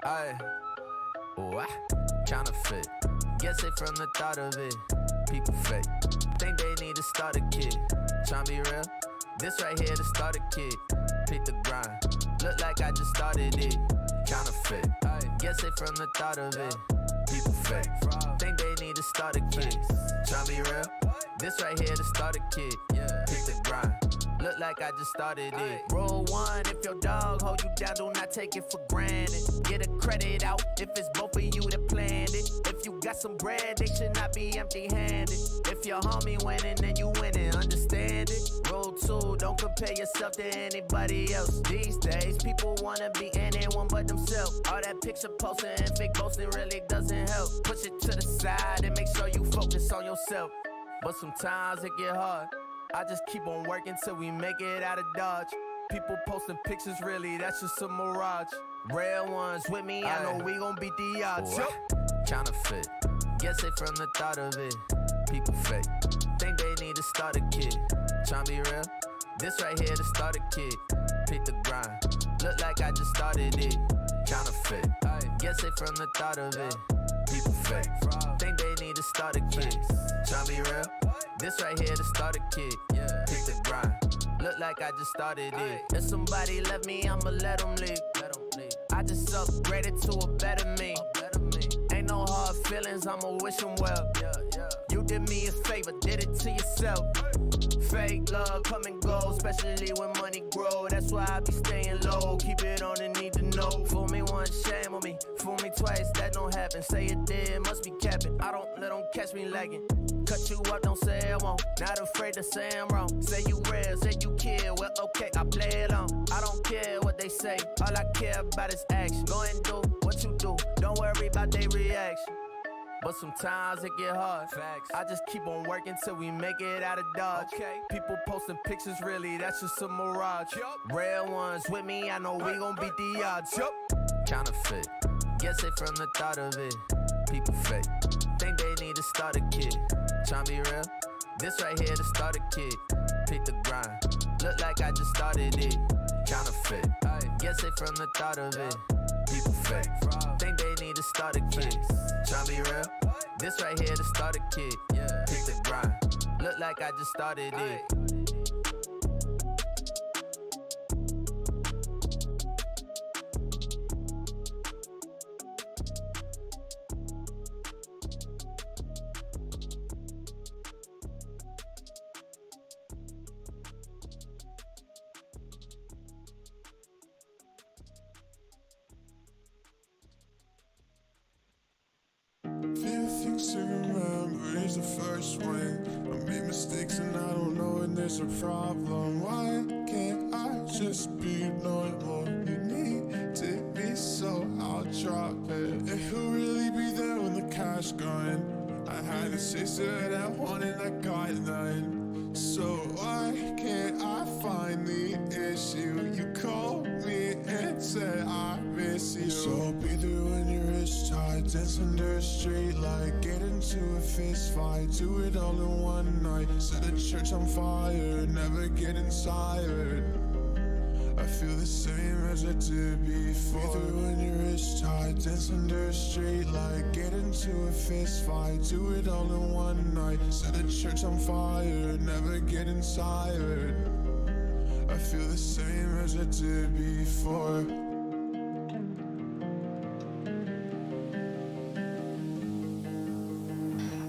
Aye, what? Counterfeit. Guess it from the thought of it. People fake. Think they need to start a kid. Tryna be real. This right here to start a kid. Pick the grind. Look like I just started it. Counterfeit. Guess it from the thought of it. People fake. Think they need to start a kid. Tryna be real. This right here to start a kid. Pick the grind. Look like I just started it. Roll one, if your dog hold you down, do not take it for granted. Get a credit out if it's both of you that planned it. If you got some bread, they should not be empty-handed. If your homie winning, then you winning, understand it. Roll two, don't compare yourself to anybody else. These days, people wanna be anyone but themselves. All that picture posting and fake boasting really doesn't help. Push it to the side and make sure you focus on yourself. But sometimes it get hard. I just keep on working till we make it out of Dodge. People posting pictures, really, that's just a mirage. Real ones with me, I know we gon' beat the odds. Counterfeit, guess it from the thought of it. People fake, think they need to start a kid. Tryna be real, this right here to start a kid. Pick the grind, look like I just started it. Counterfeit, guess it from the thought of it. People fake, think they need to start a kid. Tryna be real. This right here to start a kid. Pick the grind. Look like I just started it. If somebody left me, I'ma let them leave. I just upgraded to a better me. Ain't no hard feelings, I'ma wish them well. You did me a favor, did it to yourself. Fake love come and go, especially when money grow. That's why I be staying low, keep it on the need to know. Fool me once, shame on me. Fool me twice, that don't happen. Say it did, must be capping. I don't let them catch me lagging. Cut you up, don't say I won't. Not afraid to say I'm wrong. Say you real, say you kill. Well, okay, I play it on. I don't care what they say. All I care about is action. Go and do what you do. Don't worry about their reaction. But sometimes it get hard. Facts. I just keep on working till we make it out of Dodge. Okay. People posting pictures, really, that's just a mirage. Real ones with me, I know we gon' beat the odds. Counterfeit, guess it from the thought of it. People fake, think they need to start a kid. Tryna be real, this right here to start a kid. Pick the grind, look like I just started it. Counterfeit, guess it from the thought of it. People fake, think they need to start a kid. Tryna be real, this right here to start a kid. Pick the grind, look like I just started it. Few things to remember is the first one. I made mistakes and I don't know when there's a problem. Why can't I just be normal? You need to be, so I'll drop it. It could really be there when the cash gone. I had a sister that wanted, I got none. So why can't I find the issue? You called me and said I miss you. So be there when your wrist tight, dance under a street light, get into a fist fight, do it all in one night. Set the church on fire, never getting tired. I feel the same as I did before. Be there when your wrist tight, dance under a street light, get into a fist fight, do it all in one night. Set the church on fire, never getting tired. I feel the same as I did before.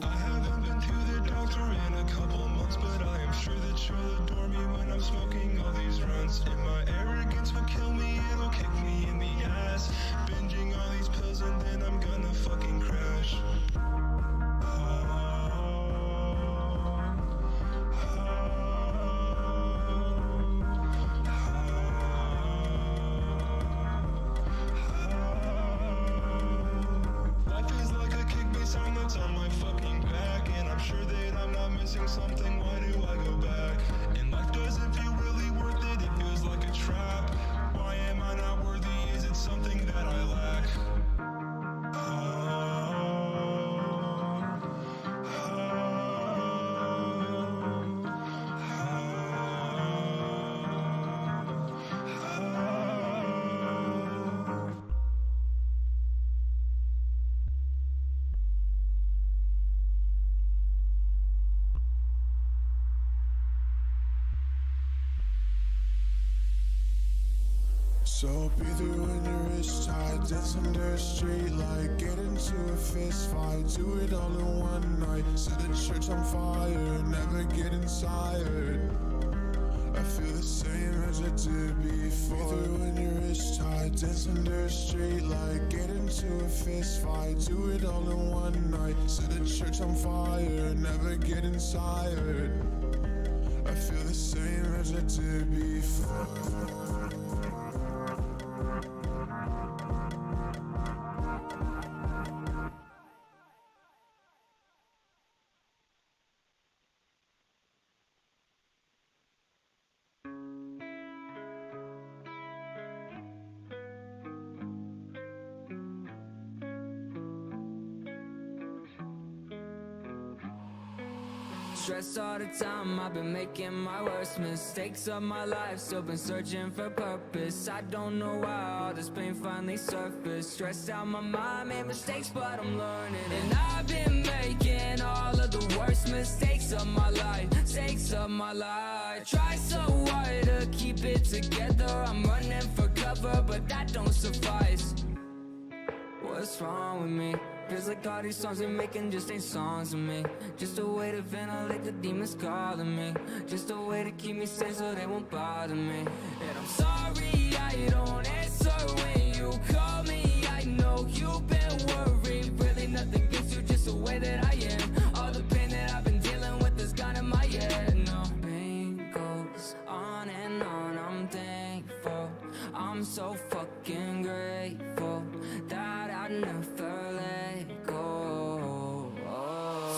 I haven't been to the doctor in a couple months, but I am sure that you'll adore me when I'm smoking all these runs. chance. If my arrogance will kill me, it'll kick me in the ass. Binging all these pills and then I'm gonna fucking crash. Life is like a kick bass sound that's on my fucking back, and I'm sure that I'm not missing something. Why do I go back? And life doesn't feel really worth it. It feels like a trap. Why am I not worthy? Is it something that I lack? So be through when your wrist tight, dance under a street light, get into a fist fight, do it all in one night, set the church on fire, never getting tired. I feel the same as I did before. Be through when your wrist tight, dance under a street light, get into a fist fight, do it all in one night, set the church on fire, never getting tired. I feel the same as I did before. Stressed all the time, I've been making my worst mistakes of my life. Still been searching for purpose. I don't know why all this pain finally surfaced. Stressed out my mind, made mistakes, but I'm learning. And I've been making all of the worst mistakes of my life. Mistakes of my life. Try so hard to keep it together. I'm running for cover, but that don't suffice. What's wrong with me? Feels like all these songs we're making just ain't songs to me. Just a way to ventilate the demons calling me. Just a way to keep me sane so they won't bother me. And I'm sorry I don't answer when you call me. I know you've been worried. Really nothing against you, just the way that I am. All the pain that I've been dealing with is gone in my head. No, pain goes on and on. I'm thankful, I'm so fucking grateful that I never let go.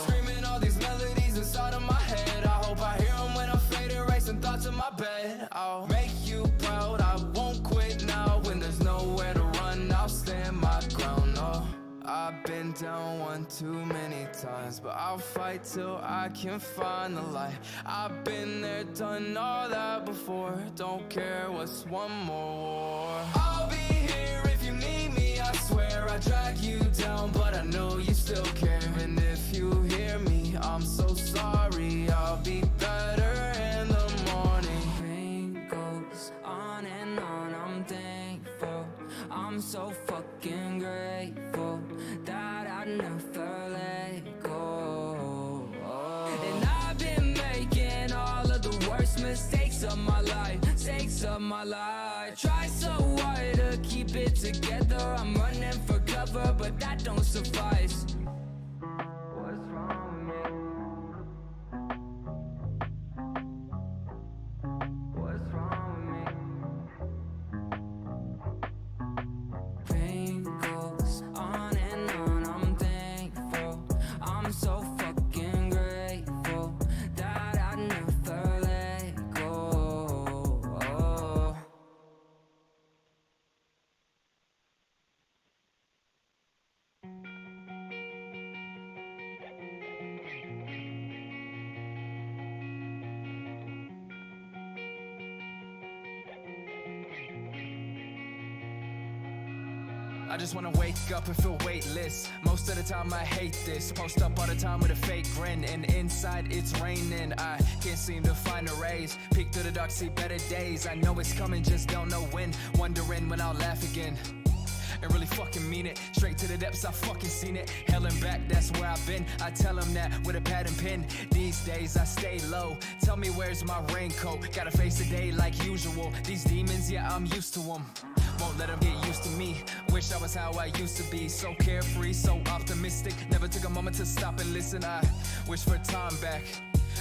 Screaming all these melodies inside of my head. I hope I hear them when I'm fading, racing thoughts in my bed. I'll make you proud, I won't quit now. When there's nowhere to run, I'll stand my ground. Oh, I've been down one too many times, but I'll fight till I can find the light. I've been there, done all that before. Don't care what's one more war. I'll be here if you need me, I swear. I drag you down, but I know you still care. And if you hear me, I'm so sorry. I'll be better in the morning. Pain goes on and on. I'm thankful, I'm so fucking grateful that I never let go. And I've been making all of the worst mistakes of my life. Mistakes of my life. Try so hard to keep it together. I'm running for cover, but that don't suffice. What's wrong with me? What's wrong with me? Pain goes on and on. I'm thankful, I'm so fucking grateful that I never let go. I just wanna wake up and feel weightless. Most of the time I hate this. Post up all the time with a fake grin, and inside it's raining. I can't seem to find a raise. Peek through the dark, see better days. I know it's coming, just don't know when. Wondering when I'll laugh again. and really fucking mean it. Straight to the depths, I fucking seen it. Hell and back, that's where I've been. I tell them that with a pad and pen. These days I stay low. Tell me where's my raincoat. Gotta face the day like usual. These demons, yeah, I'm used to them. Won't let them get used to me. Wish I was how I used to be. So carefree, so optimistic. Never took a moment to stop and listen. I wish for time back.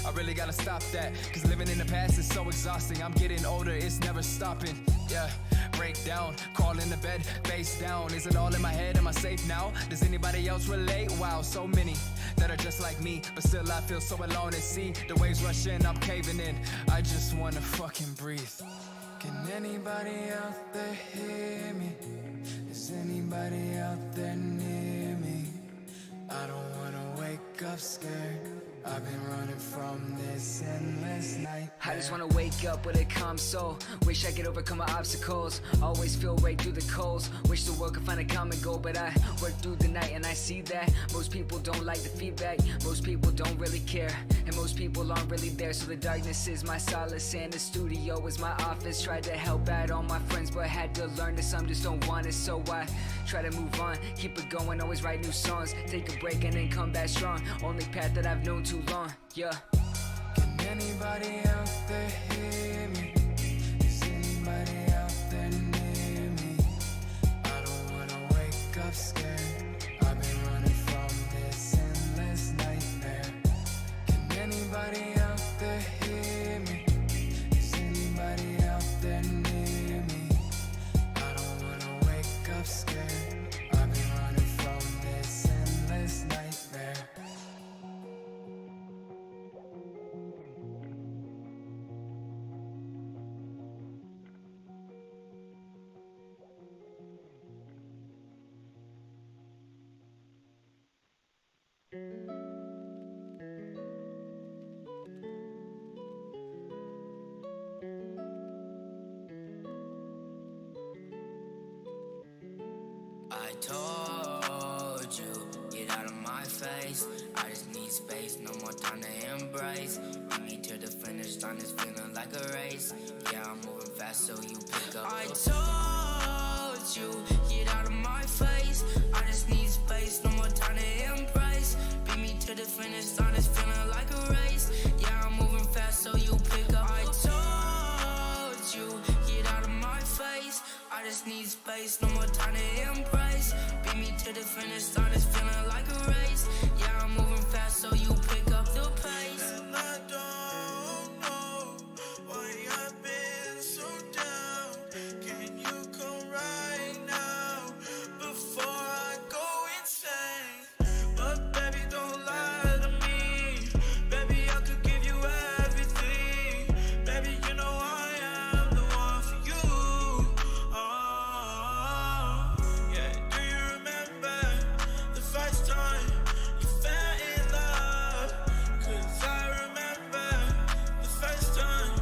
I really gotta stop that, cause living in the past is so exhausting. I'm getting older, it's never stopping. Yeah, break down, crawl into bed, face down. Is it all in my head? Am I safe now? Does anybody else relate? Wow, so many that are just like me, but still I feel so alone at sea. The waves rush in, I'm caving in. I just wanna fucking breathe. Can anybody out there hear me? Is anybody out there near me? I don't wanna wake up scared. I've been running from this endless night. I just wanna wake up with a calm soul. Wish I could overcome my obstacles. Always feel right through the coals. Wish the world could find a common goal, but I work through the night and I see that most people don't like the feedback. Most people don't really care, and most people aren't really there. So the darkness is my solace and the studio is my office. Tried to help out all my friends, but had to learn that some just don't want it. So I try to move on, keep it going, always write new songs. Take a break and then come back strong. Only path that I've known too long, yeah. Can anybody out there hear me? Is anybody out there near me? I don't wanna wake up scared. I've been running from this endless nightmare. Can anybody out there hear me? Is anybody out there near me? I don't wanna wake up scared. I've been running from this endless nightmare. I told you, get out of my face. I just need space, no more time to embrace. Beat me to the finish line, it's feeling like a race. Yeah, I'm moving fast, so you pick up. I told you, get out of my face. I just need space, no more time to embrace. Beat me to the finish line, it's feeling like a race. Yeah, I'm moving fast, so you pick up. I told you, get out of my face. I just need space, no more time to embrace. Beat me to the finish line, it's feeling like a race. Yeah, I'm moving fast, so you pick up the pace. And I don't know why I've been so down. Can you come right now before I go insane? But baby, don't lie to me. Baby, I could give you everything. Baby, you know I am the one for you. Yeah, do you remember the first time you fell in love? 'Cause I remember the first time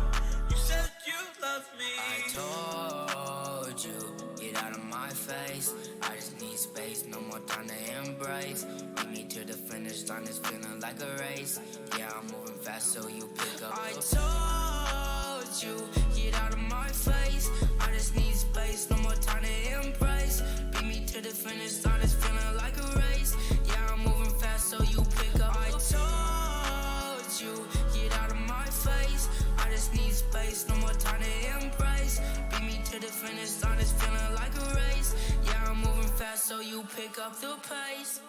you said you loved me. I told you, get out of my face. I just need space, no more time to embrace. Beat me to the finish line, it's feeling like a race. Yeah, I'm moving fast, so you pick up. I told you, get out of my face. I just need space, no more time to embrace. Beat me to the finish line, it's feeling like a race. Yeah, I'm moving fast, so you pick up. I told you, get out of my face. I just need space, no more time to embrace. Beat me to the finish line, it's feeling like a race. Yeah, I'm moving fast, so you pick up the pace.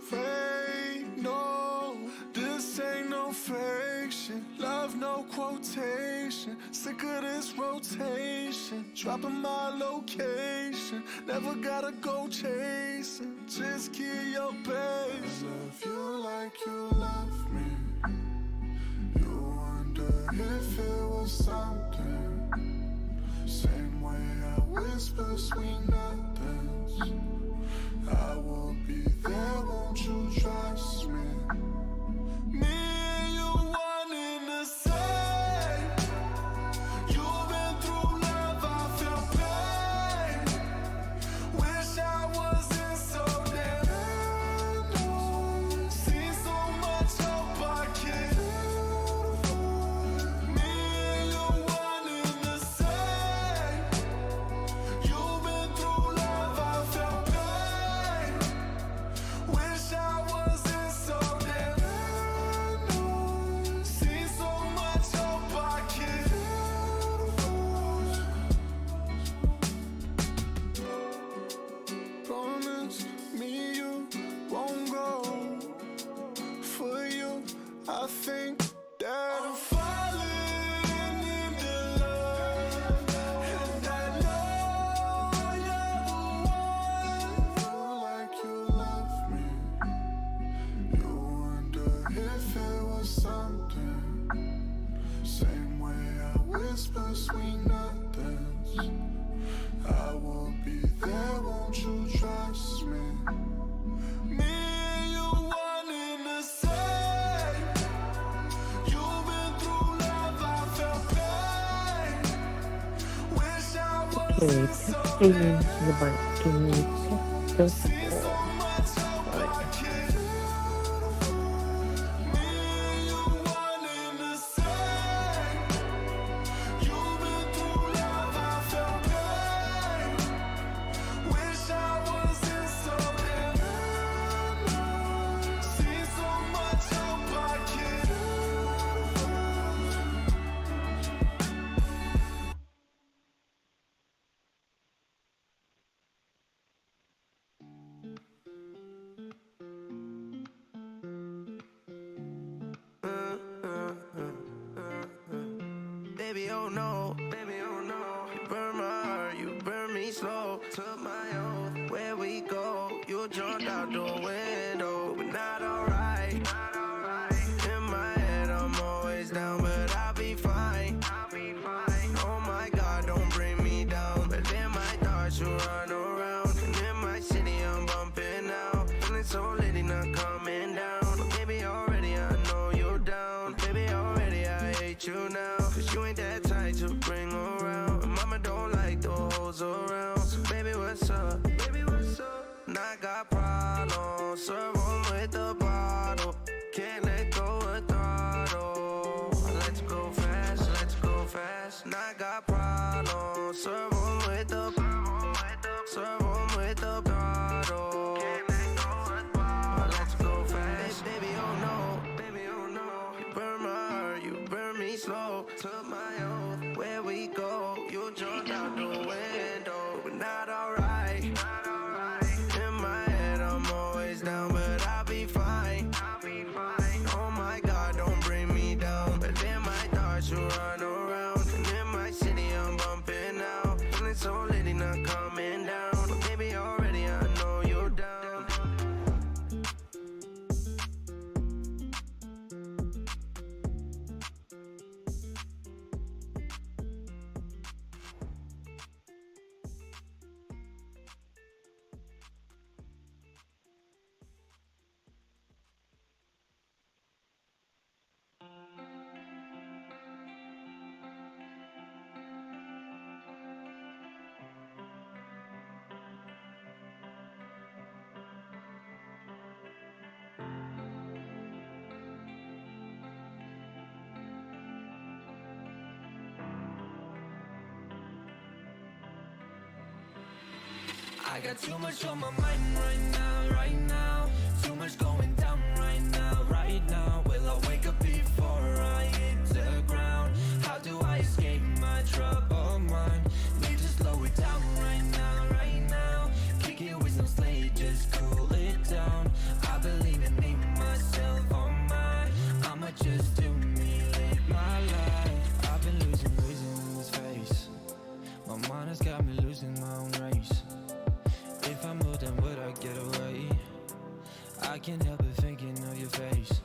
Fake, no, this ain't no fiction. Love, no quotation. Sick of this rotation. Dropping my location. Never gotta go chasing. Just keep your pace. I love you like you love me. You wonder if it was something. Same way I whisper sweet nothings. I will be there, won't you trust me? think that I'm falling into love, and I know you're the one. You like you love me. You wonder if it was something. Same way I whisper sweet nothings. I will be there, won't you trust me? Me and you one in the same. You've been through love, I felt pain. Wish I was Okay, in so texting the mic. Can you text those see so people? much of Sorry. my kid. Me and you one in the same. You've been through love, I felt pain. Wish I was in something. See so much of my kid. Baby, oh no, you burn my heart, you burn me slow. Took my oath, where we go, you jumped out the window. We're not alright, in my head I'm always down, but I'll be fine. Oh my God, don't bring me down. But in my thoughts you run around, and in my city I'm bumping out. And it's so late, not coming down. But baby, already I know you're down. Baby, already I hate you now. Cause you ain't that tight to bring around. And mama don't like the hoes around. So baby, what's up? And I got problems. Serve 'em with the bottle. Can't let go of throttle. Let's go fast. And I got problems. Serve 'em with the throttle. Can't let go of throttle. Let's go fast. Baby, oh no. You burn my heart, you burn me slow. Took my oath, where we go, you jumped out the window. We're not alright. In my head I'm always down, but I'll be fine. Oh my God, don't bring me down. But in my thoughts you run around, and in my city I'm bumping out. And it's so late, not coming down. But baby, already I know you're down. I got too much on my mind right now. Too much going down right now. Will I wake up before I hit the ground? How do I escape my troubled mind? Need to slow it down right now. Kick it with some slate, just cool it down. I believe in me, myself, oh my. I'ma just do me, live my life. I've been losing in this face. My mind has got me losing my own race. If I moved, then would I get away? I can't help but thinking of your face.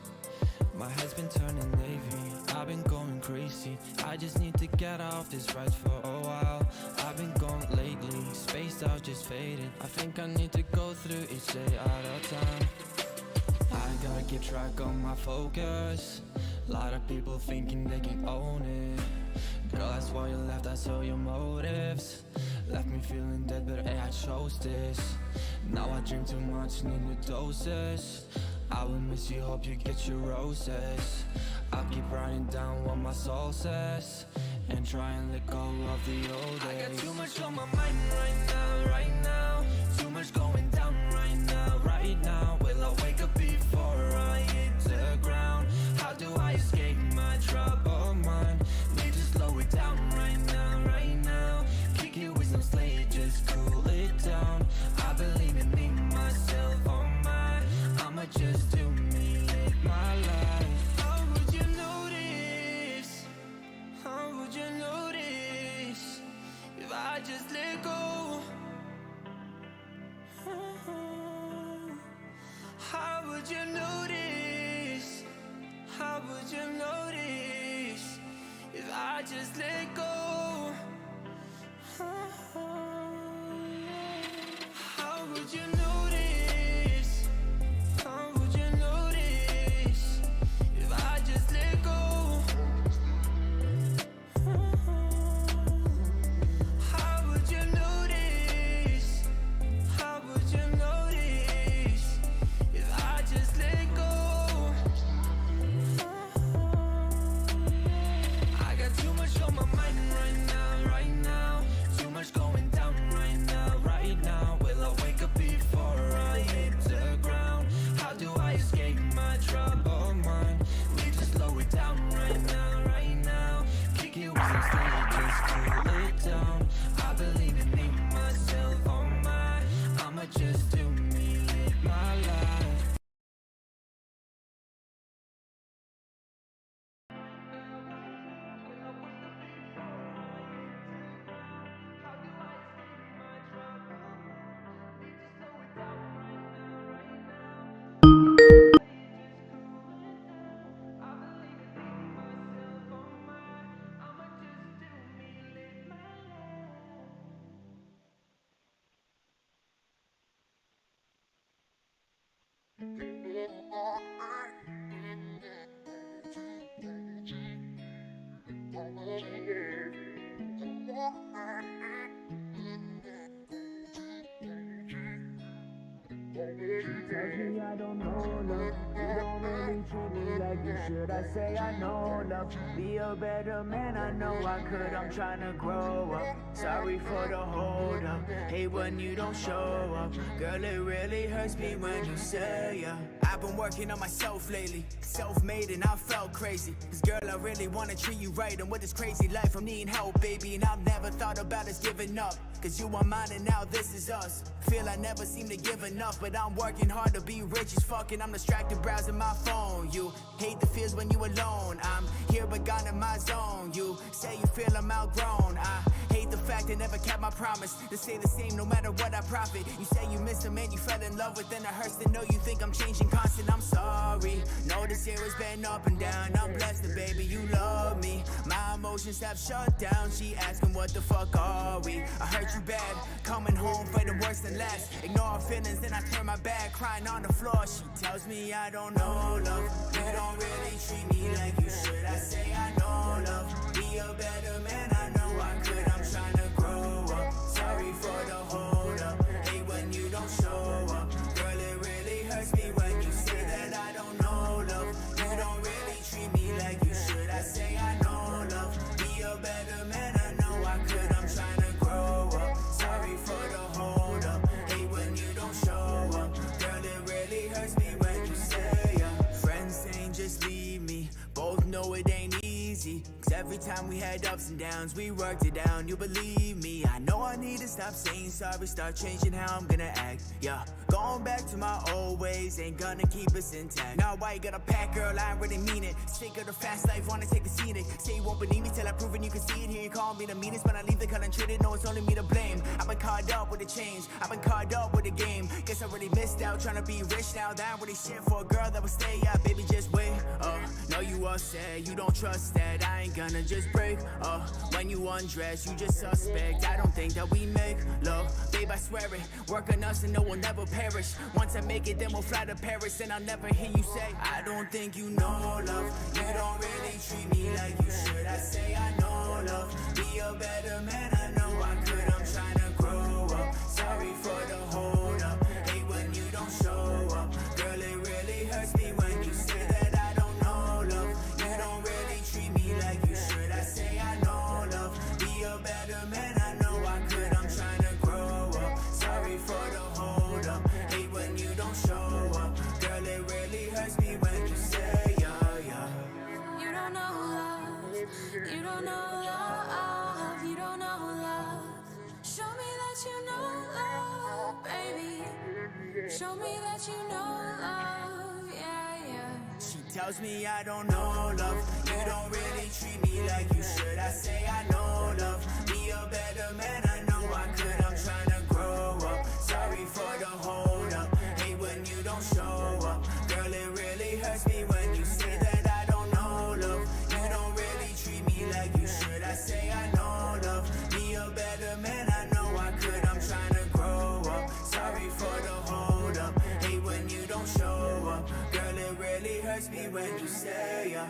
My head's been turning navy, I've been going crazy. I just need to get off this ride for a while. I've been going lately, spaced out, just faded. I think I need to go through each day at a time. I gotta keep track on my focus. Lot of people thinking they can own it. Girl, that's why you left, I saw your motives. Left me feeling dead, but hey, I chose this. Now I drink too much, need new doses. I will miss you, hope you get your roses. I'll keep writing down what my soul says, and try and let go of the old days. I got too much on my mind right now. Too much going down right now. Will I wake up before I hit the ground? How do I escape my troubled mind? Need to slow it down right now. Kick it with some slate, just cool it down. I believe in me, myself, oh my. I'ma just do me, live my life. I would I just let go. How would you notice? How would you notice if I just let go? How would you notice? How would you notice if I just let go? I got too much on my mind right now, too much going down right now. Will I wake up before I hit the ground? How do I escape my troubled mind? We just slow it down right now. Kick it with some steady, just cool it down. I believe in me, myself, oh my. I'ma just do me, live my life. Tells me I don't know love. You don't really treat me like you should. I say I know love. Be a better man, I know I could. I'm trying to grow up. Sorry for the hold up. Hate when you don't show up. Girl, it really hurts me when you say yeah. I've been working on myself lately, self-made and I felt crazy. Cause girl, I really wanna treat you right. And with this crazy life, I'm needing help, baby. And I've never thought about us giving up. Cause you are mine and now this is us. Feel I never seem to give enough, but I'm working hard to be rich as fuck. And I'm distracted browsing my phone. You hate the feels when you alone. I'm here but gone in my zone. You say you feel I'm outgrown. I hate the fact I never kept my promise to stay the same no matter what I profit. You say you miss the man you fell in love with, and it hurts to know you think I'm changing constant. I'm sorry, know this year has been up and down. I'm blessed that baby you love me. My emotions have shut down. She asking what the fuck are we? I hurt you bad, coming home for the worse than last. Ignore our feelings, then I turn my back, crying on the floor. She tells me I don't know love. You don't really treat me like you should. I say I know love. Be a better man, I know I could. I'm trying to grow up. Sorry for the hold up. Hate when you don't show up. Girl, it really hurts me when you say that I don't know love. You don't really treat me like you should. I say I know love. Be a better man, I know I could. I'm trying to grow up. Sorry for the hold up. Hate when you don't show up. Girl, it really hurts me when you say yeah. Friends saying just leave me. Both know it ain't easy. Cause every time we had ups and downs, we worked it down. You believe me? I know I need to stop saying sorry, start changing how I'm gonna act. Yeah, going back to my old ways ain't gonna keep us intact. Now why you gotta pack, girl? I really mean it. Sick of the fast life, wanna take the scenic. Say you won't believe me till I prove it. You can see it here. You call me the meanest, but I leave the color treated. No, it's only me to blame. I've been caught up with the change. I've been caught up with the game. Guess I really missed out trying to be rich now. That ain't really shit for a girl that would stay. Yeah, baby, just wait. Know you upset, you don't trust that. I ain't gonna just break. When you undress, you just suspect. I don't think that we make love. Babe, I swear it. Work on us and no one never perish. Once I make it, then we'll fly to Paris. And I'll never hear you say, I don't think you know love. You don't really treat me like you should. I say I know love. Be a better man, I know I could. I'm trying to grow up. Sorry for the hold up. Hate when you don't show up. Girl, it really hurts me when you say that I don't know love. You don't really treat me like you should. I say I know love. Be a better man, I know I could. I'm trying to grow up. Sorry for the hold up. Hate when you don't show up. Girl, it really hurts me when you say yeah, yeah. You don't know love. You don't know love. You don't know love. Show me that you know love, baby. Show me that you know love. Yeah, yeah. She tells me I don't know love. You don't really treat me like you should. I say I know love. Be a better man, I know I could. I'm trying to grow up. Sorry for the hold up. Hate when you don't show up. Girl, it really hurts me when you say that I don't know love. You don't really treat me like you should. say ya.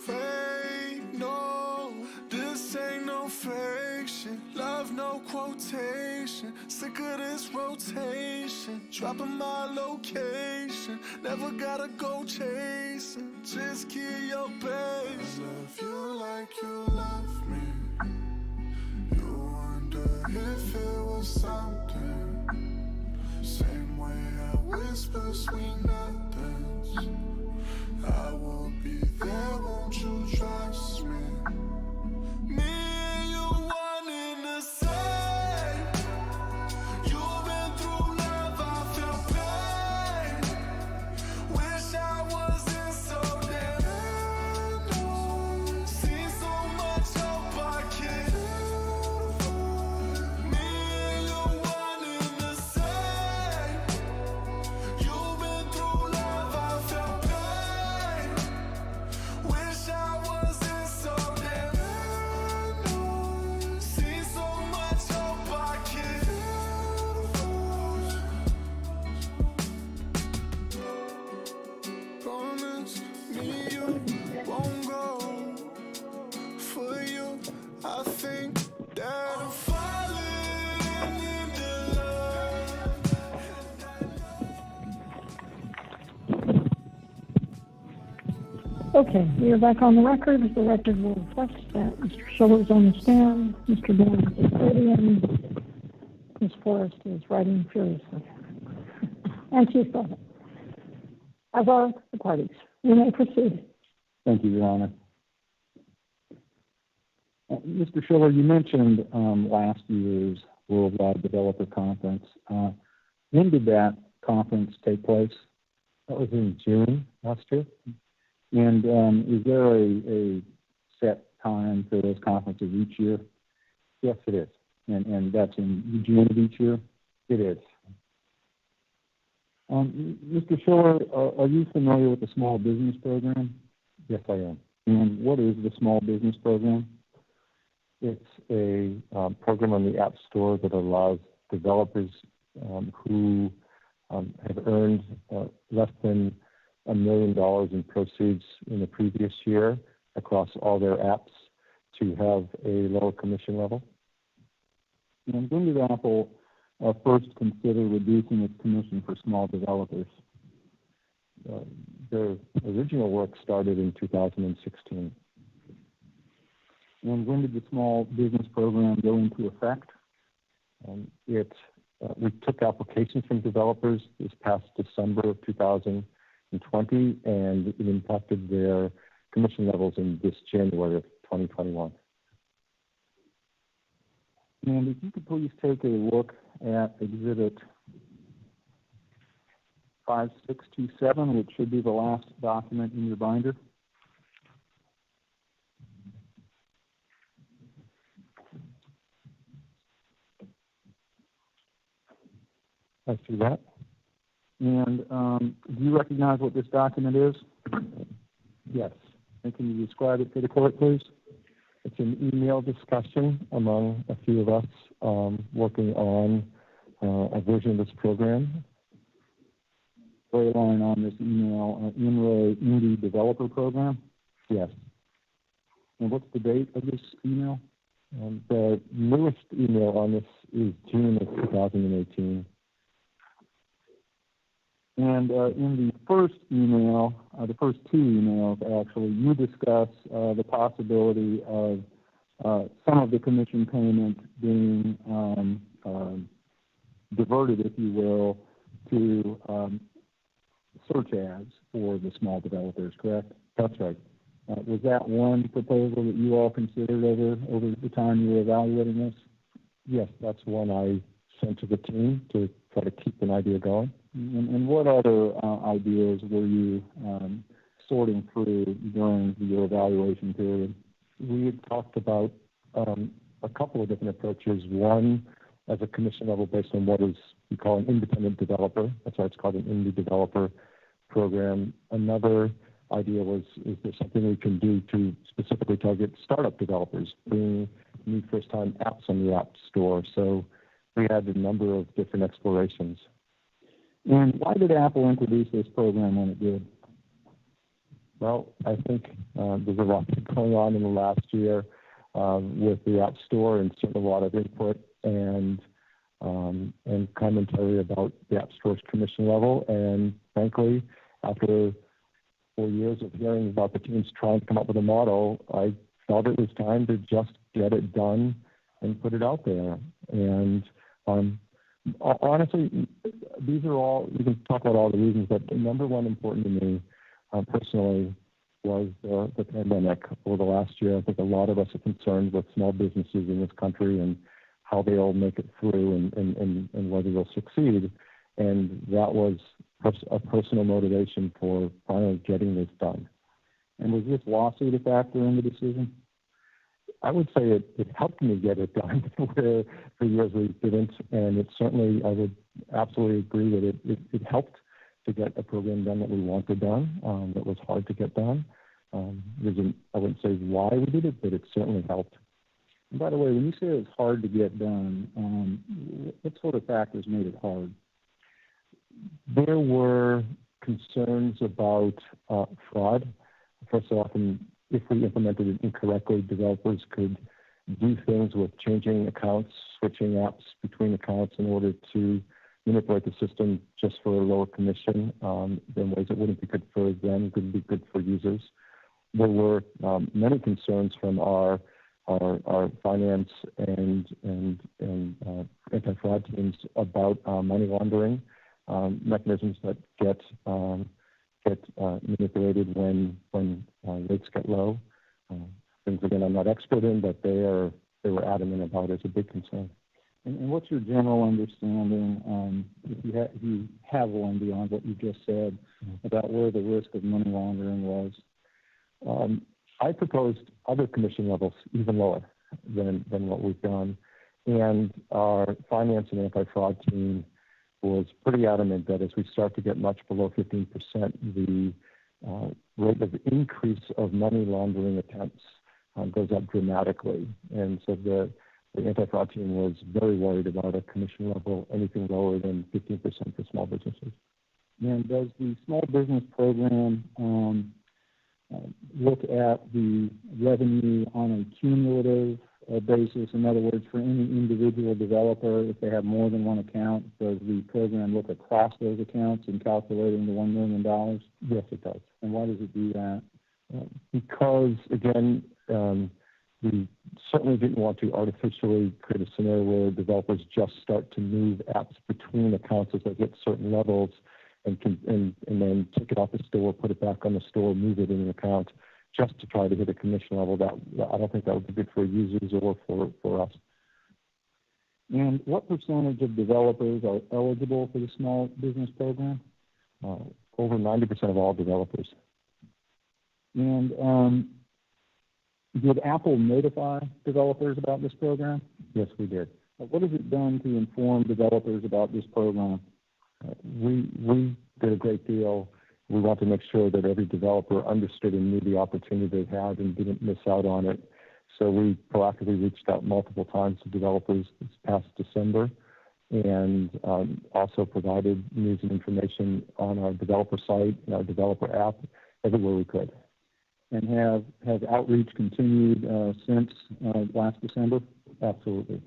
Fake, no, this ain't no fiction. Love, no quotation. Sick of this rotation. Dropping my location. Never gotta go chasing. Just kill your base. I love you like you love me. You wonder if it was something. Same way I whisper sweet nothings. I will be there, won't you trust me? Me and you one in the same. You've been through love, I felt pain. Wish I wasn't so damn annoyed. Seen so much hope I can't avoid. Me and you one in the same. You've been through love, I felt pain. Wish I wasn't so damn annoyed. See so much hope I can't avoid. Promise me you won't go. For you, I think that I'm falling into love. Okay, we are back on the record. The record will reflect that Mr. Schiller's on the stand, Mr. Bourne is at the podium, Ms. Forrest is writing furiously. And she's present, as are the parties. You may proceed. Thank you, Your Honor. Mr. Schiller, you mentioned last year's Worldwide Developer Conference. When did that conference take place? That was in June last year. And is there a set time for those conferences each year? Yes, it is. And that's in June of each year? It is. Mr. Schiller, are you familiar with the Small Business Program? Yes, I am. And what is the Small Business Program? It's a program on the App Store that allows developers who have earned less than $1 million in proceeds in the previous year across all their apps to have a lower commission level. And when did Apple first consider reducing its commission for small developers? Their original work started in 2016. And when did the Small Business Program go into effect? We took applications from developers this past December of 2020, and it impacted their commission levels in this January of 2021. And if you could please take a look at Exhibit 5627, which should be the last document in your binder. I see that. And do you recognize what this document is? Yes. And can you describe it to the court, please? It's an email discussion among a few of us working on a version of this program. Very line on this email, INRAE Indie Developer Program? Yes. And what's the date of this email? The newest email on this is June of 2018. And in the first email, the first two emails actually, you discuss the possibility of some of the commission payment being diverted, if you will, to search ads for the small developers, correct? That's right. Was that one proposal that you all considered over the time you were evaluating this? Yes, that's one I sent to the team to try to keep an idea going. And what other ideas were you sorting through during your evaluation period? We had talked about a couple of different approaches. One as a commission level based on what is we call an independent developer. That's why it's called an indie developer program. Another idea was, is there something we can do to specifically target startup developers, bring new first-time apps on the App Store? So we had a number of different explorations. And why did Apple introduce this program when it did? Well, I think there's a lot going on in the last year with the App Store, and certainly a lot of input and commentary about the App Store's commission level. And frankly, after 4 years of hearing about the teams trying to come up with a model, I felt it was time to just get it done and put it out there. And honestly, these are all, we can talk about all the reasons, but the number one important to me personally was the pandemic. Over the last year, I think a lot of us are concerned with small businesses in this country and how they all make it through and whether they'll succeed. And that was a personal motivation for finally getting this done. And was this lawsuit a factor in the decision? I would say it helped me get it done where for years we didn't, and it certainly, I would absolutely agree that it helped to get a program done that we wanted done, that was hard to get done. I wouldn't say why we did it, but it certainly helped. And by the way, when you say it's hard to get done, what sort of factors made it hard? There were concerns about fraud. First off, if we implemented it incorrectly, developers could do things with changing accounts, switching apps between accounts in order to manipulate the system just for a lower commission in ways that wouldn't be good for them, wouldn't be good for users. There were many concerns from our finance and anti-fraud teams about money laundering mechanisms that get manipulated when rates get low. Things again I'm not expert in, but they were adamant about as a big concern. And what's your general understanding, if you have one beyond what you just said, about where the risk of money laundering was? I proposed other commission levels even lower than what we've done, and our finance and anti-fraud team was pretty adamant that as we start to get much below 15%, the rate of increase of money laundering attempts goes up dramatically. And so the anti-fraud team was very worried about a commission level anything lower than 15% for small businesses. And does the small business program look at the revenue on a cumulative basis? In other words, for any individual developer, if they have more than one account, does the program look across those accounts in calculating the $1 million? Yes, it does. And why does it do that? Because, again, we certainly didn't want to artificially create a scenario where developers just start to move apps between accounts as they hit certain levels and then take it off the store, put it back on the store, move it in an account just to try to hit a commission level. That I don't think that would be good for users or for us. And what percentage of developers are eligible for the small business program? Over 90% of all developers. And did Apple notify developers about this program? Yes, we did. What has it done to inform developers about this program? We did a great deal. We want to make sure that every developer understood and knew the opportunity they had and didn't miss out on it. So we proactively reached out multiple times to developers this past December and also provided news and information on our developer site and our developer app everywhere we could. And has outreach continued since last December? Absolutely.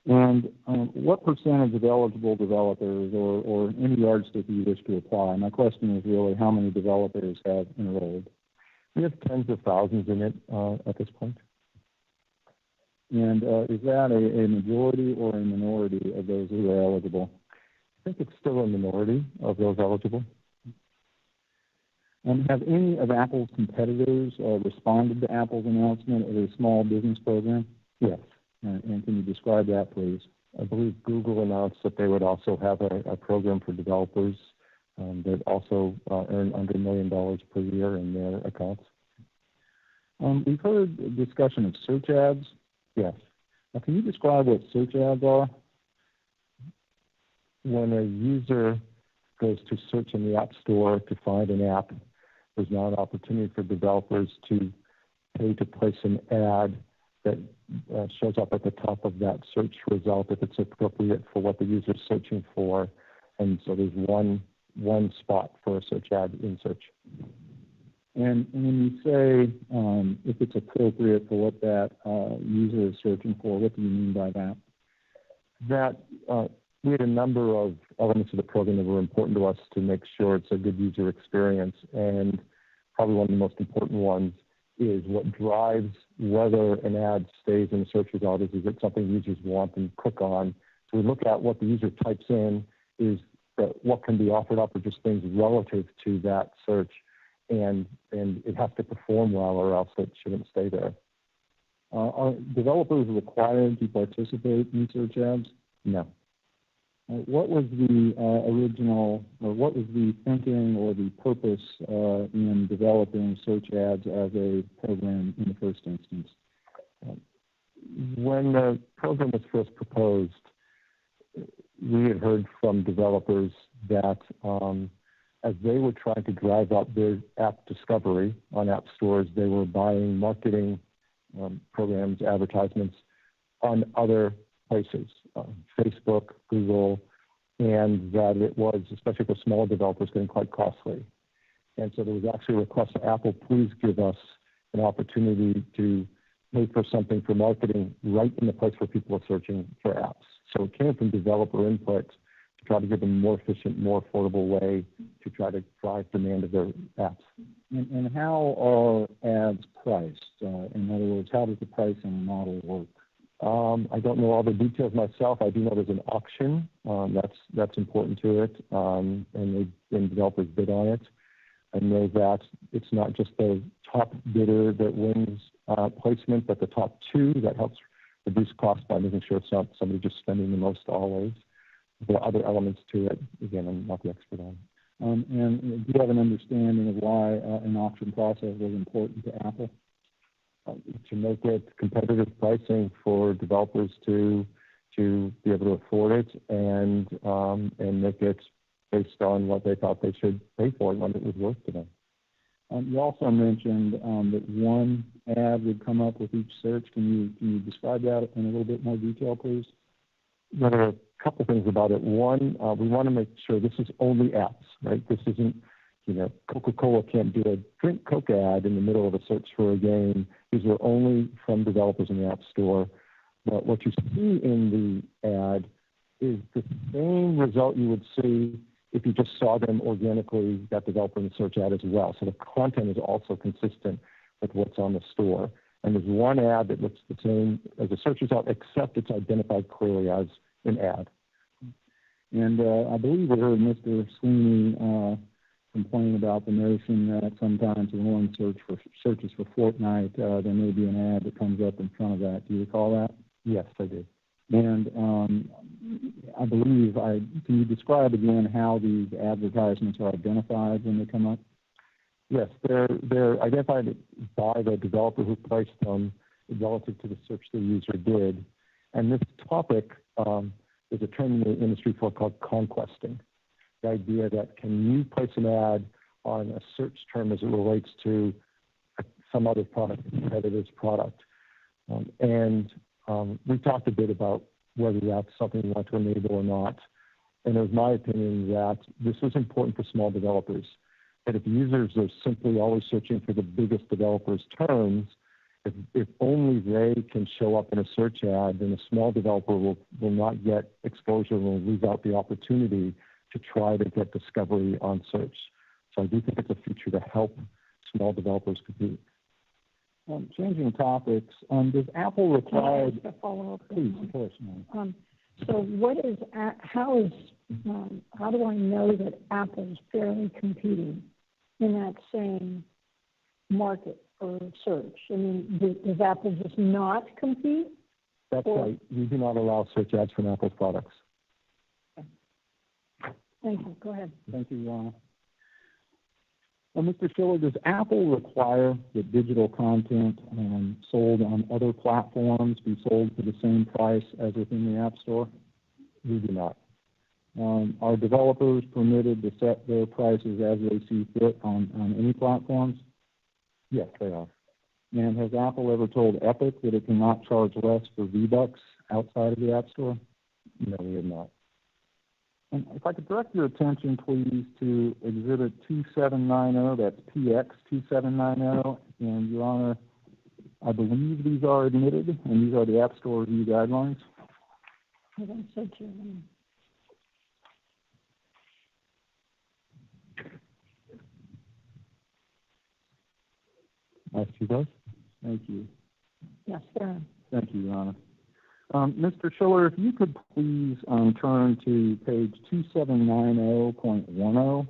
And what percentage of eligible developers or any yardstick you wish to apply? My question is really how many developers have enrolled? We have tens of thousands in it at this point. And is that a majority or a minority of those who are eligible? I think it's still a minority of those eligible. And have any of Apple's competitors responded to Apple's announcement of a small business program? Yes. And can you describe that, please? I believe Google announced that they would also have a program for developers that also earn under $1 million per year in their accounts. We've heard discussion of search ads. Yes. Now, can you describe what search ads are? When a user goes to search in the App Store to find an app, there's now an opportunity for developers to pay to place an ad that shows up at the top of that search result if it's appropriate for what the user is searching for. And so there's one spot for a search ad in search. And when you say if it's appropriate for what that user is searching for, what do you mean by that? That we had a number of elements of the program that were important to us to make sure it's a good user experience. And probably one of the most important ones is what drives whether an ad stays in the search result. Is it something users want and click on? So we look at what the user types in, is what can be offered up, or just things relative to that search. And it has to perform well, or else it shouldn't stay there. Are developers required to participate in search ads? No. What was the original, or what was the thinking or the purpose in developing search ads as a program in the first instance? When the program was first proposed, we had heard from developers that as they were trying to drive up their app discovery on app stores, they were buying marketing programs, advertisements on other places, Facebook, Google, and that it was, especially for small developers, getting quite costly. And so there was actually a request to Apple, please give us an opportunity to pay for something for marketing right in the place where people are searching for apps. So it came from developer input to try to give them a more efficient, more affordable way to try to drive demand of their apps. And how are ads priced? In other words, how does the pricing model work? I don't know all the details myself. I do know there's an auction. That's important to it, and developers bid on it. I know that it's not just the top bidder that wins placement, but the top two. That helps reduce costs by making sure it's not somebody just spending the most always. There are other elements to it. Again, I'm not the expert on it. And do you have an understanding of why an auction process was important to Apple? To make it competitive pricing for developers to be able to afford it and make it based on what they thought they should pay for it when it was worth to them. You also mentioned that one ad would come up with each search. Can you describe that in a little bit more detail, please? There are a couple things about it. One, we want to make sure this is only apps, right? This isn't, Coca-Cola can't do a drink Coke ad in the middle of a search for a game. These are only from developers in the App Store. But what you see in the ad is the same result you would see if you just saw them organically, that developer in the search ad as well. So the content is also consistent with what's on the store. And there's one ad that looks the same as a search result, except it's identified clearly as an ad. And I believe we heard Mr. Sweeney complain about the notion that sometimes when one searches for Fortnite, there may be an ad that comes up in front of that. Do you recall that? Yes, I do. And I believe, can you describe again how these advertisements are identified when they come up? Yes, they're identified by the developer who placed them relative to the search the user did. And this topic is a term in the industry called conquesting. The idea that can you place an ad on a search term as it relates to some other product, a competitor's product. We talked a bit about whether that's something we want to enable or not. And it was my opinion that this is important for small developers, that if users are simply always searching for the biggest developers' terms, if only they can show up in a search ad, then a small developer will not get exposure and will lose out the opportunity to try to get discovery on search. So I do think it's a feature to help small developers compete. Changing topics, does Apple require... Can I ask a follow-up? Please, of course. So how do I know that Apple is fairly competing in that same market for search? I mean, does Apple just not compete? That's right. We do not allow search ads from Apple's products. Thank you. Go ahead. Thank you, Well, Mr. Schiller, does Apple require that digital content sold on other platforms be sold for the same price as within the App Store? We do not. Are developers permitted to set their prices as they see fit on any platforms? Yes, they are. And has Apple ever told Epic that it cannot charge less for V-Bucks outside of the App Store? No, we have not. And if I could direct your attention, please, to Exhibit 2790, that's PX 2790. And, Your Honor, I believe these are admitted, and these are the App Store review guidelines. I don't say to them. I see those. Thank you. Yes, sir. Thank you, Your Honor. Mr. Schiller, if you could please turn to page 2790.10.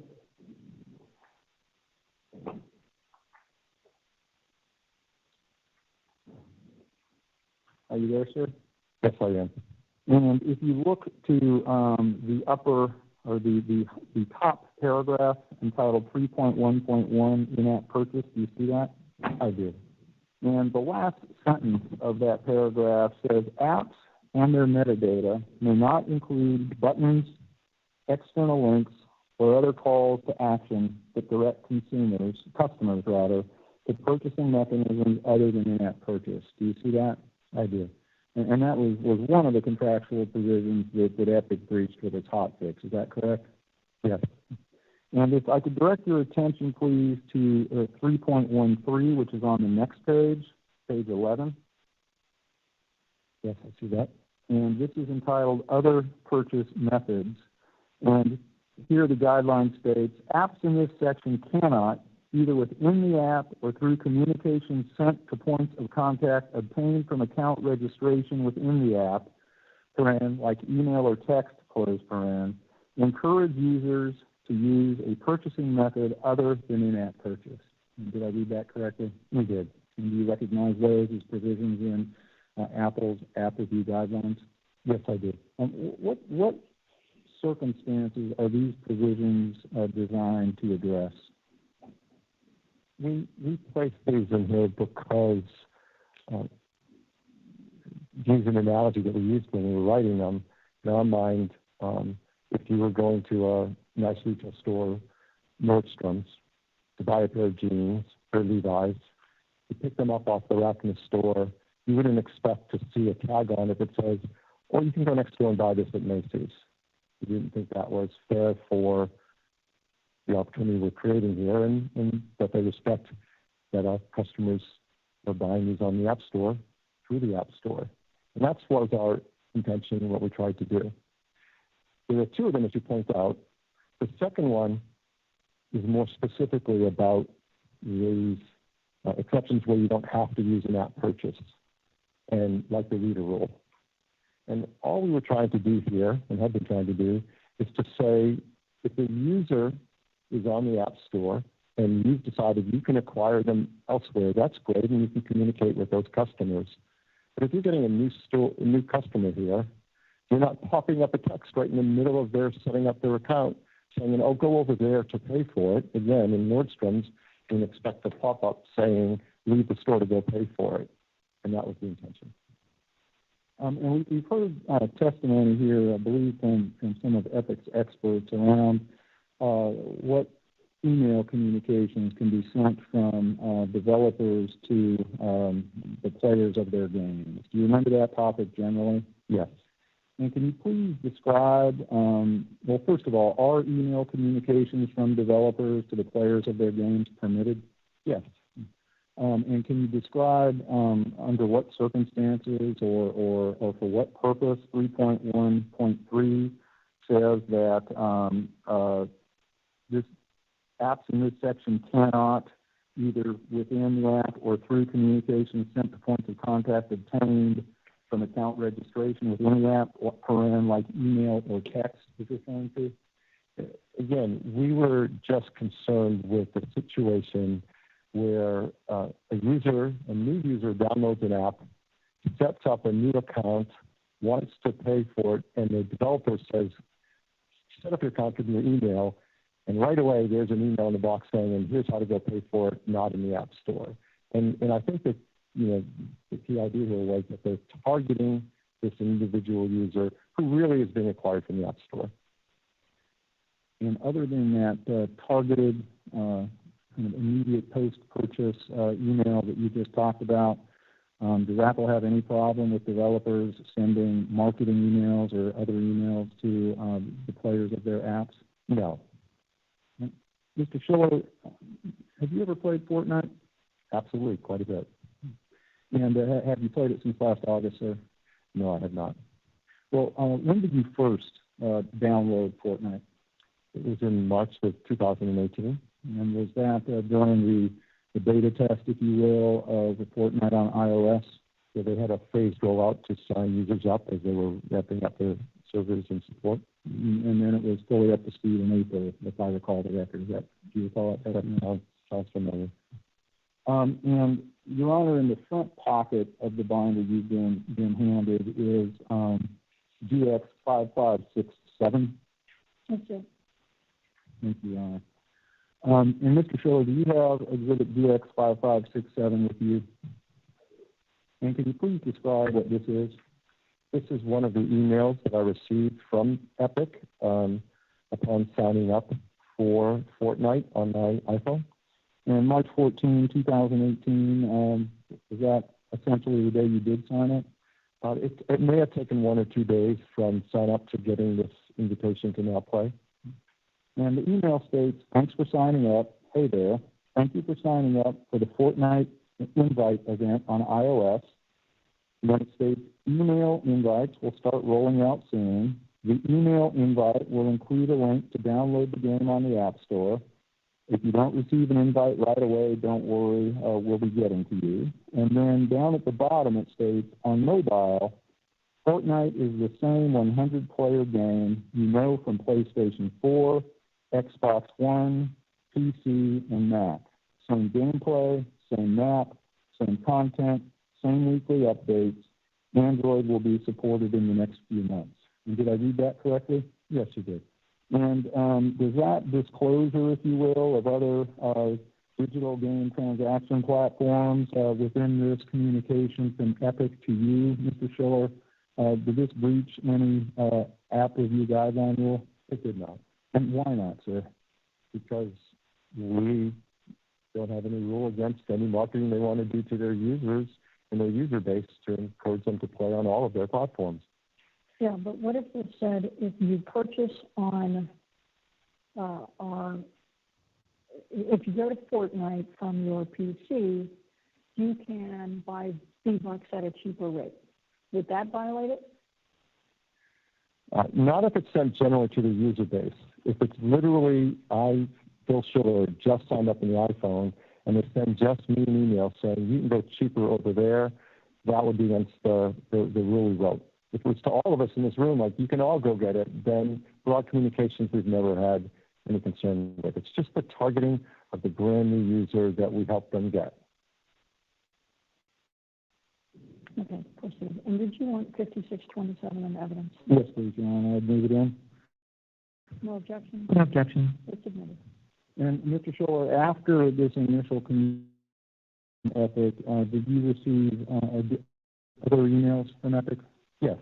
Are you there, sir? Yes, I am. And if you look to the upper or the top paragraph entitled 3.1.1 in-app purchase, do you see that? I do. And the last sentence of that paragraph says, apps and their metadata may not include buttons, external links, or other calls to action that direct customers, to purchasing mechanisms other than in-app purchase. Do you see that? I do. And that was one of the contractual provisions that Epic breached with its hotfix. Is that correct? Yes. And if I could direct your attention, please, to 3.13, which is on the next page, page 11. Yes, I see that. And this is entitled Other Purchase Methods. And here the guideline states, apps in this section cannot, either within the app or through communications sent to points of contact obtained from account registration within the app, like email or text, encourage users to use a purchasing method other than in-app purchase. Did I read that correctly? You did. And do you recognize those as provisions in Apple's app review guidelines? Yes, I do. What circumstances are these provisions designed to address? We placed these in here because, use an analogy that we used when we were writing them, in our mind, if you were going to a nice retail store, Nordstrom's, to buy a pair of jeans or Levi's, you pick them up off the rack in the store, you wouldn't expect to see a tag on it that says, or you can go next door and buy this at Macy's. We didn't think that was fair for the opportunity we're creating here, and that they respect that our customers are buying these on the App Store, through the App Store. And that's what was our intention and what we tried to do. There are two of them, as you point out. The second one is more specifically about these exceptions where you don't have to use an app purchase, and like the reader rule. And all we were trying to do here, and have been trying to do, is to say if the user is on the App Store and you've decided you can acquire them elsewhere, that's great, and you can communicate with those customers. But if you're getting a new customer here, you're not popping up a text right in the middle of their setting up their account saying, oh, go over there to pay for it. Again, in Nordstrom's, you can expect a pop-up saying, leave the store to go pay for it. And that was the intention. And we've heard testimony here, I believe, from some of Epic's experts around what email communications can be sent from developers to the players of their games. Do you remember that topic generally? Yes. And can you please describe, well, first of all, are email communications from developers to the players of their games permitted? Yes. And can you describe under what circumstances or for what purpose 3.1.3 says that this apps in this section cannot, either within the app or through communications sent to points of contact obtained from account registration within the app, like email or text, is referring to? Again, we were just concerned with the situation where a new user downloads an app, sets up a new account, wants to pay for it, and the developer says, set up your account with your email, And right away, there's an email in the box saying, and here's how to go pay for it, not in the App Store. And I think that, the key idea here was that they're targeting this individual user who really is being acquired from the App Store. And other than that targeted kind of immediate post-purchase email that you just talked about, does Apple have any problem with developers sending marketing emails or other emails to the players of their apps? No. Mr. Schiller, have you ever played Fortnite? Absolutely, quite a bit. And have you played it since last August, sir? No, I have not. Well, when did you first download Fortnite? It was in March of 2018. And was that during the beta test, if you will, of Fortnite on iOS? So they had a phased rollout to sign users up as they were wrapping up their servers and support. And then it was fully up to speed in April, if I recall the record. Do you recall that? Sounds familiar. And Your Honor, in the front pocket of the binder you've been handed is GX5567. That's it. Thank you, Your Honor. And Mr. Schiller, do you have exhibit GX5567 with you? And can you please describe what this is? This is one of the emails that I received from Epic upon signing up for Fortnite on my iPhone. And March 14, 2018, is that essentially the day you did sign up? It may have taken 1 or 2 days from sign up to getting this invitation to now play. And the email states, thanks for signing up. Hey there. Thank you for signing up for the Fortnite invite event on iOS. And then it states, email invites will start rolling out soon. The email invite will include a link to download the game on the App Store. If you don't receive an invite right away, don't worry, we'll be getting to you. And then down at the bottom it states, on mobile, Fortnite is the same 100-player game you know from PlayStation 4, Xbox One, PC, and Mac. Same gameplay, same map, same content, same weekly updates. Android will be supported in the next few months. And did I read that correctly? Yes, you did. And does that disclosure, if you will, of other digital game transaction platforms within this communication from Epic to you, Mr. Schiller, did this breach any app review guideline rule? It did not. And why not, sir? Because we don't have any rule against any marketing they want to do to their users and their user base to encourage them to play on all of their platforms. Yeah, but what if it said if you purchase on if you go to Fortnite from your PC, you can buy V-Bucks at a cheaper rate. Would that violate it? Not if it's sent generally to the user base. If it's literally, Phil Schiller, just signed up in the iPhone, and they send just me an email saying you can go cheaper over there, that would be against the rule we wrote. If it was to all of us in this room, like you can all go get it, then broad communications we've never had any concern with. It's just the targeting of the brand new user that we help them get. Okay, proceed. And did you want 5627 in evidence? Yes, please, Your Honor. I'd move it in. No objection? No objection. It's submitted. And Mr. Schiller, after this initial Epic, did you receive other emails from Epic? Yes.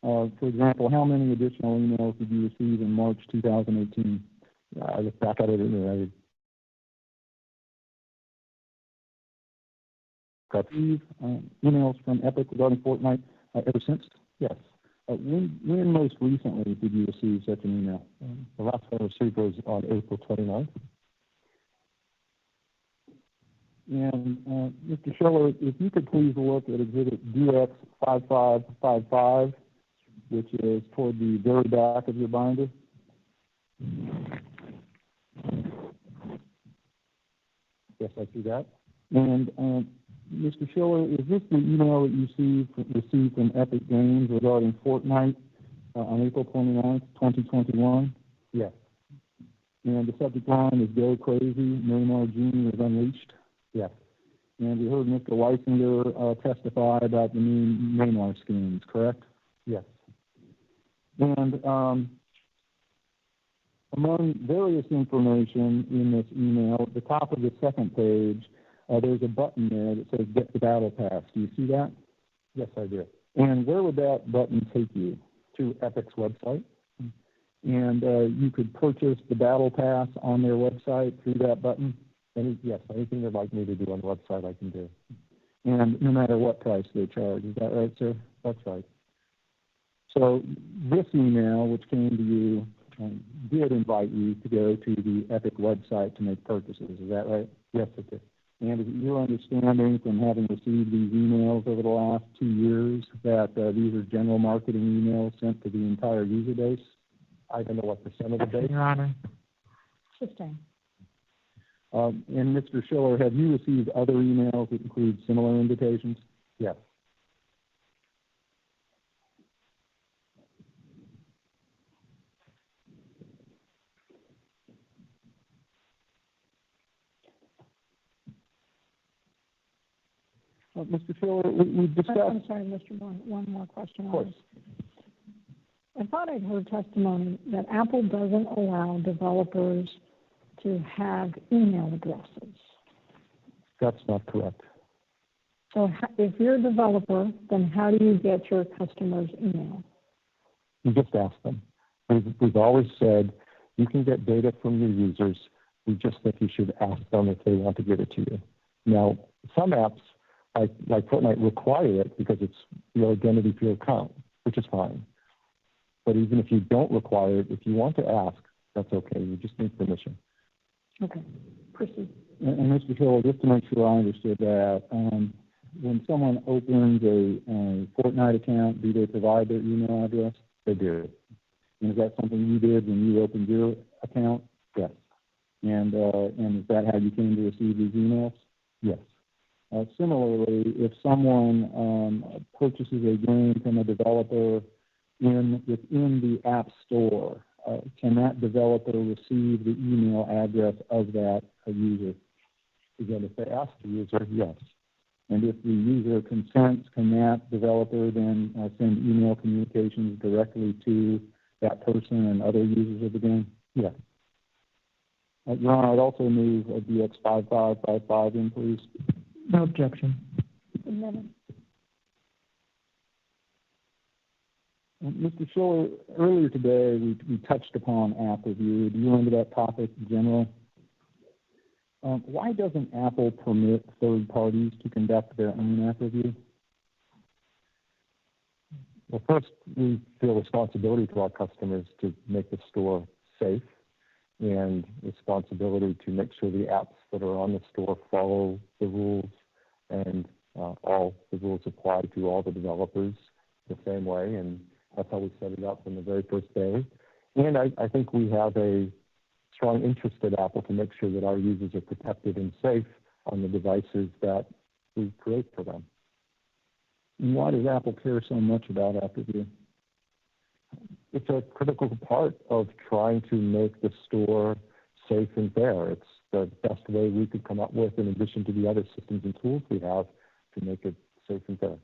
For example, how many additional emails did you receive in March 2018? I look back at it and emails from Epic regarding Fortnite ever since? Yes. When most recently did you receive such an email? The last one I received was on April 29th. And Mr. Schiller, if you could please look at exhibit DX5555, which is toward the very back of your binder. Yes, I see that. And Mr. Schiller, is this the email that you received from Epic Games regarding Fortnite on April 29th, 2021? Yes. And the subject line is Go Crazy, Neymar Jr. is Unleashed? Yes. And we heard Mr. Weisinger testify about the new Neymar schemes, correct? Yes. And Among various information in this email, at the top of the second page, there's a button there that says Get the Battle Pass. Do you see that? Yes, I do. And where would that button take you? To Epic's website. And you could purchase the Battle Pass on their website through that button? Yes, anything they'd like me to do on the website, I can do. And no matter what price they charge, is that right, sir? That's right. So this email, which came to you, did invite you to go to the Epic website to make purchases. Is that right? Yes, it did. And is it your understanding from having received these emails over the last 2 years that these are general marketing emails sent to the entire user base? I don't know what percent of the base. Your Honor. Sustained. And Mr. Schiller, have you received other emails that include similar invitations? Yes. Mr. Schiller, we discussed... I'm sorry, Mr. One more question. Of course. I thought I'd heard testimony that Apple doesn't allow developers to have email addresses. That's not correct. So if you're a developer, then how do you get your customers' email? You just ask them. We've always said you can get data from your users. We just think you should ask them if they want to give it to you. Now, some apps, like Fortnite, require it because it's your identity for your account, which is fine. But even if you don't require it, if you want to ask, that's okay. You just need permission. Okay. Proceed. And Mr. Schiller, just to make sure I understood that, when someone opens a Fortnite account, do they provide their email address? They do. And is that something you did when you opened your account? Yes. And is that how you came to receive these emails? Yes. Similarly, if someone purchases a game from a developer within the App Store, can that developer receive the email address of that user? Again, if they ask the user, yes. And if the user consents, can that developer then send email communications directly to that person and other users of the game? Yes. Your Honor, I'd also move a DX 5555 in, please. No objection. Mr. Schiller, earlier today we touched upon app review. Do you remember that topic in general? Why doesn't Apple permit third parties to conduct their own app review? Well, first, we feel responsibility to our customers to make the store safe and responsibility to make sure the apps that are on the store follow the rules and all the rules apply to all the developers the same way. And that's how we set it up from the very first day. And I think we have a strong interest at Apple to make sure that our users are protected and safe on the devices that we create for them. And why does Apple care so much about app review? It's a critical part of trying to make the store safe and fair. It's the best way we could come up with in addition to the other systems and tools we have to make it safe and fair.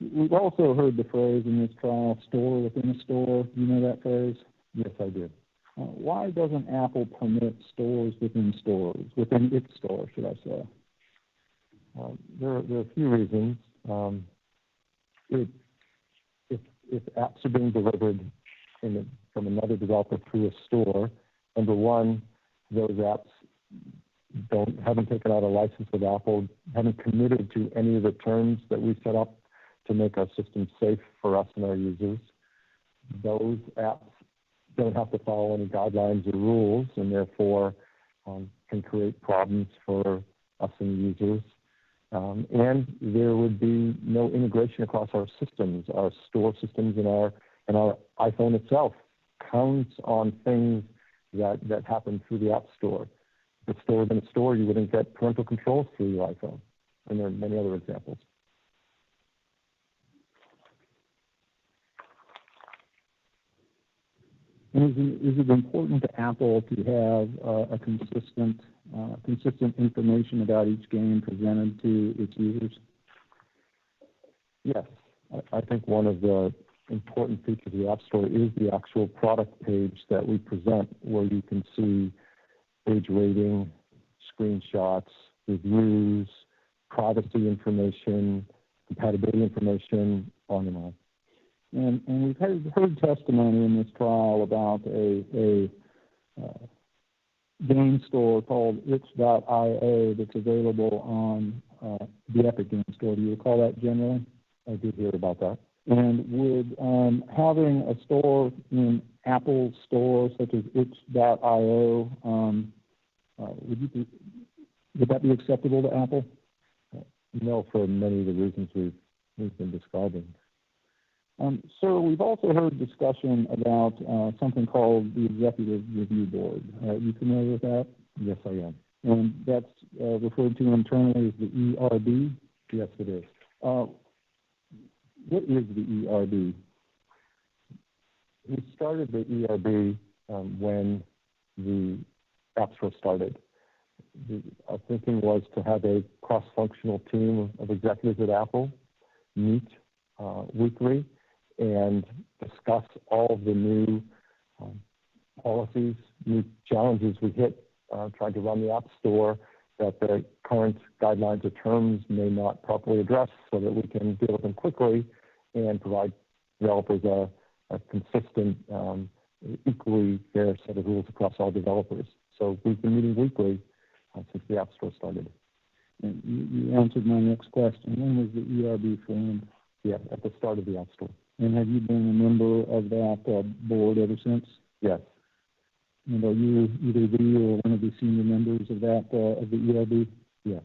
We've also heard the phrase in this trial, store within a store. Do you know that phrase? Yes, I do. Why doesn't Apple permit stores, within its store, should I say? There are a few reasons. If apps are being delivered from another developer through a store, number one, those apps haven't taken out a license with Apple, haven't committed to any of the terms that we set up to make our system safe for us and our users. Those apps don't have to follow any guidelines or rules, and therefore can create problems for us and users. And there would be no integration across our systems, our store systems, and our iPhone itself counts on things that happen through the App Store. If it's stored in a store, you wouldn't get parental controls through your iPhone, and there are many other examples. And is it important to Apple to have a consistent information about each game presented to its users? Yes. I think one of the important feature of the App Store is the actual product page that we present, where you can see page rating, screenshots, reviews, privacy information, compatibility information, on and on. And we've heard testimony in this trial about a game store called itch.io that's available on the Epic Game Store. Do you recall that generally? I did hear about that. And would having a store in Apple Store such as itch.io, would that be acceptable to Apple? No, for many of the reasons we've been describing. Sir, we've also heard discussion about something called the Executive Review Board. Are you familiar with that? Yes, I am. And that's referred to internally as the ERB? Yes, it is. What is the ERB? We started the ERB when the App Store started. Our thinking was to have a cross-functional team of executives at Apple meet weekly and discuss all of the new policies, new challenges we hit trying to run the App Store that the current guidelines or terms may not properly address, so that we can deal with them quickly and provide developers a consistent, equally fair set of rules across all developers. So we've been meeting weekly since the App Store started. And you answered my next question. When was the ERB formed? Yeah, at the start of the App Store. And have you been a member of that board ever since? Yes. And are you either the or one of the senior members of that of the ERB? Yes.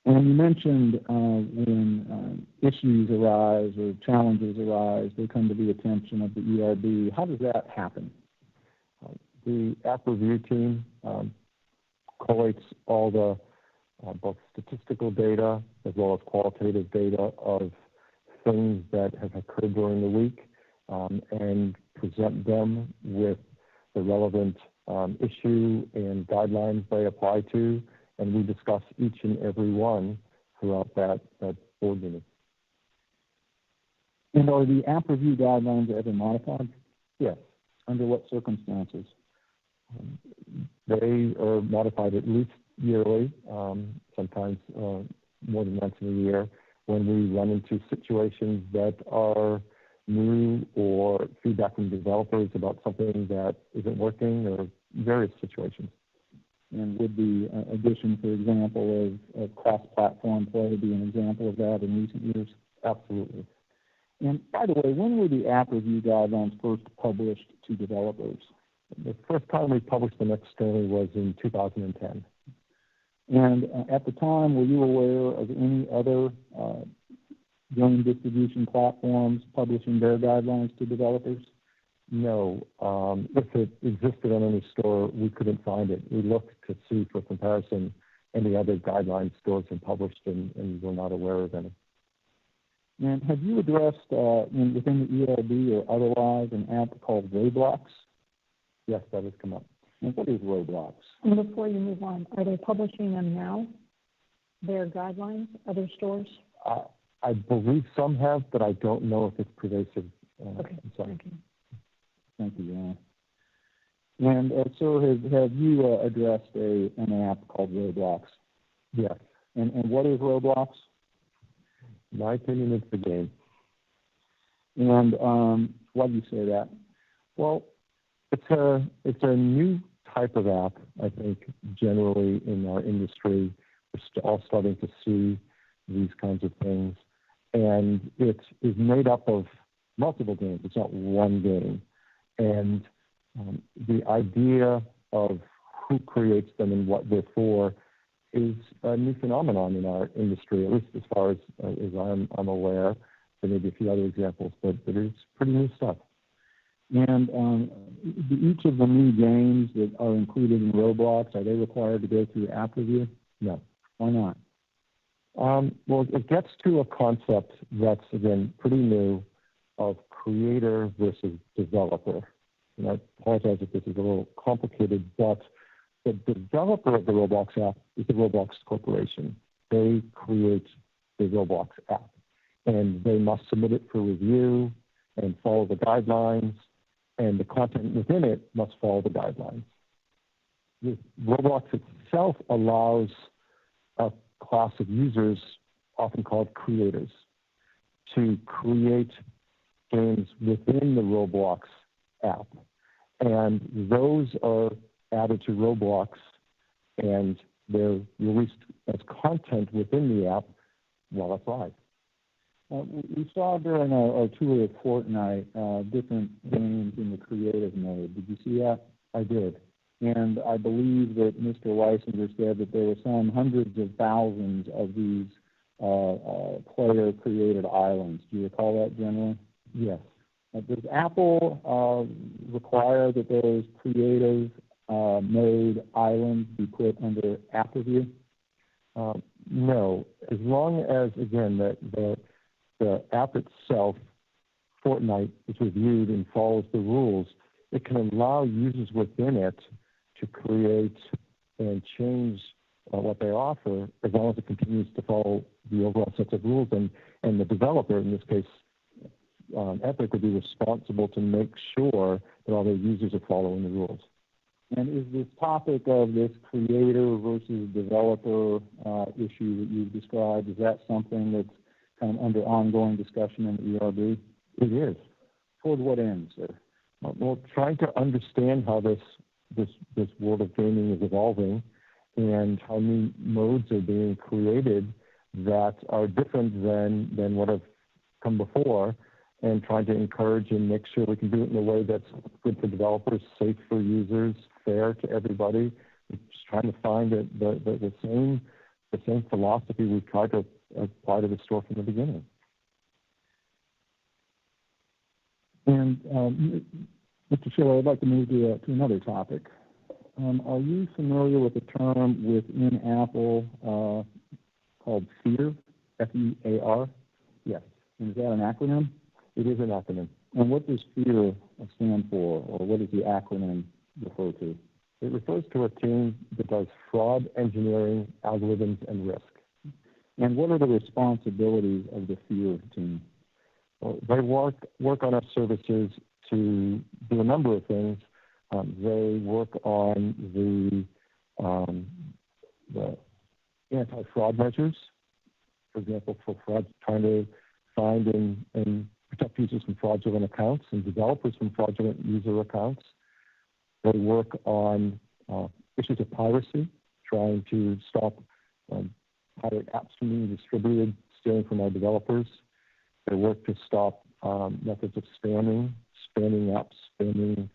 And you mentioned when issues arise or challenges arise, they come to the attention of the ERB. How does that happen? The app review team collates all the both statistical data as well as qualitative data of things that have occurred during the week and present them with the relevant issue and guidelines they apply to, and we discuss each and every one throughout that board meeting. And are the app review guidelines ever modified? Yes. Under what circumstances? They are modified at least yearly, sometimes more than once in a year, when we run into situations that are new or feedback from developers about something that isn't working, or various situations. And would the addition, for example, of cross-platform play be an example of that in recent years? Absolutely. And by the way, when were the app review guidelines first published to developers? The first time we published them externally was in 2010. And at the time, were you aware of any other game distribution platforms publishing their guidelines to developers? No. If it existed on any store, we couldn't find it. We looked to see for comparison any other guidelines stores have published, and we're not aware of any. And have you addressed within the ERB or otherwise an app called Roblox? Yes, that has come up. And what is Roblox? And before you move on, are they publishing them now, their guidelines, other stores? I believe some have, but I don't know if it's pervasive. Okay, I'm sorry. thank you. Thank you, Ron. And sir, have you addressed an app called Roblox? Yes. And what is Roblox? In my opinion, it's the game. And why do you say that? Well, it's a new type of app, I think, generally in our industry. We're all starting to see these kinds of things. And it is made up of multiple games. It's not one game. And the idea of who creates them and what they're for is a new phenomenon in our industry, at least as far as I'm aware. There may be a few other examples, but it is pretty new stuff. And each of the new games that are included in Roblox, are they required to go through app review? No. Why not? Well, it gets to a concept that's, again, pretty new of creator versus developer. And I apologize if this is a little complicated, but the developer of the Roblox app is the Roblox Corporation. They create the Roblox app. and they must submit it for review and follow the guidelines, and the content within it must follow the guidelines. Roblox itself allows a class of users, often called creators, to create games within the Roblox app. And those are added to Roblox, and they're released as content within the app while it's live. We saw during our tour of Fortnite different games in the creative mode. Did you see that? I did. And I believe that Mr. Weisinger said that there were some hundreds of thousands of these player-created islands. Do you recall that generally? Yes. Does Apple require that those creative mode islands be put under app review? No, as long as, again, the app itself, Fortnite, is reviewed and follows the rules, it can allow users within it to create and change what they offer, as long as it continues to follow the overall sets of rules. And the developer, in this case, Epic, would be responsible to make sure that all their users are following the rules. And is this topic of this creator versus developer issue that you've described, is that something that's kind of under ongoing discussion in the ERB? It is. Toward what end, sir? Well, trying to understand how this world of gaming is evolving and how new modes are being created that are different than what have come before, and trying to encourage and make sure we can do it in a way that's good for developers, safe for users, fair to everybody. We're just trying to find the same philosophy we've tried to apply to the store from the beginning. And Mr. Schiller, I'd like to move to another topic. Are you familiar with the term within Apple called FEAR, F-E-A-R? Yes. And is that an acronym? It is an acronym. And what does FEAR stand for, or what does the acronym refer to? It refers to a team that does fraud, engineering, algorithms, and risk. And what are the responsibilities of the FEAR team? Well, they work on our services to do a number of things. They work on the anti-fraud measures, for example, for fraud, trying to find and protect users from fraudulent accounts and developers from fraudulent user accounts. They work on issues of piracy, trying to stop pirate apps from being distributed, stealing from our developers. They work to stop methods of spamming apps, spamming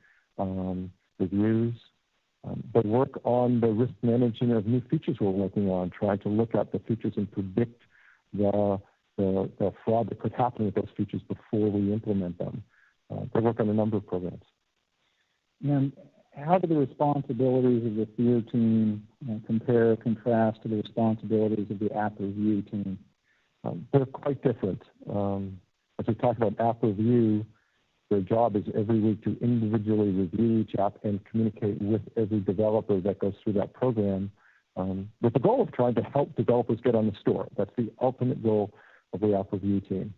reviews. They work on the risk management of new features we're working on, trying to look at the features and predict the fraud that could happen with those features before we implement them. They work on a number of programs. And how do the responsibilities of the FEAR team contrast to the responsibilities of the app review team? They're quite different. As we talk about app review, their job is every week to individually review each app and communicate with every developer that goes through that program, with the goal of trying to help developers get on the store. That's the ultimate goal of the app review team.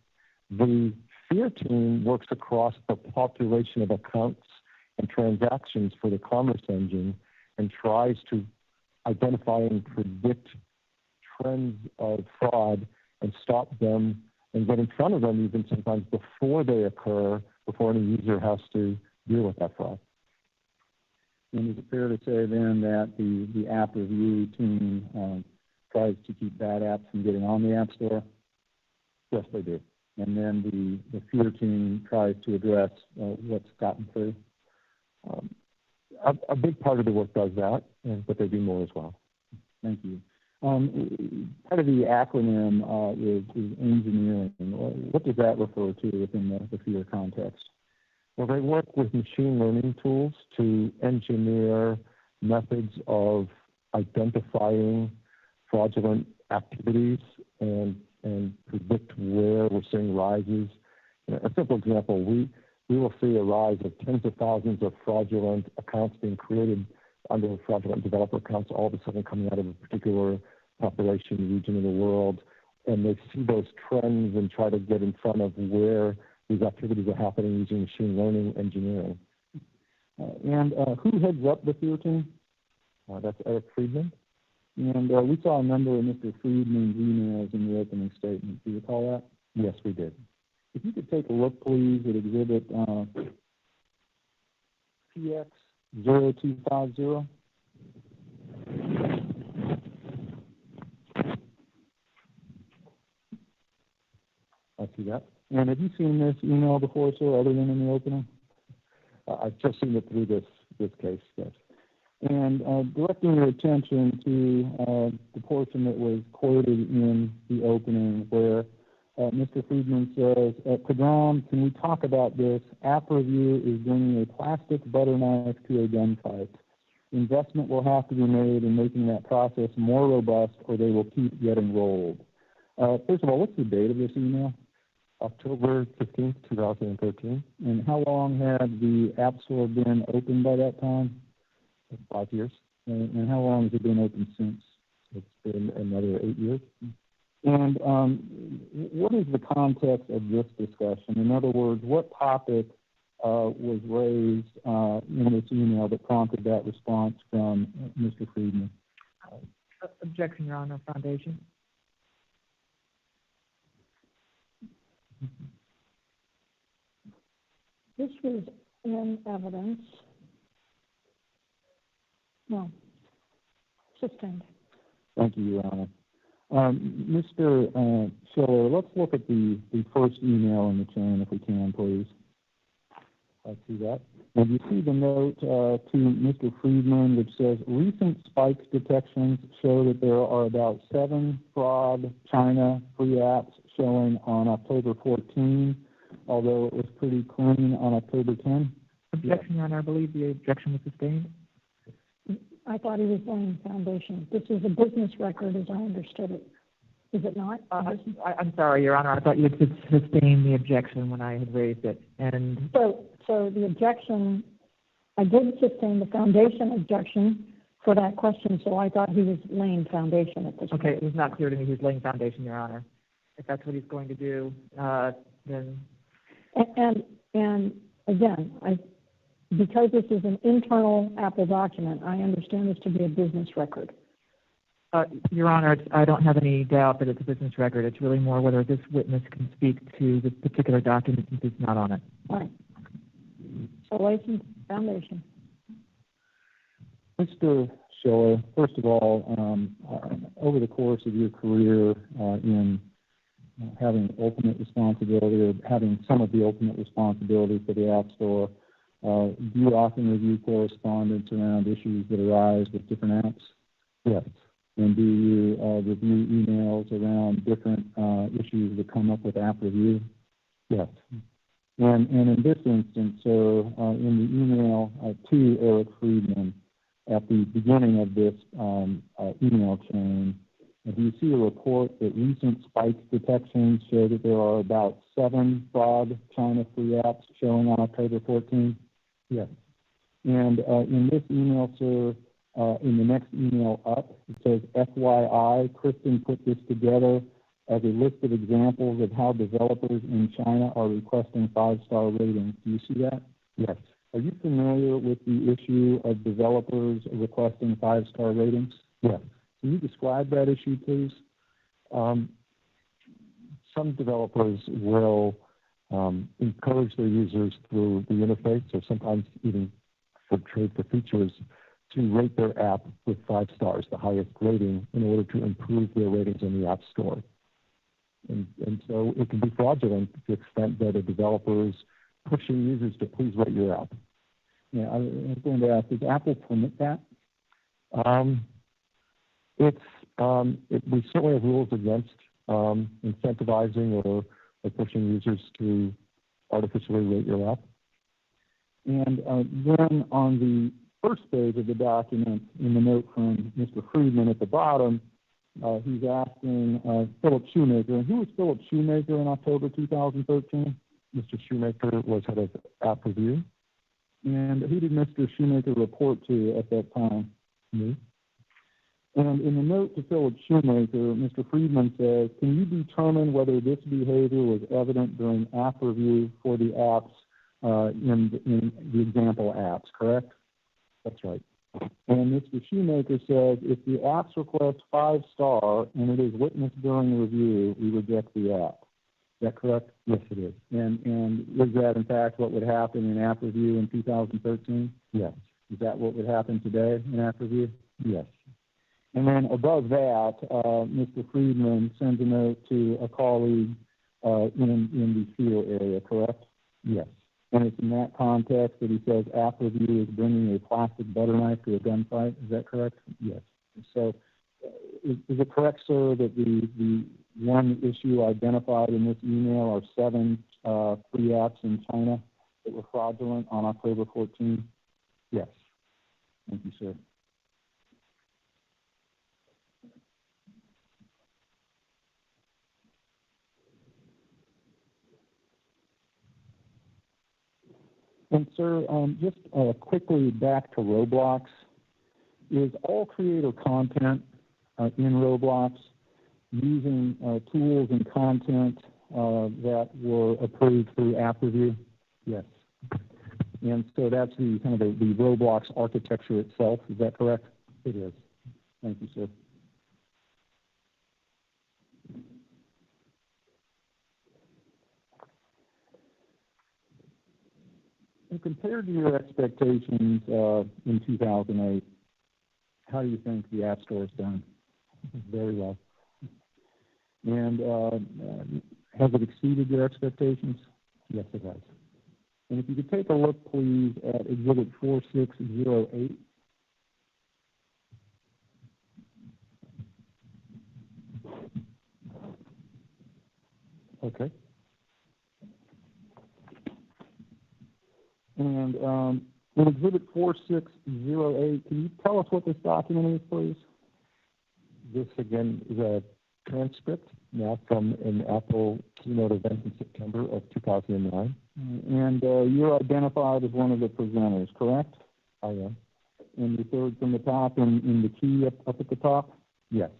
The FEAR team works across the population of accounts and transactions for the commerce engine and tries to identify and predict trends of fraud and stop them and get in front of them even sometimes before they occur, before any user has to deal with that fraud. And is it fair to say then that the app review team tries to keep bad apps from getting on the App Store? Yes, they do. And then the FEAR team tries to address what's gotten through? A big part of the work does that, but they do more as well. Thank you. Part of the acronym is engineering. What does that refer to within the FEAR context? Well, they work with machine learning tools to engineer methods of identifying fraudulent activities and predict where we're seeing rises. A simple example, we will see a rise of tens of thousands of fraudulent accounts being created under fraudulent developer accounts all of a sudden coming out of a particular population region in the world, and they see those trends and try to get in front of where these activities are happening using machine learning engineering. Who heads up the field team? That's Eric Friedman. And we saw a number of Mr. Friedman's emails in the opening statement. Do you recall that? Yes, we did. If you could take a look, please, at Exhibit PX0250. I see that. And have you seen this email before, sir, other than in the opening? I've just seen it through this case, yes. And directing your attention to the portion that was quoted in the opening where Mr. Friedman says, Padron, can we talk about this? App Review is bringing a plastic butter knife to a gunfight. Investment will have to be made in making that process more robust or they will keep getting rolled. First of all, what's the date of this email? October 15th, 2013. And how long had the App Store been open by that time? 5 years. And how long has it been open since? It's been another 8 years. And what is the context of this discussion? In other words, what topic was raised in this email that prompted that response from Mr. Friedman? Objection, Your Honor, Foundation. This was in evidence. No. Sustained. Thank you, Your Honor. Mr. Schiller, let's look at the first email in the chain, if we can, please. I see that. And you see the note to Mr. Friedman, which says, recent spike detections show that there are about 7 fraud China free apps showing on October 14, although it was pretty clean on October 10. Objection, Your Honor. I believe the objection was sustained. I thought he was laying foundation. This is a business record as I understood it. Is it not? I'm sorry, Your Honor. I thought you had sustained the objection when I had raised it. And so the objection, I did sustain the foundation objection for that question, so I thought he was laying foundation at this point. Okay, it was not clear to me he was laying foundation, Your Honor. If that's what he's going to do, then... And again, because this is an internal Apple document, I understand this to be a business record. Your Honor, I don't have any doubt that it's a business record. It's really more whether this witness can speak to the particular document since it's not on it. All right. So lay some foundation. Mr. Schiller, first of all, over the course of your career in having ultimate responsibility or having some of the ultimate responsibility for the App Store, do you often review correspondence around issues that arise with different apps? Yes. And do you review emails around different issues that come up with App Review? Yes. And in this instance, so in the email to Eric Friedman, at the beginning of this email chain, do you see a report that recent spike detections show that there are about 7 fraud China free apps showing on October 14? Yes. And in this email, sir, in the next email up, it says, FYI, Kristen put this together as a list of examples of how developers in China are requesting 5-star ratings. Do you see that? Yes. Are you familiar with the issue of developers requesting 5-star ratings? Yes. Can you describe that issue, please? Some developers will encourage their users through the interface, or sometimes even for trade for features, to rate their app with 5 stars, the highest rating, in order to improve their ratings in the App Store. And so it can be fraudulent to the extent that a developer is pushing users to please rate your app. Yeah, I was going to ask, does Apple permit that? We certainly have rules against incentivizing or pushing users to artificially rate your app. And then on the first page of the document, in the note from Mr. Friedman at the bottom, he's asking Philip Shoemaker. And who was Philip Shoemaker in October 2013? Mr. Shoemaker was head of App Review. And who did Mr. Shoemaker report to at that time? Me. And in the note to Philip Shoemaker, Mr. Friedman says, can you determine whether this behavior was evident during app review for the apps in the example apps, correct? That's right. And Mr. Shoemaker says, if the apps request 5-star and it is witnessed during review, we reject the app. Is that correct? Yes, it is. And is that, in fact, what would happen in app review in 2013? Yes. Is that what would happen today in app review? Yes. And then above that, Mr. Friedman sends a note to a colleague in the field area, correct? Yes. And it's in that context that he says app review is bringing a plastic butter knife to a gunfight. Is that correct? Yes. So is it correct, sir, that the one issue identified in this email are 7 free apps in China that were fraudulent on October 14? Yes. Thank you, sir. And sir, just quickly back to Roblox. Is all creator content in Roblox using tools and content that were approved through app review? Yes. And so that's the kind of the Roblox architecture itself. Is that correct? It is. Thank you, sir. And compared to your expectations in 2008, how do you think the App Store has done? Very well. And has it exceeded your expectations? Yes, it has. And if you could take a look, please, at Exhibit 4608. Okay. And in Exhibit 4608, can you tell us what this document is, please? This, again, is a transcript now from an Apple keynote event in September of 2009. And you're identified as one of the presenters, correct? I am. And the third from the top in the key up at the top? Yes.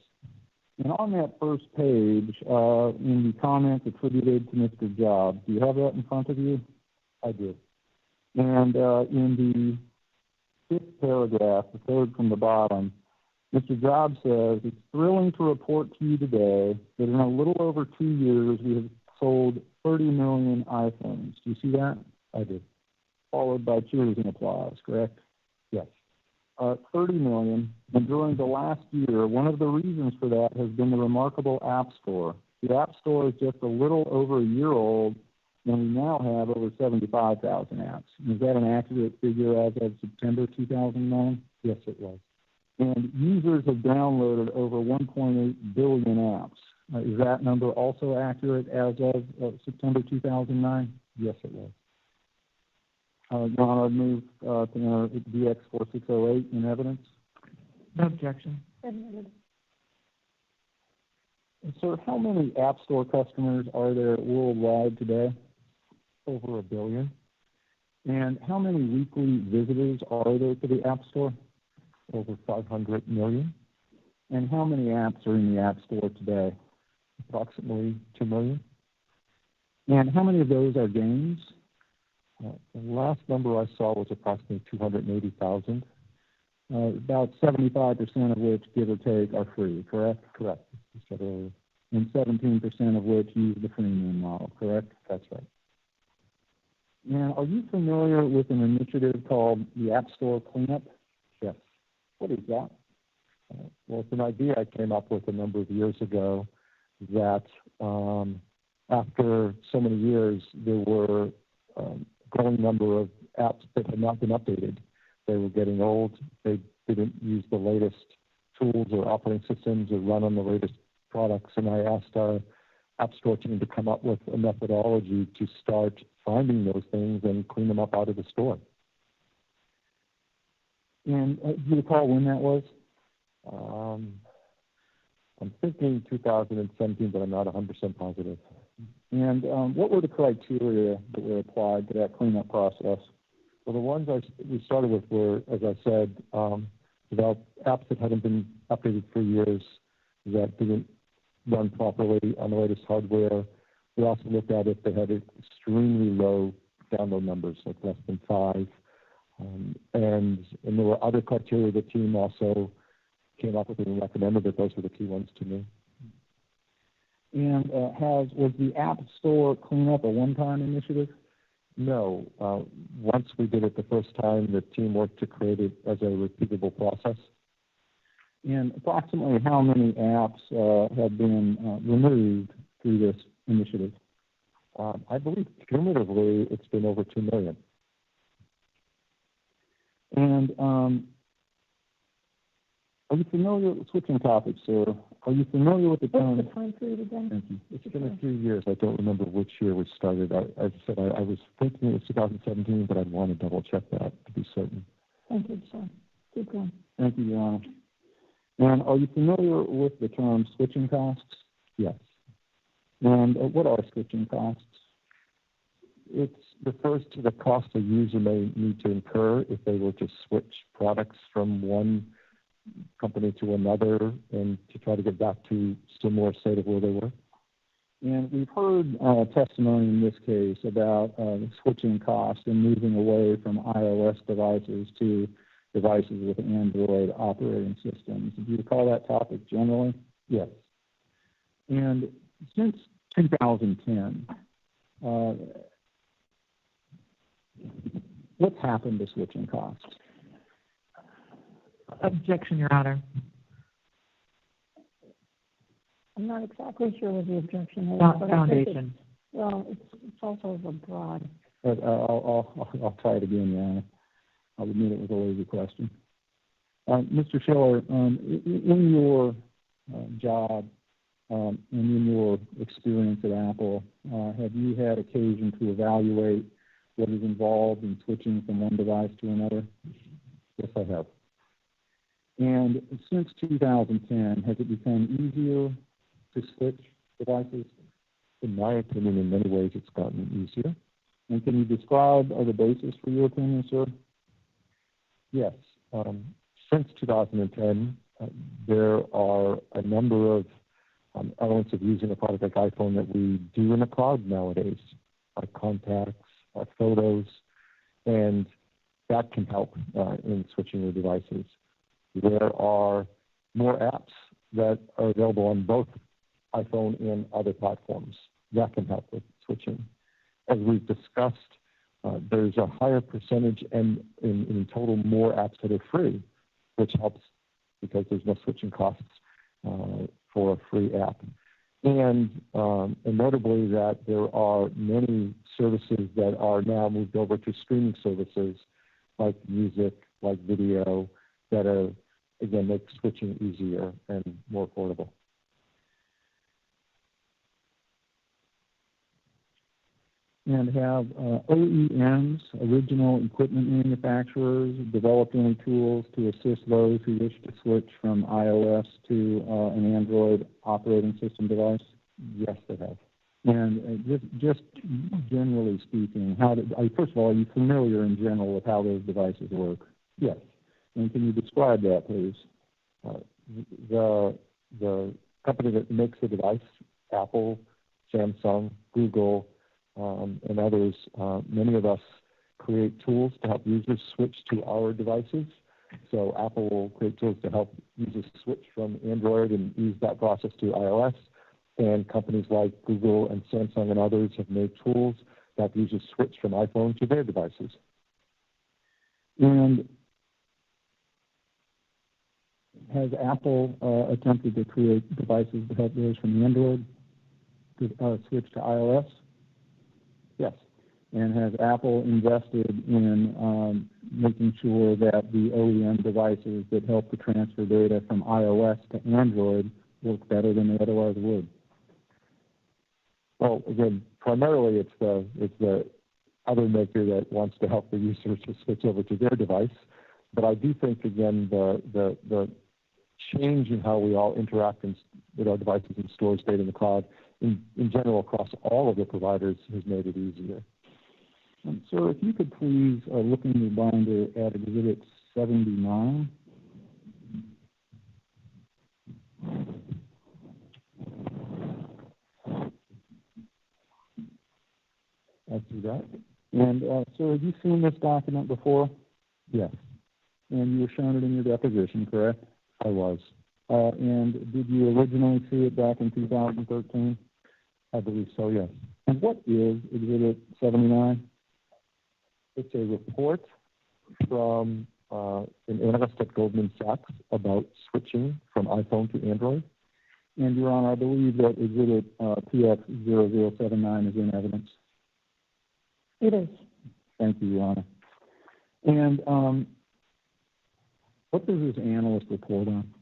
And on that first page, in the comments attributed to Mr. Jobs, do you have that in front of you? I do. And in the 5th paragraph, the third from the bottom, Mr. Jobs says, it's thrilling to report to you today that in a little over 2 years, we have sold 30 million iPhones. Do you see that? I do. Followed by cheers and applause, correct? Yes. 30 million, and during the last year, one of the reasons for that has been the remarkable App Store. The App Store is just a little over a year old, and we now have over 75,000 apps. Is that an accurate figure as of September 2009? Yes, it was. And users have downloaded over 1.8 billion apps. Is that number also accurate as of September 2009? Yes, it was. John, I'd move to DX 4608 in evidence. No objection. Admitted. Sir, how many App Store customers are there worldwide today? Over 1 billion. And how many weekly visitors are there to the App Store? Over 500 million. And how many apps are in the App Store today? Approximately 2 million. And how many of those are games? The last number I saw was approximately 280,000. About 75% of which, give or take, are free, correct? Correct. You said earlier. And 17% of which use the freemium model, correct? That's right. Now, are you familiar with an initiative called the App Store Cleanup? Yes. What is that? Well, it's an idea I came up with a number of years ago that after so many years, there were a growing number of apps that had not been updated. They were getting old. They didn't use the latest tools or operating systems or run on the latest products. And I asked our App Store team to come up with a methodology to start finding those things and clean them up out of the store. And do you recall when that was? I'm thinking 2017, but I'm not 100% positive. And what were the criteria that were applied to that cleanup process? Well, the ones we started with were, as I said, develop apps that hadn't been updated for years, that didn't run properly on the latest hardware. We also looked at if they had extremely low download numbers, like less than 5. And there were other criteria the team also came up with and recommended, but those were the key ones to me. And was the App Store cleanup a one-time initiative? No. Once we did it the first time, the team worked to create it as a repeatable process. And approximately how many apps have been removed through this initiative? I believe cumulatively it's been over 2 million. And are you familiar with switching topics, sir? Are you familiar with the term? What's the time period again? Thank you. It's been a few years. I don't remember which year we started. As I said, I was thinking it was 2017, but I'd want to double check that to be certain. Thank you, sir. Keep going. Thank you, Your Honor. And are you familiar with the term switching costs? Yes. And what are switching costs? It refers to the cost a user may need to incur if they were to switch products from one company to another and to try to get back to similar state of where they were. And we've heard testimony in this case about switching costs and moving away from iOS devices to devices with Android operating systems. Do you recall that topic generally? Yes. And since 2010, what's happened to switching costs? Objection, Your Honor. I'm not exactly sure what the objection is. Not but foundation. It's also overbroad. But I'll try it again, Your Honor. I'll admit it was a lazy question. Mr. Schiller, in your job and in your experience at Apple, have you had occasion to evaluate what is involved in switching from one device to another? Yes, I have. And since 2010, has it become easier to switch devices? In my opinion, in many ways, it's gotten easier. And can you describe the basis for your opinion, sir? Yes. Since 2010, there are a number of elements of using a product like iPhone that we do in the cloud nowadays, our contacts, our photos, and that can help in switching your devices. There are more apps that are available on both iPhone and other platforms. That can help with switching. As we've discussed, there's a higher percentage and in total more apps that are free, which helps because there's no switching costs for a free app. And notably that there are many services that are now moved over to streaming services like music, like video, that are, again, make switching easier and more affordable. And have OEMs, original equipment manufacturers, developed any tools to assist those who wish to switch from iOS to an Android operating system device? Yes, they have. And just generally speaking, first of all, are you familiar in general with how those devices work? Yes. And can you describe that, please? The company that makes the device, Apple, Samsung, Google, and others, many of us create tools to help users switch to our devices. So Apple will create tools to help users switch from Android and use that process to iOS. And companies like Google and Samsung and others have made tools that users switch from iPhone to their devices. And has Apple attempted to create devices to help those from Android to switch to iOS? Yes. And has Apple invested in making sure that the OEM devices that help to transfer data from iOS to Android work better than they otherwise would? Well, again, primarily it's the other maker that wants to help the user to switch over to their device. But I do think, again, the change in how we all interact with our devices and store data in the cloud, in general, across all of the providers, has made it easier. Sir, if you could please look in your binder at Exhibit 79. see that. And so have you seen this document before? Yes. And you were shown it in your deposition, correct? I was. And did you originally see it back in 2013? I believe so, yes. And what is Exhibit 79? It's a report from an analyst at Goldman Sachs about switching from iPhone to Android. And, Your Honor, I believe that Exhibit PX0079 is in evidence. It is. Thank you, Your Honor. And what does this analyst report on?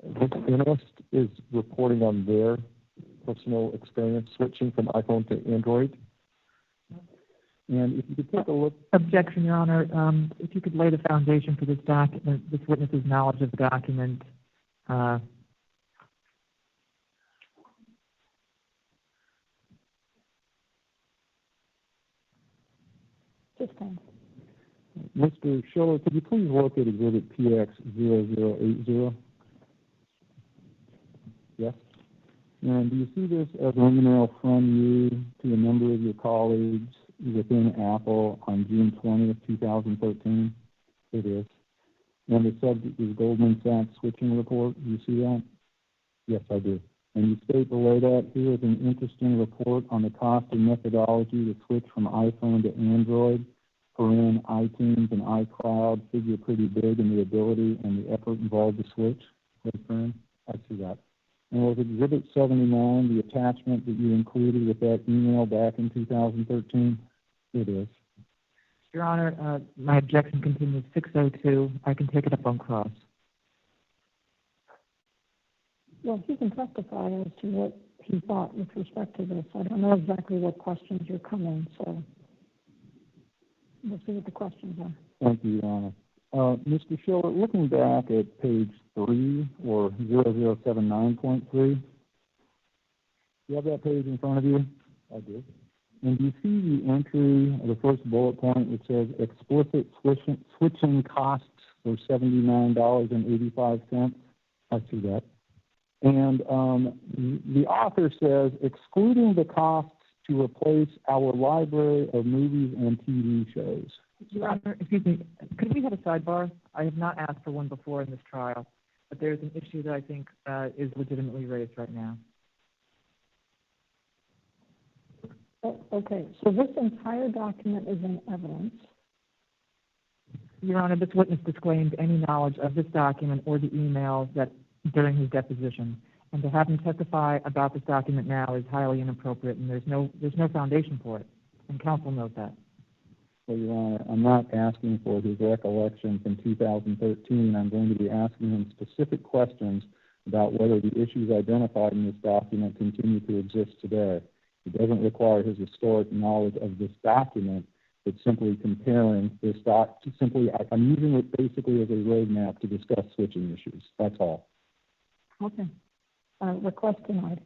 This analyst is reporting on their personal experience switching from iPhone to Android. And if you could take a look. Objection, Your Honor. If you could lay the foundation for this document, this witness's knowledge of the document. Just fine. Mr. Schiller, could you please look at Exhibit PX0080? Yes. And do you see this as an email from you to a number of your colleagues within Apple on June 20th, 2013? It is. And the subject is Goldman Sachs switching report. Do you see that? Yes, I do. And you state below that, here is an interesting report on the cost and methodology to switch from iPhone to Android. In iTunes and iCloud figure pretty big in the ability and the effort involved to switch. I see that. And was Exhibit 79 the attachment that you included with that email back in 2013? It is. Your Honor, my objection continues 602. I can take it up on cross. Well, he can testify as to what he thought with respect to this. I don't know exactly what questions you're coming, so we'll see what the questions are. Thank you, Your Honor. Mr. Schiller, looking back at page 3 or 0079.3, you have that page in front of you? I do. And do you see the entry of the first bullet point which says explicit switching costs for $79.85? I see that. And the author says, excluding the costs to replace our library of movies and TV shows. Your Honor, excuse me, could we have a sidebar? I have not asked for one before in this trial, but there's an issue that I think is legitimately raised right now. Okay, so this entire document is in evidence. Your Honor, this witness disclaimed any knowledge of this document or the emails that during his deposition, and to have him testify about this document now is highly inappropriate, and there's no foundation for it, and counsel knows that. Well, Your Honor, I'm not asking for his recollection from 2013. I'm going to be asking him specific questions about whether the issues identified in this document continue to exist today. It doesn't require his historic knowledge of this document. It's simply comparing this I'm using it basically as a roadmap to discuss switching issues. That's all. Okay. Request denied.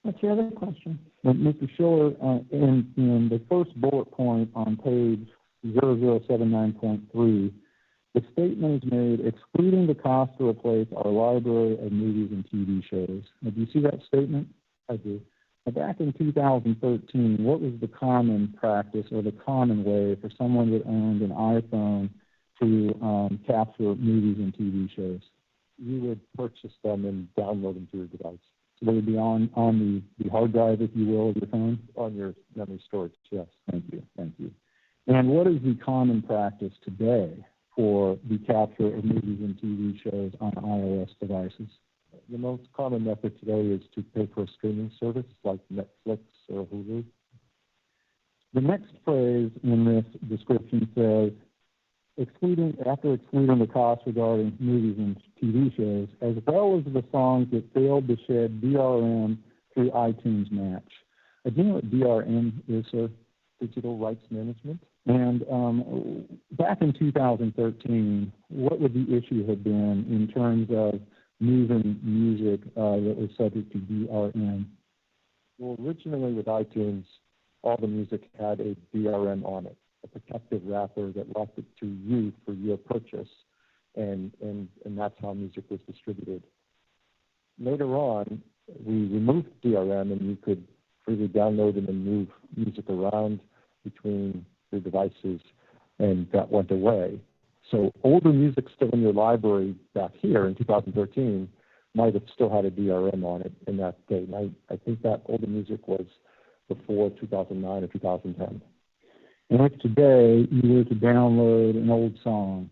What's your other question? Mr. Schiller, in the first bullet point on page 0079.3, the statement is made excluding the cost to replace our library of movies and TV shows. Now, do you see that statement? I do. Now, back in 2013, what was the common practice or the common way for someone that owned an iPhone to capture movies and TV shows? You would purchase them and download them to your device. So they would be on the hard drive, if you will, of your phone? On your memory storage, yes. Thank you. And what is the common practice today for the capture of movies and TV shows on iOS devices? The most common method today is to pay for a streaming service like Netflix or Hulu. The next phrase in this description says, after excluding the costs regarding movies and TV shows, as well as the songs that failed to shed DRM through iTunes Match. Do you know what DRM is, sir? Digital Rights Management. And back in 2013, what would the issue have been in terms of moving music that was subject to DRM? Well, originally with iTunes, all the music had a DRM on it, a protective wrapper that left it to you for your purchase, and that's how music was distributed. Later on, we removed DRM, and you could freely download and then move music around between the devices, and that went away. So older music still in your library back here in 2013 might have still had a DRM on it in that date. I think that older music was before 2009 or 2010. And if today you were to download an old song,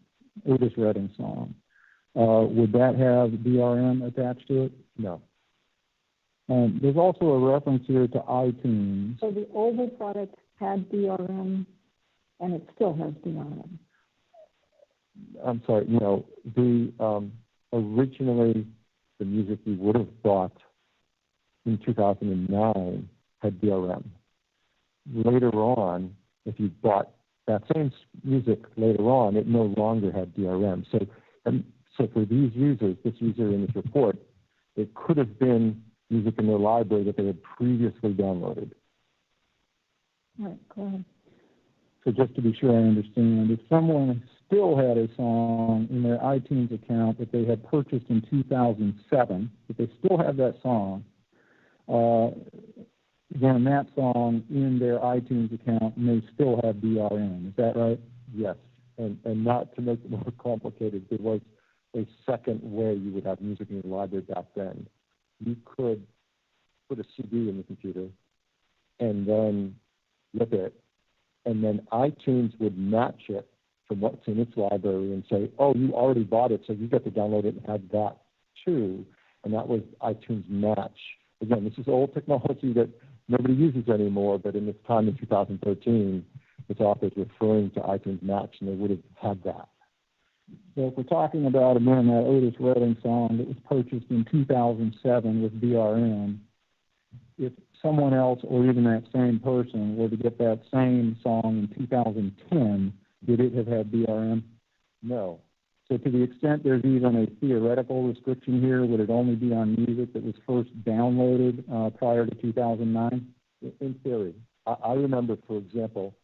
Otis Redding song, would that have DRM attached to it? No. There's also a reference here to iTunes. So the older product had DRM, and it still has DRM. I'm sorry, originally the music you would have bought in 2009 had DRM. Later on, if you bought that same music later on, it no longer had DRM. So for these users, this user in this report, it could have been music in their library that they had previously downloaded. All right, go ahead. So just to be sure I understand, if someone still had a song in their iTunes account that they had purchased in 2007, if they still have that song, then that song in their iTunes account may still have DRM. Is that right? Yes. And not to make it more complicated, there was a second way you would have music in your library back then. You could put a CD in the computer and then flip it, and then iTunes would match it from what's in its library and say, oh, you already bought it, so you get to download it and have that too. And that was iTunes Match. Again, this is old technology that nobody uses anymore, but in this time in 2013, this author is referring to iTunes Match, and they would have had that. So if we're talking about, again, that Otis Redding song that was purchased in 2007 with DRM, if someone else or even that same person were to get that same song in 2010, would it have had DRM? No. So to the extent there's even a theoretical restriction here, would it only be on music that was first downloaded prior to 2009? In theory. I remember, for example,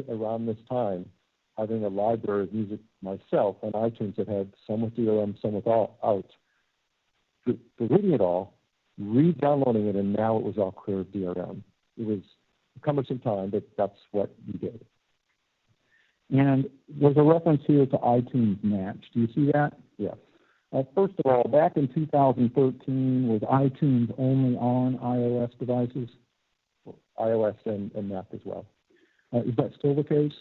around this time, having a library of music myself on iTunes that had some with DRM, some without. Deleting it all, re-downloading it, and now it was all clear of DRM. It was a cumbersome time, but that's what you did. And there's a reference here to iTunes Match. Do you see that? Yes. First of all, back in 2013, was iTunes only on iOS devices? iOS and Mac as well. Is that still the case?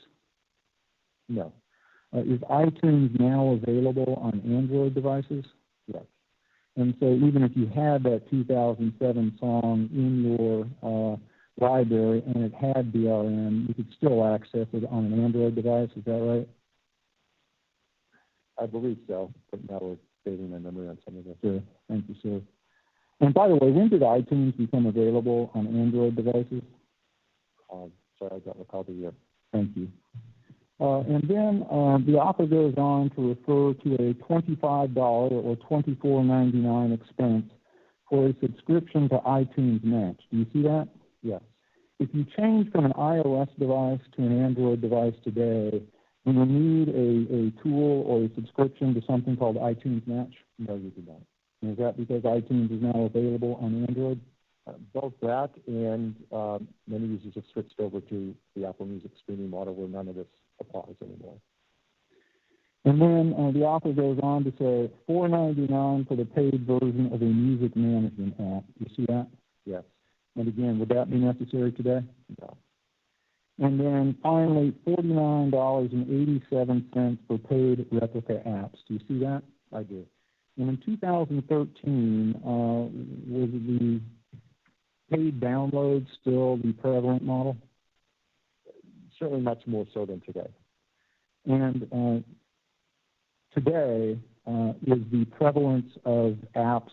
No. Is iTunes now available on Android devices? Yes. And so even if you had that 2007 song in your library and it had DRM, you could still access it on an Android device. Is that right? I believe so, but now we're saving my memory on some of this. Sure. Thank you, sir. And by the way, when did iTunes become available on Android devices? Sorry, I don't recall the year. Thank you. And then the author goes on to refer to a $25 or $24.99 expense for a subscription to iTunes Match. Do you see that? Yes. If you change from an iOS device to an Android device today, do you need a tool or a subscription to something called iTunes Match? No, you do not. And is that because iTunes is now available on Android? Both that and many users have switched over to the Apple Music streaming model where none of this applies anymore. And then the author goes on to say $4.99 for the paid version of a music management app. Do you see that? Yes. And again, would that be necessary today? No. And then finally, $49.87 for paid replica apps. Do you see that? I do. And in 2013, was the paid download still the prevalent model? Certainly much more so than today. And today is the prevalence of apps,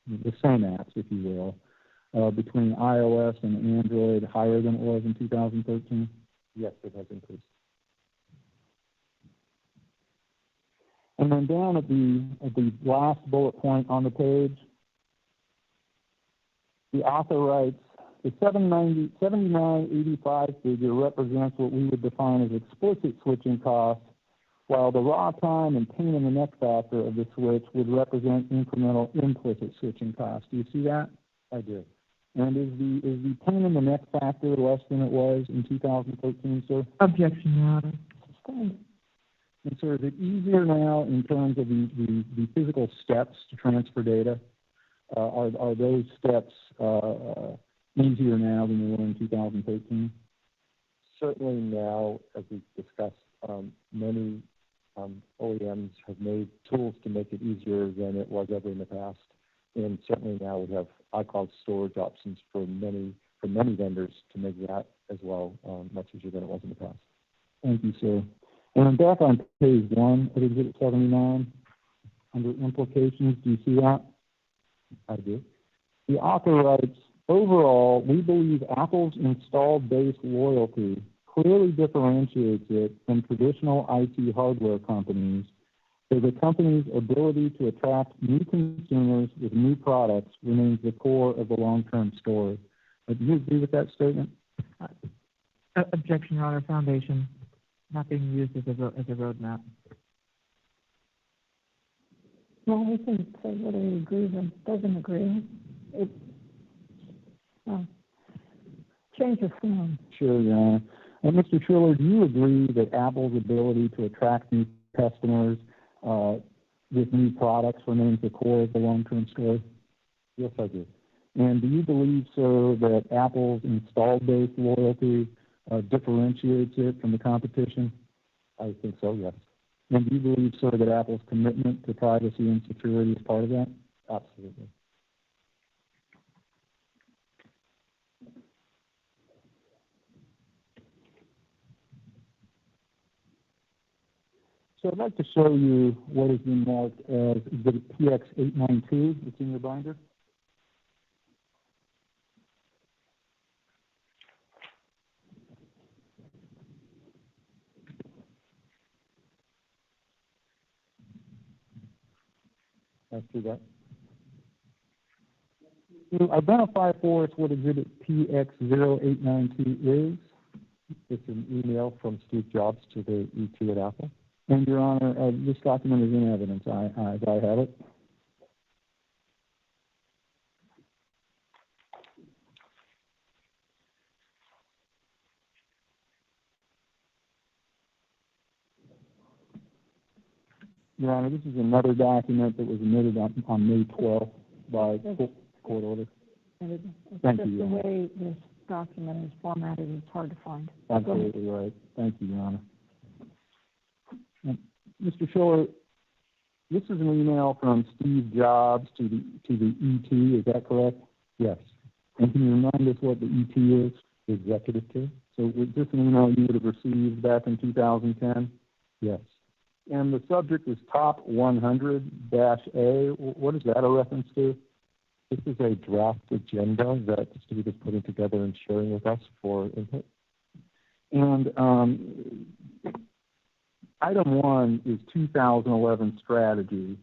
the same apps, if you will, between iOS and Android higher than it was in 2013? Yes, it has increased. And then down at the last bullet point on the page, the author writes, the $79.85 figure represents what we would define as explicit switching costs, while the raw time and pain in the neck factor of the switch would represent incremental implicit switching costs. Do you see that? I do. And is the pain in the neck factor less than it was in 2013, sir? Objection, Your Honor. Sustained. And sir, is it easier now in terms of the physical steps to transfer data? Are those steps easier now than they were in 2013? Certainly now, as we've discussed, many OEMs have made tools to make it easier than it was ever in the past. And certainly now we have iCloud storage options for many vendors to make that as well much easier than it was in the past. Thank you, sir. And back on page 1 of Exhibit 79, under implications, do you see that? I do. The author writes, overall, we believe Apple's installed base loyalty clearly differentiates it from traditional IT hardware companies, so the company's ability to attract new consumers with new products remains the core of the long-term story. Do you agree with that statement? Objection, Your Honor. Foundation not being used as a roadmap. Well, we can say whether he agrees or doesn't agree. Change of form. Sure, Your Honor. And Mr. Triller, do you agree that Apple's ability to attract new customers with new products remains the core of the long-term story? Yes, I do. And do you believe, sir, that Apple's installed base loyalty differentiates it from the competition? I think so, yes. And do you believe, sir, that Apple's commitment to privacy and security is part of that? Absolutely. So I'd like to show you what has been marked as Exhibit PX892. It's in your binder. Let's do that. To identify for us what Exhibit PX0892 is. It's an email from Steve Jobs to the ET at Apple. And, Your Honor, this document is in evidence, as I have it. Your Honor, this is another document that was emitted on May 12th by court order. Thank you, Your Honor. The way this document is formatted, it's hard to find. Absolutely right. Thank you, Your Honor. Mr. Schiller, this is an email from Steve Jobs to the ET, is that correct? Yes. And can you remind us what the ET is? The executive team. So was this an email you would have received back in 2010? Yes. And the subject is Top 100-A. What is that a reference to? This is a draft agenda that Steve is putting together and sharing with us for input. And item 1 is 2011 strategy.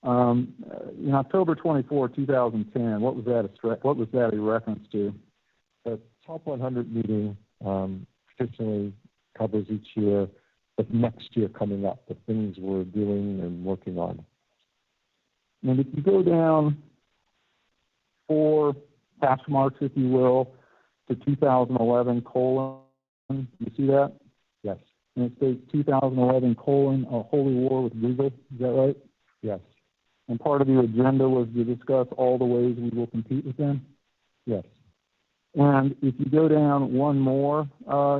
In October 24, 2010, what was that a reference to? The Top 100 meeting traditionally covers each year the next year coming up, the things we're doing and working on. And if you go down 4 hash marks, if you will, to 2011 colon, you see that? Yes. And it states 2011 colon, a holy war with Google. Is that right? Yes. And part of the agenda was to discuss all the ways we will compete with them? Yes. And if you go down one more,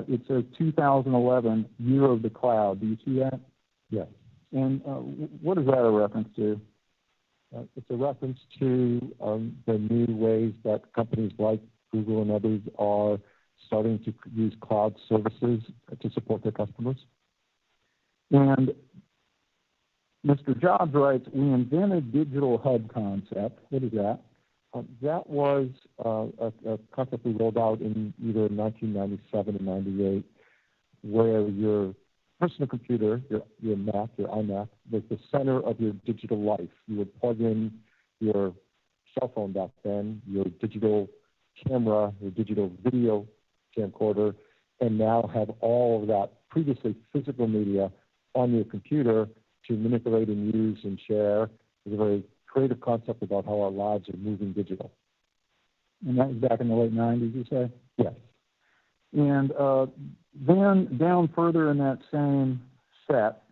it says 2011, Year of the Cloud. Do you see that? Yes. And what is that a reference to? It's a reference to the new ways that companies like Google and others are starting to use cloud services to support their customers. And Mr. Jobs writes, we invented digital hub concept. What is that? That was a concept we rolled out in either 1997 and 98, where your personal computer, your Mac, your iMac, was the center of your digital life. You would plug in your cell phone back then, your digital camera, your digital video camcorder, and now have all of that previously physical media on your computer to manipulate and use and share. It's a very creative concept about how our lives are moving digital. And that was back in the late 90s, you say? Yes. And then down further in that same set,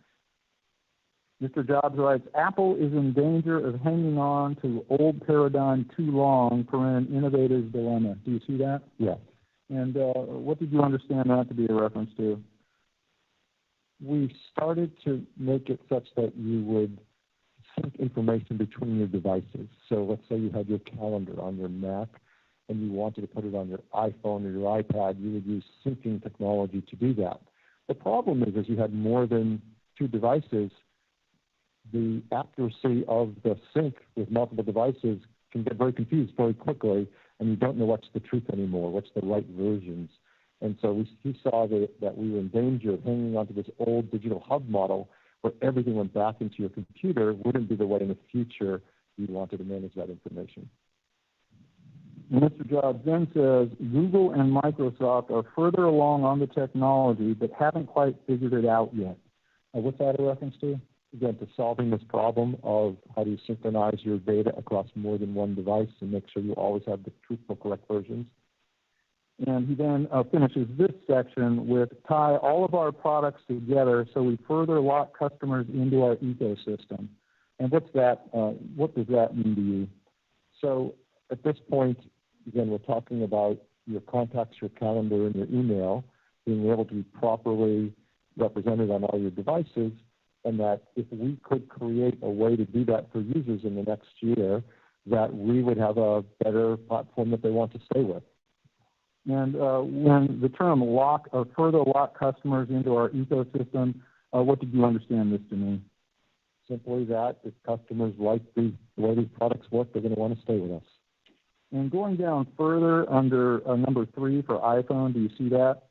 Mr. Jobs writes, Apple is in danger of hanging on to old paradigm too long for an innovator's dilemma. Do you see that? Yes. And what did you understand that to be a reference to? We started to make it such that you would sync information between your devices. So let's say you had your calendar on your Mac and you wanted to put it on your iPhone or your iPad, you would use syncing technology to do that. The problem is, as you had more than two devices, the accuracy of the sync with multiple devices can get very confused very quickly, and you don't know what's the truth anymore, what's the right versions. And so we saw that we were in danger of hanging onto this old digital hub model where everything went back into your computer wouldn't be the way in the future you wanted to manage that information. Mr. Jobs then says, Google and Microsoft are further along on the technology but haven't quite figured it out yet. What's that a reference to? Again, to solving this problem of how do you synchronize your data across more than one device and make sure you always have the truthful, correct versions. And he then finishes this section with tie all of our products together so we further lock customers into our ecosystem. And what's that? What does that mean to you? So at this point, again, we're talking about your contacts, your calendar, and your email being able to be properly represented on all your devices, and that if we could create a way to do that for users in the next year, that we would have a better platform that they want to stay with. And when the term lock or further lock customers into our ecosystem, what did you understand this to mean? Simply that if customers like the way these products work, they're going to want to stay with us. And going down further under number 3 for iPhone, do you see that?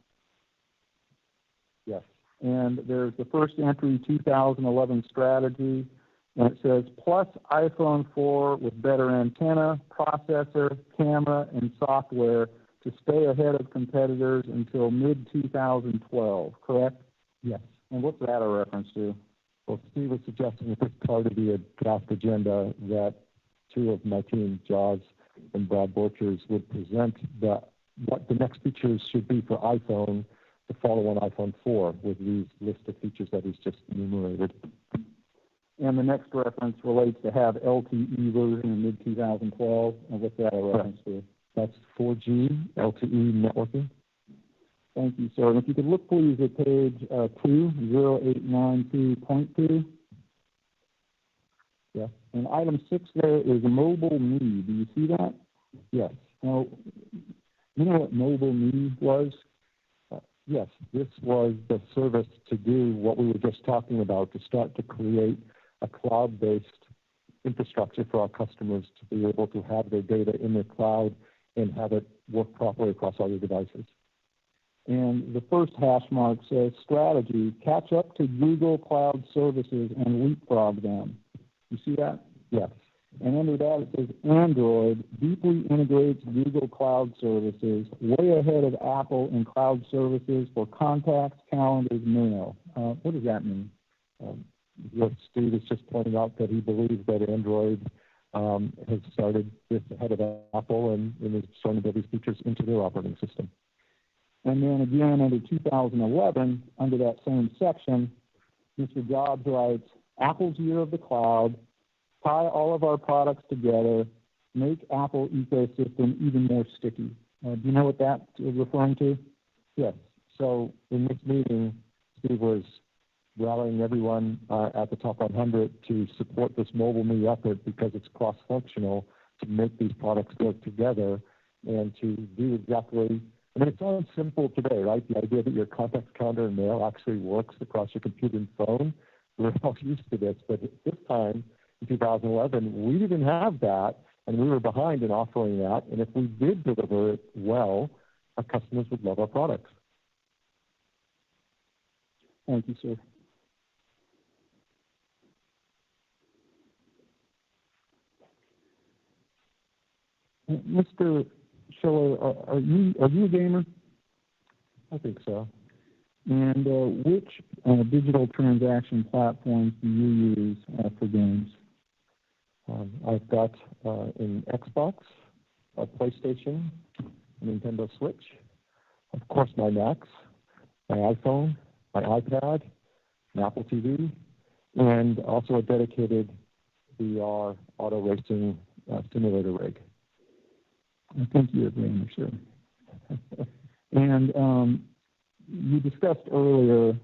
Yes. And there's the first entry, 2011 strategy, and it says, plus iPhone 4 with better antenna, processor, camera, and software to stay ahead of competitors until mid-2012, correct? Yes. And what's that a reference to? Well, Steve was suggesting that this part of the draft agenda that two of my team, Jaws and Brad Borchers, would present what the next features should be for iPhone to follow on iPhone 4 with these list of features that he's just enumerated. And the next reference relates to have LTE version in mid-2012, and what's that a reference to? That's 4G LTE networking. Thank you, sir. And if you could look, please, at page 20892.2. Yeah. And item 6 there is Mobile Me. Do you see that? Yes. Now, you know what Mobile Me was? Yes. This was the service to do what we were just talking about, to start to create a cloud-based infrastructure for our customers to be able to have their data in the cloud and have it work properly across all your devices. And the first hash mark says strategy, catch up to Google Cloud Services and leapfrog them. You see that? Yes. And under that it says Android deeply integrates Google Cloud Services, way ahead of Apple in cloud services for contacts, calendars, mail. What does that mean? What Steve is just pointing out, that he believes that Android has started this ahead of Apple and is starting to build these features into their operating system. And then again, under 2011, under that same section, Mr. Jobs writes, Apple's year of the cloud, tie all of our products together, make Apple ecosystem even more sticky. Do you know what that is referring to? Yes. So in this meeting, Steve was rallying everyone at the top 100 to support this Mobile Me effort because it's cross-functional to make these products work together and to do exactly. I mean, it sounds simple today, right? The idea that your contacts, calendar, and mail actually works across your computer and phone. We're all used to this, but at this time, in 2011, we didn't have that, and we were behind in offering that. And if we did deliver it well, our customers would love our products. Thank you, sir. Mr. Schiller, are you a gamer? I think so. And which digital transaction platforms do you use for games? I've got an Xbox, a PlayStation, a Nintendo Switch, of course my Macs, my iPhone, my iPad, an Apple TV, and also a dedicated VR auto racing simulator rig. Thank you, Adrian, sure. And you discussed earlier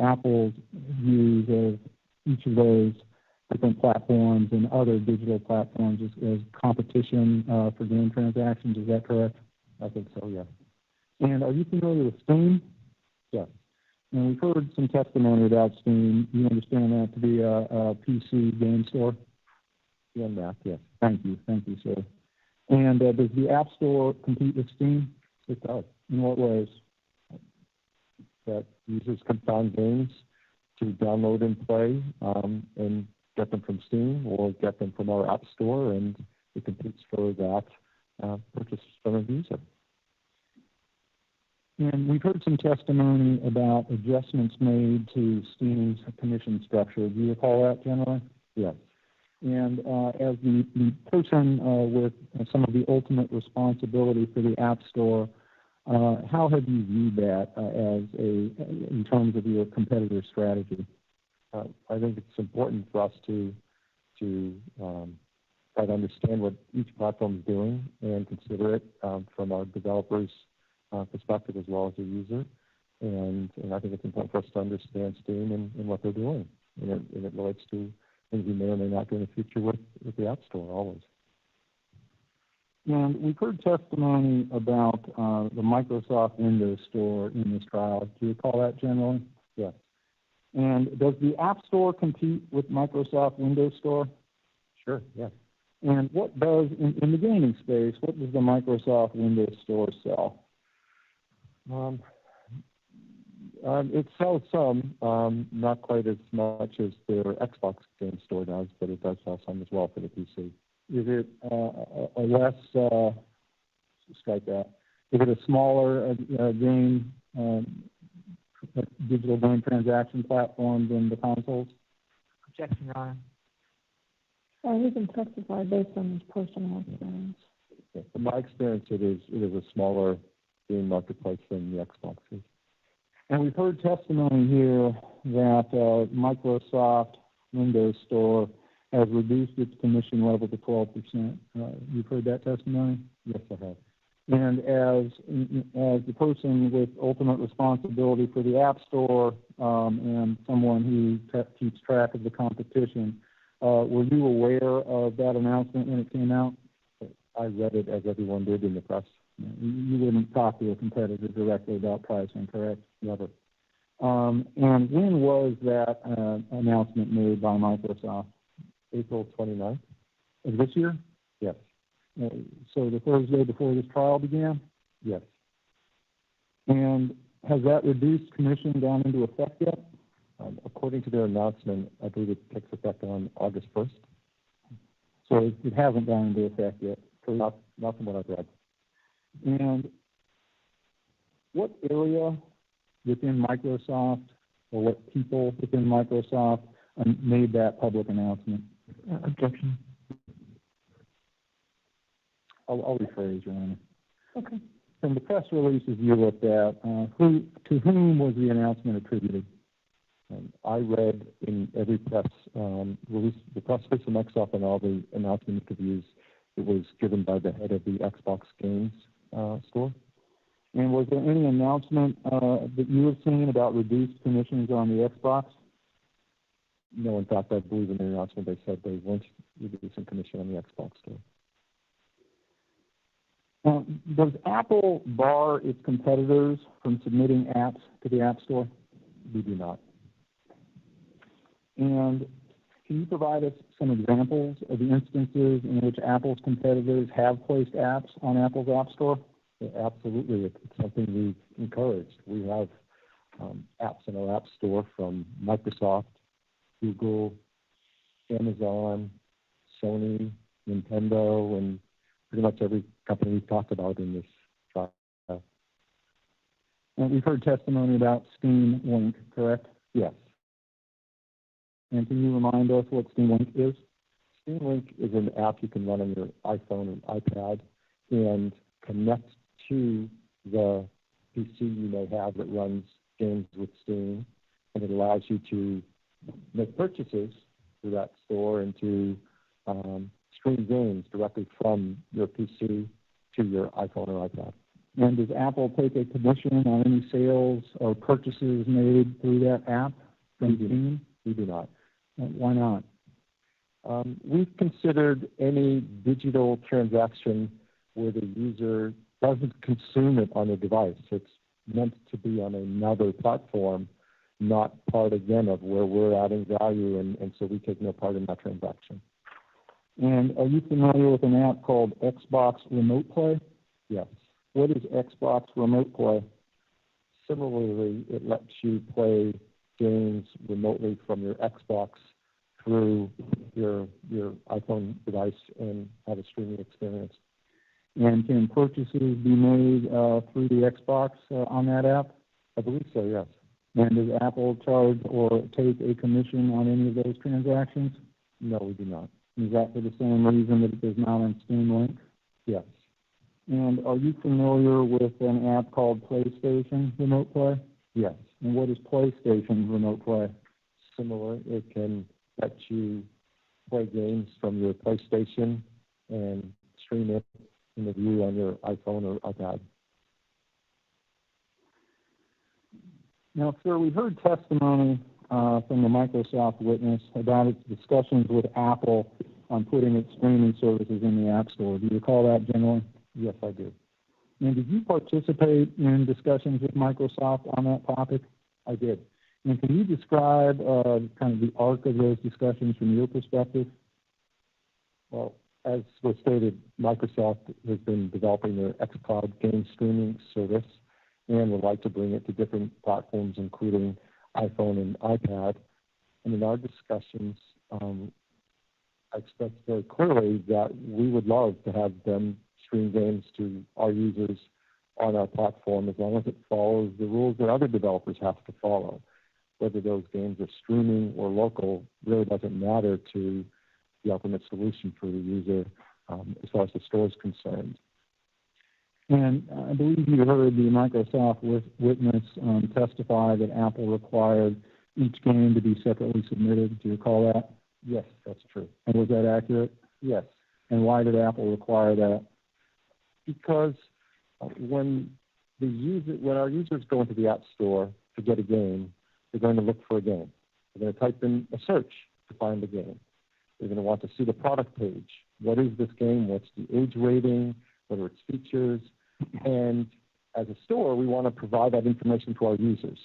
Apple's views of each of those different platforms and other digital platforms as competition for game transactions. Is that correct? I think so, yes. And are you familiar with Steam? Yes. And we've heard some testimony about Steam. You understand that to be a PC game store? Yeah, Mac, yes. Thank you, sir. And does the App Store compete with Steam? It does. In what ways? That users can find games to download and play and get them from Steam or get them from our App Store, and it competes for that purchase from a user. And we've heard some testimony about adjustments made to Steam's commission structure. Do you recall that generally? Yes. And as the person with some of the ultimate responsibility for the App Store, how have you viewed that in terms of your competitor strategy? I think it's important for us to try to understand what each platform is doing and consider it from our developers' perspective as well as the user. And I think it's important for us to understand Steam and what they're doing. And it relates to things we may or may not do in the future with the App Store, always. And we've heard testimony about the Microsoft Windows Store in this trial. Do you recall that generally? Yes. And does the App Store compete with Microsoft Windows Store? Sure, yes. And what does, in the gaming space, what does the Microsoft Windows Store sell? It sells some, not quite as much as their Xbox game store does, but it does sell some as well for the PC. Is it a less, strike that, is it a smaller game, digital game transaction platform than the consoles? Objection, Your Honor. He can testify based on his personal experience. From my experience, it is a smaller game marketplace than the Xbox is. And we've heard testimony here that Microsoft Windows Store has reduced its commission level to 12%. You've heard that testimony? Yes, I have. And as the person with ultimate responsibility for the App Store and someone who keeps track of the competition, were you aware of that announcement when it came out? I read it as everyone did in the press. You wouldn't talk to a competitor directly about pricing, correct? Never. And when was that announcement made by Microsoft? April 29th. Of this year? Yes. So the Thursday before this trial began? Yes. And has that reduced commission gone into effect yet? According to their announcement, I believe it takes effect on August 1st. So it hasn't gone into effect yet? Not from what I've read. And what area within Microsoft or what people within Microsoft made that public announcement? Objection. I'll rephrase, Your Honor. Okay. From the press releases you looked at, to whom was the announcement attributed? I read in every press release, the press release from Microsoft and all the announcement interviews, it was given by the head of the Xbox Games store. And was there any announcement that you have seen about reduced commissions on the Xbox? No, in fact, I believe in the announcement they said they weren't reducing commission on the Xbox store. Does Apple bar its competitors from submitting apps to the App Store? We do not. And can you provide us some examples of the instances in which Apple's competitors have placed apps on Apple's App Store? Yeah, absolutely. It's something we've encouraged. We have apps in our App Store from Microsoft, Google, Amazon, Sony, Nintendo, and pretty much every company we've talked about in this trial. And we've heard testimony about Steam Link, correct? Yes. And can you remind us what Steam Link is? Steam Link is an app you can run on your iPhone and iPad. and connect to the PC you may have that runs games with Steam, and it allows you to make purchases through that store and to stream games directly from your PC to your iPhone or iPad. And does Apple take a commission on any sales or purchases made through that app from Steam? We do not. Why not? We've considered any digital transaction where the user doesn't consume it on a device. It's meant to be on another platform, not part, again, of where we're adding value, and so we take no part in that transaction. And are you familiar with an app called Xbox Remote Play? Yes. What is Xbox Remote Play? Similarly, it lets you play games remotely from your Xbox through your iPhone device and have a streaming experience. And can purchases be made through the Xbox on that app? I believe so, yes. And does Apple charge or take a commission on any of those transactions? No, we do not. Is that for the same reason that it does not on Steam Link? Yes. And are you familiar with an app called PlayStation Remote Play? Yes. And what is PlayStation Remote Play? Similar. It can let you play games from your PlayStation and stream it in the view on your iPhone or iPad. Now, sir, we heard testimony from the Microsoft witness about its discussions with Apple on putting its streaming services in the App Store. Do you recall that generally? Yes, I do. And did you participate in discussions with Microsoft on that topic? I did. And can you describe kind of the arc of those discussions from your perspective? Well, as was stated, Microsoft has been developing their xCloud game streaming service and would like to bring it to different platforms, including iPhone and iPad. And in our discussions, I expressed very clearly that we would love to have them stream games to our users on our platform as long as it follows the rules that other developers have to follow. Whether those games are streaming or local really doesn't matter to the ultimate solution for the user as far as the store is concerned. And I believe you heard the Microsoft witness testify that Apple required each game to be separately submitted. Do you recall that? Yes, that's true. And was that accurate? Yes. And why did Apple require that? Because when our users go into the App Store to get a game, they're going to look for a game. They're going to type in a search to find the game. They're going to want to see the product page. What is this game? What's the age rating? What are its features? And as a store, we want to provide that information to our users.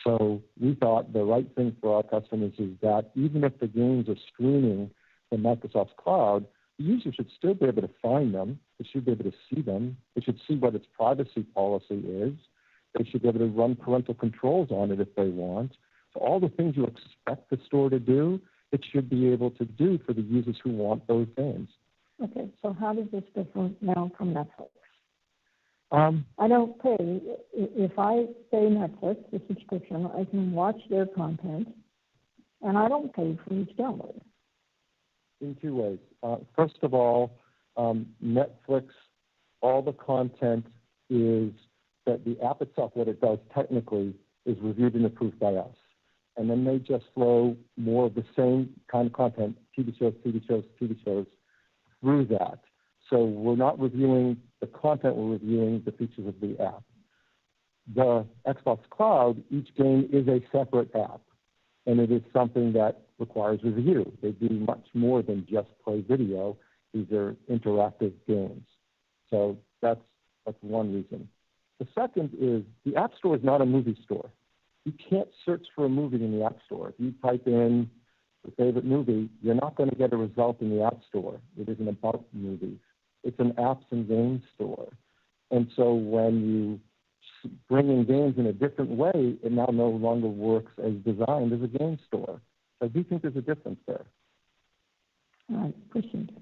So we thought the right thing for our customers is that even if the games are streaming from Microsoft's cloud, the user should still be able to find them. They should be able to see them. They should see what its privacy policy is. They should be able to run parental controls on it if they want. So all the things you expect the store to do, it should be able to do for the users who want those games. Okay, so how does this differ now from Netflix? I don't pay. If I pay Netflix, the subscription, I can watch their content, and I don't pay for each download. In two ways. First of all, Netflix, all the content is that the app itself, what it does technically, is reviewed and approved by us. And then they just flow more of the same kind of content, TV shows, through that. So we're not reviewing the content, we're reviewing the features of the app. The Xbox Cloud, each game is a separate app, and it is something that requires review. They do much more than just play video. These are interactive games. So that's one reason. The second is the App Store is not a movie store. You can't search for a movie in the App Store. If you type in your favorite movie, you're not going to get a result in the App Store. It isn't about movies. It's an apps and games store. And so when you bring in games in a different way, it now no longer works as designed as a game store. So I do think there's a difference there. All right, appreciate it.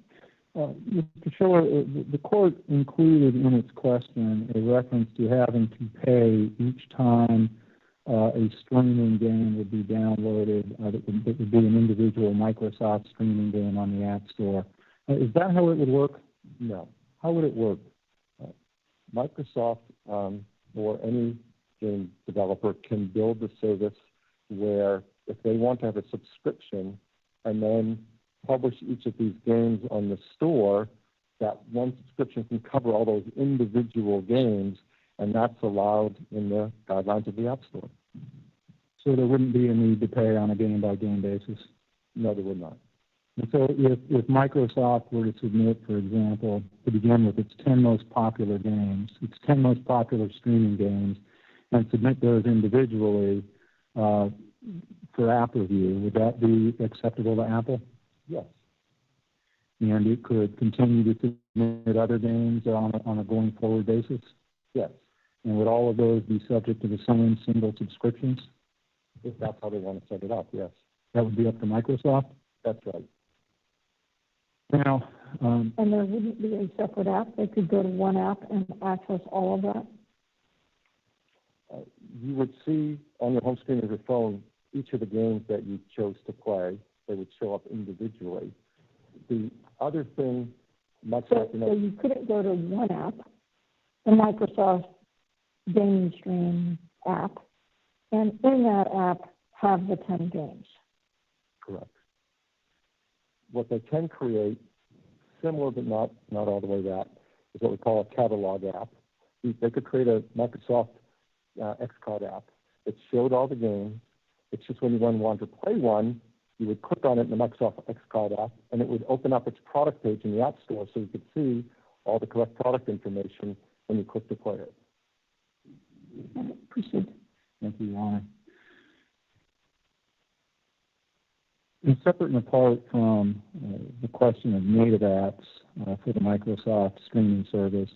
Mr. Schiller, the court included in its question a reference to having to pay each time a streaming game would be downloaded that would be an individual Microsoft streaming game on the App Store. Is that how it would work? No. How would it work? Microsoft or any game developer can build the service where if they want to have a subscription and then publish each of these games on the store, that one subscription can cover all those individual games, and that's allowed in the guidelines of the App Store. So there wouldn't be a need to pay on a game-by-game basis? No, there would not. And so if Microsoft were to submit, for example, to begin with its 10 most popular games, its 10 most popular streaming games, and submit those individually for app review, would that be acceptable to Apple? Yes. And it could continue to submit other games on a going forward basis? Yes. And would all of those be subject to the same single subscriptions? If that's how they want to set it up, yes. That would be up to Microsoft? That's right. Now, and there wouldn't be a separate app? They could go to one app and access all of that? You would see on your home screen of your phone each of the games that you chose to play. They would show up individually. The other thing, So you couldn't go to one app, the Microsoft Gaming Stream app, and in that app have the 10 games? Correct. What they can create, similar but not all the way that, is what we call a catalog app. They could create a Microsoft XCOD app that showed all the games. It's just when you wanted to play one, you would click on it in the Microsoft XCOD app, and it would open up its product page in the App Store so you could see all the correct product information when you click to play it. Proceed. Thank you, Your Honor. And separate and apart from the question of native apps for the Microsoft streaming service,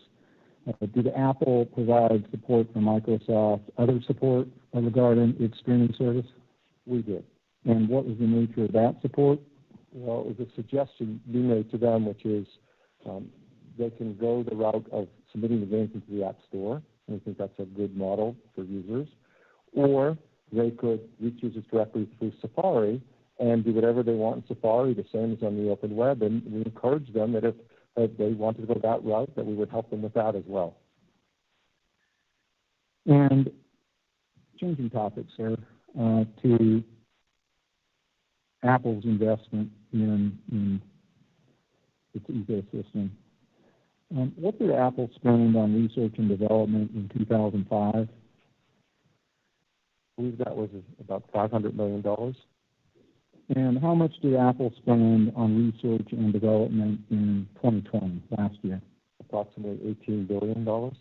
did Apple provide support for Microsoft, other support regarding its streaming service? We did. And what was the nature of that support? Well, it was a suggestion we made to them, which is they can go the route of submitting the games into the App Store, and we think that's a good model for users, or they could reach users directly through Safari and do whatever they want in Safari, the same as on the open web, and we encourage them that if they wanted to go that route, that we would help them with that as well. And changing topics, sir, to Apple's investment in its ecosystem. What did Apple spend on research and development in 2005? I believe that was about $500 million. And how much did Apple spend on research and development in 2020, last year? Approximately $18 billion.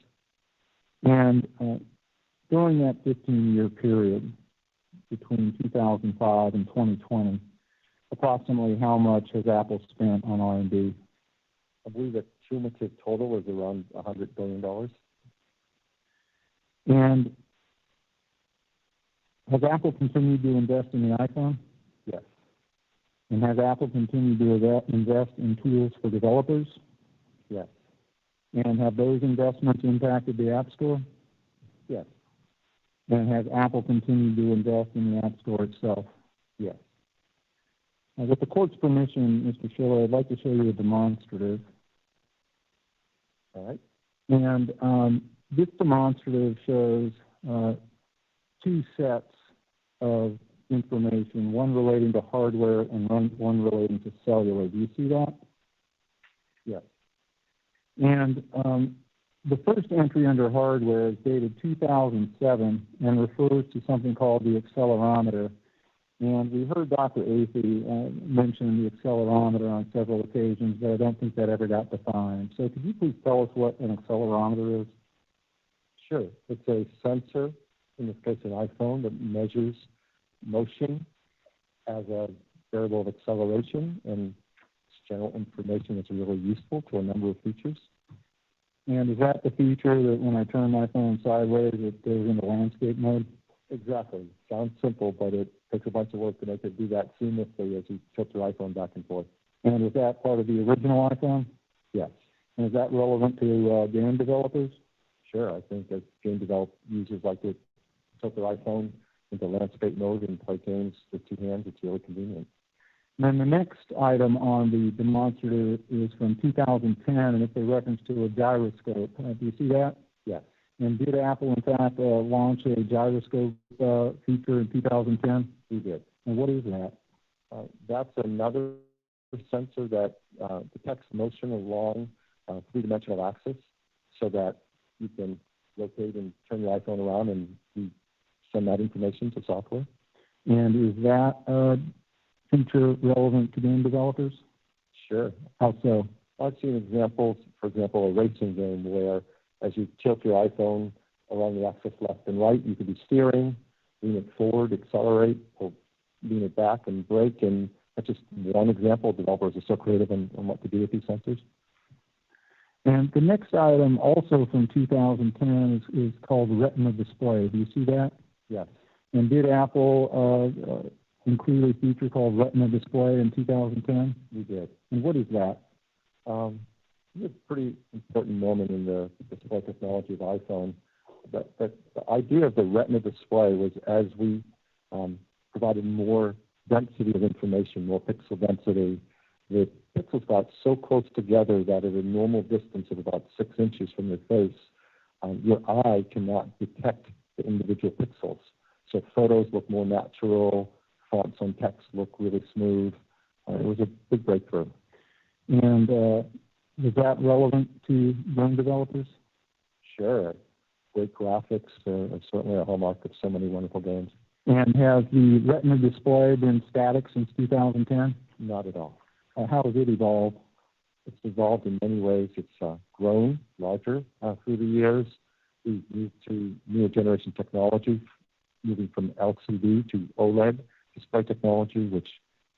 And during that 15-year period, between 2005 and 2020, approximately how much has Apple spent on R&D? I believe the cumulative total is around $100 billion. And has Apple continued to invest in the iPhone? Yes. And has Apple continued to invest in tools for developers? Yes. And have those investments impacted the App Store? Yes. And has Apple continued to invest in the App Store itself? Yes. With the court's permission, Mr. Schiller, I'd like to show you a demonstrative. All right. And this demonstrative shows two sets of information, one relating to hardware and one relating to cellular. Do you see that? Yes. And the first entry under hardware is dated 2007 and refers to something called the accelerometer. And we heard Dr. Athey mention the accelerometer on several occasions, but I don't think that ever got defined. So could you please tell us what an accelerometer is? Sure. It's a sensor, in this case an iPhone, that measures motion as a variable of acceleration, and it's general information that's really useful to a number of features. And is that the feature that when I turn my phone sideways, it goes into landscape mode? Exactly. Sounds simple, but it takes a bunch of work to make it do that seamlessly as you tilt your iPhone back and forth. And is that part of the original iPhone? Yes. And is that relevant to game developers? Sure. I think that game users like to tilt their iPhone into landscape mode and play games with two hands. It's really convenient. And then the next item on the demonstrative is from 2010, and it's a reference to a gyroscope. Do you see that? And did Apple, in fact, launch a gyroscope feature in 2010? We did. And what is that? That's another sensor that detects motion along three-dimensional axis so that you can locate and turn your iPhone around and we send that information to software. And is that feature relevant to game developers? Sure. How so? I've seen examples, for example, a racing game where as you tilt your iPhone along the axis left and right, you could be steering, lean it forward, accelerate, or lean it back and brake. And that's just one example. Developers are so creative on what to do with these sensors. And the next item, also from 2010, is called Retina Display. Do you see that? Yes. And did Apple include a feature called Retina Display in 2010? We did. And what is that? It's a pretty important moment in the display technology of iPhone. But the idea of the Retina Display was as we provided more density of information, more pixel density, the pixels got so close together that at a normal distance of about 6 inches from your face, your eye cannot detect the individual pixels. So photos look more natural, fonts on text look really smooth. It was a big breakthrough. And is that relevant to game developers? Sure. Great graphics are certainly a hallmark of so many wonderful games. And has the Retina Display been static since 2010? Not at all. How has it evolved? It's evolved in many ways. It's grown larger through the years. We've moved to newer generation technology, moving from LCD to OLED display technology, which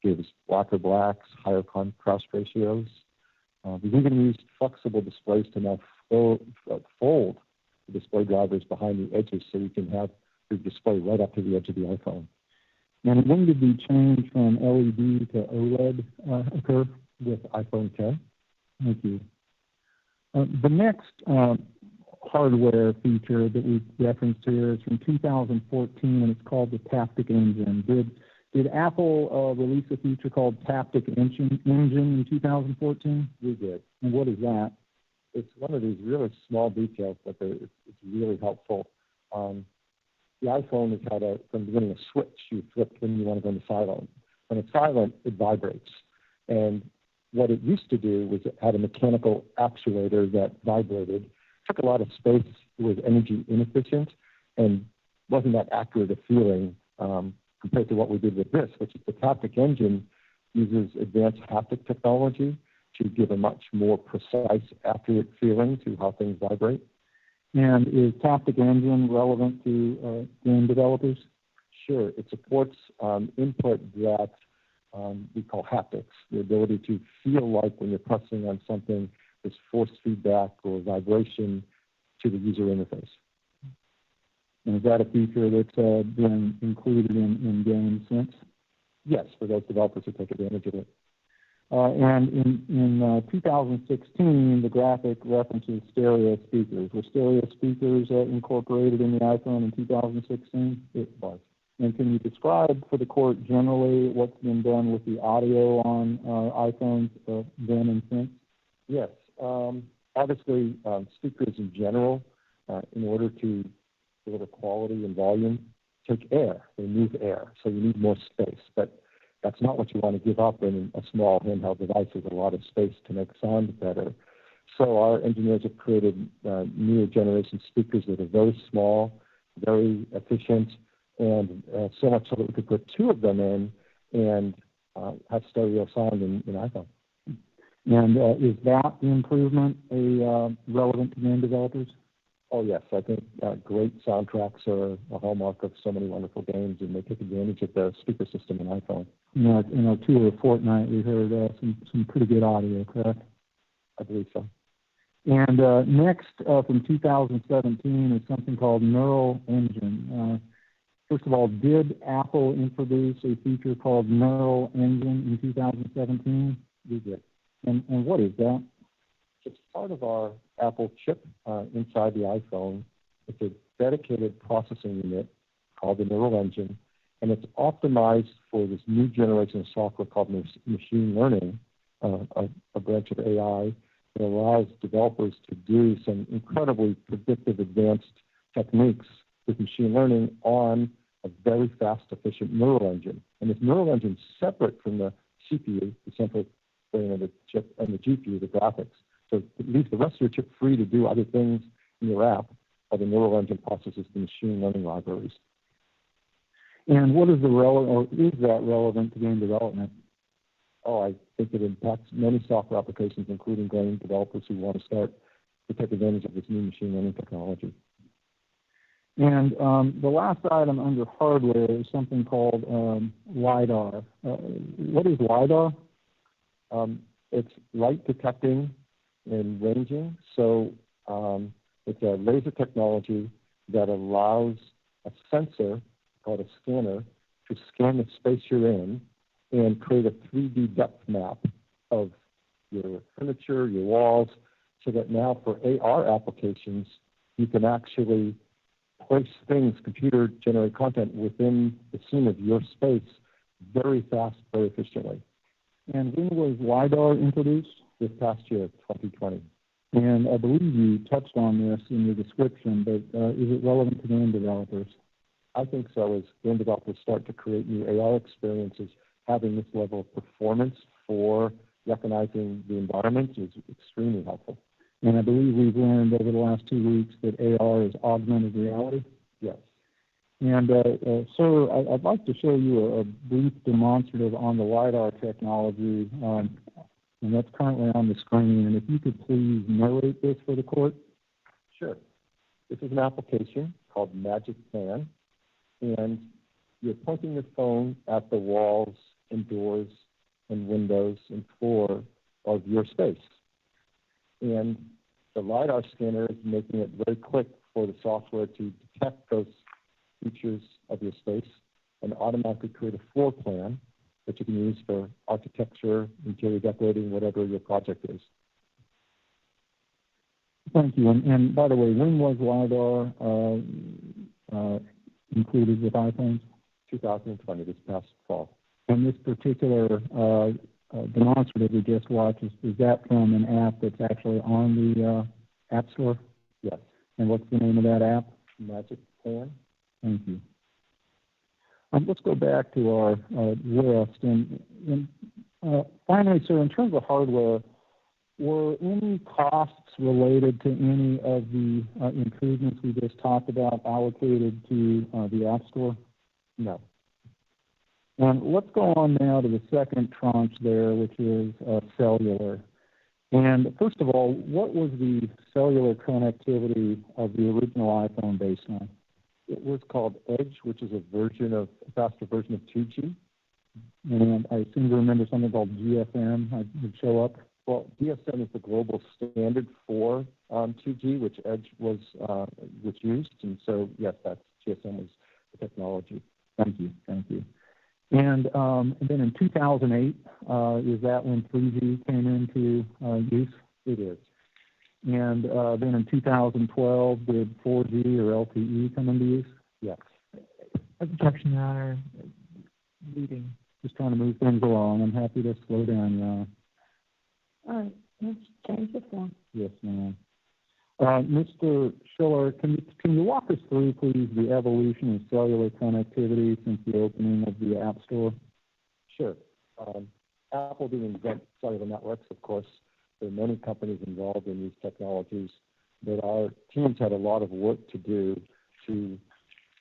gives blacker blacks, higher contrast ratios. We've even used flexible displays to now fold the display drivers behind the edges so you can have the display right up to the edge of the iPhone. And when did the change from LED to OLED occur? With iPhone 10. Thank you. The next hardware feature that we referenced here is from 2014, and it's called the Taptic Engine. Did Apple release a feature called Taptic Engine in 2014? We did. And what is that? It's one of these really small details, but it's really helpful. The iPhone has had from the beginning, a switch you flip when you want to go into silent. When it's silent, it vibrates. And what it used to do was it had a mechanical actuator that vibrated. It took a lot of space. It was energy inefficient and wasn't that accurate a feeling compared to what we did with this, which is the Taptic Engine uses advanced haptic technology to give a much more precise, accurate feeling to how things vibrate. And is Taptic Engine relevant to game developers? Sure. It supports input that we call haptics, the ability to feel like when you're pressing on something, there's force feedback or vibration to the user interface. And is that a feature that's been included in games since? Yes, for those developers who take advantage of it. And in 2016, the graphic references stereo speakers. Were stereo speakers incorporated in the iPhone in 2016? It was. And can you describe for the court generally what's been done with the audio on iPhones then and since? Yes. Obviously, speakers in general, in order to deliver quality and volume, take air. They move air, so you need more space. But that's not what you want to give up in a small handheld device with a lot of space to make sound better. So our engineers have created newer generation speakers that are very small, very efficient, and so much so that we could put two of them in and have stereo sound in iPhone. And is that improvement relevant to game developers? Oh, yes. I think great soundtracks are a hallmark of so many wonderful games, and they take advantage of the speaker system in iPhone. In our tour of Fortnite, we heard some pretty good audio, correct? I believe so. And next, from 2017, is something called Neural Engine. First of all, did Apple introduce a feature called Neural Engine in 2017? We did. And what is that? It's part of our Apple chip inside the iPhone. It's a dedicated processing unit called the Neural Engine, and it's optimized for this new generation of software called machine learning, a branch of AI that allows developers to do some incredibly predictive advanced techniques with machine learning on a very fast, efficient neural engine. And this neural engine is separate from the CPU, the central brain of the chip, and the GPU, the graphics. So it leaves the rest of your chip free to do other things in your app, while the neural engine processes the machine learning libraries. And what is or is that relevant to game development? Oh, I think it impacts many software applications, including game developers who want to start to take advantage of this new machine learning technology. And the last item under hardware is something called LiDAR. What is LiDAR? It's light detecting and ranging. So it's a laser technology that allows a sensor called a scanner to scan the space you're in and create a 3D depth map of your furniture, your walls, so that now for AR applications, you can actually place things, computer-generated content within the scene of your space very fast, very efficiently. And when was LiDAR introduced? This past year, 2020. And I believe you touched on this in your description, but is it relevant to game developers? I think so. As game developers start to create new AR experiences, having this level of performance for recognizing the environment is extremely helpful. And I believe we've learned over the last 2 weeks that AR is augmented reality. Yes. And sir, I'd like to show you a brief demonstrative on the LiDAR technology, and that's currently on the screen. And if you could please narrate this for the court. Sure. This is an application called Magic Pan, and you're pointing your phone at the walls and doors and windows and floor of your space. And the LiDAR scanner is making it very quick for the software to detect those features of your space and automatically create a floor plan that you can use for architecture, interior decorating, whatever your project is. Thank you. And by the way, when was LiDAR included with iPhones? 2020, this past fall. And this particular demonstrative we just watched, is that from an app that's actually on the App Store? Yes. And what's the name of that app? Magic Pan. Thank you. Let's go back to our list. And finally, sir, in terms of hardware, were any costs related to any of the improvements we just talked about allocated to the App Store? No. And let's go on now to the second tranche there, which is cellular. And first of all, what was the cellular connectivity of the original iPhone based on? It was called Edge, which is a faster version of 2G. And I seem to remember something called GSM would show up. Well, GSM is the global standard for 2G, which Edge was used. And so, yes, GSM was the technology. Thank you. And then in 2008, is that when 3G came into use? It is. And then in 2012, did 4G or LTE come into use? Yes. Objection, Your Honor. Leading. Just trying to move things along. I'm happy to slow down, Your Honor. All right, let's change the form. Yes, ma'am. Mr. Schiller, can you walk us through, please, the evolution of cellular connectivity since the opening of the App Store? Sure. Apple didn't invent cellular networks, of course. There are many companies involved in these technologies, but our teams had a lot of work to do to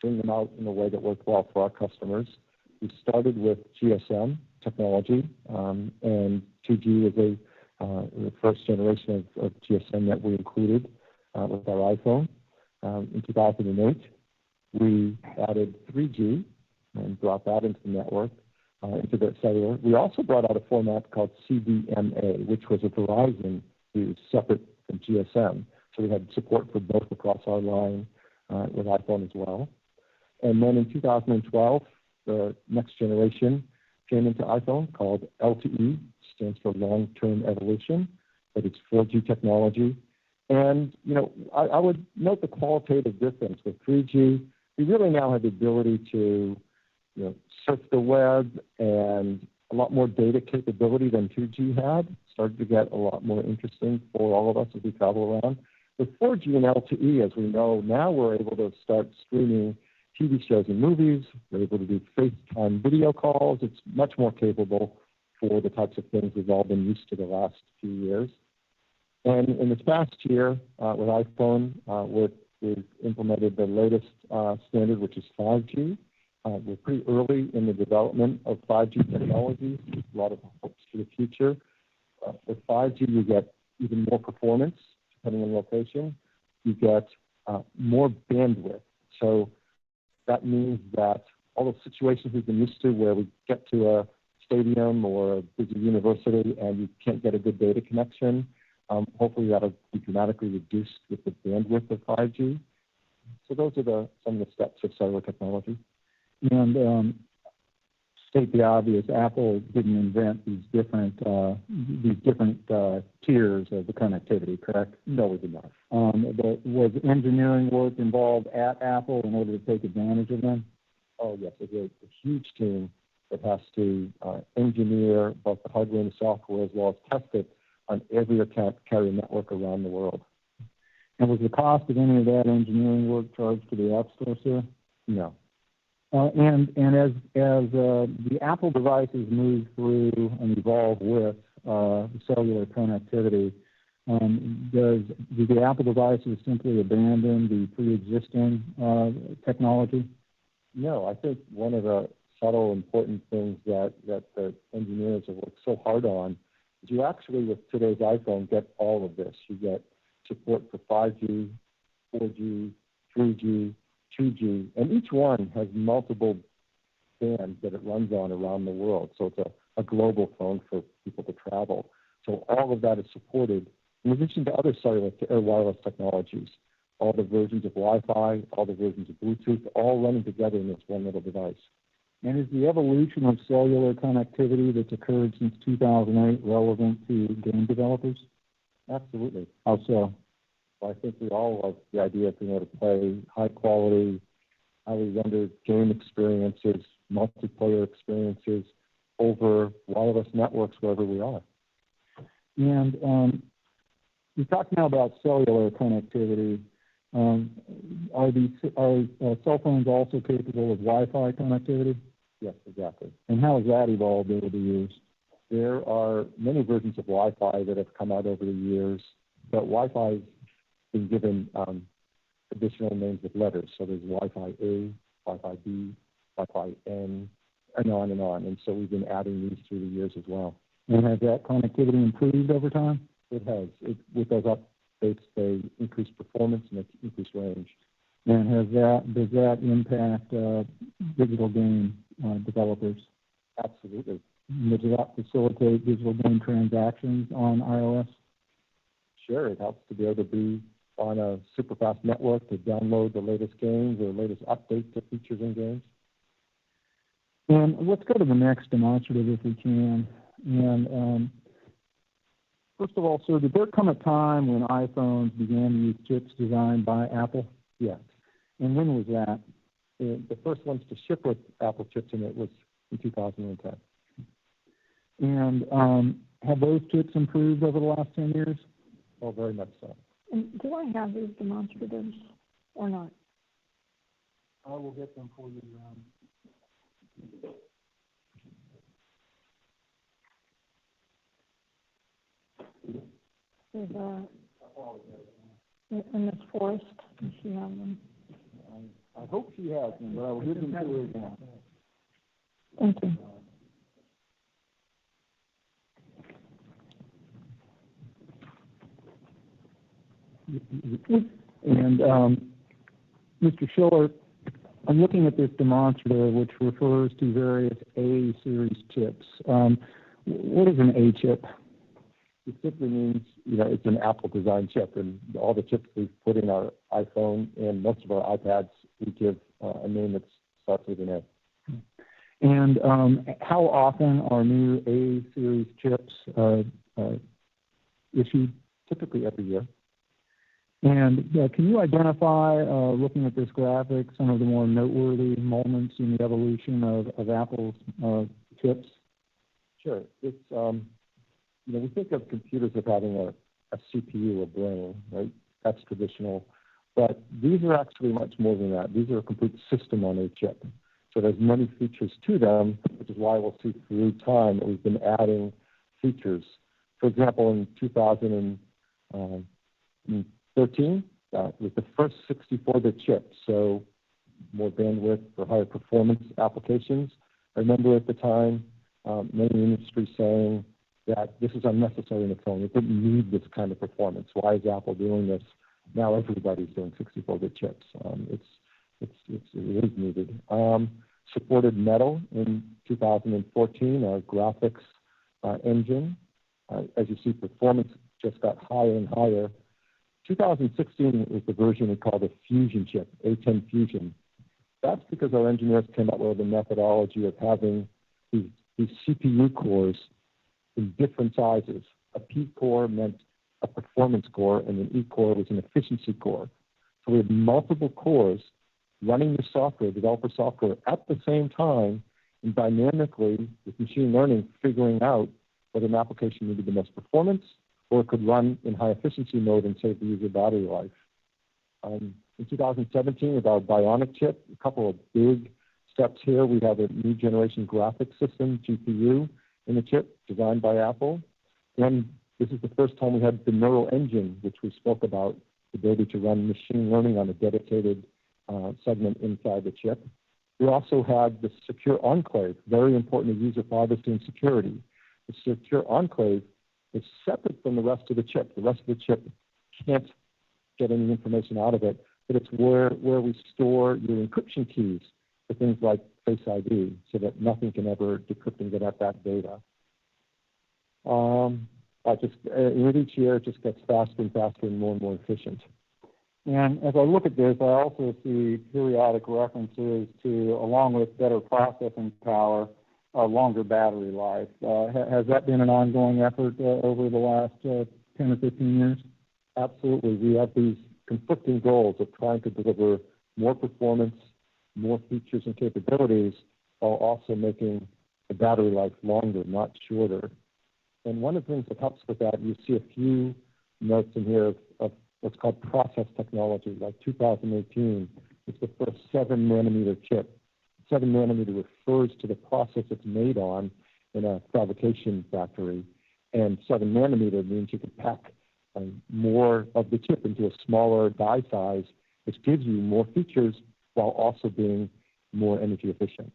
bring them out in a way that worked well for our customers. We started with GSM technology, and 2G was the first generation of GSM that we included with our iPhone. In 2008, we added 3G and brought that into the network, into the cellular. We also brought out a format called CDMA, which was a Verizon used separate from GSM. So we had support for both across our line with iPhone as well. And then in 2012, the next generation came into iPhone called LTE, stands for long-term evolution, but it's 4G technology. And, I would note the qualitative difference. With 3G, we really now have the ability to, surf the web and a lot more data capability than 2G had. Started to get a lot more interesting for all of us as we travel around. With 4G and LTE, as we know, now we're able to start streaming TV shows and movies. We're able to do FaceTime video calls. It's much more capable for the types of things we've all been used to the last few years. And in this past year, with iPhone, we've implemented the latest standard, which is 5G. We're pretty early in the development of 5G technologies. There's a lot of hopes for the future. With 5G, you get even more performance, depending on location. You get more bandwidth. So that means that all the situations we've been used to where we get to a stadium or a busy university and you can't get a good data connection, hopefully that'll be dramatically reduced with the bandwidth of 5G. So those are some of the steps of cellular technology. And state the obvious, Apple didn't invent these different tiers of the connectivity, correct? No, we did not. But was engineering work involved at Apple in order to take advantage of them? Oh, yes. It's a huge team that has to engineer both the hardware and the software as well as test it on every account carrier network around the world. And was the cost of any of that engineering work charged to the App Store, sir? No. And as the Apple devices move through and evolve with cellular connectivity, do the Apple devices simply abandon the pre-existing technology? No, I think one of the subtle important things that the engineers have worked so hard on is you actually, with today's iPhone, get all of this. You get support for 5G, 4G, 3G, 2G, and each one has multiple bands that it runs on around the world. So it's a global phone for people to travel. So all of that is supported in addition to other cellular or wireless technologies. All the versions of Wi-Fi, all the versions of Bluetooth, all running together in this one little device. And is the evolution of cellular connectivity that's occurred since 2008 relevant to game developers? Absolutely. How so? Well, I think we all love the idea of being able to play high-quality, highly rendered game experiences, multiplayer experiences over wireless networks wherever we are. And we talked now about cellular connectivity. Are cell phones also capable of Wi-Fi connectivity? Yes, exactly. And how has that evolved over the years? There are many versions of Wi-Fi that have come out over the years, but Wi-Fi has been given additional names with letters. So there's Wi-Fi A, Wi-Fi B, Wi-Fi N, and on and on. And so we've been adding these through the years as well. And has that connectivity improved over time? It has. With those updates, they increase performance and increase range. And does that impact digital game developers? Absolutely. Does that facilitate digital game transactions on iOS? Sure. It helps to be able to be on a super fast network to download the latest games or latest updates to features in games. And let's go to the next demonstrative if we can. And first of all, sir, did there come a time when iPhones began to use chips designed by Apple? Yes. And when was that? The first ones to ship with Apple chips in it was in 2010. And have those chips improved over the last 10 years? Oh, very much so. And do I have these demonstratives or not? I will get them for you. There's in Miss Forrest, does she have them? I hope she has them, but I will give them to her again. Thank you. And Mr. Schiller, I'm looking at this demonstrative which refers to various A series chips. What is an A chip? It simply means, it's an Apple design chip, and all the chips we've put in our iPhone and most of our iPads, we give a name that starts with an A. And how often are new A series chips issued? Typically every year. And can you identify, looking at this graphic, some of the more noteworthy moments in the evolution of Apple's chips? Sure. It's, we think of computers as having a CPU, a brain, right? That's traditional. But these are actually much more than that. These are a complete system on a chip. So there's many features to them, which is why we'll see through time that we've been adding features. For example, in 2013, with the first 64-bit chip, so more bandwidth for higher performance applications. I remember at the time, many in the industry saying that this is unnecessary in the phone. It didn't need this kind of performance. Why is Apple doing this? Now everybody's doing 64-bit chips. It is needed. Supported Metal in 2014, our graphics engine. As you see, performance just got higher and higher. 2016 was the version we call the Fusion chip, A10 Fusion. That's because our engineers came up with a methodology of having these CPU cores in different sizes. A P core meant a performance core, and an E core was an efficiency core. So we had multiple cores running the software, developer software, at the same time, and dynamically, with machine learning, figuring out whether an application needed the most performance, or it could run in high efficiency mode and save the user battery life. In 2017, with our Bionic chip, a couple of big steps here. We have a new generation graphics system, GPU, in the chip, designed by Apple. And this is the first time we had the neural engine, which we spoke about, the ability to run machine learning on a dedicated segment inside the chip. We also had the secure enclave, very important to user privacy and security. The secure enclave is separate from the rest of the chip. The rest of the chip can't get any information out of it, but it's where we store your encryption keys for things like Face ID, so that nothing can ever decrypt and get at that data. With each year, it just gets faster and faster and more efficient. And as I look at this, I also see periodic references to, along with better processing power, a longer battery life. Has that been an ongoing effort over the last 10 or 15 years? Absolutely. We have these conflicting goals of trying to deliver more performance, more features and capabilities, while also making the battery life longer, not shorter. And one of the things that helps with that, you see a few notes in here of what's called process technology. Like 2018, it's the first 7-nanometer chip. 7 nanometer refers to the process it's made on in a fabrication factory. And 7 nanometer means you can pack more of the chip into a smaller die size, which gives you more features while also being more energy efficient.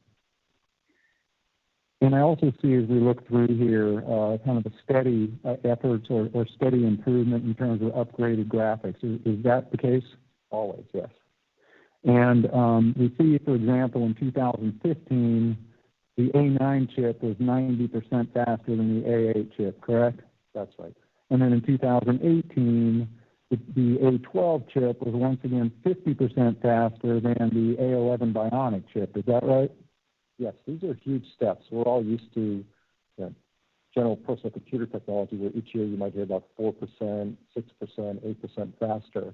And I also see, as we look through here, kind of a steady efforts or steady improvement in terms of upgraded graphics. Is that the case? Always, yes. And we see, for example, in 2015, the A9 chip was 90% faster than the A8 chip, correct? That's right. And then in 2018, the A12 chip was once again 50% faster than the A11 Bionic chip. Is that right? Yes, these are huge steps. We're all used to general personal computer technology, where each year you might hear about 4%, 6%, 8% faster.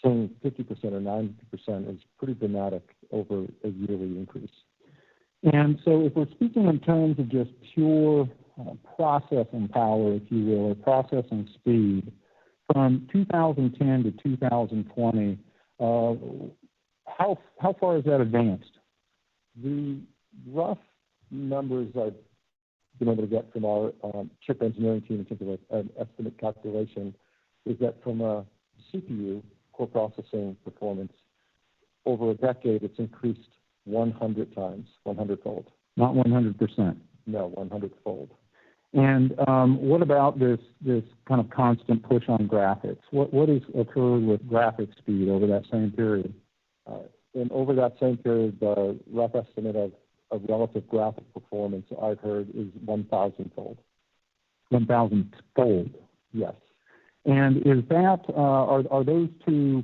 Seeing 50% or 90% is pretty dramatic over a yearly increase. And so if we're speaking in terms of just pure processing power, if you will, or processing speed, from 2010 to 2020, how far has that advanced? The rough numbers I've been able to get from our chip engineering team in terms of an estimate calculation is that from a CPU, core processing performance, over a decade, it's increased 100 times, 100-fold. Not 100%? No, 100-fold. And what about this kind of constant push on graphics? What has occurred with graphic speed over that same period? And over that same period, the rough estimate of relative graphic performance I've heard is 1,000-fold. 1,000-fold? Yes. And is that, are those two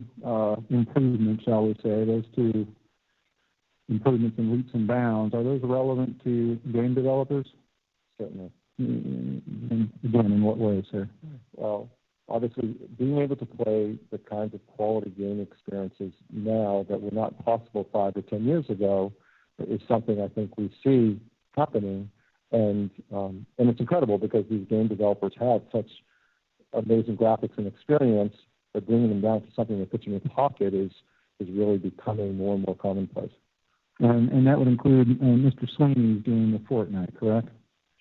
improvements, shall we say, those two improvements in leaps and bounds, are those relevant to game developers? Certainly. And again, in what ways, sir? Well, obviously, being able to play the kinds of quality game experiences now that were not possible 5 or 10 years ago is something I think we see happening. And it's incredible because these game developers have such amazing graphics and experience, but bringing them down to something that puts you in your pocket is really becoming more and more commonplace. And that would include Mr. Sweeney's doing the Fortnite, correct?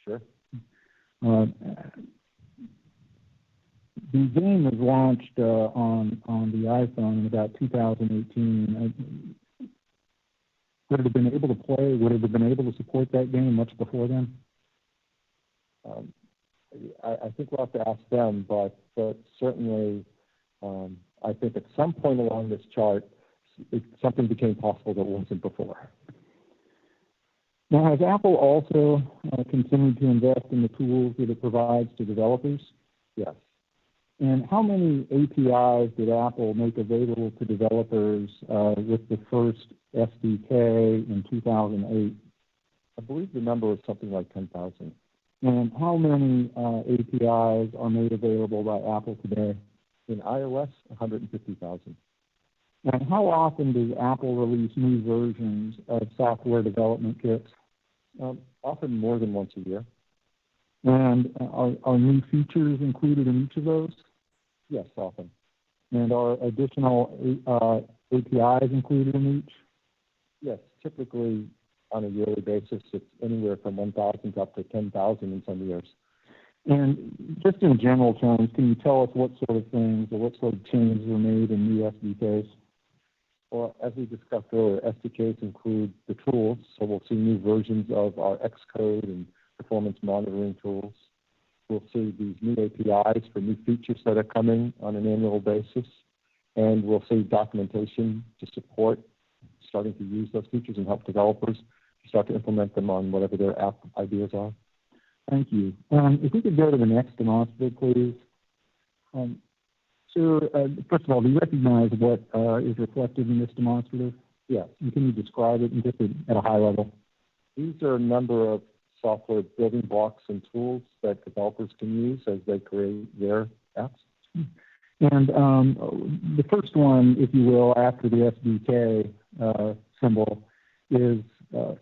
Sure. The game was launched on the iPhone in about 2018. Would it have been able to play? Would it have been able to support that game much before then? I think we'll have to ask them, but certainly I think at some point along this chart, something became possible that wasn't before. Now, has Apple also continued to invest in the tools that it provides to developers? Yes. And how many APIs did Apple make available to developers with the first SDK in 2008? I believe the number is something like 10,000. And how many APIs are made available by Apple today? In iOS, 150,000. And how often does Apple release new versions of software development kits? Often more than once a year. And are new features included in each of those? Yes, often. And are additional APIs included in each? Yes, typically on a yearly basis, it's anywhere from 1,000 up to 10,000 in some years. And just in general terms, can you tell us what sort of things or what sort of changes were made in new SDKs? Well, as we discussed earlier, SDKs include the tools, so we'll see new versions of our Xcode and performance monitoring tools. We'll see these new APIs for new features that are coming on an annual basis, and we'll see documentation to support starting to use those features and help developers start to implement them on whatever their app ideas are. Thank you. If we could go to the next demonstrative, please. First of all, do you recognize what is reflected in this demonstrative? Yes. And can you describe it just at a high level? These are a number of software building blocks and tools that developers can use as they create their apps. And the first one, if you will, after the SDK symbol is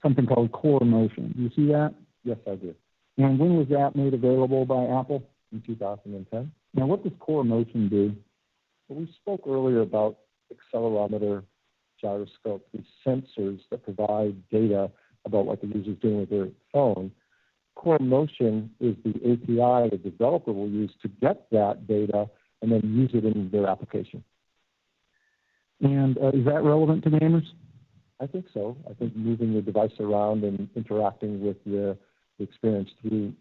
something called Core Motion. Do you see that? Yes, I do. And when was that made available by Apple? In 2010. Now, what does Core Motion do? Well, we spoke earlier about accelerometer, gyroscope, these sensors that provide data about what the user is doing with their phone. Core Motion is the API the developer will use to get that data and then use it in their application. And is that relevant to gamers? I think so. I think moving the device around and interacting with the experience through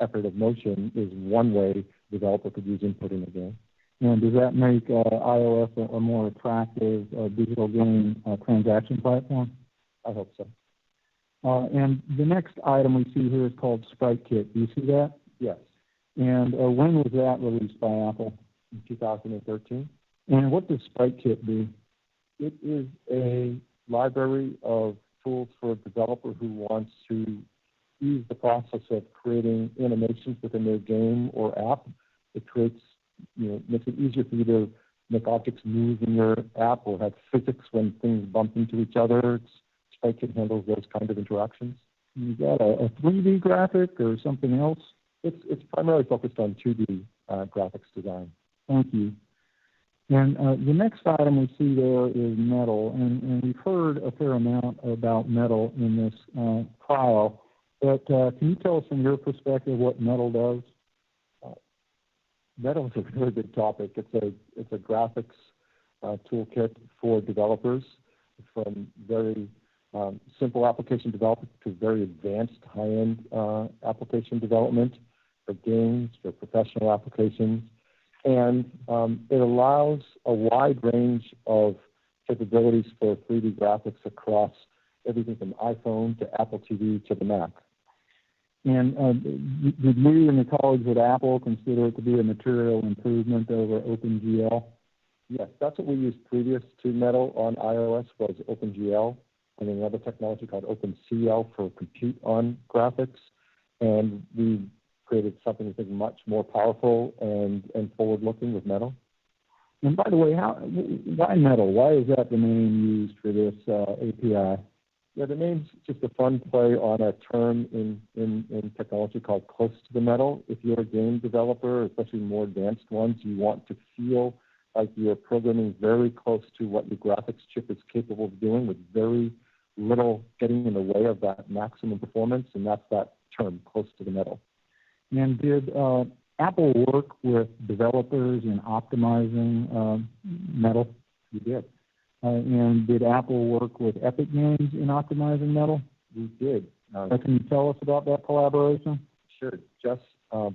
effort of motion is one way the developer could use input in a game. And does that make iOS a more attractive digital game transaction platform? I hope so. And the next item we see here is called Sprite Kit. Do you see that? Yes. And when was that released by Apple? In 2013. And what does Sprite Kit do? It is a library of tools for a developer who wants to ease the process of creating animations within their game or app. It creates, makes it easier for you to make objects move in your app or have physics when things bump into each other. Sprite Kit handles those kind of interactions. You got a 3D graphic or something else? It's primarily focused on 2D graphics design. Thank you. And the next item we see there is Metal, and we've heard a fair amount about Metal in this trial, but can you tell us from your perspective what Metal does? Metal is a very big topic. It's a graphics toolkit for developers, from very simple application development to very advanced high-end application development for games, for professional applications. And it allows a wide range of capabilities for 3D graphics across everything from iPhone to Apple TV to the Mac. And did you and your colleagues at Apple consider it to be a material improvement over OpenGL? Yes, that's what we used previous to Metal on iOS was OpenGL, and another technology called OpenCL for compute on graphics. And we created something I think much more powerful and forward-looking with Metal. And by the way, why Metal? Why is that the name used for this API? Yeah, the name's just a fun play on a term in technology called close to the metal. If you're a game developer, especially more advanced ones, you want to feel like you're programming very close to what your graphics chip is capable of doing with very little getting in the way of that maximum performance, and that's that term, close to the metal. And did Apple work with developers in optimizing Metal? We did. And did Apple work with Epic Games in optimizing Metal? We did. Can you tell us about that collaboration? Sure. Just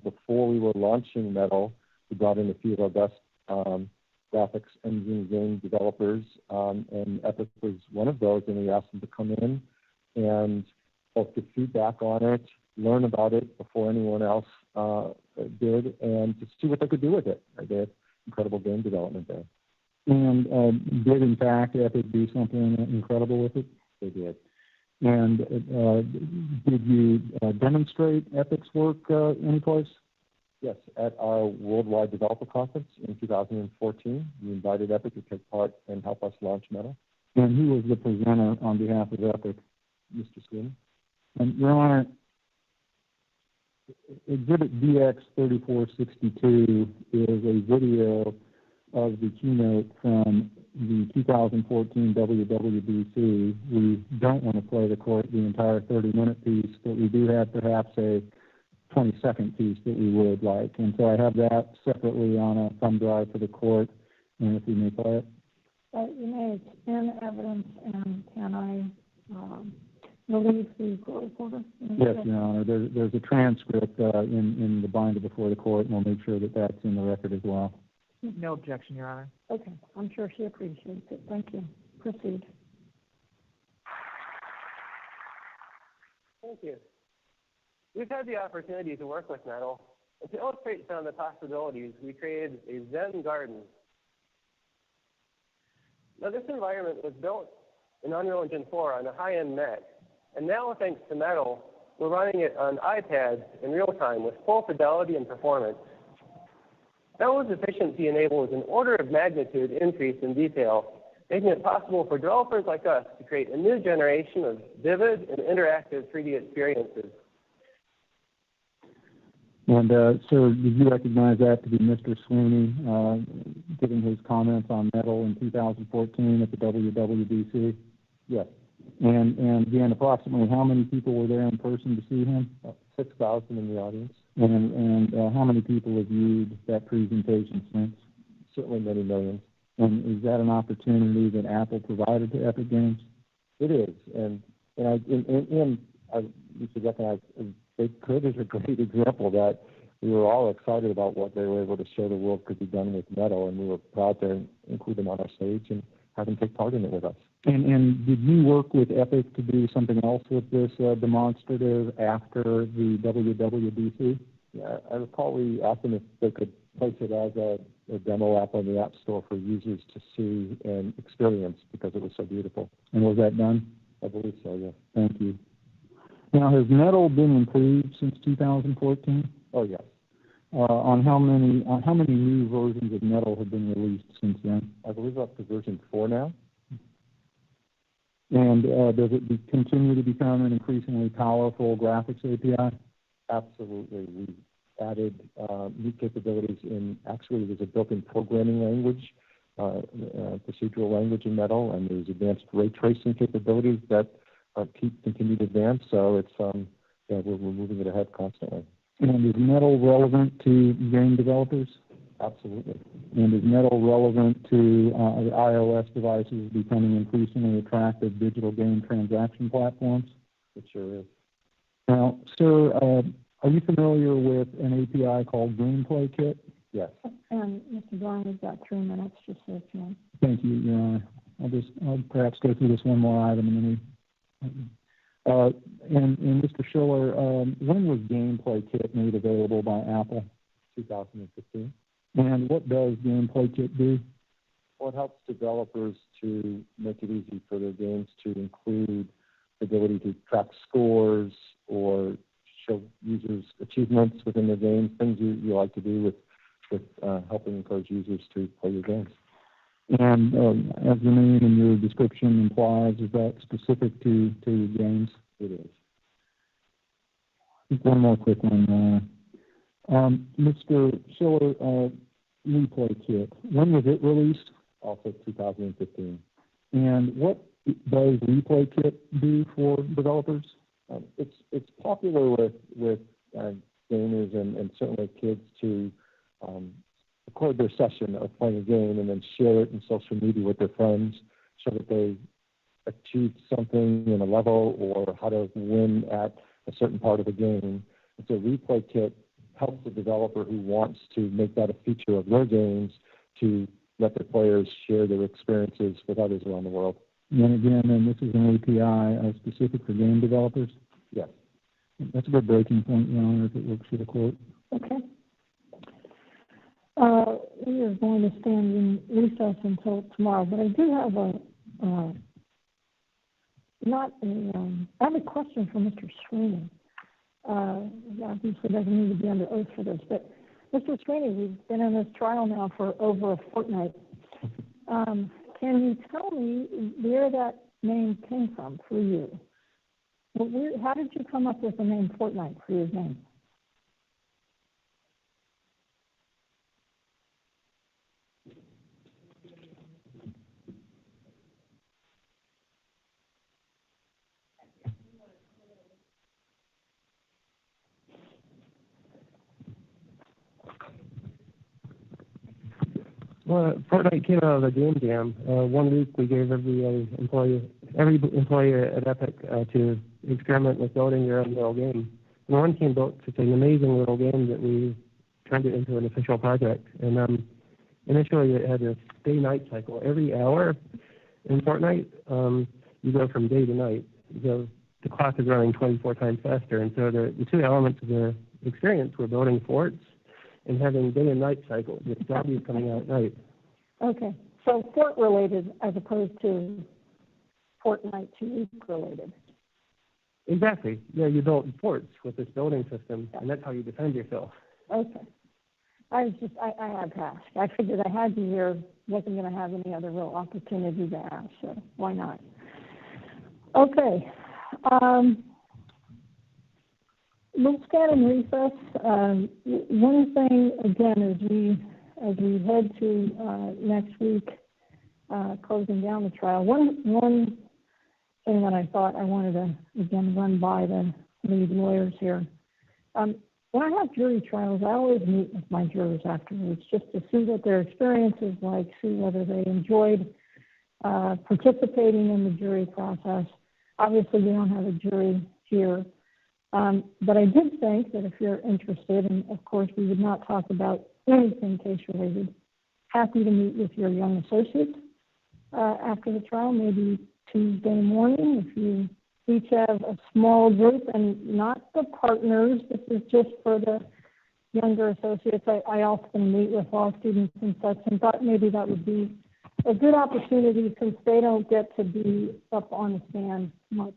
before we were launching Metal, we brought in a few of our best graphics engine game developers, and Epic was one of those, and we asked them to come in and both give feedback on it, learn about it before anyone else did, and to see what they could do with it. They had incredible game development there. And did, in fact, Epic do something incredible with it? They did. And did you demonstrate Epic's work anyplace? Yes, at our Worldwide Developer Conference in 2014, we invited Epic to take part and help us launch Metal. And who was the presenter on behalf of Epic? Mr. Sweeney. And Your Honor, Exhibit DX3462 is a video of the keynote from the 2014 WWDC. We don't want to play the entire 30-minute piece, but we do have perhaps a 20-second piece that we would like. And so I have that separately on a thumb drive for the court, and if we may play it. You may, it's in evidence, and can I release the court reporter? Yes, Your Honor. There's a transcript in the binder before the court, and we'll make sure that that's in the record as well. No objection, Your Honor. Okay, I'm sure she appreciates it. Thank you. Proceed. Thank you. We've had the opportunity to work with Metal, and to illustrate some of the possibilities, we created a Zen garden. Now, this environment was built in Unreal Engine 4 on a high-end Mac, and now, thanks to Metal, we're running it on iPads in real time with full fidelity and performance. Metal's efficiency enables an order of magnitude increase in detail, making it possible for developers like us to create a new generation of vivid and interactive 3D experiences. And sir, did you recognize that to be Mr. Sweeney giving his comments on Metal in 2014 at the WWDC? Yes. And again, approximately how many people were there in person to see him? 6,000 in the audience. And how many people have viewed that presentation since? Certainly many millions. And is that an opportunity that Apple provided to Epic Games? It is, and you should recognize Good is a great example that we were all excited about what they were able to show the world could be done with Metal, and we were proud to include them on our stage and have them take part in it with us. And did you work with Epic to do something else with this demonstrative after the WWDC? Yeah, I recall we asked them if they could place it as a demo app on the App Store for users to see and experience because it was so beautiful. And was that done? I believe so, yes. Thank you. Now, has Metal been improved since 2014? Oh, yes. On how many new versions of Metal have been released since then? I believe up to version 4 now. And does it continue to become an increasingly powerful graphics API? Absolutely. We've added new capabilities in, actually there's a built-in programming language, procedural language in Metal, and there's advanced ray tracing capabilities that continue to advance. So it's we're moving it ahead constantly. And is Metal relevant to game developers? Absolutely. And is Metal relevant to the iOS devices becoming increasingly attractive digital game transaction platforms? It sure is. Now, sir, are you familiar with an API called Gameplay Kit? Yes. And Mr. Dorn, we've got 3 minutes, just so if you want. Thank you, Your Honor. I'll perhaps go through this one more item and then and Mr. Schiller, when was Gameplay Kit made available by Apple? 2015. And what does Gameplay Kit do? Well, it helps developers to make it easy for their games to include the ability to track scores or show users achievements within their games, things you like to do with helping encourage users to play your games. And as the name and your description implies, is that specific to games? It is. Just one more quick one. Mr. Schiller, Replay Kit, when was it released? Also 2015. And what does Replay Kit do for developers? It's popular with gamers and certainly kids to record their session of playing a game and then share it in social media with their friends so that they achieved something in a level or how to win at a certain part of the game. And so Replay Kit helps the developer who wants to make that a feature of their games to let their players share their experiences with others around the world. And again, and this is an API specific for game developers? Yes. That's a good breaking point, Your Honor, if it works for the court. Okay. We are going to stand in recess until tomorrow, but I do have I have a question for Mr. Sweeney. Obviously doesn't need to be under oath for this, but Mr. Sweeney, we've been in this trial now for over a fortnight. Can you tell me where that name came from for you? How did you come up with the name Fortnite for your name? Well, Fortnite came out of a game jam. 1 week we gave every employee at Epic to experiment with building their own little game. And one team built such an amazing little game that we turned it into an official project. And initially it had a day-night cycle. Every hour in Fortnite, you go from day to night. So the clock is running 24 times faster. And so the two elements of the experience were building forts and having day and night cycles with zombies coming out at night. Okay, so fort related as opposed to Fortnite 2 week related. Exactly. Yeah, you built forts with this building system, and that's how you defend yourself. Okay. I had to ask. I figured I had you here, wasn't going to have any other real opportunity to ask, so why not? Okay. We'll stand in recess. One thing, again, as we head to next week, closing down the trial, one thing that I thought I wanted to, again, run by the lead lawyers here. When I have jury trials, I always meet with my jurors afterwards just to see what their experience is like, see whether they enjoyed participating in the jury process. Obviously, we don't have a jury here. But I did think that if you're interested, and of course we would not talk about anything case-related, happy to meet with your young associates after the trial, maybe Tuesday morning, if you each have a small group, and not the partners, this is just for the younger associates. I often meet with law students and such, and thought maybe that would be a good opportunity since they don't get to be up on the stand much.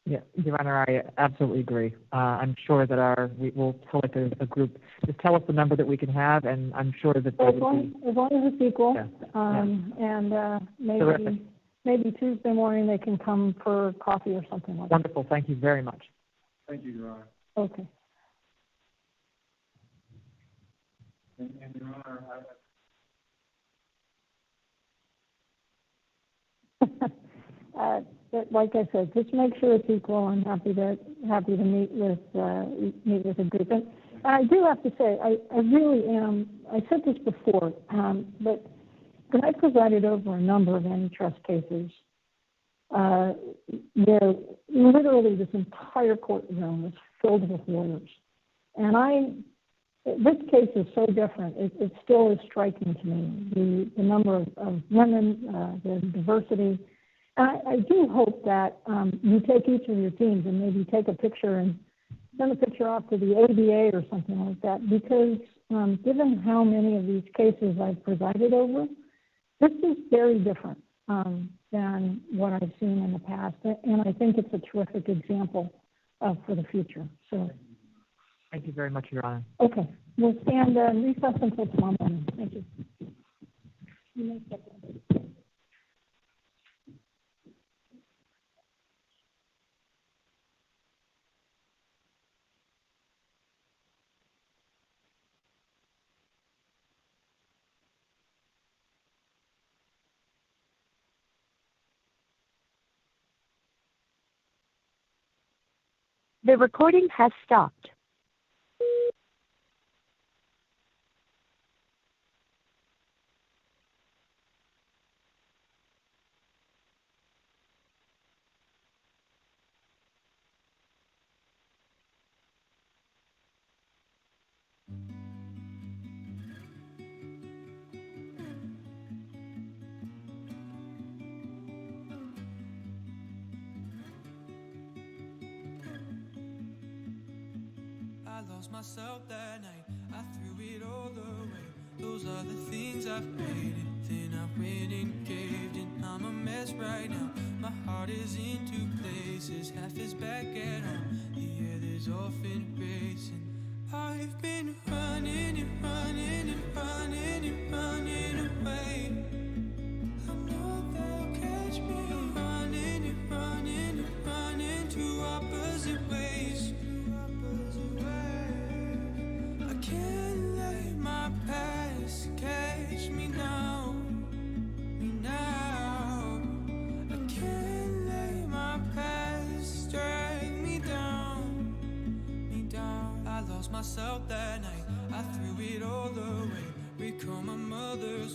Yeah, Your Honor, I absolutely agree. I'm sure that we will select a group. Just tell us the number that we can have, and I'm sure that as long as it's equal, and maybe Tuesday morning they can come for coffee or something like that. Wonderful. Thank you very much. Thank you, Your Honor. Okay. And Your Honor, like I said, just make sure it's equal. I'm happy to meet with a group. And I do have to say, I really am. I said this before, but when I presided over a number of antitrust cases, where literally this entire courtroom was filled with lawyers, and this case is so different. It still is striking to me the number of women, the diversity. I do hope that you take each of your teams and maybe take a picture and send a picture off to the ABA or something like that, because given how many of these cases I've presided over, this is very different than what I've seen in the past, and I think it's a terrific example for the future. So, Thank you very much, Your Honor. Okay, we'll stand and recess until tomorrow morning. Thank you. You may step down. The recording has stopped. I lost myself that night, I threw it all away. Those are the things I've created. Then I went and caved in. I'm a mess right now. My heart is in two places, half is back at home. The other's off and racing. I've been running and running and running and running away. I know they'll catch me running and running and running two opposite ways. I can't let my past catch me now, me now. I can't let my past drag me down, me down. I lost myself that night, I threw it all away. Recall my mother's